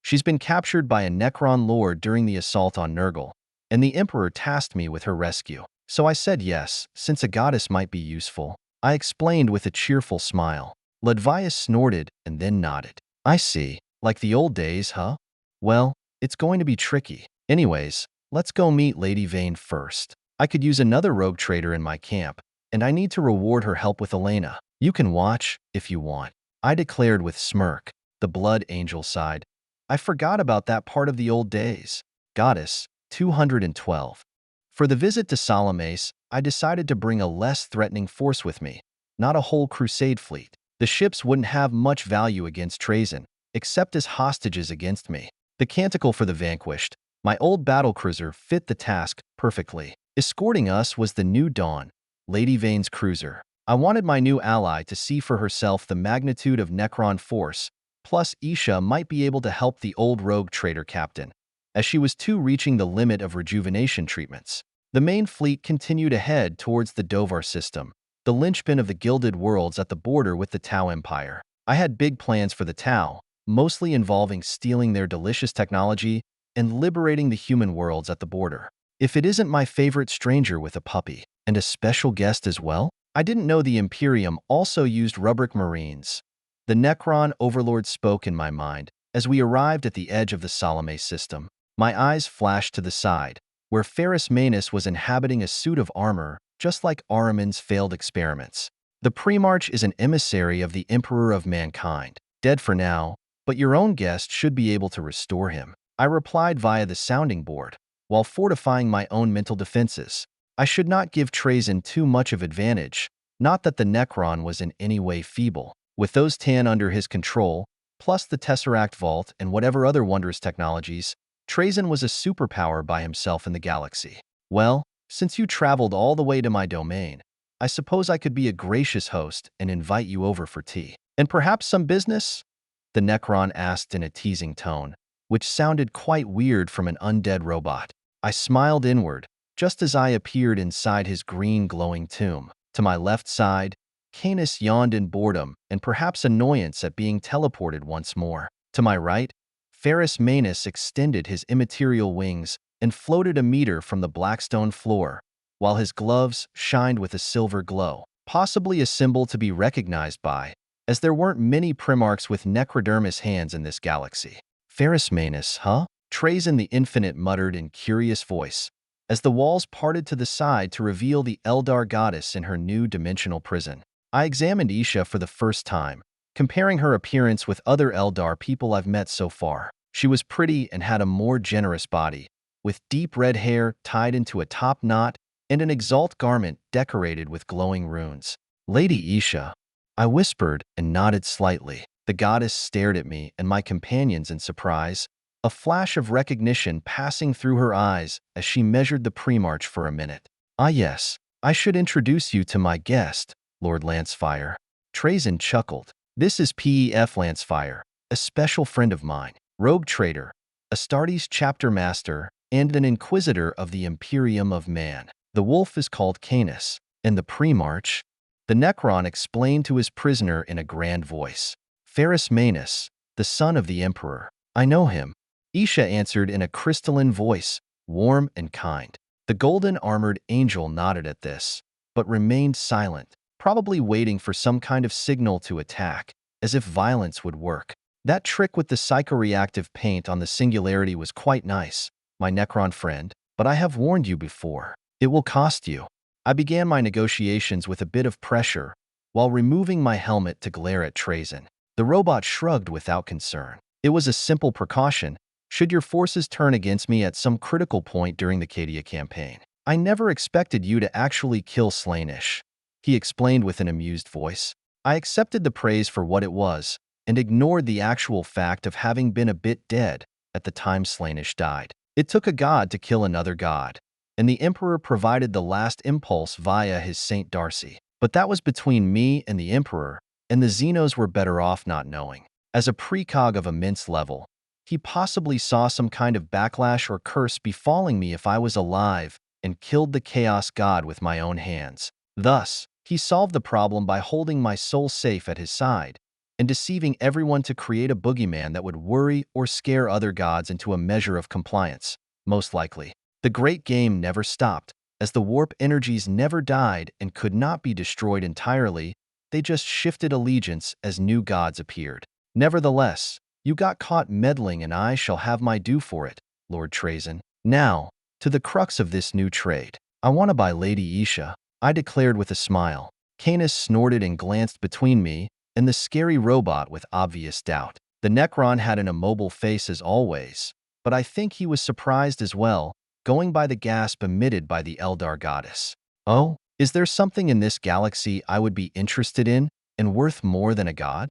She's been captured by a Necron lord during the assault on Nurgle, and the Emperor tasked me with her rescue. So I said yes, since a goddess might be useful. I explained with a cheerful smile. Ludvius snorted and then nodded. I see. Like the old days, huh? Well, it's going to be tricky. Anyways, let's go meet Lady Vayne first. I could use another rogue trader in my camp, and I need to reward her help with Elena. You can watch, if you want, I declared with smirk. The Blood Angel sighed. I forgot about that part of the old days. Goddess, 212. For the visit to Salamis, I decided to bring a less threatening force with me, not a whole crusade fleet. The ships wouldn't have much value against Trajan, except as hostages against me. The Canticle for the Vanquished, my old battlecruiser, fit the task perfectly. Escorting us was the New Dawn, Lady Vayne's cruiser. I wanted my new ally to see for herself the magnitude of Necron force, plus Isha might be able to help the old rogue trader captain, as she was too reaching the limit of rejuvenation treatments. The main fleet continued ahead towards the Dovar system, the linchpin of the Gilded Worlds at the border with the Tau Empire. I had big plans for the Tau, mostly involving stealing their delicious technology and liberating the human worlds at the border. If it isn't my favorite stranger with a puppy, and a special guest as well? I didn't know the Imperium also used rubric marines. The Necron overlord spoke in my mind as we arrived at the edge of the Salome system. My eyes flashed to the side, where Ferrus Manus was inhabiting a suit of armor, just like Ahriman's failed experiments. The Primarch is an emissary of the Emperor of Mankind, dead for now, but your own guest should be able to restore him. I replied via the sounding board, while fortifying my own mental defenses. I should not give Trajan too much of advantage, not that the Necron was in any way feeble. With those 10 under his control, plus the Tesseract Vault and whatever other wondrous technologies, Trajan was a superpower by himself in the galaxy. Well, since you traveled all the way to my domain, I suppose I could be a gracious host and invite you over for tea. And perhaps some business? The Necron asked in a teasing tone, which sounded quite weird from an undead robot. I smiled inward, just as I appeared inside his green glowing tomb. To my left side, Canis yawned in boredom and perhaps annoyance at being teleported once more. To my right, Ferrus Manus extended his immaterial wings and floated a meter from the blackstone floor, while his gloves shined with a silver glow, possibly a symbol to be recognized by, as there weren't many Primarchs with necrodermis hands in this galaxy. Ferrus Manus, huh? Trajan the Infinite muttered in curious voice, as the walls parted to the side to reveal the Eldar goddess in her new dimensional prison. I examined Isha for the first time, comparing her appearance with other Eldar people I've met so far. She was pretty and had a more generous body, with deep red hair tied into a top knot and an exalt garment decorated with glowing runes. Lady Isha, I whispered and nodded slightly. The goddess stared at me and my companions in surprise, a flash of recognition passing through her eyes as she measured the Primarch for a minute. Ah yes, I should introduce you to my guest, Lord Lancefire. Trajan chuckled. This is Pef Lancefire, a special friend of mine, rogue trader, Astartes chapter master, and an inquisitor of the Imperium of Man. The wolf is called Canis, and the Primarch, the Necron explained to his prisoner in a grand voice. Ferrus Manus, the son of the Emperor. I know him, Isha answered in a crystalline voice, warm and kind. The golden-armored angel nodded at this, but remained silent, probably waiting for some kind of signal to attack, as if violence would work. That trick with the psychoreactive paint on the singularity was quite nice, my Necron friend, but I have warned you before. It will cost you. I began my negotiations with a bit of pressure, while removing my helmet to glare at Trajan. The robot shrugged without concern. It was a simple precaution, should your forces turn against me at some critical point during the Cadia campaign. I never expected you to actually kill Slaanesh, he explained with an amused voice. I accepted the praise for what it was, and ignored the actual fact of having been a bit dead at the time Slaanesh died. It took a god to kill another god, and the Emperor provided the last impulse via his Saint Darcy. But that was between me and the Emperor, and the Xenos were better off not knowing. As a precog of immense level, he possibly saw some kind of backlash or curse befalling me if I was alive and killed the Chaos God with my own hands. Thus, he solved the problem by holding my soul safe at his side and deceiving everyone to create a boogeyman that would worry or scare other gods into a measure of compliance, most likely. The great game never stopped, as the warp energies never died and could not be destroyed entirely. They just shifted allegiance as new gods appeared. Nevertheless, you got caught meddling and I shall have my due for it, Lord Trazyn. Now, to the crux of this new trade. I want to buy Lady Isha, I declared with a smile. Canis snorted and glanced between me and the scary robot with obvious doubt. The Necron had an immobile face as always, but I think he was surprised as well, going by the gasp emitted by the Eldar goddess. Oh, is there something in this galaxy I would be interested in and worth more than a god?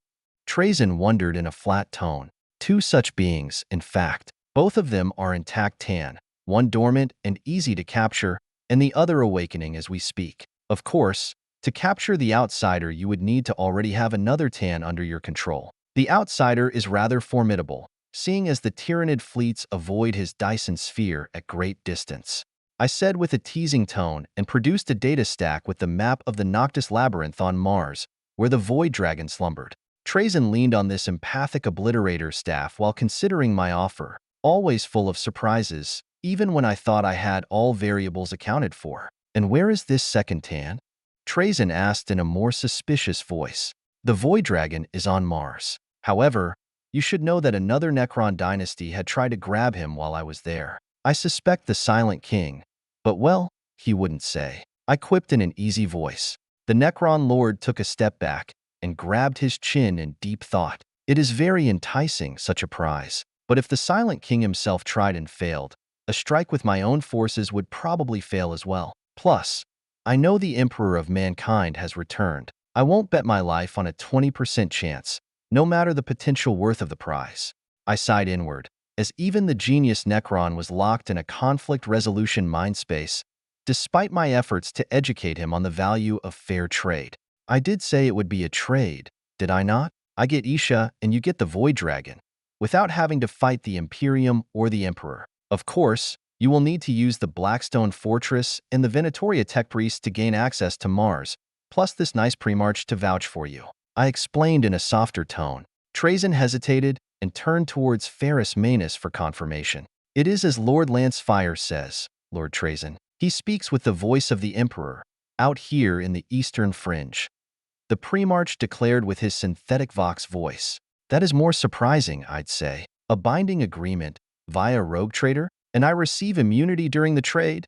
Trazyn wondered in a flat tone. Two such beings, in fact. Both of them are intact tan, one dormant and easy to capture, and the other awakening as we speak. Of course, to capture the outsider you would need to already have another tan under your control. The outsider is rather formidable, seeing as the Tyrannid fleets avoid his Dyson sphere at great distance. I said with a teasing tone and produced a data stack with the map of the Noctis Labyrinth on Mars, where the Void Dragon slumbered. Trazyn leaned on this empathic obliterator staff while considering my offer, always full of surprises, even when I thought I had all variables accounted for. And where is this second tan? Trazyn asked in a more suspicious voice. The Void Dragon is on Mars. However, you should know that another Necron dynasty had tried to grab him while I was there. I suspect the Silent King, but well, he wouldn't say. I quipped in an easy voice. The Necron Lord took a step back and grabbed his chin in deep thought. It is very enticing, such a prize. But if the Silent King himself tried and failed, a strike with my own forces would probably fail as well. Plus, I know the Emperor of Mankind has returned. I won't bet my life on a 20% chance, no matter the potential worth of the prize. I sighed inward, as even the genius Necron was locked in a conflict resolution mindspace, despite my efforts to educate him on the value of fair trade. I did say it would be a trade, did I not? I get Isha and you get the Void Dragon, without having to fight the Imperium or the Emperor. Of course, you will need to use the Blackstone Fortress and the Venatoria Tech Priest to gain access to Mars, plus this nice premarch to vouch for you. I explained in a softer tone. Trazyn hesitated and turned towards Ferrus Manus for confirmation. It is as Lord Lancefire says, Lord Trazyn. He speaks with the voice of the Emperor, out here in the Eastern Fringe. The premarch declared with his synthetic vox voice. That is more surprising, I'd say. A binding agreement via Rogue Trader? And I receive immunity during the trade?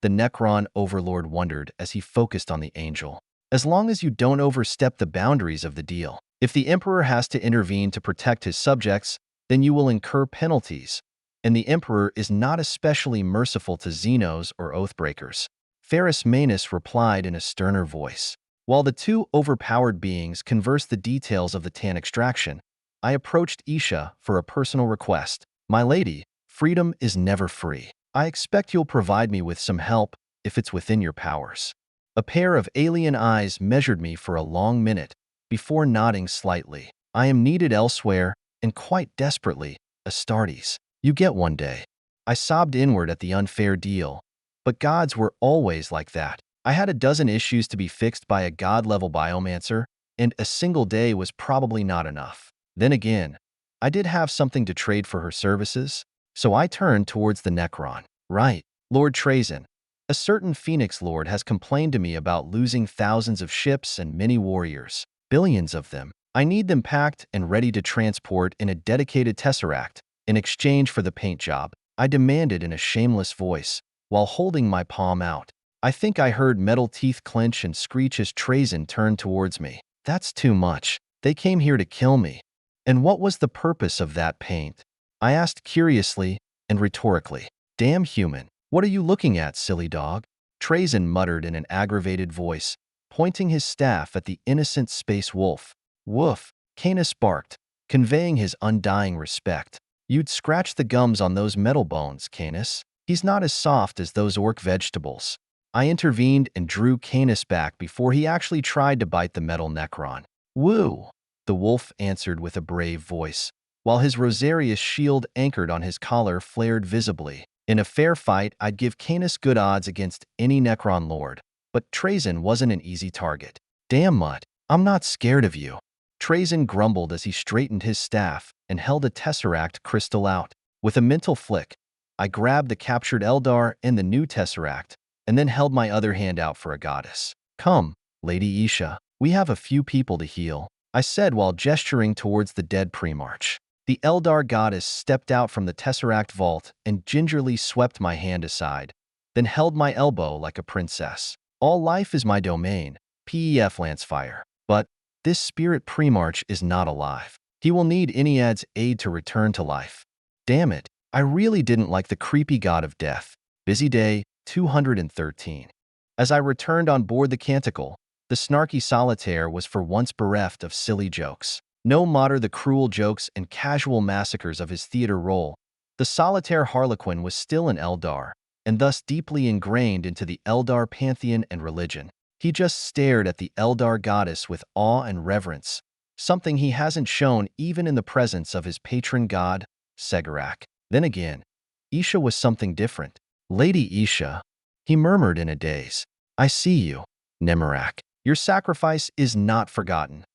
The Necron Overlord wondered as he focused on the angel. As long as you don't overstep the boundaries of the deal. If the Emperor has to intervene to protect his subjects, then you will incur penalties. And the Emperor is not especially merciful to Xenos or Oathbreakers. Ferrus Manus replied in a sterner voice. While the two overpowered beings conversed the details of the tan extraction, I approached Isha for a personal request. My lady, freedom is never free. I expect you'll provide me with some help if it's within your powers. A pair of alien eyes measured me for a long minute before nodding slightly. I am needed elsewhere, and quite desperately, Astartes. You get one day. I sobbed inward at the unfair deal, but gods were always like that. I had a dozen issues to be fixed by a god-level biomancer, and a single day was probably not enough. Then again, I did have something to trade for her services, so I turned towards the Necron. Right, Lord Trazyn. A certain Phoenix Lord has complained to me about losing thousands of ships and many warriors. Billions of them. I need them packed and ready to transport in a dedicated tesseract in exchange for the paint job. I demanded in a shameless voice, while holding my palm out. I think I heard metal teeth clench and screech as Trazyn turned towards me. That's too much. They came here to kill me. And what was the purpose of that paint? I asked curiously and rhetorically. Damn human. What are you looking at, silly dog? Trazyn muttered in an aggravated voice, pointing his staff at the innocent space wolf. Woof, Canis barked, conveying his undying respect. You'd scratch the gums on those metal bones, Canis. He's not as soft as those orc vegetables. I intervened and drew Canis back before he actually tried to bite the metal Necron. Woo! The wolf answered with a brave voice, while his Rosarius shield anchored on his collar flared visibly. In a fair fight, I'd give Canis good odds against any Necron lord, but Trazyn wasn't an easy target. Damn Mutt, I'm not scared of you. Trazyn grumbled as he straightened his staff and held a tesseract crystal out. With a mental flick, I grabbed the captured Eldar and the new tesseract, and then held my other hand out for a goddess. Come, Lady Isha, we have a few people to heal, I said while gesturing towards the dead Primarch. The Eldar goddess stepped out from the tesseract vault and gingerly swept my hand aside, then held my elbow like a princess. All life is my domain, Pef Lancefire. But this spirit Primarch is not alive. He will need Ennead's aid to return to life. Damn it, I really didn't like the creepy god of death. Busy day 213. As I returned on board the Canticle, the snarky solitaire was for once bereft of silly jokes. No matter the cruel jokes and casual massacres of his theater role, the solitaire Harlequin was still an Eldar, and thus deeply ingrained into the Eldar pantheon and religion. He just stared at the Eldar goddess with awe and reverence, something he hasn't shown even in the presence of his patron god, Segarak. Then again, Isha was something different. Lady Isha, he murmured in a daze. I see you, Nemerak. Your sacrifice is not forgotten.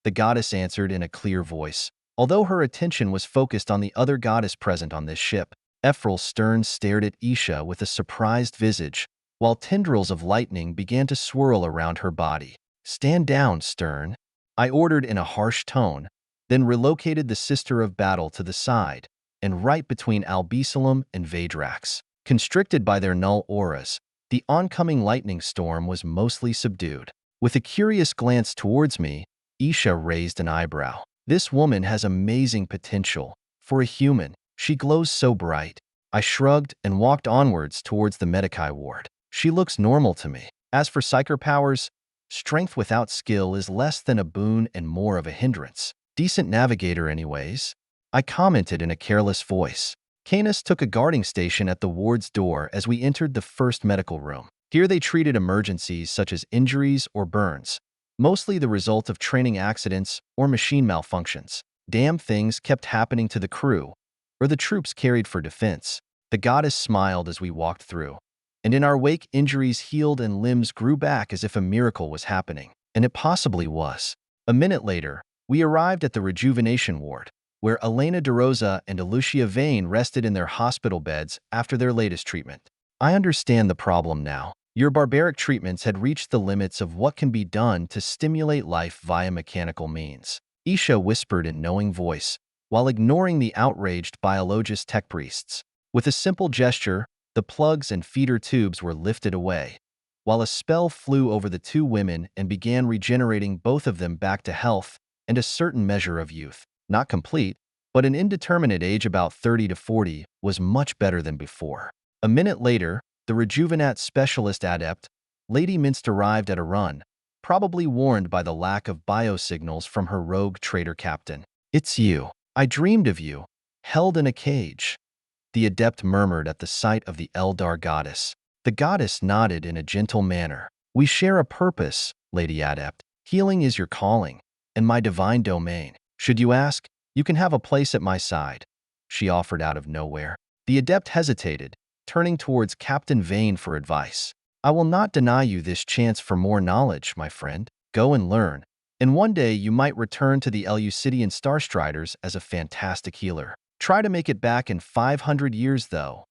The goddess answered in a clear voice, although her attention was focused on the other goddess present on this ship. Ephraim Stern stared at Isha with a surprised visage, while tendrils of lightning began to swirl around her body. Stand down, Stern, I ordered in a harsh tone, then relocated the Sister of Battle to the side, and right between Albisalem and Vadrax. Constricted by their null auras, the oncoming lightning storm was mostly subdued. With a curious glance towards me, Isha raised an eyebrow. This woman has amazing potential. For a human, she glows so bright. I shrugged and walked onwards towards the Medicae ward. She looks normal to me. As for psyker powers, strength without skill is less than a boon and more of a hindrance. Decent navigator anyways, I commented in a careless voice. Canis took a guarding station at the ward's door as we entered the first medical room. Here they treated emergencies such as injuries or burns, mostly the result of training accidents or machine malfunctions. Damn things kept happening to the crew, or the troops carried for defense. The goddess smiled as we walked through, and in our wake injuries healed and limbs grew back as if a miracle was happening. And it possibly was. A minute later, we arrived at the rejuvenation ward, where Elena de Rosa and Alucia Vane rested in their hospital beds after their latest treatment. I understand the problem now. Your barbaric treatments had reached the limits of what can be done to stimulate life via mechanical means, Isha whispered in knowing voice, while ignoring the outraged biologist tech priests. With a simple gesture, the plugs and feeder tubes were lifted away, while a spell flew over the two women and began regenerating both of them back to health and a certain measure of youth. Not complete, but an indeterminate age about 30 to 40 was much better than before. A minute later, the Rejuvenat Specialist Adept, Lady Minst arrived at a run, probably warned by the lack of biosignals from her rogue traitor captain. It's you. I dreamed of you, held in a cage. The adept murmured at the sight of the Eldar goddess. The goddess nodded in a gentle manner. We share a purpose, Lady Adept. Healing is your calling, and my divine domain. Should you ask, you can have a place at my side, she offered out of nowhere. The adept hesitated, turning towards Captain Vane for advice. I will not deny you this chance for more knowledge, my friend. Go and learn, and one day you might return to the Eleusidian Starstriders as a fantastic healer. Try to make it back in 500 years, though,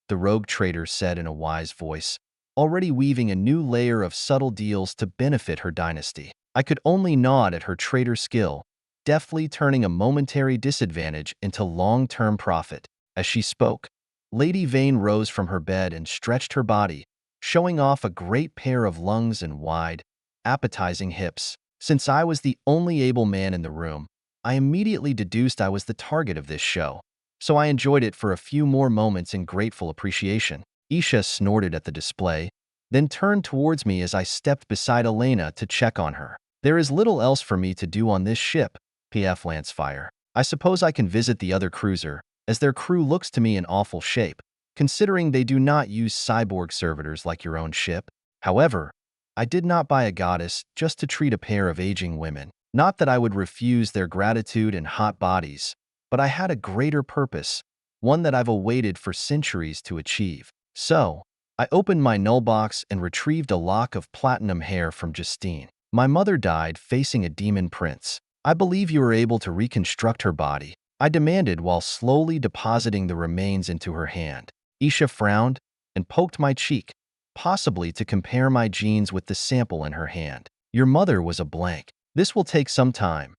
the rogue traitor said in a wise voice, already weaving a new layer of subtle deals to benefit her dynasty. I could only nod at her traitor skill, deftly turning a momentary disadvantage into long-term profit. As she spoke, Lady Vane rose from her bed and stretched her body, showing off a great pair of lungs and wide, appetizing hips. Since I was the only able man in the room, I immediately deduced I was the target of this show, so I enjoyed it for a few more moments in grateful appreciation. Isha snorted at the display, then turned towards me as I stepped beside Elena to check on her. There is little else for me to do on this ship, Pef Lancefire. I suppose I can visit the other cruiser, as their crew looks to me in awful shape, considering they do not use cyborg servitors like your own ship. However, I did not buy a goddess just to treat a pair of aging women. Not that I would refuse their gratitude and hot bodies, but I had a greater purpose, one that I've awaited for centuries to achieve. So, I opened my null box and retrieved a lock of platinum hair from Justine. My mother died facing a demon prince. I believe you were able to reconstruct her body, I demanded while slowly depositing the remains into her hand. Isha frowned and poked my cheek, possibly to compare my genes with the sample in her hand. Your mother was a blank. This will take some time,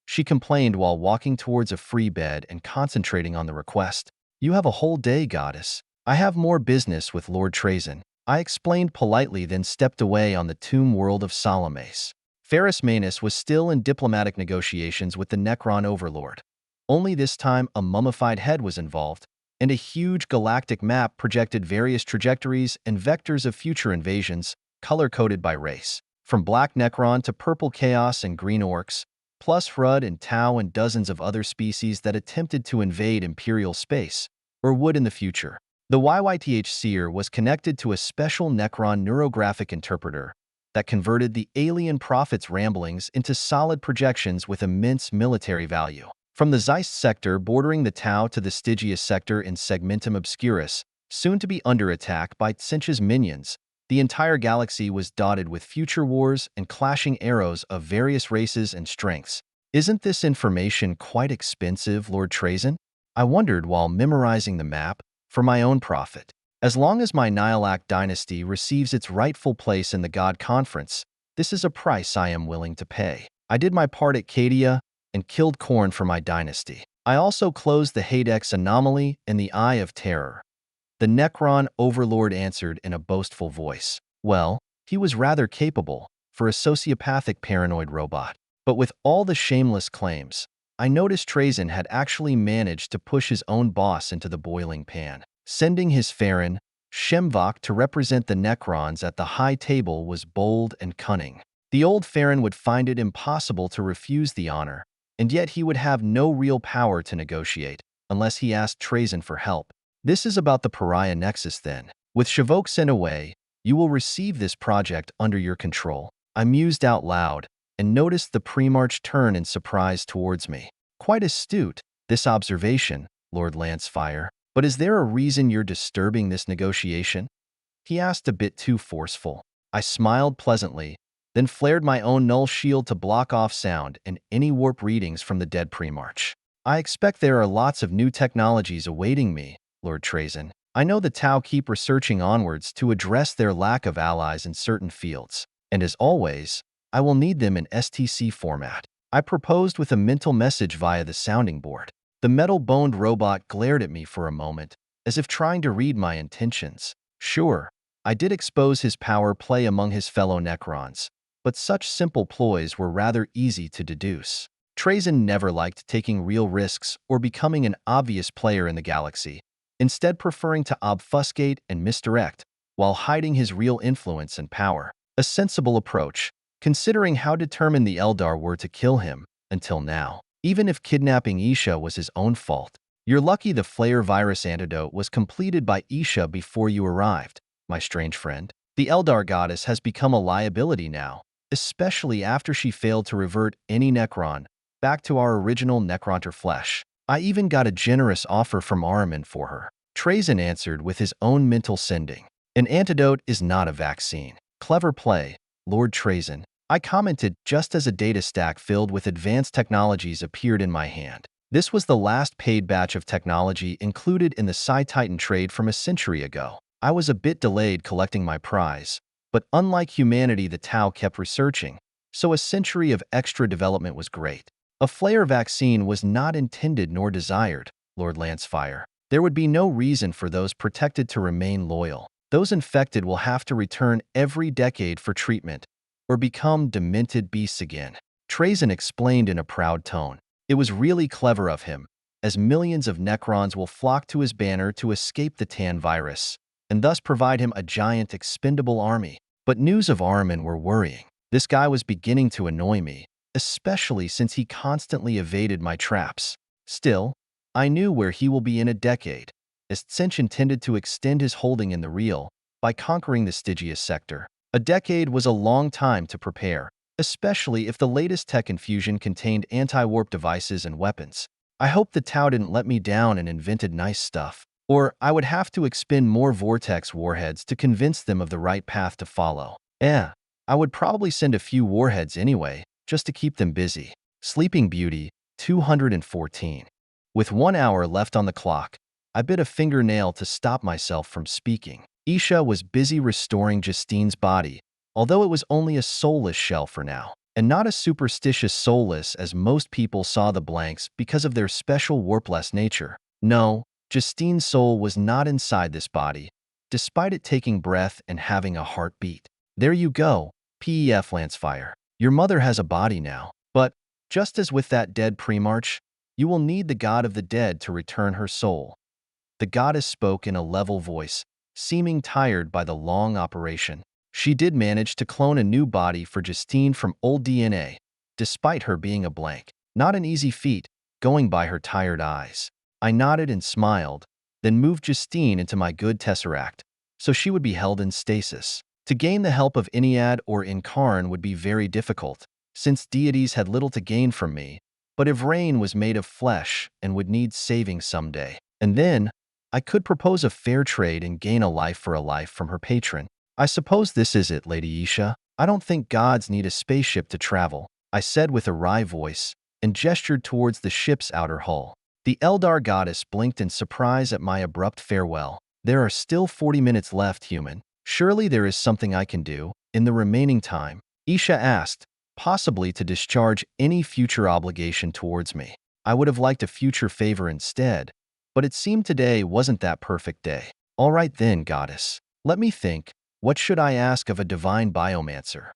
she complained while walking towards a free bed and concentrating on the request. You have a whole day, goddess. I have more business with Lord Trazyn. I explained politely, then stepped away on the tomb world of Salames. Ferrus Manus was still in diplomatic negotiations with the Necron overlord. Only this time a mummified head was involved, and a huge galactic map projected various trajectories and vectors of future invasions, color-coded by race. From Black Necron to Purple Chaos and Green Orcs, plus Hrud and Tau and dozens of other species that attempted to invade Imperial space, or would in the future. The HIATUS Seer was connected to a special Necron neurographic interpreter that converted the alien prophet's ramblings into solid projections with immense military value. From the Zeist sector bordering the Tau to the Stygius sector in Segmentum Obscurus, soon to be under attack by Tzeentch's minions, the entire galaxy was dotted with future wars and clashing arrows of various races and strengths. Isn't this information quite expensive, Lord Trazyn? I wondered while memorizing the map for my own profit. As long as my Nihilak dynasty receives its rightful place in the God Conference, this is a price I am willing to pay. I did my part at Cadia and killed Khorne for my dynasty. I also closed the Hadex anomaly and the Eye of Terror. The Necron overlord answered in a boastful voice. Well, he was rather capable for a sociopathic paranoid robot. But with all the shameless claims, I noticed Trazyn had actually managed to push his own boss into the boiling pan. Sending his Farron, Shemvok, to represent the Necrons at the high table was bold and cunning. The old Farron would find it impossible to refuse the honor, and yet he would have no real power to negotiate unless he asked Trazyn for help. This is about the Pariah Nexus then. With Shavok sent away, you will receive this project under your control. I mused out loud and noticed the Primarch turn in surprise towards me. Quite astute, this observation, Lord Lancefire. But is there a reason you're disturbing this negotiation? He asked, a bit too forceful. I smiled pleasantly, then flared my own null shield to block off sound and any warp readings from the dead Primarch. I expect there are lots of new technologies awaiting me, Lord Trazyn. I know the Tau keep researching onwards to address their lack of allies in certain fields, and as always, I will need them in STC format. I proposed with a mental message via the sounding board. The metal-boned robot glared at me for a moment, as if trying to read my intentions. Sure, I did expose his power play among his fellow Necrons, but such simple ploys were rather easy to deduce. Trazyn never liked taking real risks or becoming an obvious player in the galaxy, instead preferring to obfuscate and misdirect while hiding his real influence and power. A sensible approach, considering how determined the Eldar were to kill him until now. Even if kidnapping Isha was his own fault. You're lucky the flare virus antidote was completed by Isha before you arrived, my strange friend. The Eldar goddess has become a liability now, especially after she failed to revert any Necron back to our original Necronter flesh. I even got a generous offer from Ahriman for her. Trazyn answered with his own mental sending. An antidote is not a vaccine. Clever play, Lord Trazyn. I commented just as a data stack filled with advanced technologies appeared in my hand. This was the last paid batch of technology included in the Psi-Titan trade from a century ago. I was a bit delayed collecting my prize, but unlike humanity, the Tau kept researching, so a century of extra development was great. A flare vaccine was not intended nor desired, Lord Lancefire. There would be no reason for those protected to remain loyal. Those infected will have to return every decade for treatment, or become demented beasts again. Trazyn explained in a proud tone. It was really clever of him, as millions of Necrons will flock to his banner to escape the Tan virus, and thus provide him a giant expendable army. But news of Ahriman were worrying. This guy was beginning to annoy me, especially since he constantly evaded my traps. Still, I knew where he will be in a decade, as Tzeentch intended to extend his holding in the real by conquering the Stygius sector. A decade was a long time to prepare, especially if the latest tech infusion contained anti-warp devices and weapons. I hope the Tau didn't let me down and invented nice stuff. Or I would have to expend more Vortex warheads to convince them of the right path to follow. I would probably send a few warheads anyway, just to keep them busy. Sleeping Beauty, 214. With 1 hour left on the clock, I bit a fingernail to stop myself from speaking. Isha was busy restoring Justine's body, although it was only a soulless shell for now, and not a superstitious soulless as most people saw the blanks because of their special warpless nature. No, Justine's soul was not inside this body, despite it taking breath and having a heartbeat. There you go, Pef Lancefire. Your mother has a body now, but just as with that dead Primarch, you will need the god of the dead to return her soul. The goddess spoke in a level voice, seeming tired by the long operation. She did manage to clone a new body for Justine from old DNA, despite her being a blank. Not an easy feat, going by her tired eyes. I nodded and smiled, then moved Justine into my good tesseract, so she would be held in stasis. To gain the help of Ennead or Incarn would be very difficult, since deities had little to gain from me, but Ivrain was made of flesh and would need saving someday. And then, I could propose a fair trade and gain a life for a life from her patron. I suppose this is it, Lady Isha. I don't think gods need a spaceship to travel, I said with a wry voice, and gestured towards the ship's outer hull. The Eldar goddess blinked in surprise at my abrupt farewell. There are still 40 minutes left, human. Surely there is something I can do, in the remaining time? Isha asked, possibly to discharge any future obligation towards me. I would have liked a future favor instead, but it seemed today wasn't that perfect day. All right then, goddess. Let me think. What should I ask of a divine biomancer?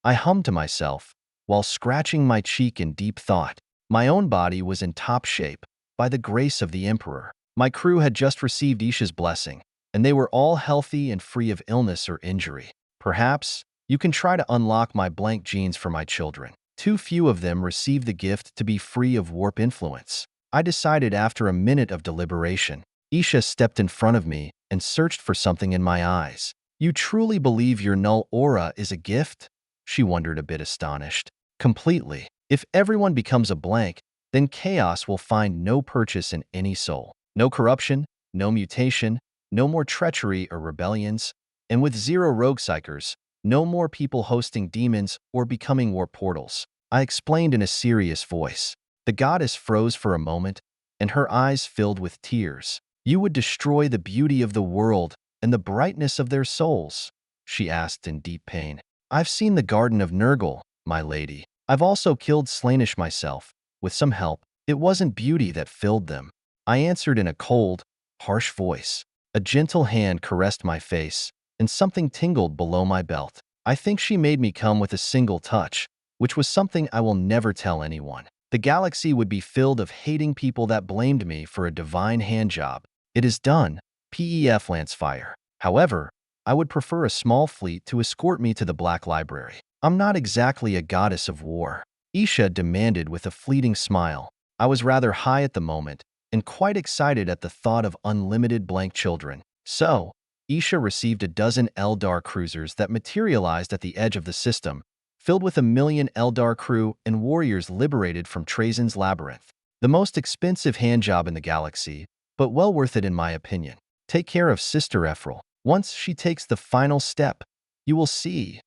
I hummed to myself, while scratching my cheek in deep thought. My own body was in top shape, by the grace of the Emperor. My crew had just received Isha's blessing, and they were all healthy and free of illness or injury. Perhaps you can try to unlock my blank genes for my children. Too few of them received the gift to be free of warp influence. I decided after a minute of deliberation. Isha stepped in front of me and searched for something in my eyes. You truly believe your null aura is a gift? She wondered, a bit astonished. Completely. If everyone becomes a blank, then chaos will find no purchase in any soul. No corruption, no mutation, no more treachery or rebellions, and with zero rogue psychers, no more people hosting demons or becoming warp portals. I explained in a serious voice. The goddess froze for a moment, and her eyes filled with tears. You would destroy the beauty of the world and the brightness of their souls, she asked in deep pain. I've seen the Garden of Nurgle, my lady. I've also killed Slaanesh myself, with some help. It wasn't beauty that filled them. I answered in a cold, harsh voice. A gentle hand caressed my face, and something tingled below my belt. I think she made me come with a single touch, which was something I will never tell anyone. The galaxy would be filled of hating people that blamed me for a divine handjob. It is done, Pef Lancefire. However, I would prefer a small fleet to escort me to the Black Library. I'm not exactly a goddess of war, Isha demanded with a fleeting smile. I was rather high at the moment, and quite excited at the thought of unlimited blank children. So, Isha received a dozen Eldar cruisers that materialized at the edge of the system, filled with 1,000,000 Eldar crew and warriors liberated from Trajan's labyrinth. The most expensive handjob in the galaxy, but well worth it in my opinion. Take care of Sister Ephraim. Once she takes the final step, you will see,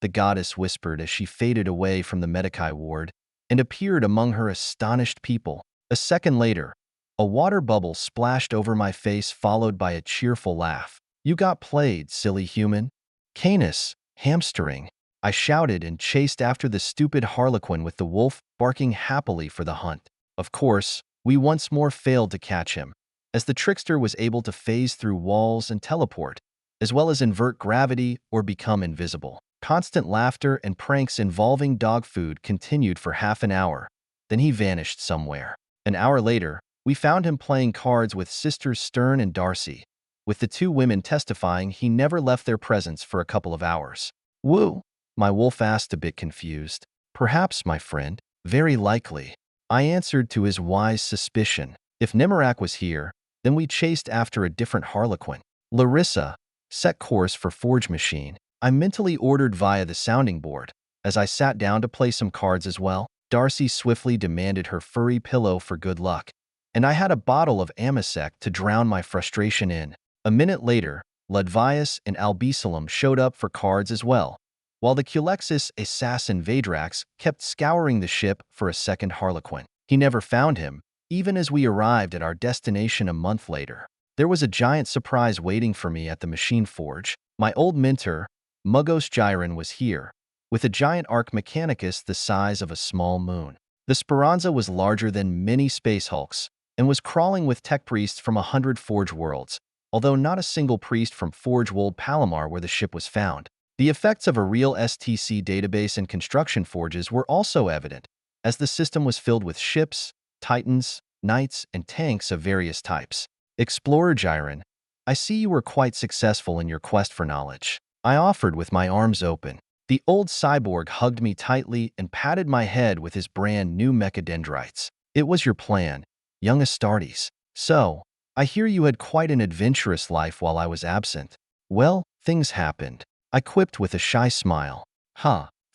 the goddess whispered as she faded away from the Medici ward and appeared among her astonished people. A second later, a water bubble splashed over my face, followed by a cheerful laugh. You got played, silly human. Canis, hamstering. I shouted and chased after the stupid harlequin with the wolf barking happily for the hunt. Of course, we once more failed to catch him, as the trickster was able to phase through walls and teleport, as well as invert gravity or become invisible. Constant laughter and pranks involving dog food continued for half an hour. Then he vanished somewhere. An hour later, we found him playing cards with Sisters Stern and Darcy, with the two women testifying he never left their presence for a couple of hours. Woo? My wolf asked, a bit confused. Perhaps, my friend. Very likely. I answered to his wise suspicion. If Nemerak was here, then we chased after a different harlequin. Larissa, set course for Forge Machine. I mentally ordered via the sounding board. as I sat down to play some cards as well. Darcy swiftly demanded her furry pillow for good luck, and I had a bottle of Amasec to drown my frustration in. A minute later, Ludvius and Albisalom showed up for cards as well, while the Culexis assassin Vadrax kept scouring the ship for a second Harlequin. He never found him, even as we arrived at our destination a month later. There was a giant surprise waiting for me at the machine forge. My old mentor, Mugos Gyron, was here, with a giant arc mechanicus the size of a small moon. The Speranza was larger than many space hulks and was crawling with tech priests from 100 Forge worlds, although not a single priest from Forge World Palomar where the ship was found. The effects of a real STC database and construction forges were also evident, as the system was filled with ships, titans, knights, and tanks of various types. Explorer Gyron, I see you were quite successful in your quest for knowledge. I offered with my arms open. The old cyborg hugged me tightly and patted my head with his brand new mechadendrites. It was your plan, young Astartes. So, I hear you had quite an adventurous life while I was absent. Well, things happened, I quipped with a shy smile.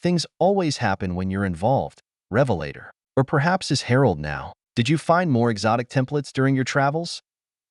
Things always happen when you're involved, Revelator. Or perhaps as Herald now. Did you find more exotic templates during your travels?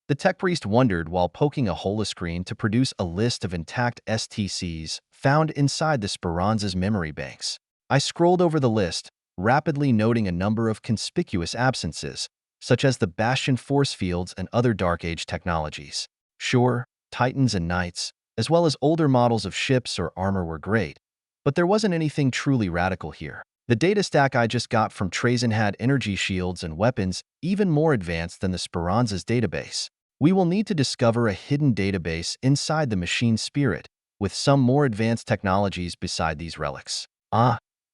The tech priest wondered while poking a holoscreen to produce a list of intact STCs found inside the Speranza's memory banks. I scrolled over the list, rapidly noting a number of conspicuous absences, such as the Bastion force fields and other Dark Age technologies. Sure, Titans and Knights, as well as older models of ships or armor were great, but there wasn't anything truly radical here. The data stack I just got from Trazen had energy shields and weapons even more advanced than the Speranza's database. We will need to discover a hidden database inside the machine spirit, with some more advanced technologies beside these relics.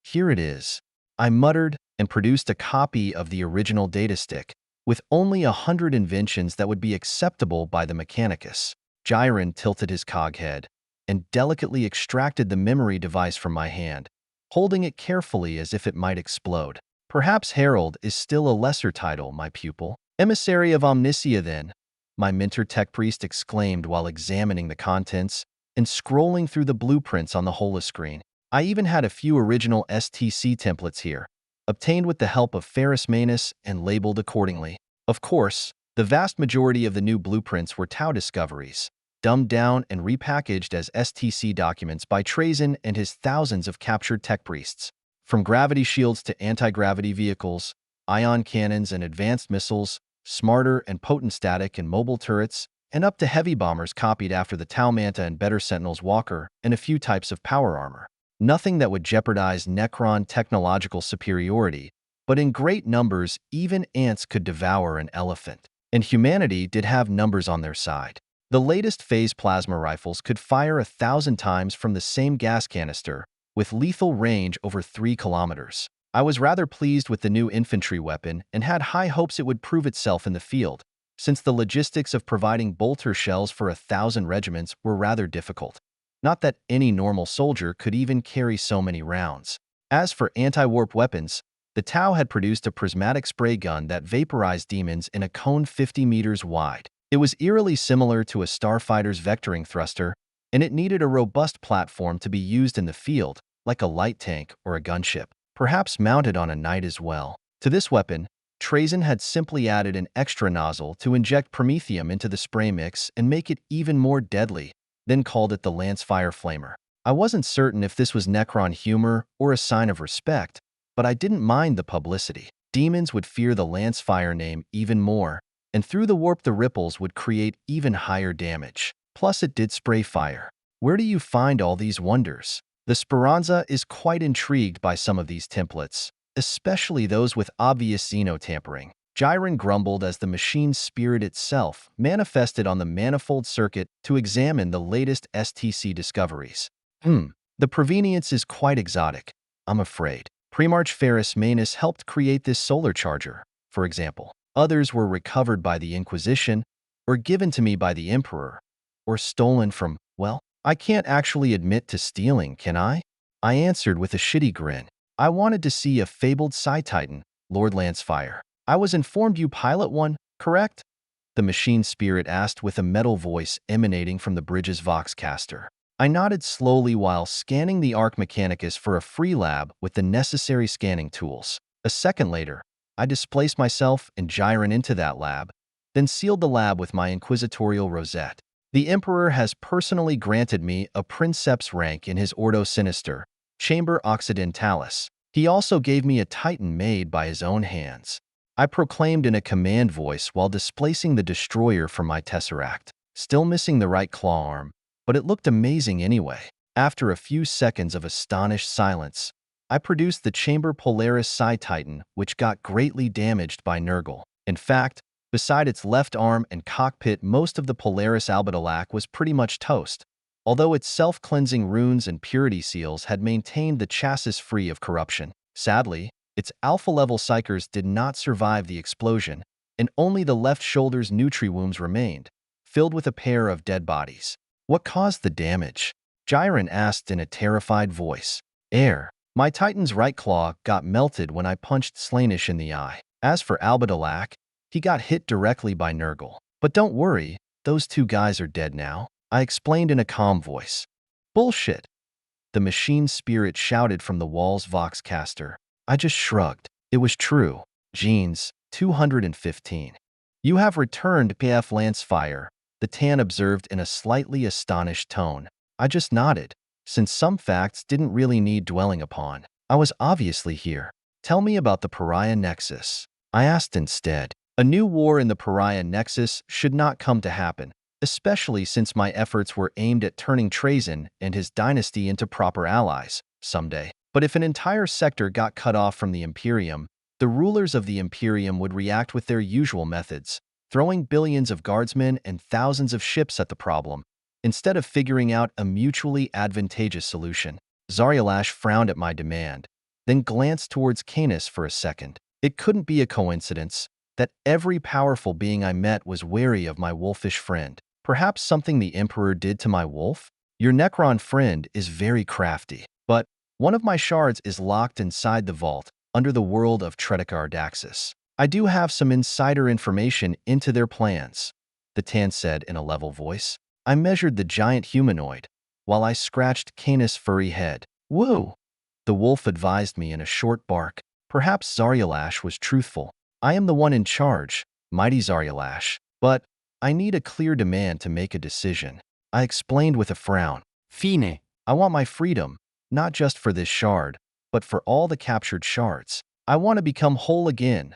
Here it is. I muttered and produced a copy of the original datastick, with only 100 inventions that would be acceptable by the Mechanicus. Gyron tilted his cog head and delicately extracted the memory device from my hand, holding it carefully as if it might explode. Perhaps Herald is still a lesser title, my pupil. Emissary of Omnicia, then, my mentor tech priest exclaimed while examining the contents and scrolling through the blueprints on the holoscreen. I even had a few original STC templates here, obtained with the help of Ferrus Manus and labeled accordingly. Of course, the vast majority of the new blueprints were Tau discoveries, dumbed down and repackaged as STC documents by Trazen and his thousands of captured tech priests. From gravity shields to anti-gravity vehicles, ion cannons and advanced missiles, smarter and potent static and mobile turrets, and up to heavy bombers copied after the Tau Manta and Better Sentinel's Walker, and a few types of power armor. Nothing that would jeopardize Necron technological superiority, but in great numbers even ants could devour an elephant. And humanity did have numbers on their side. The latest phase plasma rifles could fire 1,000 times from the same gas canister, with lethal range over 3 kilometers. I was rather pleased with the new infantry weapon and had high hopes it would prove itself in the field, since the logistics of providing bolter shells for 1,000 regiments were rather difficult. Not that any normal soldier could even carry so many rounds. As for anti-warp weapons, the Tau had produced a prismatic spray gun that vaporized demons in a cone 50 meters wide. It was eerily similar to a starfighter's vectoring thruster, and it needed a robust platform to be used in the field, like a light tank or a gunship, perhaps mounted on a knight as well. To this weapon, Trazen had simply added an extra nozzle to inject promethium into the spray mix and make it even more deadly, then called it the Lancefire Flamer. I wasn't certain if this was Necron humor or a sign of respect, but I didn't mind the publicity. Demons would fear the Lancefire name even more, and through the warp the ripples would create even higher damage. Plus it did spray fire. Where do you find all these wonders? The Speranza is quite intrigued by some of these templates, especially those with obvious xeno-tampering. Gyron grumbled as the machine's spirit itself manifested on the manifold circuit to examine the latest STC discoveries. The provenience is quite exotic, I'm afraid. Primarch Ferrus Manus helped create this solar charger, for example. Others were recovered by the Inquisition, or given to me by the Emperor, or stolen from, well, I can't actually admit to stealing, can I? I answered with a shitty grin. I wanted to see a fabled Psi-Titan, Lord Lancefire. I was informed you pilot one, correct? The machine spirit asked with a metal voice emanating from the bridge's voxcaster. I nodded slowly while scanning the Arc Mechanicus for a free lab with the necessary scanning tools. A second later, I displaced myself and Gyron into that lab, then sealed the lab with my inquisitorial rosette. The Emperor has personally granted me a Princeps rank in his Ordo Sinister, Chamber Occidentalis. He also gave me a Titan made by his own hands. I proclaimed in a command voice while displacing the destroyer from my tesseract, still missing the right claw arm, but it looked amazing anyway. After a few seconds of astonished silence, I produced the Chamber Polaris Psi-Titan, which got greatly damaged by Nurgle. In fact, beside its left arm and cockpit, most of the Polaris Albedalac was pretty much toast, although its self-cleansing runes and purity seals had maintained the chassis free of corruption. Sadly, its alpha-level psychers did not survive the explosion, and only the left shoulder's nutri-wombs remained, filled with a pair of dead bodies. What caused the damage? Gyron asked in a terrified voice. Air. My Titan's right claw got melted when I punched Slaanesh in the eye. As for Albedalac, he got hit directly by Nurgle. But don't worry, those two guys are dead now, I explained in a calm voice. Bullshit, the machine spirit shouted from the wall's Voxcaster. I just shrugged. It was true. Genes, 215. You have returned, Pef Lancefire, the Tan observed in a slightly astonished tone. I just nodded, since some facts didn't really need dwelling upon. I was obviously here. Tell me about the Pariah Nexus, I asked instead. A new war in the Pariah Nexus should not come to happen, especially since my efforts were aimed at turning Trazyn and his dynasty into proper allies someday. But if an entire sector got cut off from the Imperium, the rulers of the Imperium would react with their usual methods, throwing billions of guardsmen and thousands of ships at the problem, instead of figuring out a mutually advantageous solution. Zarialash frowned at my demand, then glanced towards Canis for a second. It couldn't be a coincidence that every powerful being I met was wary of my wolfish friend. Perhaps something the Emperor did to my wolf? Your Necron friend is very crafty, but one of my shards is locked inside the vault under the world of Tredikar Daxus. I do have some insider information into their plans, the Tan said in a level voice. I measured the giant humanoid, while I scratched Canis' furry head. Woo! The wolf advised me in a short bark. Perhaps Zarialash was truthful. I am the one in charge, mighty Zarialash, but I need a clear demand to make a decision. I explained with a frown. Fine. I want my freedom, not just for this shard, but for all the captured shards. I want to become whole again,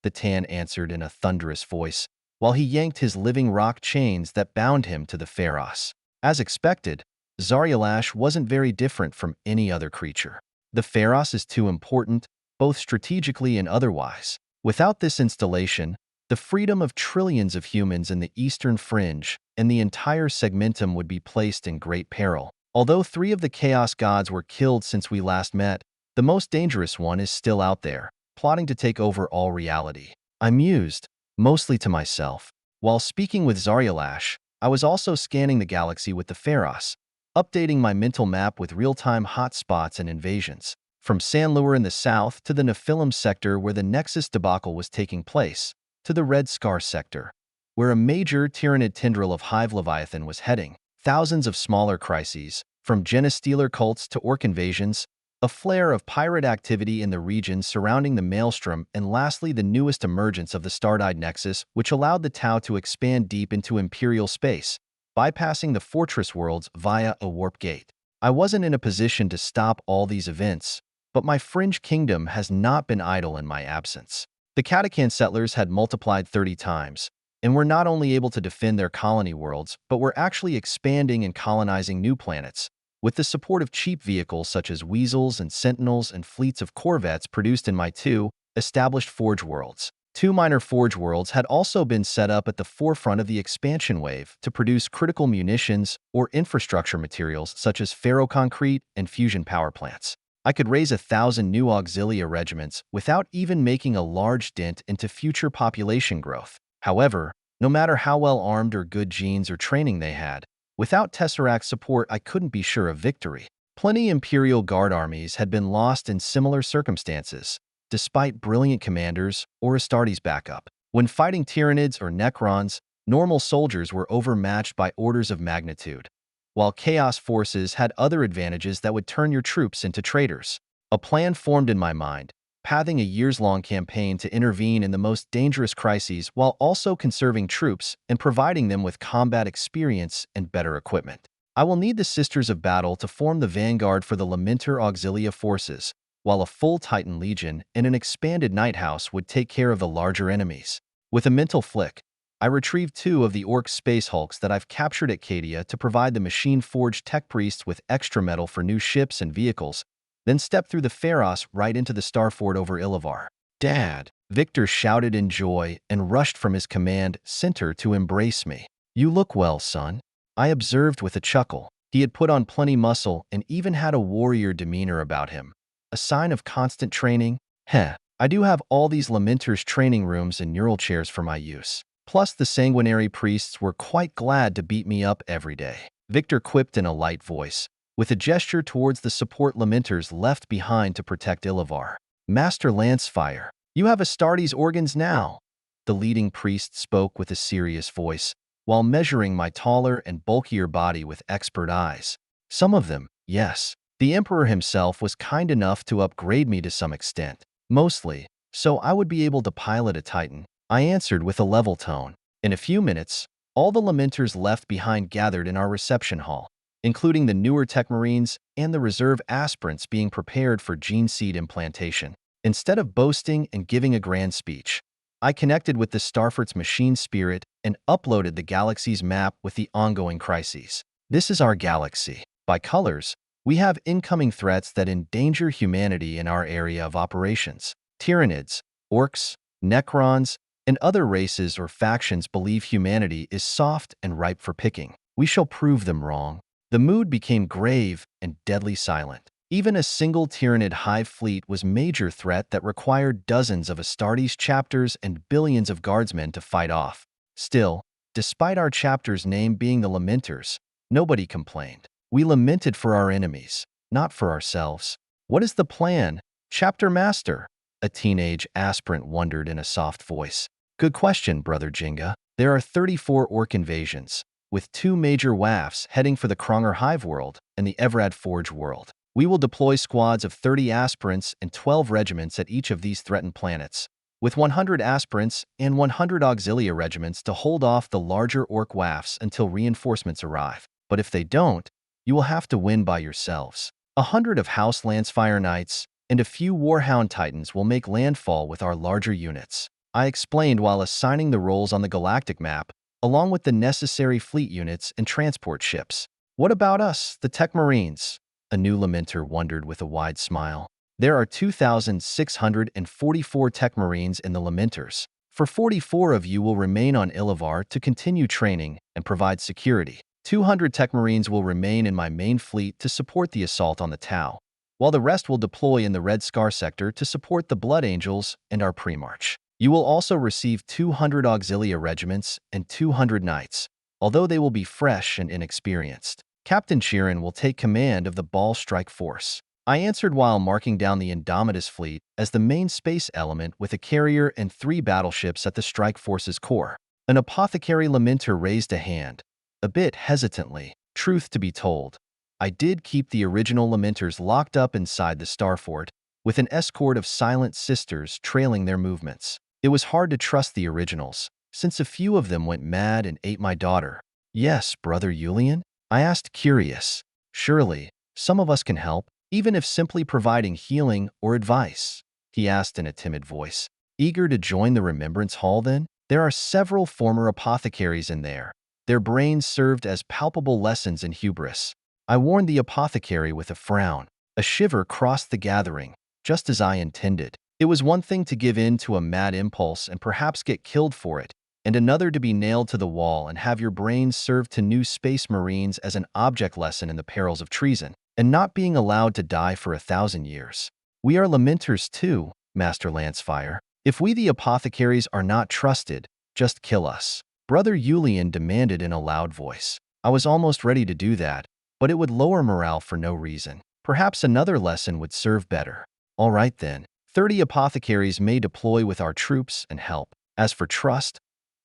the Tan answered in a thunderous voice, while he yanked his living rock chains that bound him to the Pharos. As expected, Zarialash wasn't very different from any other creature. The Pharos is too important, both strategically and otherwise. Without this installation, the freedom of trillions of humans in the Eastern Fringe and the entire segmentum would be placed in great peril. Although 3 of the Chaos Gods were killed since we last met, the most dangerous one is still out there, plotting to take over all reality. I mused, mostly to myself. While speaking with Zarialash, I was also scanning the galaxy with the Pharos, updating my mental map with real-time hotspots and invasions. From Sanlur in the south to the Nephilim sector where the Nexus debacle was taking place, to the Red Scar sector, where a major Tyrannid tendril of Hive Leviathan was heading. Thousands of smaller crises, from Genestealer cults to orc invasions, a flare of pirate activity in the region surrounding the Maelstrom, and lastly the newest emergence of the Star-Eyed Nexus, which allowed the Tau to expand deep into Imperial space, bypassing the fortress worlds via a warp gate. I wasn't in a position to stop all these events, but my fringe kingdom has not been idle in my absence. The Catachan settlers had multiplied 30 times, and were not only able to defend their colony worlds, but were actually expanding and colonizing new planets, with the support of cheap vehicles such as Weasels and Sentinels and fleets of Corvettes produced in my 2 established Forge worlds. 2 minor Forge worlds had also been set up at the forefront of the expansion wave to produce critical munitions or infrastructure materials such as ferroconcrete and fusion power plants. I could raise 1,000 new auxilia regiments without even making a large dent into future population growth. However, no matter how well armed or good genes or training they had, without Tesseract support I couldn't be sure of victory. Plenty Imperial Guard armies had been lost in similar circumstances, despite brilliant commanders or Astartes' backup. When fighting Tyrannids or Necrons, normal soldiers were overmatched by orders of magnitude. while Chaos forces had other advantages that would turn your troops into traitors. A plan formed in my mind, pathing a years-long campaign to intervene in the most dangerous crises while also conserving troops and providing them with combat experience and better equipment. I will need the Sisters of Battle to form the vanguard for the Lamenter Auxilia forces, while a full Titan Legion and an expanded Night House would take care of the larger enemies. With a mental flick, I retrieved 2 of the Orc Space Hulks that I've captured at Cadia to provide the machine-forged tech priests with extra metal for new ships and vehicles, then stepped through the Pharos right into the starfort over Illavar. "Dad!" Victor shouted in joy and rushed from his command center to embrace me. "You look well, son," I observed with a chuckle. He had put on plenty muscle and even had a warrior demeanor about him. A sign of constant training? Heh, I do have all these Lamenters training rooms and neural chairs for my use. Plus, the sanguinary priests were quite glad to beat me up every day. Victor quipped in a light voice, with a gesture towards the support Lamenters left behind to protect Illavar. "Master Lancefire, you have Astartes organs now." The leading priest spoke with a serious voice, while measuring my taller and bulkier body with expert eyes. "Some of them, yes. The Emperor himself was kind enough to upgrade me to some extent. Mostly, so I would be able to pilot a Titan," I answered with a level tone. In a few minutes, all the Lamenters left behind gathered in our reception hall, including the newer Tech Marines and the reserve aspirants being prepared for gene seed implantation. Instead of boasting and giving a grand speech, I connected with the Starfort's machine spirit and uploaded the galaxy's map with the ongoing crises. This is our galaxy. By colors, we have incoming threats that endanger humanity in our area of operations. Tyranids, orcs, necrons, and other races or factions believe humanity is soft and ripe for picking. We shall prove them wrong. The mood became grave and deadly silent. Even a single Tyranid hive fleet was a major threat that required dozens of Astartes chapters and billions of guardsmen to fight off. Still, despite our chapter's name being the Lamenters, nobody complained. We lamented for our enemies, not for ourselves. "What is the plan, Chapter Master?" a teenage aspirant wondered in a soft voice. "Good question, Brother Jinga. There are 34 orc invasions, with 2 major WAFs heading for the Kronger Hive world and the Evrad Forge world. We will deploy squads of 30 aspirants and 12 regiments at each of these threatened planets, with 100 aspirants and 100 auxilia regiments to hold off the larger orc WAFs until reinforcements arrive. But if they don't, you will have to win by yourselves. 100 of House Lancefire Knights and a few Warhound Titans will make landfall with our larger units," I explained while assigning the roles on the galactic map, along with the necessary fleet units and transport ships. "What about us, the Tech Marines?" a new Lamenter wondered with a wide smile. "There are 2,644 Tech Marines in the Lamenters. For 44 of you will remain on Illavar to continue training and provide security. 200 Tech Marines will remain in my main fleet to support the assault on the Tau, while the rest will deploy in the Red Scar sector to support the Blood Angels and our pre-march. You will also receive 200 auxilia regiments and 200 knights, although they will be fresh and inexperienced. Captain Sheeran will take command of the Ball Strike Force," I answered while marking down the Indomitus fleet as the main space element with a carrier and 3 battleships at the Strike Force's core. An apothecary Lamenter raised a hand, a bit hesitantly. Truth to be told, I did keep the original Lamenters locked up inside the Starfort, with an escort of silent sisters trailing their movements. It was hard to trust the originals, since a few of them went mad and ate my daughter. "Yes, Brother Julian?" I asked, curious. "Surely, some of us can help, even if simply providing healing or advice," he asked in a timid voice. "Eager to join the Remembrance Hall, then? There are several former apothecaries in there. Their brains served as palpable lessons in hubris." I warned the apothecary with a frown. A shiver crossed the gathering, just as I intended. It was one thing to give in to a mad impulse and perhaps get killed for it, and another to be nailed to the wall and have your brains served to new space marines as an object lesson in the perils of treason, and not being allowed to die for 1,000 years. "We are Lamenters too, Master Lancefire. If we the apothecaries are not trusted, just kill us," Brother Julian demanded in a loud voice. I was almost ready to do that, but it would lower morale for no reason. Perhaps another lesson would serve better. "All right then, 30 apothecaries may deploy with our troops and help. As for trust,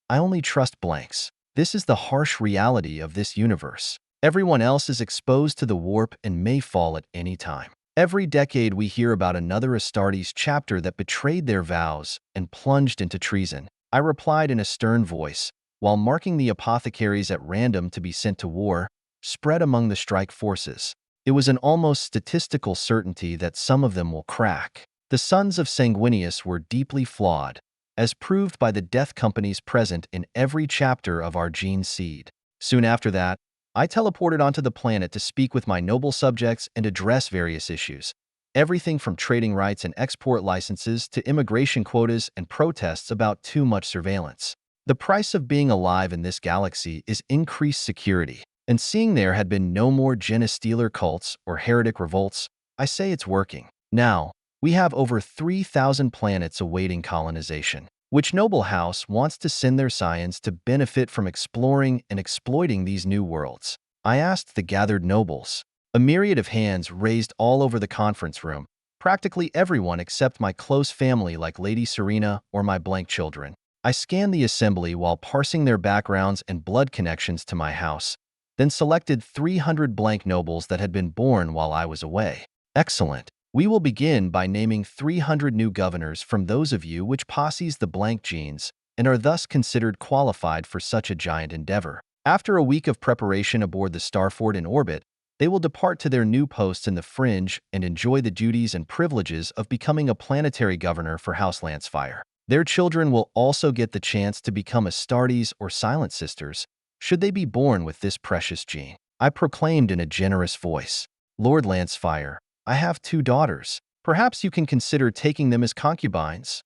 I only trust blanks. This is the harsh reality of this universe. Everyone else is exposed to the warp and may fall at any time. Every decade we hear about another Astartes chapter that betrayed their vows and plunged into treason. I replied in a stern voice, while marking the apothecaries at random to be sent to war, spread among the strike forces. It was an almost statistical certainty that some of them will crack. The sons of Sanguinius were deeply flawed, as proved by the death companies present in every chapter of our gene seed. Soon after that, I teleported onto the planet to speak with my noble subjects and address various issues. Everything from trading rights and export licenses to immigration quotas and protests about too much surveillance. The price of being alive in this galaxy is increased security, and seeing there had been no more genestealer cults or heretic revolts, I say it's working. Now, we have over 3,000 planets awaiting colonization. Which noble house wants to send their scions to benefit from exploring and exploiting these new worlds? I asked the gathered nobles. A myriad of hands raised all over the conference room, practically everyone except my close family like Lady Serena or my blank children. I scanned the assembly while parsing their backgrounds and blood connections to my house, then selected 300 blank nobles that had been born while I was away. Excellent. We will begin by naming 300 new governors from those of you which possess the blank genes and are thus considered qualified for such a giant endeavor. After a week of preparation aboard the Starfort in orbit, they will depart to their new posts in the fringe and enjoy the duties and privileges of becoming a planetary governor for House Lancefire. Their children will also get the chance to become Astartes or Silent Sisters, should they be born with this precious gene. I proclaimed in a generous voice, Lord Lancefire, I have 2 daughters. Perhaps you can consider taking them as concubines.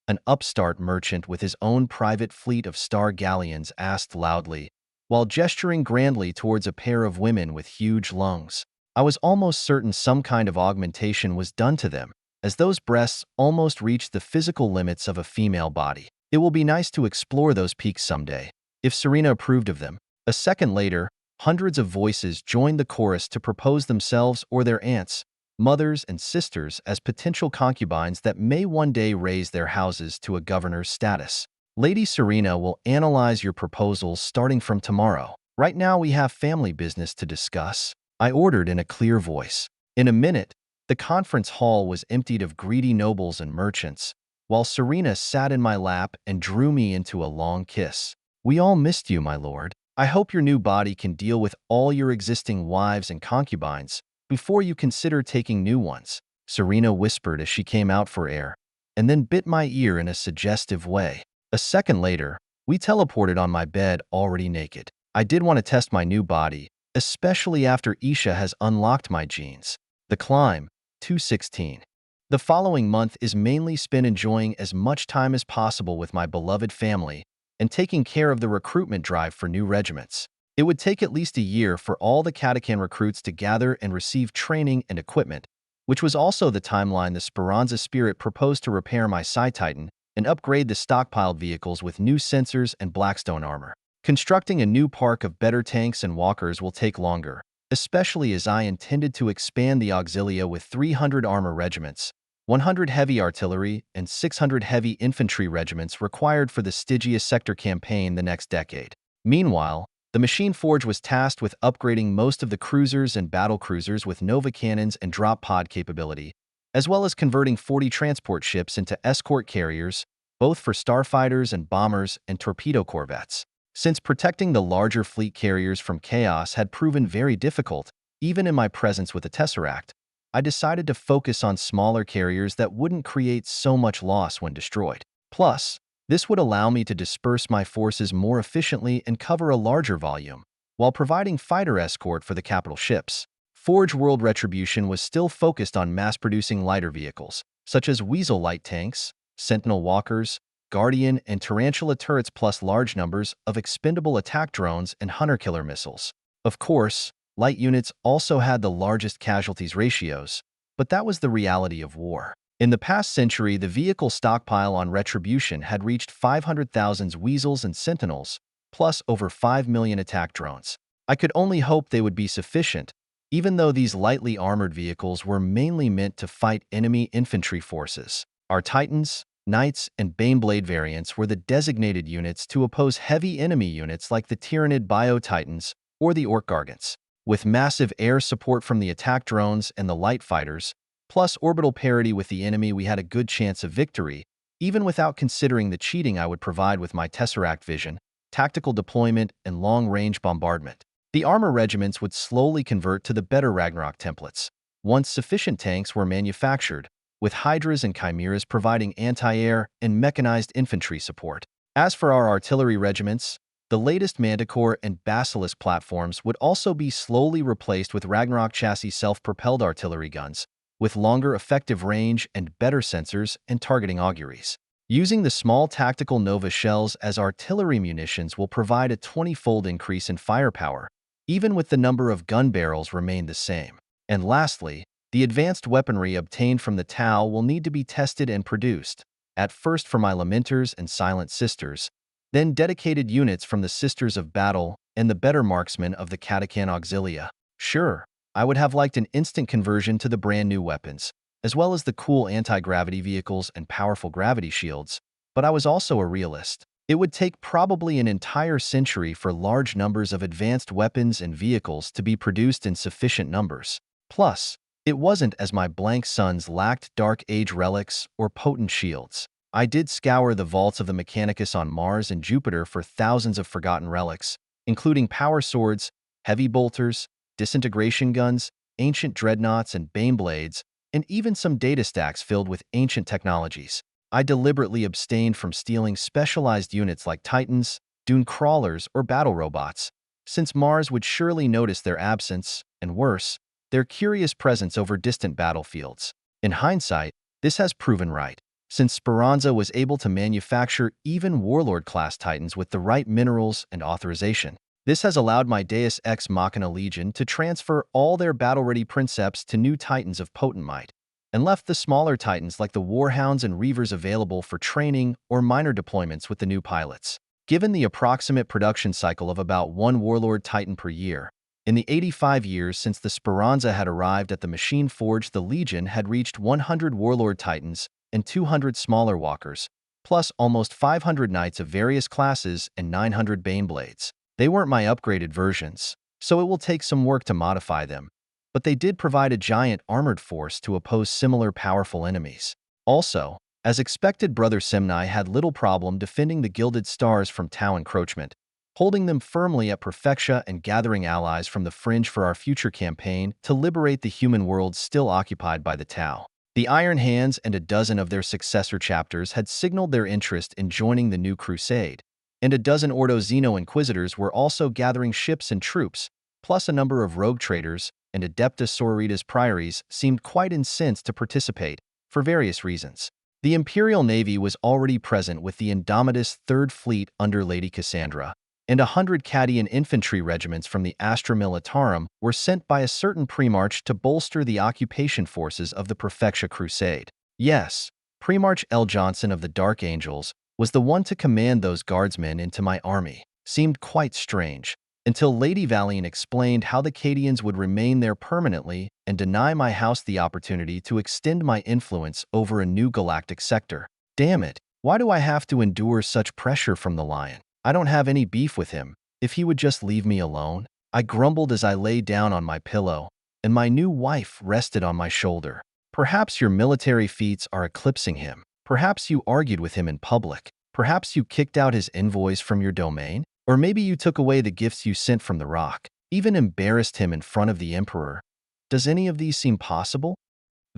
An upstart merchant with his own private fleet of star galleons asked loudly, while gesturing grandly towards a pair of women with huge lungs. I was almost certain some kind of augmentation was done to them, as those breasts almost reached the physical limits of a female body. It will be nice to explore those peaks someday, if Serena approved of them. A second later, hundreds of voices joined the chorus to propose themselves or their aunts, mothers, and sisters as potential concubines that may one day raise their houses to a governor's status. Lady Serena will analyze your proposals starting from tomorrow. Right now we have family business to discuss, I ordered in a clear voice. In a minute, the conference hall was emptied of greedy nobles and merchants, while Serena sat in my lap and drew me into a long kiss. We all missed you, my lord. I hope your new body can deal with all your existing wives and concubines before you consider taking new ones, Serena whispered as she came out for air, and then bit my ear in a suggestive way. A second later, we teleported on my bed already naked. I did want to test my new body, especially after Isha has unlocked my genes. The climb, 216. The following month is mainly spent enjoying as much time as possible with my beloved family and taking care of the recruitment drive for new regiments. It would take at least a year for all the Catachan recruits to gather and receive training and equipment, which was also the timeline the Speranza Spirit proposed to repair my Psi-Titan and upgrade the stockpiled vehicles with new sensors and Blackstone armor. Constructing a new park of better tanks and walkers will take longer, especially as I intended to expand the Auxilia with 300 armor regiments, 100 heavy artillery, and 600 heavy infantry regiments required for the Stygia sector campaign the next decade. Meanwhile, the Machine Forge was tasked with upgrading most of the cruisers and battlecruisers with Nova cannons and drop pod capability, as well as converting 40 transport ships into escort carriers, both for starfighters and bombers and torpedo corvettes. Since protecting the larger fleet carriers from chaos had proven very difficult, even in my presence with the Tesseract, I decided to focus on smaller carriers that wouldn't create so much loss when destroyed. Plus, this would allow me to disperse my forces more efficiently and cover a larger volume, while providing fighter escort for the capital ships. Forge World Retribution was still focused on mass-producing lighter vehicles, such as Weasel light tanks, Sentinel walkers, Guardian and Tarantula turrets, plus large numbers of expendable attack drones and hunter-killer missiles. Of course, light units also had the largest casualties ratios, but that was the reality of war. In the past century, the vehicle stockpile on Retribution had reached 500,000 Weasels and Sentinels, plus over 5 million attack drones. I could only hope they would be sufficient, even though these lightly armored vehicles were mainly meant to fight enemy infantry forces. Our Titans, Knights, and Baneblade variants were the designated units to oppose heavy enemy units like the Tyrannid Bio-Titans or the Orc Gargants. With massive air support from the attack drones and the light fighters, plus orbital parity with the enemy, we had a good chance of victory, even without considering the cheating I would provide with my Tesseract vision, tactical deployment, and long-range bombardment. The armor regiments would slowly convert to the better Ragnarok templates, once sufficient tanks were manufactured, with Hydras and Chimeras providing anti-air and mechanized infantry support. As for our artillery regiments, the latest Manticore and Basilisk platforms would also be slowly replaced with Ragnarok chassis self-propelled artillery guns, with longer effective range and better sensors and targeting auguries. Using the small tactical Nova shells as artillery munitions will provide a 20-fold increase in firepower, even with the number of gun barrels remain the same. And lastly, the advanced weaponry obtained from the Tau will need to be tested and produced, at first for my Lamenters and Silent Sisters, then dedicated units from the Sisters of Battle and the better marksmen of the Katakan Auxilia. Sure, I would have liked an instant conversion to the brand new weapons, as well as the cool anti-gravity vehicles and powerful gravity shields, but I was also a realist. It would take probably an entire century for large numbers of advanced weapons and vehicles to be produced in sufficient numbers. Plus, it wasn't as my blank suns lacked Dark Age relics or potent shields. I did scour the vaults of the Mechanicus on Mars and Jupiter for thousands of forgotten relics, including power swords, heavy bolters, disintegration guns, ancient dreadnoughts and baneblades, and even some data stacks filled with ancient technologies. I deliberately abstained from stealing specialized units like Titans, dune crawlers, or battle robots, since Mars would surely notice their absence, and worse, their curious presence over distant battlefields. In hindsight, this has proven right, since Speranza was able to manufacture even Warlord-class Titans with the right minerals and authorization. This has allowed my Deus Ex Machina Legion to transfer all their battle-ready princeps to new Titans of potent might, and left the smaller Titans like the Warhounds and Reavers available for training or minor deployments with the new pilots. Given the approximate production cycle of about one Warlord Titan per year, in the 85 years since the Speranza had arrived at the Machine Forge, the Legion had reached 100 Warlord Titans and 200 smaller walkers, plus almost 500 knights of various classes and 900 Baneblades. They weren't my upgraded versions, so it will take some work to modify them, but they did provide a giant armored force to oppose similar powerful enemies. Also, as expected, Brother Semnai had little problem defending the Gilded Stars from Tau encroachment, holding them firmly at Prefectia and gathering allies from the Fringe for our future campaign to liberate the human worlds still occupied by the Tau. The Iron Hands and a dozen of their successor chapters had signaled their interest in joining the new crusade, and a dozen Ordo Xeno Inquisitors were also gathering ships and troops, plus a number of rogue traders and Adeptus Sororitas Priories seemed quite incensed to participate, for various reasons. The Imperial Navy was already present with the Indomitus Third Fleet under Lady Cassandra, and 100 Cadian infantry regiments from the Astra Militarum were sent by a certain Primarch to bolster the occupation forces of the Prefectia Crusade. Yes, Primarch L. Johnson of the Dark Angels was the one to command those guardsmen into my army. Seemed quite strange, until Lady Valiant explained how the Cadians would remain there permanently and deny my house the opportunity to extend my influence over a new galactic sector. Damn it, why do I have to endure such pressure from the Lion? I don't have any beef with him. If he would just leave me alone. I grumbled as I lay down on my pillow, and my new wife rested on my shoulder. Perhaps your military feats are eclipsing him. Perhaps you argued with him in public. Perhaps you kicked out his envoys from your domain. Or maybe you took away the gifts you sent from the rock, even embarrassed him in front of the Emperor. Does any of these seem possible?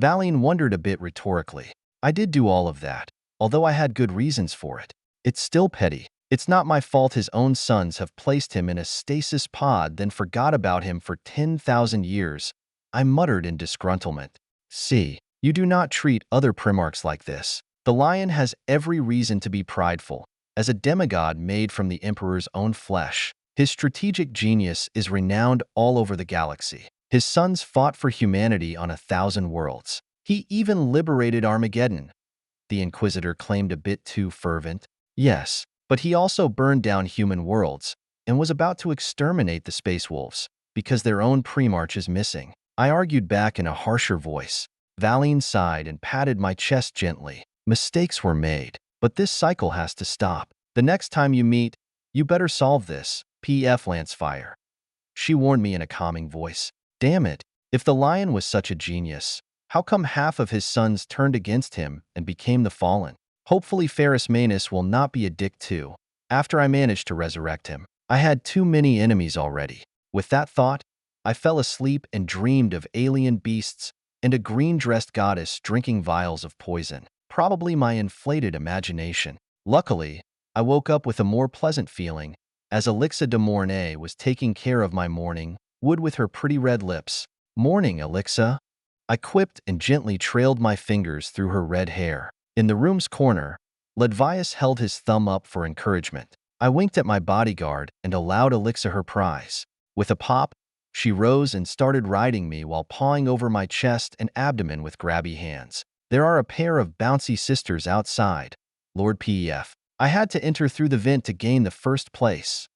Valian wondered a bit rhetorically. I did do all of that, although I had good reasons for it. It's still petty. It's not my fault his own sons have placed him in a stasis pod then forgot about him for 10,000 years. I muttered in disgruntlement. See, you do not treat other Primarchs like this. The Lion has every reason to be prideful. As a demigod made from the Emperor's own flesh, his strategic genius is renowned all over the galaxy. His sons fought for humanity on 1,000 worlds. He even liberated Armageddon. The Inquisitor claimed a bit too fervent. Yes, but he also burned down human worlds and was about to exterminate the Space Wolves because their own Primarch is missing. I argued back in a harsher voice. Valian sighed and patted my chest gently. Mistakes were made, but this cycle has to stop. The next time you meet, you better solve this. Pef Lancefire. she warned me in a calming voice. Damn it, if the lion was such a genius, how come half of his sons turned against him and became the fallen? Hopefully Ferrus Manus will not be a dick too. After I managed to resurrect him, I had too many enemies already. With that thought, I fell asleep and dreamed of alien beasts and a green-dressed goddess drinking vials of poison. Probably my inflated imagination. Luckily, I woke up with a more pleasant feeling, as Elixa de Mornay was taking care of my morning wood with her pretty red lips. Morning, Elixa, I quipped and gently trailed my fingers through her red hair. In the room's corner, Ledvius held his thumb up for encouragement. I winked at my bodyguard and allowed Elixa her prize. With a pop, she rose and started riding me while pawing over my chest and abdomen with grabby hands. There are a pair of bouncy sisters outside, Lord Pef. I had to enter through the vent to gain the first place,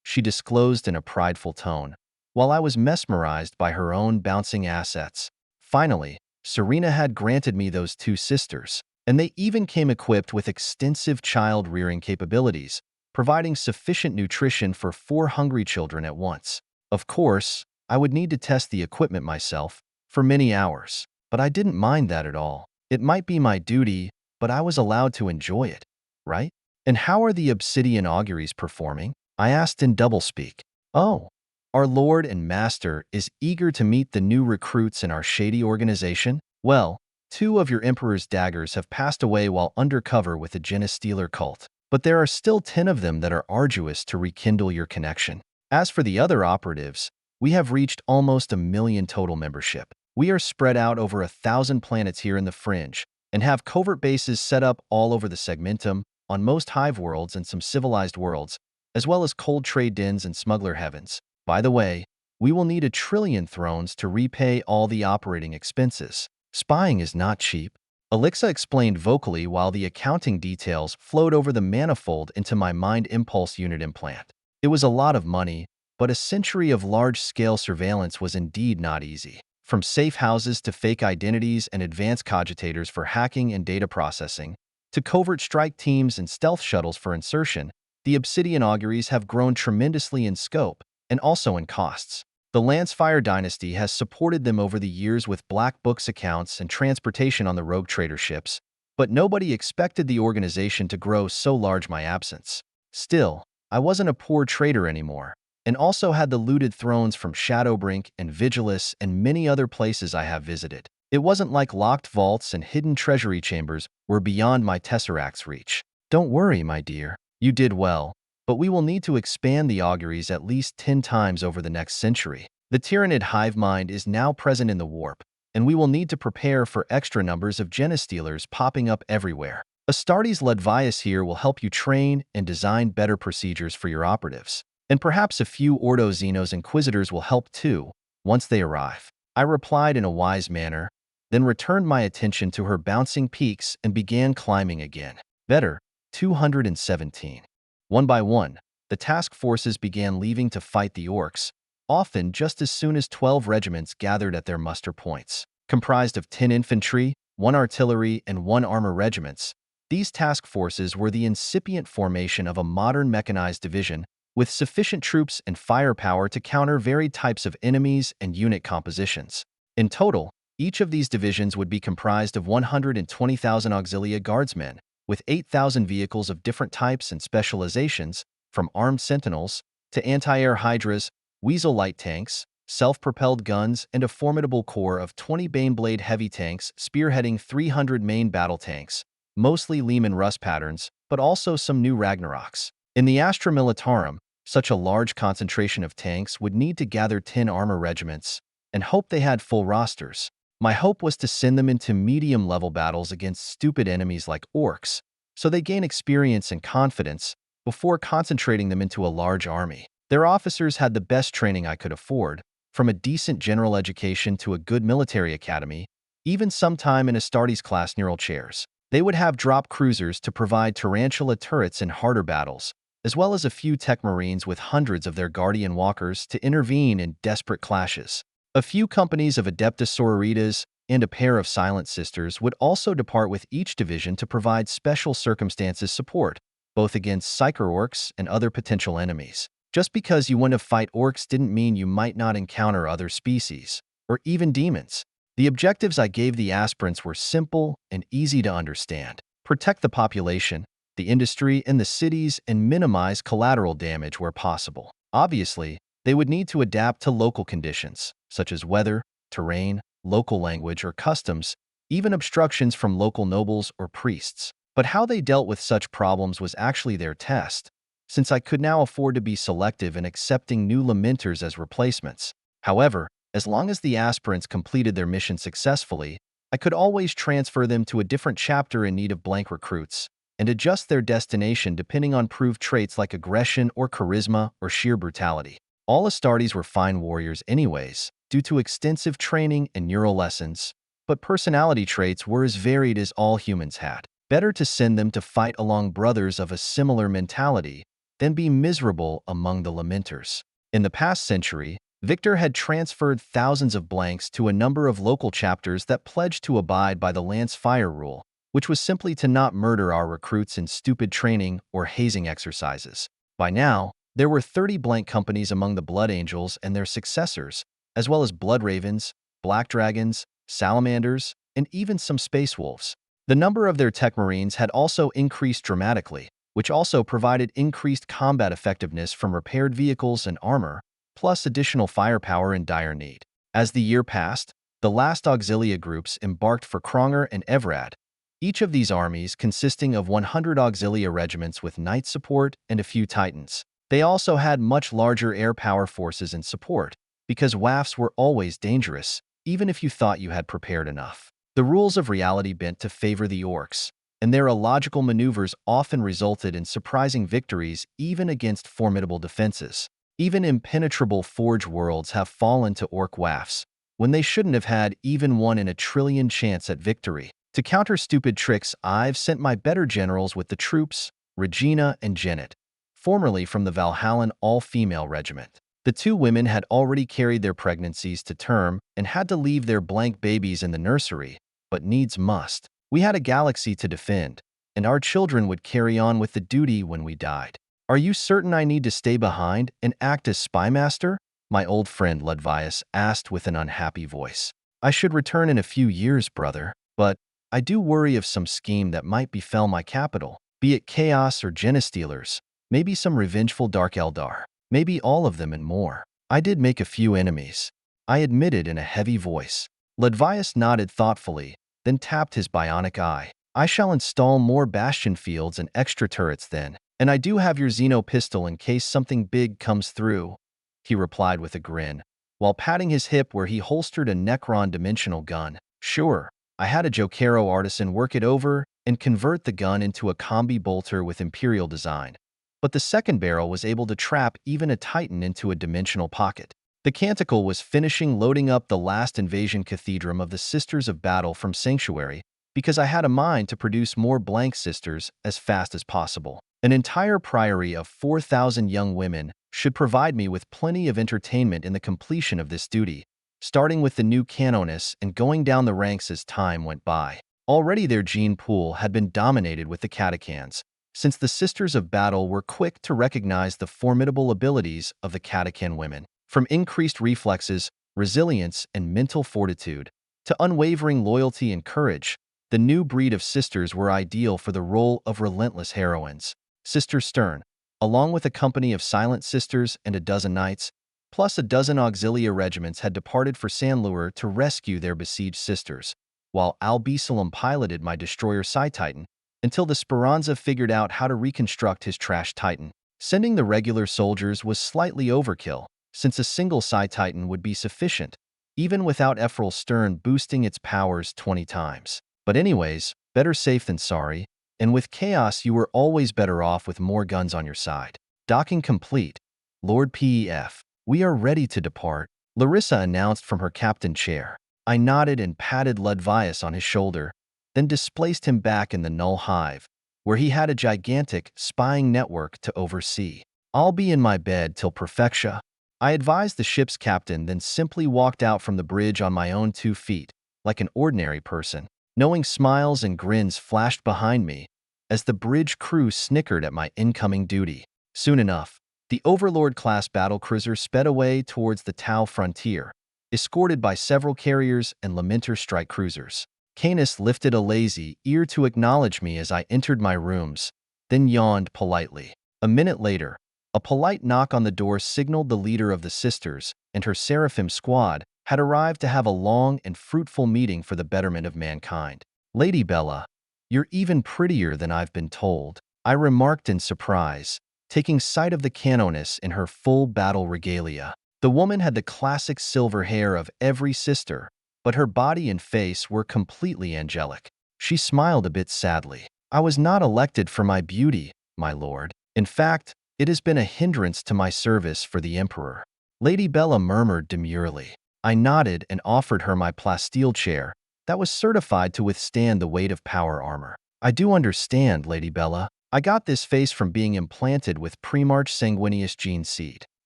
she disclosed in a prideful tone, while I was mesmerized by her own bouncing assets. Finally, Serena had granted me those two sisters, and they even came equipped with extensive child-rearing capabilities, providing sufficient nutrition for 4 hungry children at once. Of course, I would need to test the equipment myself for many hours, but I didn't mind that at all. It might be my duty, but I was allowed to enjoy it, right? And how are the Obsidian Auguries performing? I asked in doublespeak. Oh, our Lord and Master is eager to meet the new recruits in our shady organization? Well, 2 of your Emperor's daggers have passed away while undercover with the Genestealer cult, but there are still 10 of them that are arduous to rekindle your connection. As for the other operatives, we have reached almost 1 million total membership. We are spread out over 1,000 planets here in the fringe, and have covert bases set up all over the segmentum, on most hive worlds and some civilized worlds, as well as cold trade dens and smuggler heavens. By the way, we will need 1 trillion thrones to repay all the operating expenses. Spying is not cheap, Elixa explained vocally while the accounting details flowed over the manifold into my mind impulse unit implant. It was a lot of money, but a century of large-scale surveillance was indeed not easy. From safe houses to fake identities and advanced cogitators for hacking and data processing, to covert strike teams and stealth shuttles for insertion, the Obsidian Auguries have grown tremendously in scope and also in costs. The Lancefire dynasty has supported them over the years with black books accounts and transportation on the rogue trader ships, but nobody expected the organization to grow so large my absence. Still, I wasn't a poor trader anymore, and also had the looted thrones from Shadowbrink and Vigilus and many other places I have visited. It wasn't like locked vaults and hidden treasury chambers were beyond my Tesseract's reach. Don't worry, my dear, you did well, but we will need to expand the auguries at least 10 times over the next century. The Tyrannid hive mind is now present in the warp, and we will need to prepare for extra numbers of Genestealers popping up everywhere. Astartes Ledvius here will help you train and design better procedures for your operatives. And perhaps a few Ordo Xenos Inquisitors will help too, once they arrive. I replied in a wise manner, then returned my attention to her bouncing peaks and began climbing again. Better, 217. One by one, the task forces began leaving to fight the orcs, often just as soon as 12 regiments gathered at their muster points. Comprised of 10 infantry, 1 artillery, and 1 armor regiments, these task forces were the incipient formation of a modern mechanized division with sufficient troops and firepower to counter varied types of enemies and unit compositions. In total, each of these divisions would be comprised of 120,000 auxilia guardsmen, with 8,000 vehicles of different types and specializations, from armed sentinels to anti-air hydras, weasel light tanks, self-propelled guns, and a formidable corps of 20 Baneblade heavy tanks spearheading 300 main battle tanks, mostly Lehman Russ patterns, but also some new Ragnaroks. In the Astra Militarum, such a large concentration of tanks would need to gather 10 armor regiments and hope they had full rosters. My hope was to send them into medium-level battles against stupid enemies like orcs, so they gain experience and confidence before concentrating them into a large army. Their officers had the best training I could afford, from a decent general education to a good military academy, even some time in Astartes-class neural chairs. They would have drop cruisers to provide tarantula turrets in harder battles, as well as a few tech marines with hundreds of their guardian walkers to intervene in desperate clashes. A few companies of Adeptus Sororitas and a pair of Silent Sisters would also depart with each division to provide special circumstances support, both against Psyker Orcs and other potential enemies. Just because you want to fight orcs didn't mean you might not encounter other species, or even demons. The objectives I gave the aspirants were simple and easy to understand. Protect the population, the industry, and the cities, and minimize collateral damage where possible. Obviously, they would need to adapt to local conditions, such as weather, terrain, local language, or customs, even obstructions from local nobles or priests. But how they dealt with such problems was actually their test, since I could now afford to be selective in accepting new lamenters as replacements. However, as long as the aspirants completed their mission successfully, I could always transfer them to a different chapter in need of blank recruits, and adjust their destination depending on proved traits like aggression or charisma or sheer brutality. All Astartes were fine warriors anyways, due to extensive training and neural lessons, but personality traits were as varied as all humans had. Better to send them to fight along brothers of a similar mentality than be miserable among the lamenters. In the past century, Victor had transferred thousands of blanks to a number of local chapters that pledged to abide by the Lancefire rule, which was simply to not murder our recruits in stupid training or hazing exercises. By now, there were 30 blank companies among the Blood Angels and their successors, as well as Blood Ravens, Black Dragons, Salamanders, and even some Space Wolves. The number of their tech marines had also increased dramatically, which also provided increased combat effectiveness from repaired vehicles and armor, plus additional firepower in dire need. As the year passed, the last auxilia groups embarked for Kronger and Evrad, each of these armies consisting of 100 auxilia regiments with knight support and a few titans. They also had much larger air power forces in support, because WAFs were always dangerous, even if you thought you had prepared enough. The rules of reality bent to favor the orcs, and their illogical maneuvers often resulted in surprising victories even against formidable defenses. Even impenetrable forge worlds have fallen to orc WAFs, when they shouldn't have had even 1 in a trillion chance at victory. To counter stupid tricks, I've sent my better generals with the troops, Regina and Janet, formerly from the Valhallan all-female regiment. The 2 women had already carried their pregnancies to term and had to leave their blank babies in the nursery, but needs must. We had a galaxy to defend, and our children would carry on with the duty when we died. Are you certain I need to stay behind and act as spymaster? My old friend Ludvius asked with an unhappy voice. I should return in a few years, brother, but I do worry of some scheme that might befell my capital, be it chaos or Genestealers, maybe some revengeful Dark Eldar, maybe all of them and more. I did make a few enemies, I admitted in a heavy voice. Ludvius nodded thoughtfully, then tapped his bionic eye. I shall install more bastion fields and extra turrets then, and I do have your Xeno pistol in case something big comes through, he replied with a grin, while patting his hip where he holstered a Necron dimensional gun. Sure, I had a Jokero artisan work it over and convert the gun into a combi bolter with Imperial design, but the second barrel was able to trap even a Titan into a dimensional pocket. The Canticle was finishing loading up the last invasion cathedrum of the Sisters of Battle from Sanctuary, because I had a mind to produce more blank sisters as fast as possible. An entire priory of 4,000 young women should provide me with plenty of entertainment in the completion of this duty, starting with the new Canoness and going down the ranks as time went by. Already their gene pool had been dominated with the Catechans, since the Sisters of Battle were quick to recognize the formidable abilities of the Catechen women. From increased reflexes, resilience, and mental fortitude, to unwavering loyalty and courage, the new breed of sisters were ideal for the role of relentless heroines. Sister Stern, along with a company of silent sisters and a dozen knights, plus a dozen auxilia regiments had departed for Sanlur to rescue their besieged sisters, while Albisalom piloted my destroyer Psi-Titan until the Speranza figured out how to reconstruct his trash Titan. Sending the regular soldiers was slightly overkill, since a single Psi-Titan would be sufficient, even without Ephrail Stern boosting its powers 20 times. But anyways, better safe than sorry, and with chaos you were always better off with more guns on your side. Docking complete. Lord Pef, we are ready to depart, Larissa announced from her captain chair. I nodded and patted Ludvius on his shoulder, then displaced him back in the Null Hive, where he had a gigantic spying network to oversee. I'll be in my bed till perfectia, I advised the ship's captain, then simply walked out from the bridge on my own 2 feet, like an ordinary person. Knowing smiles and grins flashed behind me as the bridge crew snickered at my incoming duty. Soon enough, The Overlord-class battlecruiser sped away towards the Tau frontier, escorted by several carriers and Lamenter strike cruisers. Canis lifted a lazy ear to acknowledge me as I entered my rooms, then yawned politely. A minute later, a polite knock on the door signaled the leader of the Sisters and her Seraphim squad had arrived to have a long and fruitful meeting for the betterment of mankind. Lady Bella, you're even prettier than I've been told, I remarked in surprise, taking sight of the Canoness in her full battle regalia. The woman had the classic silver hair of every sister, but her body and face were completely angelic. She smiled a bit sadly. I was not elected for my beauty, my lord. In fact, it has been a hindrance to my service for the Emperor. Lady Bella murmured demurely. I nodded and offered her my plasteel chair that was certified to withstand the weight of power armor. I do understand, Lady Bella. I got this face from being implanted with Primarch Sanguinius gene seed.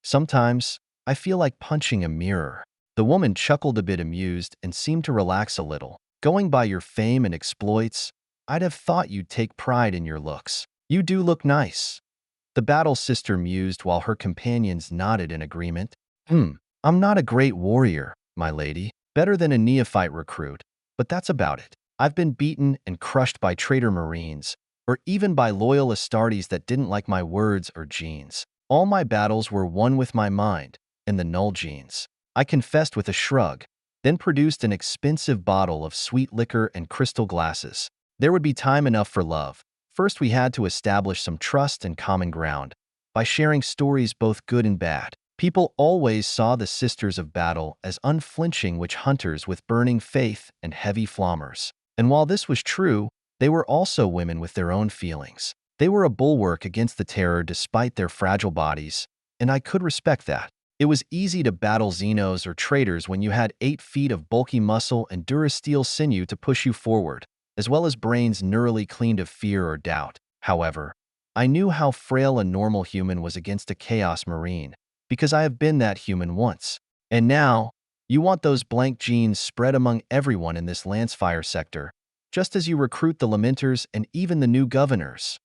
Sometimes, I feel like punching a mirror. The woman chuckled a bit amused and seemed to relax a little. Going by your fame and exploits, I'd have thought you'd take pride in your looks. You do look nice. The battle sister mused while her companions nodded in agreement. I'm not a great warrior, my lady. Better than a neophyte recruit, but that's about it. I've been beaten and crushed by traitor Marines, or even by loyal Astartes that didn't like my words or genes. All my battles were won with my mind and the null genes. I confessed with a shrug, then produced an expensive bottle of sweet liquor and crystal glasses. There would be time enough for love. First, we had to establish some trust and common ground by sharing stories both good and bad. People always saw the Sisters of Battle as unflinching witch hunters with burning faith and heavy flommers. And while this was true, they were also women with their own feelings. They were a bulwark against the terror despite their fragile bodies, and I could respect that. It was easy to battle Xenos or traitors when you had 8 feet of bulky muscle and durasteel sinew to push you forward, as well as brains neurally cleaned of fear or doubt. However, I knew how frail a normal human was against a Chaos Marine, because I have been that human once. And now, you want those blank genes spread among everyone in this Lancefire sector, just as you recruit the Lamenters and even the new governors,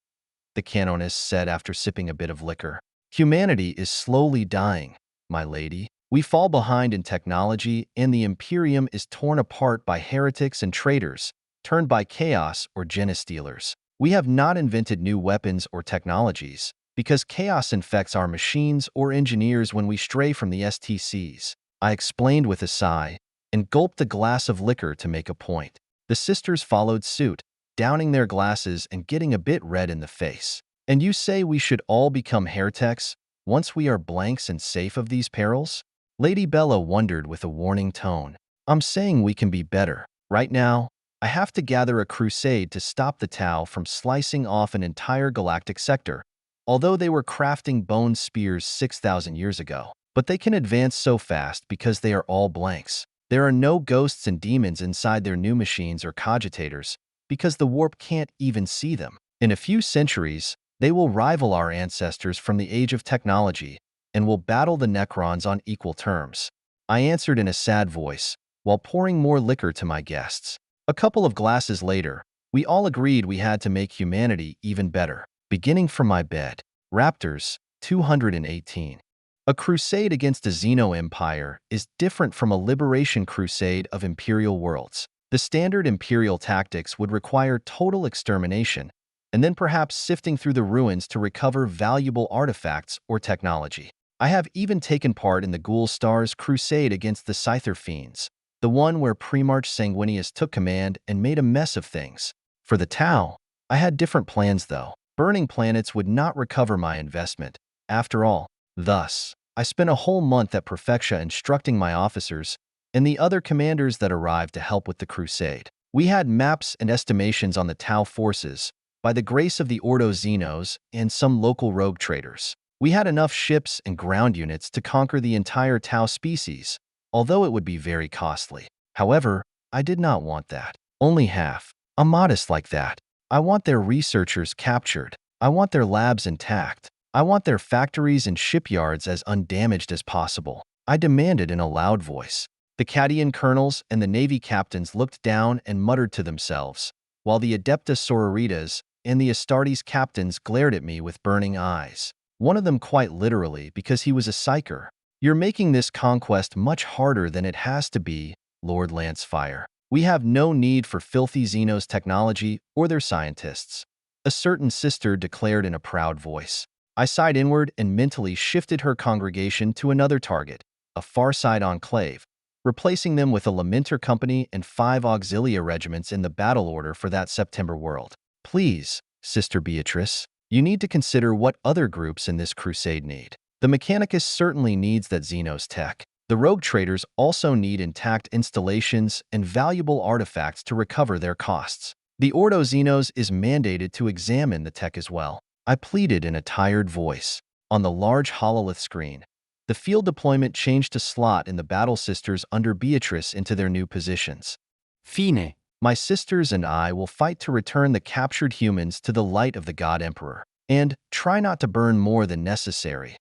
the Canoness said after sipping a bit of liquor. Humanity is slowly dying, my lady. We fall behind in technology, and the Imperium is torn apart by heretics and traitors, turned by chaos or genestealers. We have not invented new weapons or technologies, because chaos infects our machines or engineers when we stray from the STCs. I explained with a sigh, and gulped a glass of liquor to make a point. The sisters followed suit, downing their glasses and getting a bit red in the face. And you say we should all become heretics once we are blanks and safe of these perils? Lady Bella wondered with a warning tone. I'm saying we can be better. Right now, I have to gather a crusade to stop the Tau from slicing off an entire galactic sector, although they were crafting bone spears 6,000 years ago. But they can advance so fast because they are all blanks. There are no ghosts and demons inside their new machines or cogitators, because the warp can't even see them. In a few centuries, they will rival our ancestors from the age of technology and will battle the Necrons on equal terms. I answered in a sad voice, while pouring more liquor to my guests. A couple of glasses later, we all agreed we had to make humanity even better. Beginning from my bed, Raptors 218. A crusade against a Xeno empire is different from a liberation crusade of imperial worlds. The standard imperial tactics would require total extermination, and then perhaps sifting through the ruins to recover valuable artifacts or technology. I have even taken part in the Ghoul Star's crusade against the Scyther Fiends, the one where Primarch Sanguinius took command and made a mess of things. For the Tau, I had different plans though. Burning planets would not recover my investment, after all. Thus, I spent a whole month at Prefectia instructing my officers and the other commanders that arrived to help with the crusade. We had maps and estimations on the Tau forces, by the grace of the Ordo Xenos and some local rogue traders. We had enough ships and ground units to conquer the entire Tau species, although it would be very costly. However, I did not want that. Only half. I'm modest like that. I want their researchers captured. I want their labs intact. I want their factories and shipyards as undamaged as possible. I demanded in a loud voice. The Cadian colonels and the Navy captains looked down and muttered to themselves, while the Adepta Sororitas and the Astartes captains glared at me with burning eyes. one of them quite literally because he was a psyker. You're making this conquest much harder than it has to be, Lord Lancefire. We have no need for filthy Xenos technology or their scientists, a certain sister declared in a proud voice. I sighed inward and mentally shifted her congregation to another target, a Farside enclave, replacing them with a Lamenter company and 5 auxilia regiments in the battle order for that September world. Please, Sister Beatrice, you need to consider what other groups in this crusade need. The Mechanicus certainly needs that Xenos tech. The rogue traders also need intact installations and valuable artifacts to recover their costs. The Ordo Xenos is mandated to examine the tech as well. I pleaded in a tired voice. On the large hololith screen, the field deployment changed to slot in the battle sisters under Beatrice into their new positions. Fine. My sisters and I will fight to return the captured humans to the light of the God Emperor, and try not to burn more than necessary.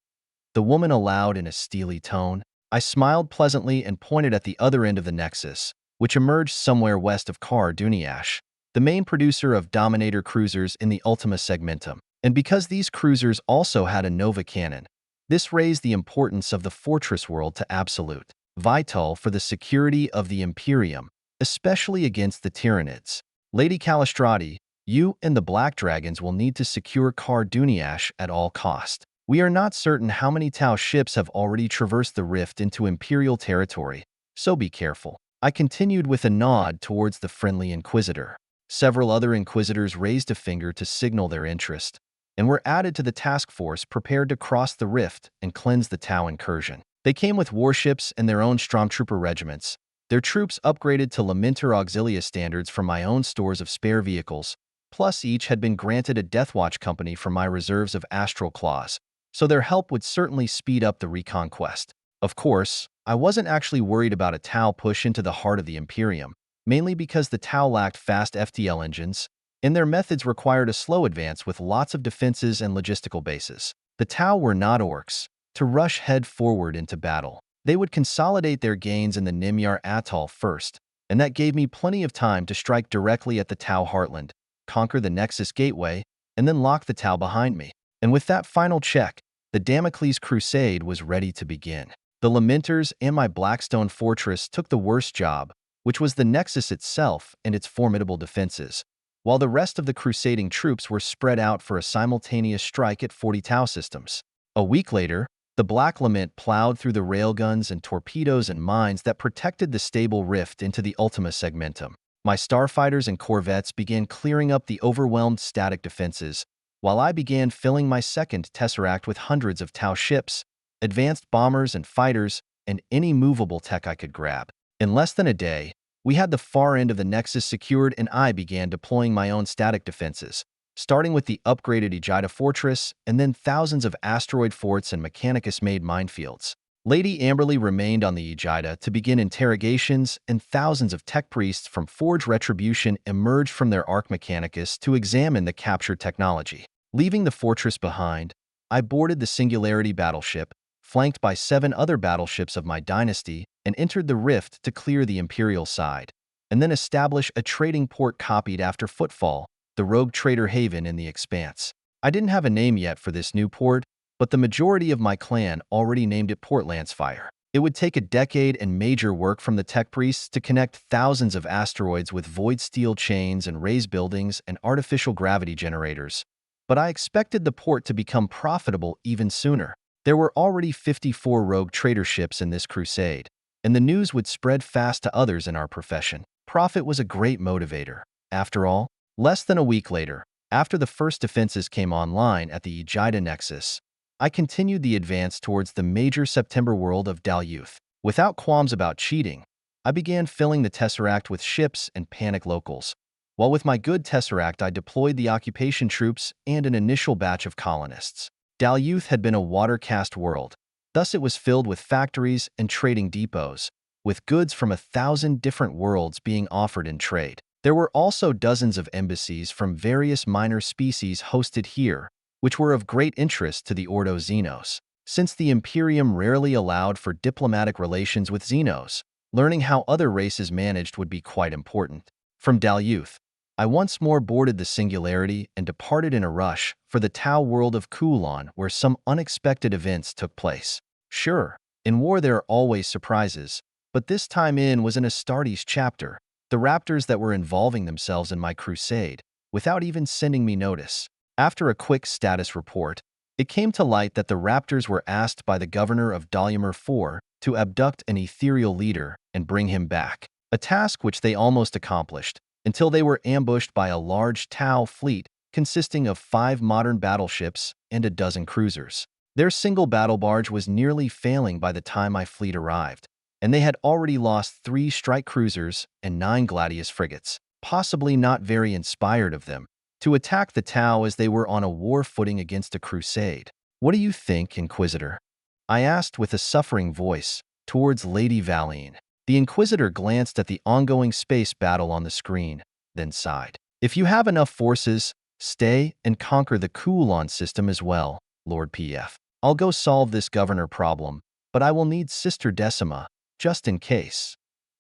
The woman allowed in a steely tone. I smiled pleasantly and pointed at the other end of the Nexus, which emerged somewhere west of Kar Duniash, the main producer of Dominator cruisers in the Ultima Segmentum. And because these cruisers also had a Nova cannon, this raised the importance of the fortress world to absolute, vital for the security of the Imperium, especially against the Tyranids. Lady Calistrati, you and the Black Dragons will need to secure Kar Duniash at all cost. We are not certain how many Tau ships have already traversed the rift into Imperial territory, so be careful. I continued with a nod towards the friendly Inquisitor. Several other Inquisitors raised a finger to signal their interest, and were added to the task force prepared to cross the rift and cleanse the Tau incursion. They came with warships and their own Stormtrooper regiments, their troops upgraded to Lamenter Auxilia standards from my own stores of spare vehicles, plus each had been granted a Deathwatch company from my reserves of Astral Claws, so their help would certainly speed up the reconquest. Of course, I wasn't actually worried about a Tau push into the heart of the Imperium, mainly because the Tau lacked fast FTL engines, and their methods required a slow advance with lots of defenses and logistical bases. The Tau were not orcs to rush head forward into battle. They would consolidate their gains in the Nimyar Atoll first, and that gave me plenty of time to strike directly at the Tau heartland, conquer the Nexus Gateway, and then lock the Tau behind me. And with that final check, the Damocles Crusade was ready to begin. The Lamenters and my Blackstone Fortress took the worst job, which was the Nexus itself and its formidable defenses, while the rest of the crusading troops were spread out for a simultaneous strike at 40 Tau systems. A week later, the Black Lament plowed through the railguns and torpedoes and mines that protected the stable rift into the Ultima Segmentum. My starfighters and corvettes began clearing up the overwhelmed static defenses, while I began filling my second Tesseract with hundreds of Tau ships, advanced bombers and fighters, and any movable tech I could grab. In less than a day, we had the far end of the Nexus secured and I began deploying my own static defenses, starting with the upgraded Ejida Fortress and then thousands of asteroid forts and Mechanicus-made minefields. Lady Amberley remained on the Ejida to begin interrogations, and thousands of tech priests from Forge Retribution emerged from their Arc Mechanicus to examine the captured technology. Leaving the fortress behind, I boarded the Singularity battleship, flanked by 7 other battleships of my dynasty, and entered the rift to clear the Imperial side, and then establish a trading port copied after Footfall, the rogue trader haven in the Expanse. I didn't have a name yet for this new port, but the majority of my clan already named it Port Lancefire. It would take a decade and major work from the tech priests to connect thousands of asteroids with void steel chains and raised buildings and artificial gravity generators, but I expected the port to become profitable even sooner. There were already 54 rogue trader ships in this crusade, and the news would spread fast to others in our profession. Profit was a great motivator. After all, less than a week later, after the first defenses came online at the Ejida Nexus, I continued the advance towards the major September world of Dalyuth. Without qualms about cheating, I began filling the Tesseract with ships and panic locals, while with my good Tesseract I deployed the occupation troops and an initial batch of colonists. Dalyuth had been a water-cast world, thus it was filled with factories and trading depots, with goods from 1,000 different worlds being offered in trade. There were also dozens of embassies from various minor species hosted here, which were of great interest to the Ordo Xenos. Since the Imperium rarely allowed for diplomatic relations with Xenos, learning how other races managed would be quite important. From Dalyuth, I once more boarded the Singularity and departed in a rush for the Tau world of Kulon, where some unexpected events took place. Sure, in war there are always surprises, but this time was an Astartes chapter, the raptors that were involving themselves in my crusade, without even sending me notice. After a quick status report, it came to light that the raptors were asked by the governor of Dalimer IV to abduct an ethereal leader and bring him back, a task which they almost accomplished, until they were ambushed by a large Tau fleet consisting of 5 modern battleships and a dozen cruisers. Their single battle barge was nearly failing by the time my fleet arrived, and they had already lost 3 strike cruisers and 9 Gladius frigates, possibly not very inspired of them, to attack the Tau as they were on a war footing against a crusade. What do you think, Inquisitor? I asked with a suffering voice towards Lady Valine. The Inquisitor glanced at the ongoing space battle on the screen, then sighed. If you have enough forces, stay and conquer the Kulon system as well, Lord Pf. I'll go solve this governor problem, but I will need Sister Decima, just in case.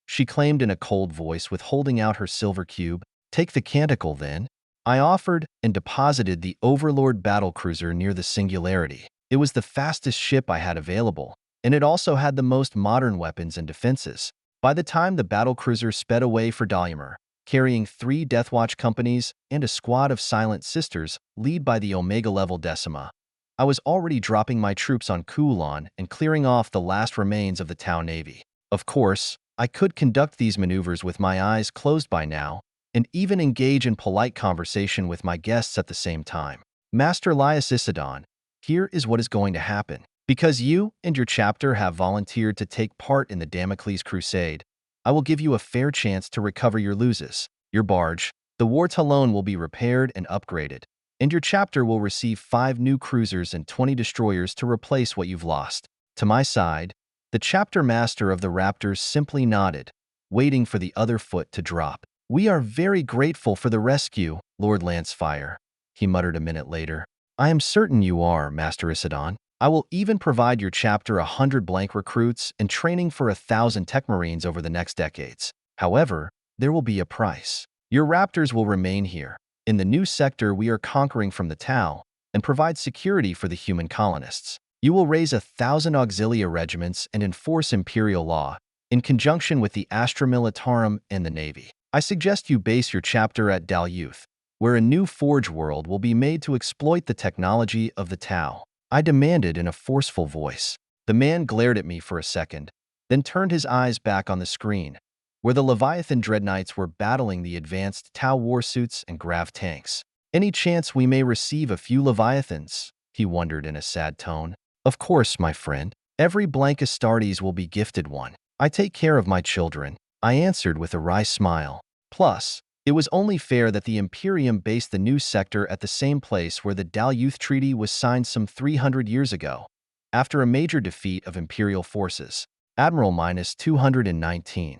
She claimed in a cold voice with holding out her silver cube. Take the canticle then. I offered and deposited the Overlord battlecruiser near the Singularity. It was the fastest ship I had available, and it also had the most modern weapons and defenses. By the time the battlecruiser sped away for Dalimer, carrying 3 Deathwatch companies and a squad of Silent Sisters led by the Omega-level Decima, I was already dropping my troops on Kulon and clearing off the last remains of the Tau Navy. Of course, I could conduct these maneuvers with my eyes closed by now, and even engage in polite conversation with my guests at the same time. Master Lysisidon, here is what is going to happen. Because you and your chapter have volunteered to take part in the Damocles Crusade, I will give you a fair chance to recover your losses. Your barge, the War Talon, will be repaired and upgraded, and your chapter will receive 5 new cruisers and 20 destroyers to replace what you've lost. To my side, the chapter master of the Raptors simply nodded, waiting for the other foot to drop. We are very grateful for the rescue, Lord Lancefire, he muttered a minute later. I am certain you are, Master Isidon. I will even provide your chapter 100 blank recruits and training for 1,000 tech marines over the next decades. However, there will be a price. Your raptors will remain here, in the new sector we are conquering from the Tau, and provide security for the human colonists. You will raise 1,000 auxilia regiments and enforce imperial law, in conjunction with the Astra Militarum and the Navy. I suggest you base your chapter at Dalyuth, where a new forge world will be made to exploit the technology of the Tau. I demanded in a forceful voice. The man glared at me for a second, then turned his eyes back on the screen, where the Leviathan Dreadknights were battling the advanced Tau warsuits and grav tanks. Any chance we may receive a few Leviathans? He wondered in a sad tone. Of course, my friend. Every blank Astartes will be gifted one. I take care of my children, I answered with a wry smile. Plus, it was only fair that the Imperium based the new sector at the same place where the Dalyuth Treaty was signed some 300 years ago, after a major defeat of Imperial forces. Admiral -219.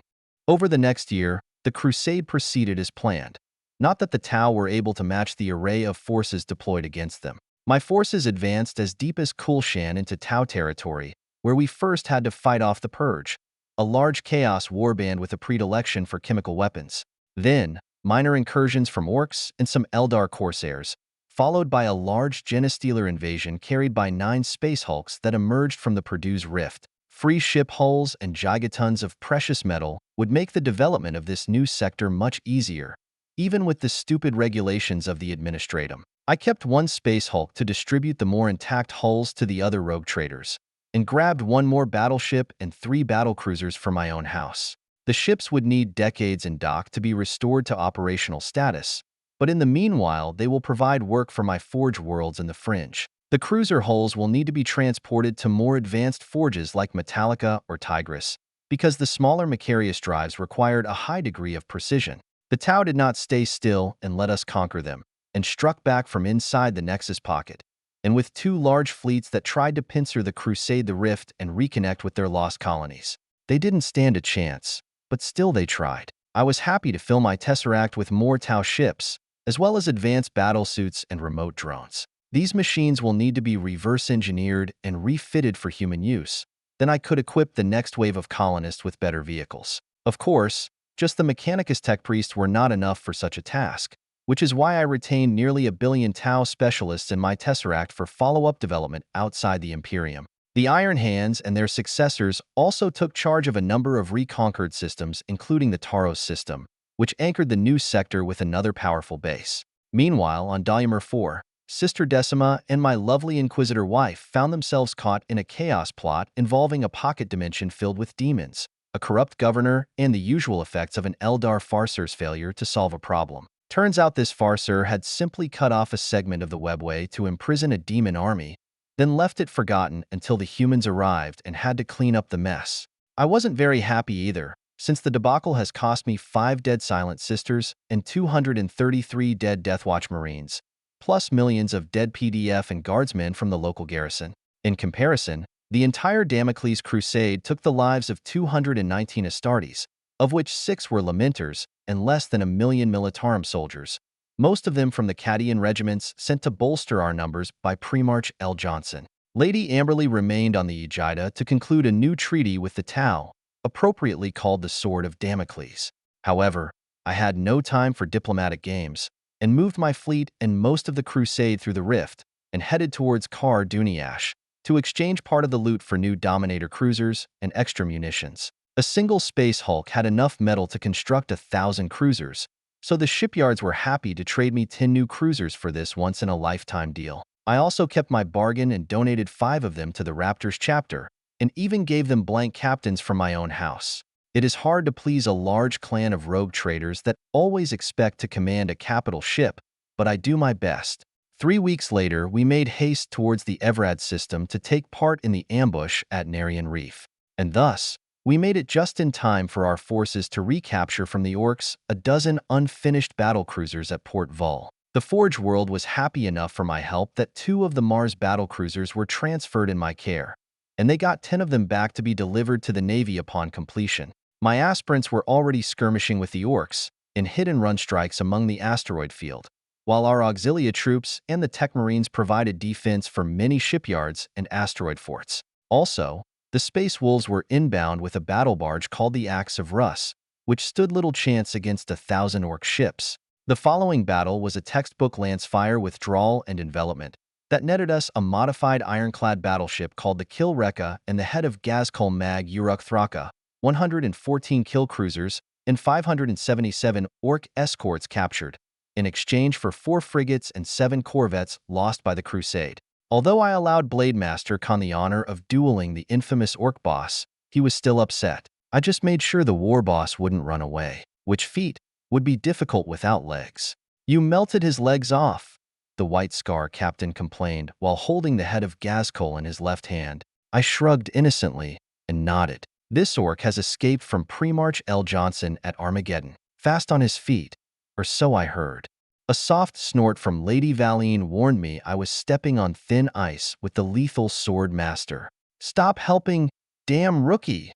Over the next year, the crusade proceeded as planned. Not that the Tau were able to match the array of forces deployed against them. My forces advanced as deep as Kulshan into Tau territory, where we first had to fight off the Purge, a large chaos warband with a predilection for chemical weapons. Then, minor incursions from orcs and some Eldar corsairs, followed by a large Genestealer invasion carried by 9 space hulks that emerged from the Perdue's rift. Free ship hulls and gigatons of precious metal would make the development of this new sector much easier, even with the stupid regulations of the Administratum. I kept 1 space hulk to distribute the more intact hulls to the other rogue traders, and grabbed 1 more battleship and 3 battlecruisers for my own house. The ships would need decades in dock to be restored to operational status, but in the meanwhile they will provide work for my forge worlds in the fringe. The cruiser hulls will need to be transported to more advanced forges like Metallica or Tigris, because the smaller Macarius drives required a high degree of precision. The Tau did not stay still and let us conquer them, and struck back from inside the Nexus pocket, and with 2 large fleets that tried to pincer the Crusade the Rift and reconnect with their lost colonies. They didn't stand a chance, but still they tried. I was happy to fill my Tesseract with more Tau ships, as well as advanced battlesuits and remote drones. These machines will need to be reverse-engineered and refitted for human use. Then I could equip the next wave of colonists with better vehicles. Of course, Just the Mechanicus tech priests were not enough for such a task, which is why I retained nearly 1 billion Tau specialists in my Tesseract for follow-up development outside the Imperium. The Iron Hands and their successors also took charge of a number of reconquered systems, including the Taros system, which anchored the new sector with another powerful base. Meanwhile, on Dalimar 4, Sister Decima and my lovely Inquisitor wife found themselves caught in a chaos plot involving a pocket dimension filled with demons, a corrupt governor, and the usual effects of an Eldar farcer's failure to solve a problem. Turns out this farcer had simply cut off a segment of the webway to imprison a demon army, then left it forgotten until the humans arrived and had to clean up the mess. I wasn't very happy either, since the debacle has cost me 5 dead Silent Sisters and 233 dead Deathwatch Marines, plus millions of dead PDF and guardsmen from the local garrison. In comparison, the entire Damocles Crusade took the lives of 219 Astartes, of which 6 were Lamenters and less than 1 million Militarum soldiers, most of them from the Cadian regiments sent to bolster our numbers by Premarch L. Johnson. Lady Amberley remained on the Aegida to conclude a new treaty with the Tau, appropriately called the Sword of Damocles. However, I had no time for diplomatic games, and moved my fleet and most of the Crusade through the Rift and headed towards Kar Duniash to exchange part of the loot for new Dominator cruisers and extra munitions. A single Space Hulk had enough metal to construct 1,000 cruisers, so the shipyards were happy to trade me 10 new cruisers for this once-in-a-lifetime deal. I also kept my bargain and donated 5 of them to the Raptors chapter, and even gave them blank captains from my own house. It is hard to please a large clan of rogue traders that always expect to command a capital ship, but I do my best. 3 weeks later, we made haste towards the Evrad system to take part in the ambush at Narian Reef, and thus, we made it just in time for our forces to recapture from the Orcs a dozen unfinished battlecruisers at Port Vol. The Forge World was happy enough for my help that 2 of the Mars battlecruisers were transferred in my care, and they got 10 of them back to be delivered to the Navy upon completion. My aspirants were already skirmishing with the Orcs in hit-and-run strikes among the asteroid field, while our auxilia troops and the Tech Marines provided defense for many shipyards and asteroid forts. Also, the Space Wolves were inbound with a battle barge called the Axe of Russ, which stood little chance against 1,000 Orc ships. The following battle was a textbook Lancefire withdrawal and envelopment that netted us a modified ironclad battleship called the Kill Rekka and the head of Gazkul Mag Uruk Thraka, 114 kill cruisers, and 577 Orc escorts captured, in exchange for 4 frigates and 7 corvettes lost by the Crusade. Although I allowed Blademaster Khan the honor of dueling the infamous Orc boss, he was still upset. I just made sure the war boss wouldn't run away, which feat would be difficult without legs. You melted his legs off, the White Scar captain complained while holding the head of Gazkul in his left hand. I shrugged innocently and nodded. This Orc has escaped from Premarch L. Johnson at Armageddon, fast on his feet, or so I heard. A soft snort from Lady Valine warned me I was stepping on thin ice with the lethal Sword Master. "Stop helping, damn rookie!"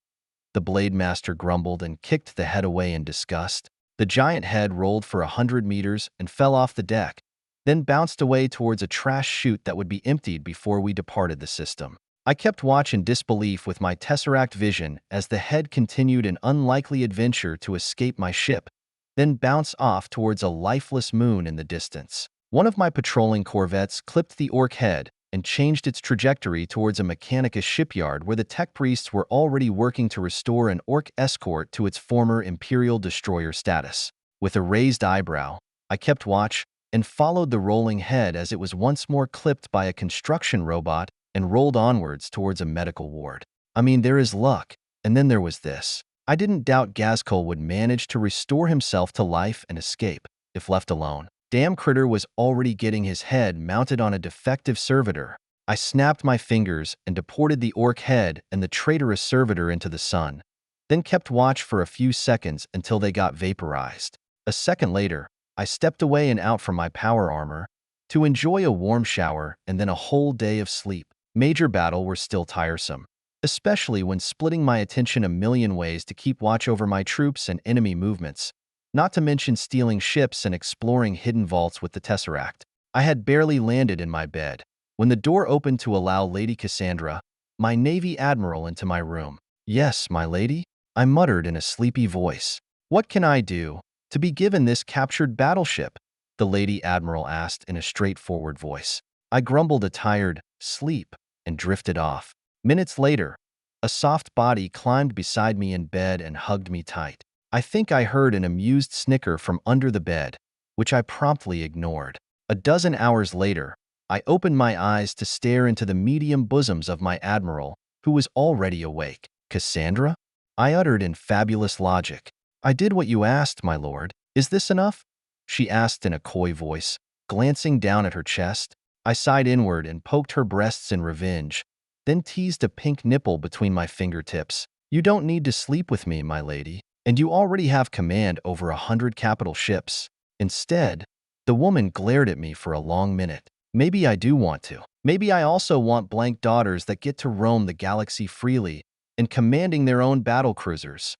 the Blade Master grumbled and kicked the head away in disgust. The giant head rolled for 100 meters and fell off the deck, then bounced away towards a trash chute that would be emptied before we departed the system. I kept watch in disbelief with my Tesseract vision as the head continued an unlikely adventure to escape my ship, then bounce off towards a lifeless moon in the distance. One of my patrolling corvettes clipped the Orc head and changed its trajectory towards a Mechanicus shipyard where the tech priests were already working to restore an Orc escort to its former Imperial destroyer status. With a raised eyebrow, I kept watch and followed the rolling head as it was once more clipped by a construction robot and rolled onwards towards a medical ward. I mean, there is luck, and then there was this. I didn't doubt Gazkul would manage to restore himself to life and escape, if left alone. Damn critter was already getting his head mounted on a defective servitor. I snapped my fingers and deported the Orc head and the traitorous servitor into the sun, then kept watch for a few seconds until they got vaporized. A second later, I stepped away and out from my power armor to enjoy a warm shower and then a whole day of sleep. Major battle were still tiresome, especially when splitting my attention a million ways to keep watch over my troops and enemy movements, not to mention stealing ships and exploring hidden vaults with the Tesseract. I had barely landed in my bed when the door opened to allow Lady Cassandra, my Navy Admiral, into my room. "Yes, my lady," I muttered in a sleepy voice. What can I do to be given this captured battleship? The Lady Admiral asked in a straightforward voice. I grumbled a tired sleep and drifted off. Minutes later, a soft body climbed beside me in bed and hugged me tight. I think I heard an amused snicker from under the bed, which I promptly ignored. A dozen hours later, I opened my eyes to stare into the medium bosoms of my admiral, who was already awake. Cassandra? I uttered in fabulous logic. I did what you asked, my lord. Is this enough? She asked in a coy voice, glancing down at her chest. I sighed inward and poked her breasts in revenge, then teased a pink nipple between my fingertips. You don't need to sleep with me, my lady, and you already have command over 100 capital ships. Instead, the woman glared at me for a long minute. Maybe I do want to. Maybe I also want blank daughters that get to roam the galaxy freely and commanding their own battle cruisers.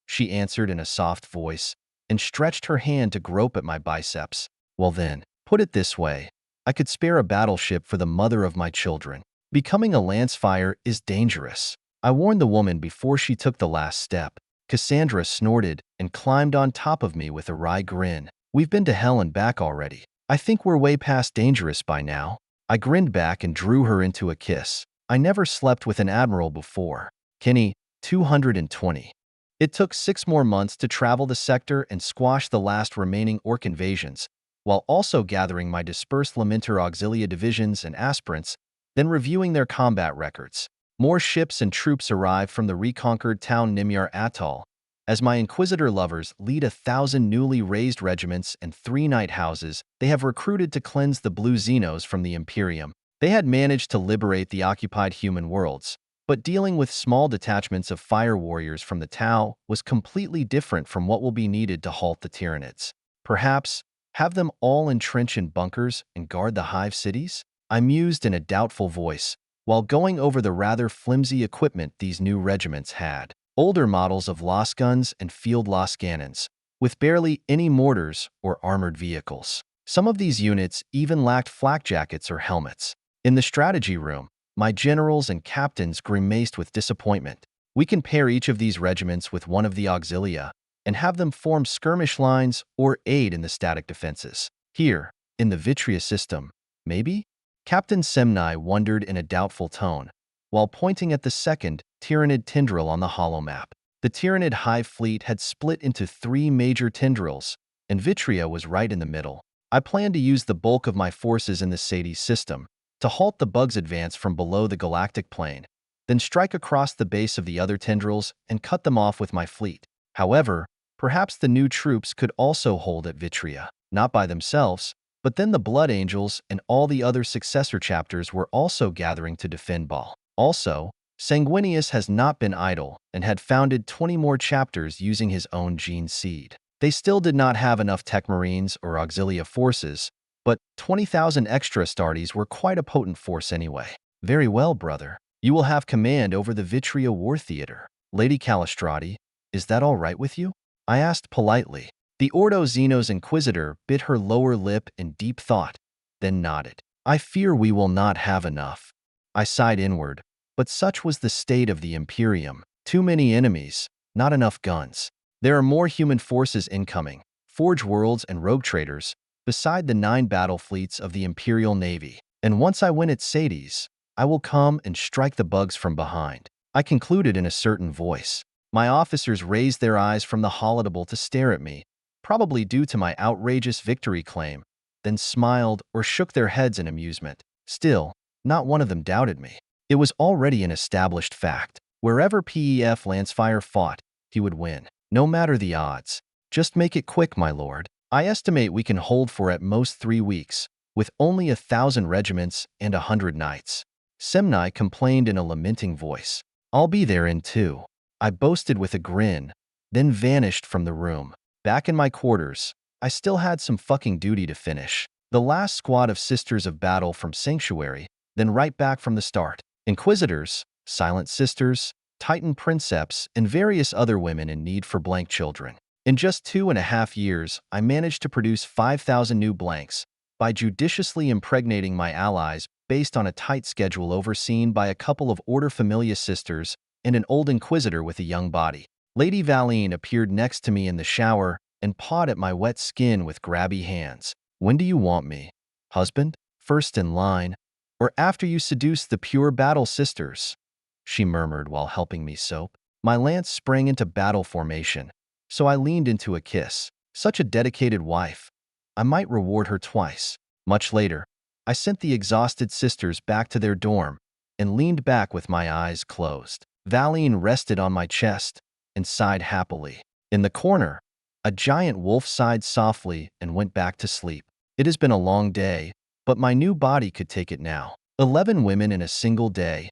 She answered in a soft voice and stretched her hand to grope at my biceps. Well then, put it this way. I could spare a battleship for the mother of my children. Becoming a Lancefire is dangerous. I warned the woman before she took the last step. Cassandra snorted and climbed on top of me with a wry grin. We've been to hell and back already. I think we're way past dangerous by now. I grinned back and drew her into a kiss. I never slept with an admiral before. Kenny, 220. It took 6 more months to travel the sector and squash the last remaining orc invasions, while also gathering my dispersed Lamentor Auxilia divisions and aspirants, then reviewing their combat records. More ships and troops arrived from the reconquered town Nimyar Atoll, as my Inquisitor lovers lead 1,000 newly raised regiments and 3 knight houses they have recruited to cleanse the blue Xenos from the Imperium. They had managed to liberate the occupied human worlds, but dealing with small detachments of fire warriors from the Tau was completely different from what will be needed to halt the Tyranids. Perhaps have them all entrench in bunkers and guard the hive cities? I mused in a doubtful voice, while going over the rather flimsy equipment these new regiments had. Older models of Lost guns and field Lost cannons, with barely any mortars or armored vehicles. Some of these units even lacked flak jackets or helmets. In the strategy room, my generals and captains grimaced with disappointment. We can pair each of these regiments with one of the auxilia and have them form skirmish lines or aid in the static defenses. Here, in the Vitria system, maybe? Captain Semnai wondered in a doubtful tone, while pointing at the second Tyranid tendril on the holomap. The Tyranid hive fleet had split into 3 major tendrils, and Vitria was right in the middle. I planned to use the bulk of my forces in the Sades system to halt the bug's advance from below the galactic plane, then strike across the base of the other tendrils and cut them off with my fleet. However, perhaps the new troops could also hold at Vitria, not by themselves, but then the Blood Angels and all the other successor chapters were also gathering to defend Baal. Also, Sanguinius has not been idle and had founded 20 more chapters using his own gene seed. They still did not have enough Tech Marines or Auxilia forces, but 20,000 extra Astartes were quite a potent force anyway. Very well, brother. You will have command over the Vitria War Theater. Lady Calistrati, is that all right with you? I asked politely. The Ordo Xenos Inquisitor bit her lower lip in deep thought, then nodded. I fear we will not have enough. I sighed inward, but such was the state of the Imperium. Too many enemies, not enough guns. There are more human forces incoming, Forge Worlds and rogue traders, beside the 9 battle fleets of the Imperial Navy. And once I win at Sades, I will come and strike the bugs from behind. I concluded in a certain voice. My officers raised their eyes from the holodeble to stare at me, probably due to my outrageous victory claim, then smiled or shook their heads in amusement. Still, not one of them doubted me. It was already an established fact. Wherever Pef Lancefire fought, he would win, no matter the odds. Just make it quick, my lord. I estimate we can hold for at most 3 weeks, with only 1,000 regiments and 100 knights. Semnai complained in a lamenting voice. I'll be there in 2. I boasted with a grin, then vanished from the room. Back in my quarters, I still had some fucking duty to finish. The last squad of Sisters of Battle from Sanctuary, then right back from the start. Inquisitors, Silent Sisters, Titan Princeps, and various other women in need for blank children. In just 2.5 years, I managed to produce 5,000 new blanks by judiciously impregnating my allies based on a tight schedule overseen by a couple of Order Familia sisters and an old Inquisitor with a young body. Lady Valine appeared next to me in the shower and pawed at my wet skin with grabby hands. When do you want me? Husband? First in line? Or after you seduce the pure battle sisters? She murmured while helping me soap. My lance sprang into battle formation, so I leaned into a kiss. Such a dedicated wife. I might reward her twice. Much later, I sent the exhausted sisters back to their dorm and leaned back with my eyes closed. Valine rested on my chest and sighed happily. In the corner, a giant wolf sighed softly and went back to sleep. It has been a long day, but my new body could take it now. 11 women in a single day.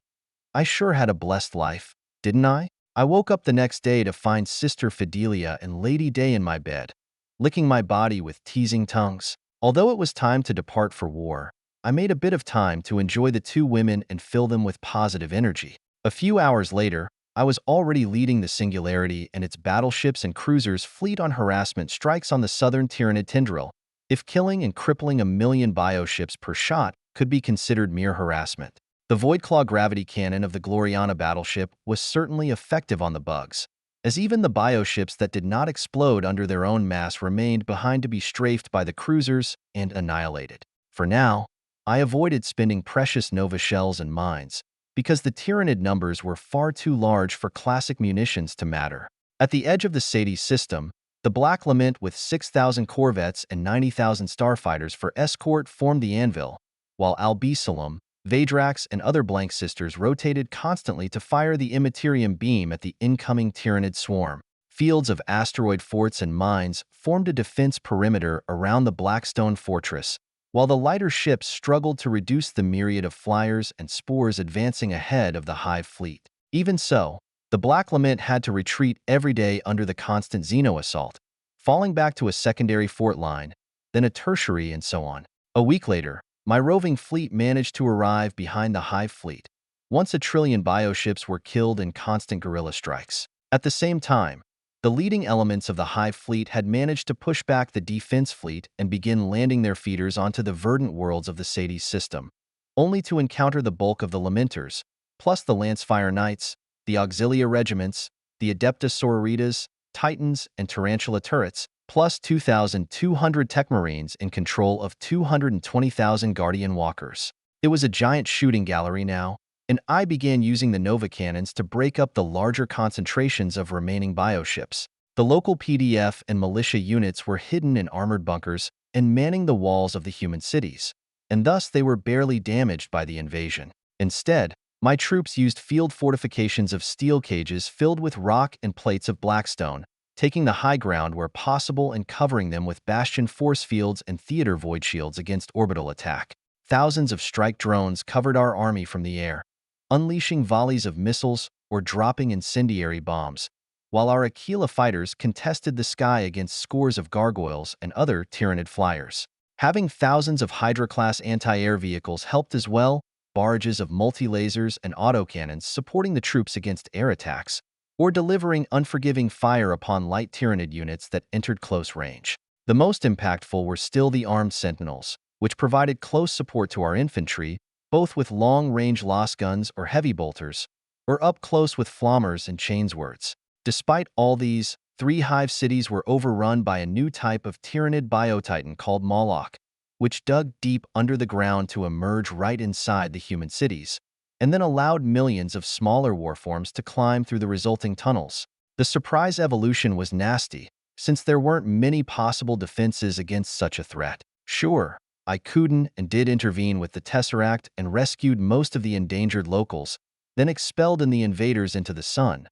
I sure had a blessed life, didn't I? I woke up the next day to find Sister Fidelia and Lady Day in my bed, licking my body with teasing tongues. Although it was time to depart for war, I made a bit of time to enjoy the two women and fill them with positive energy. A few hours later, I was already leading the Singularity and its battleships and cruisers fleet on harassment strikes on the southern Tyranid tendril. If killing and crippling 1,000,000 bioships per shot could be considered mere harassment, the Voidclaw gravity cannon of the Gloriana battleship was certainly effective on the bugs, as even the bioships that did not explode under their own mass remained behind to be strafed by the cruisers and annihilated. For now, I avoided spending precious Nova shells and mines, because the Tyranid numbers were far too large for classic munitions to matter. At the edge of the Sades system, the Black Lament with 6,000 corvettes and 90,000 starfighters for escort formed the anvil, while Albisalom, Vadrax, and other Blank Sisters rotated constantly to fire the Immaterium beam at the incoming Tyranid swarm. Fields of asteroid forts and mines formed a defense perimeter around the Blackstone fortress, while the lighter ships struggled to reduce the myriad of flyers and spores advancing ahead of the Hive fleet. Even so, the Black Lament had to retreat every day under the constant Xeno assault, falling back to a secondary fort line, then a tertiary, and so on. A week later, my roving fleet managed to arrive behind the Hive fleet. Once 1,000,000,000 bioships were killed in constant guerrilla strikes. At the same time, the leading elements of the Hive fleet had managed to push back the defense fleet and begin landing their feeders onto the verdant worlds of the Sades system, only to encounter the bulk of the Lamenters, plus the Lancefire Knights, the Auxilia regiments, the Adeptus Sororitas, Titans, and Tarantula turrets, plus 2,200 Techmarines in control of 220,000 Guardian Walkers. It was a giant shooting gallery now, and I began using the Nova cannons to break up the larger concentrations of remaining bioships. The local PDF and militia units were hidden in armored bunkers and manning the walls of the human cities, and thus they were barely damaged by the invasion. Instead, my troops used field fortifications of steel cages filled with rock and plates of blackstone, taking the high ground where possible and covering them with bastion force fields and theater void shields against orbital attack. Thousands of strike drones covered our army from the air, unleashing volleys of missiles or dropping incendiary bombs, while our Aquila fighters contested the sky against scores of gargoyles and other Tyranid flyers. Having thousands of Hydra-class anti-air vehicles helped as well, barrages of multi-lasers and autocannons supporting the troops against air attacks, or delivering unforgiving fire upon light Tyranid units that entered close range. The most impactful were still the armed sentinels, which provided close support to our infantry, both with long-range loss guns or heavy bolters, or up close with flammers and chainswords. Despite all these, 3 Hive cities were overrun by a new type of Tyranid biotitan called Moloch, which dug deep under the ground to emerge right inside the human cities, and then allowed millions of smaller warforms to climb through the resulting tunnels. The surprise evolution was nasty, since there weren't many possible defenses against such a threat. Sure, I couldn't and did intervene with the Tesseract and rescued most of the endangered locals, then expelled the invaders into the sun.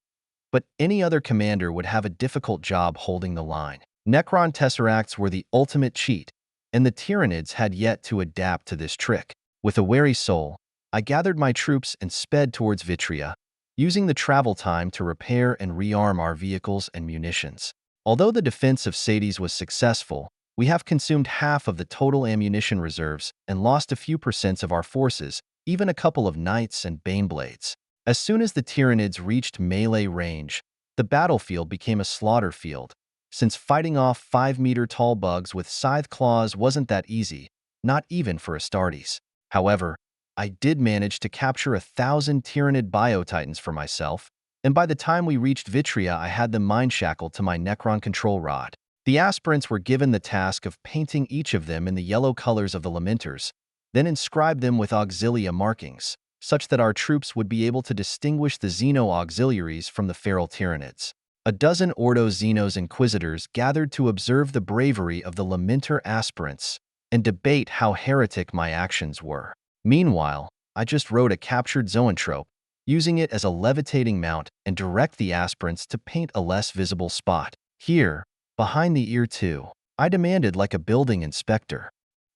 But any other commander would have a difficult job holding the line. Necron Tesseracts were the ultimate cheat, and the Tyranids had yet to adapt to this trick. With a wary soul, I gathered my troops and sped towards Vitria, using the travel time to repair and rearm our vehicles and munitions. Although the defense of Sades was successful, we have consumed half of the total ammunition reserves and lost a few percents of our forces, even a couple of knights and baneblades. As soon as the Tyranids reached melee range, the battlefield became a slaughter field, since fighting off 5-meter-tall bugs with scythe claws wasn't that easy, not even for Astartes. However, I did manage to capture 1,000 Tyranid biotitans for myself and by the time we reached Vitria, I had them mind-shackled to my Necron control rod. The aspirants were given the task of painting each of them in the yellow colors of the Lamenters, then inscribe them with auxilia markings, such that our troops would be able to distinguish the Xeno auxiliaries from the feral Tyranids. A dozen Ordo Xenos Inquisitors gathered to observe the bravery of the Lamenter aspirants and debate how heretic my actions were. Meanwhile, I just rode a captured zoanthrope, using it as a levitating mount and direct the aspirants to paint a less visible spot. Here, behind the ear too, I demanded like a building inspector.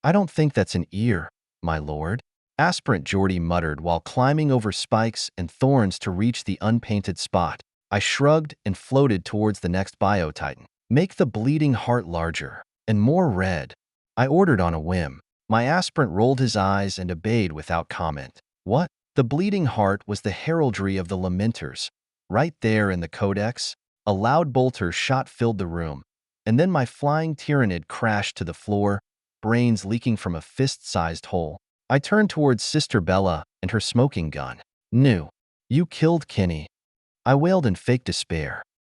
I don't think that's an ear, my lord, aspirant Geordie muttered while climbing over spikes and thorns to reach the unpainted spot. I shrugged and floated towards the next Biotitan. Make the bleeding heart larger and more red, I ordered on a whim. My aspirant rolled his eyes and obeyed without comment. What? The bleeding heart was the heraldry of the Lamenters. Right there in the codex, a loud bolter shot filled the room, and then my flying Tyranid crashed to the floor, brains leaking from a fist-sized hole. I turned towards Sister Bella and her smoking gun. "Nu, you killed Kenny," I wailed in fake despair.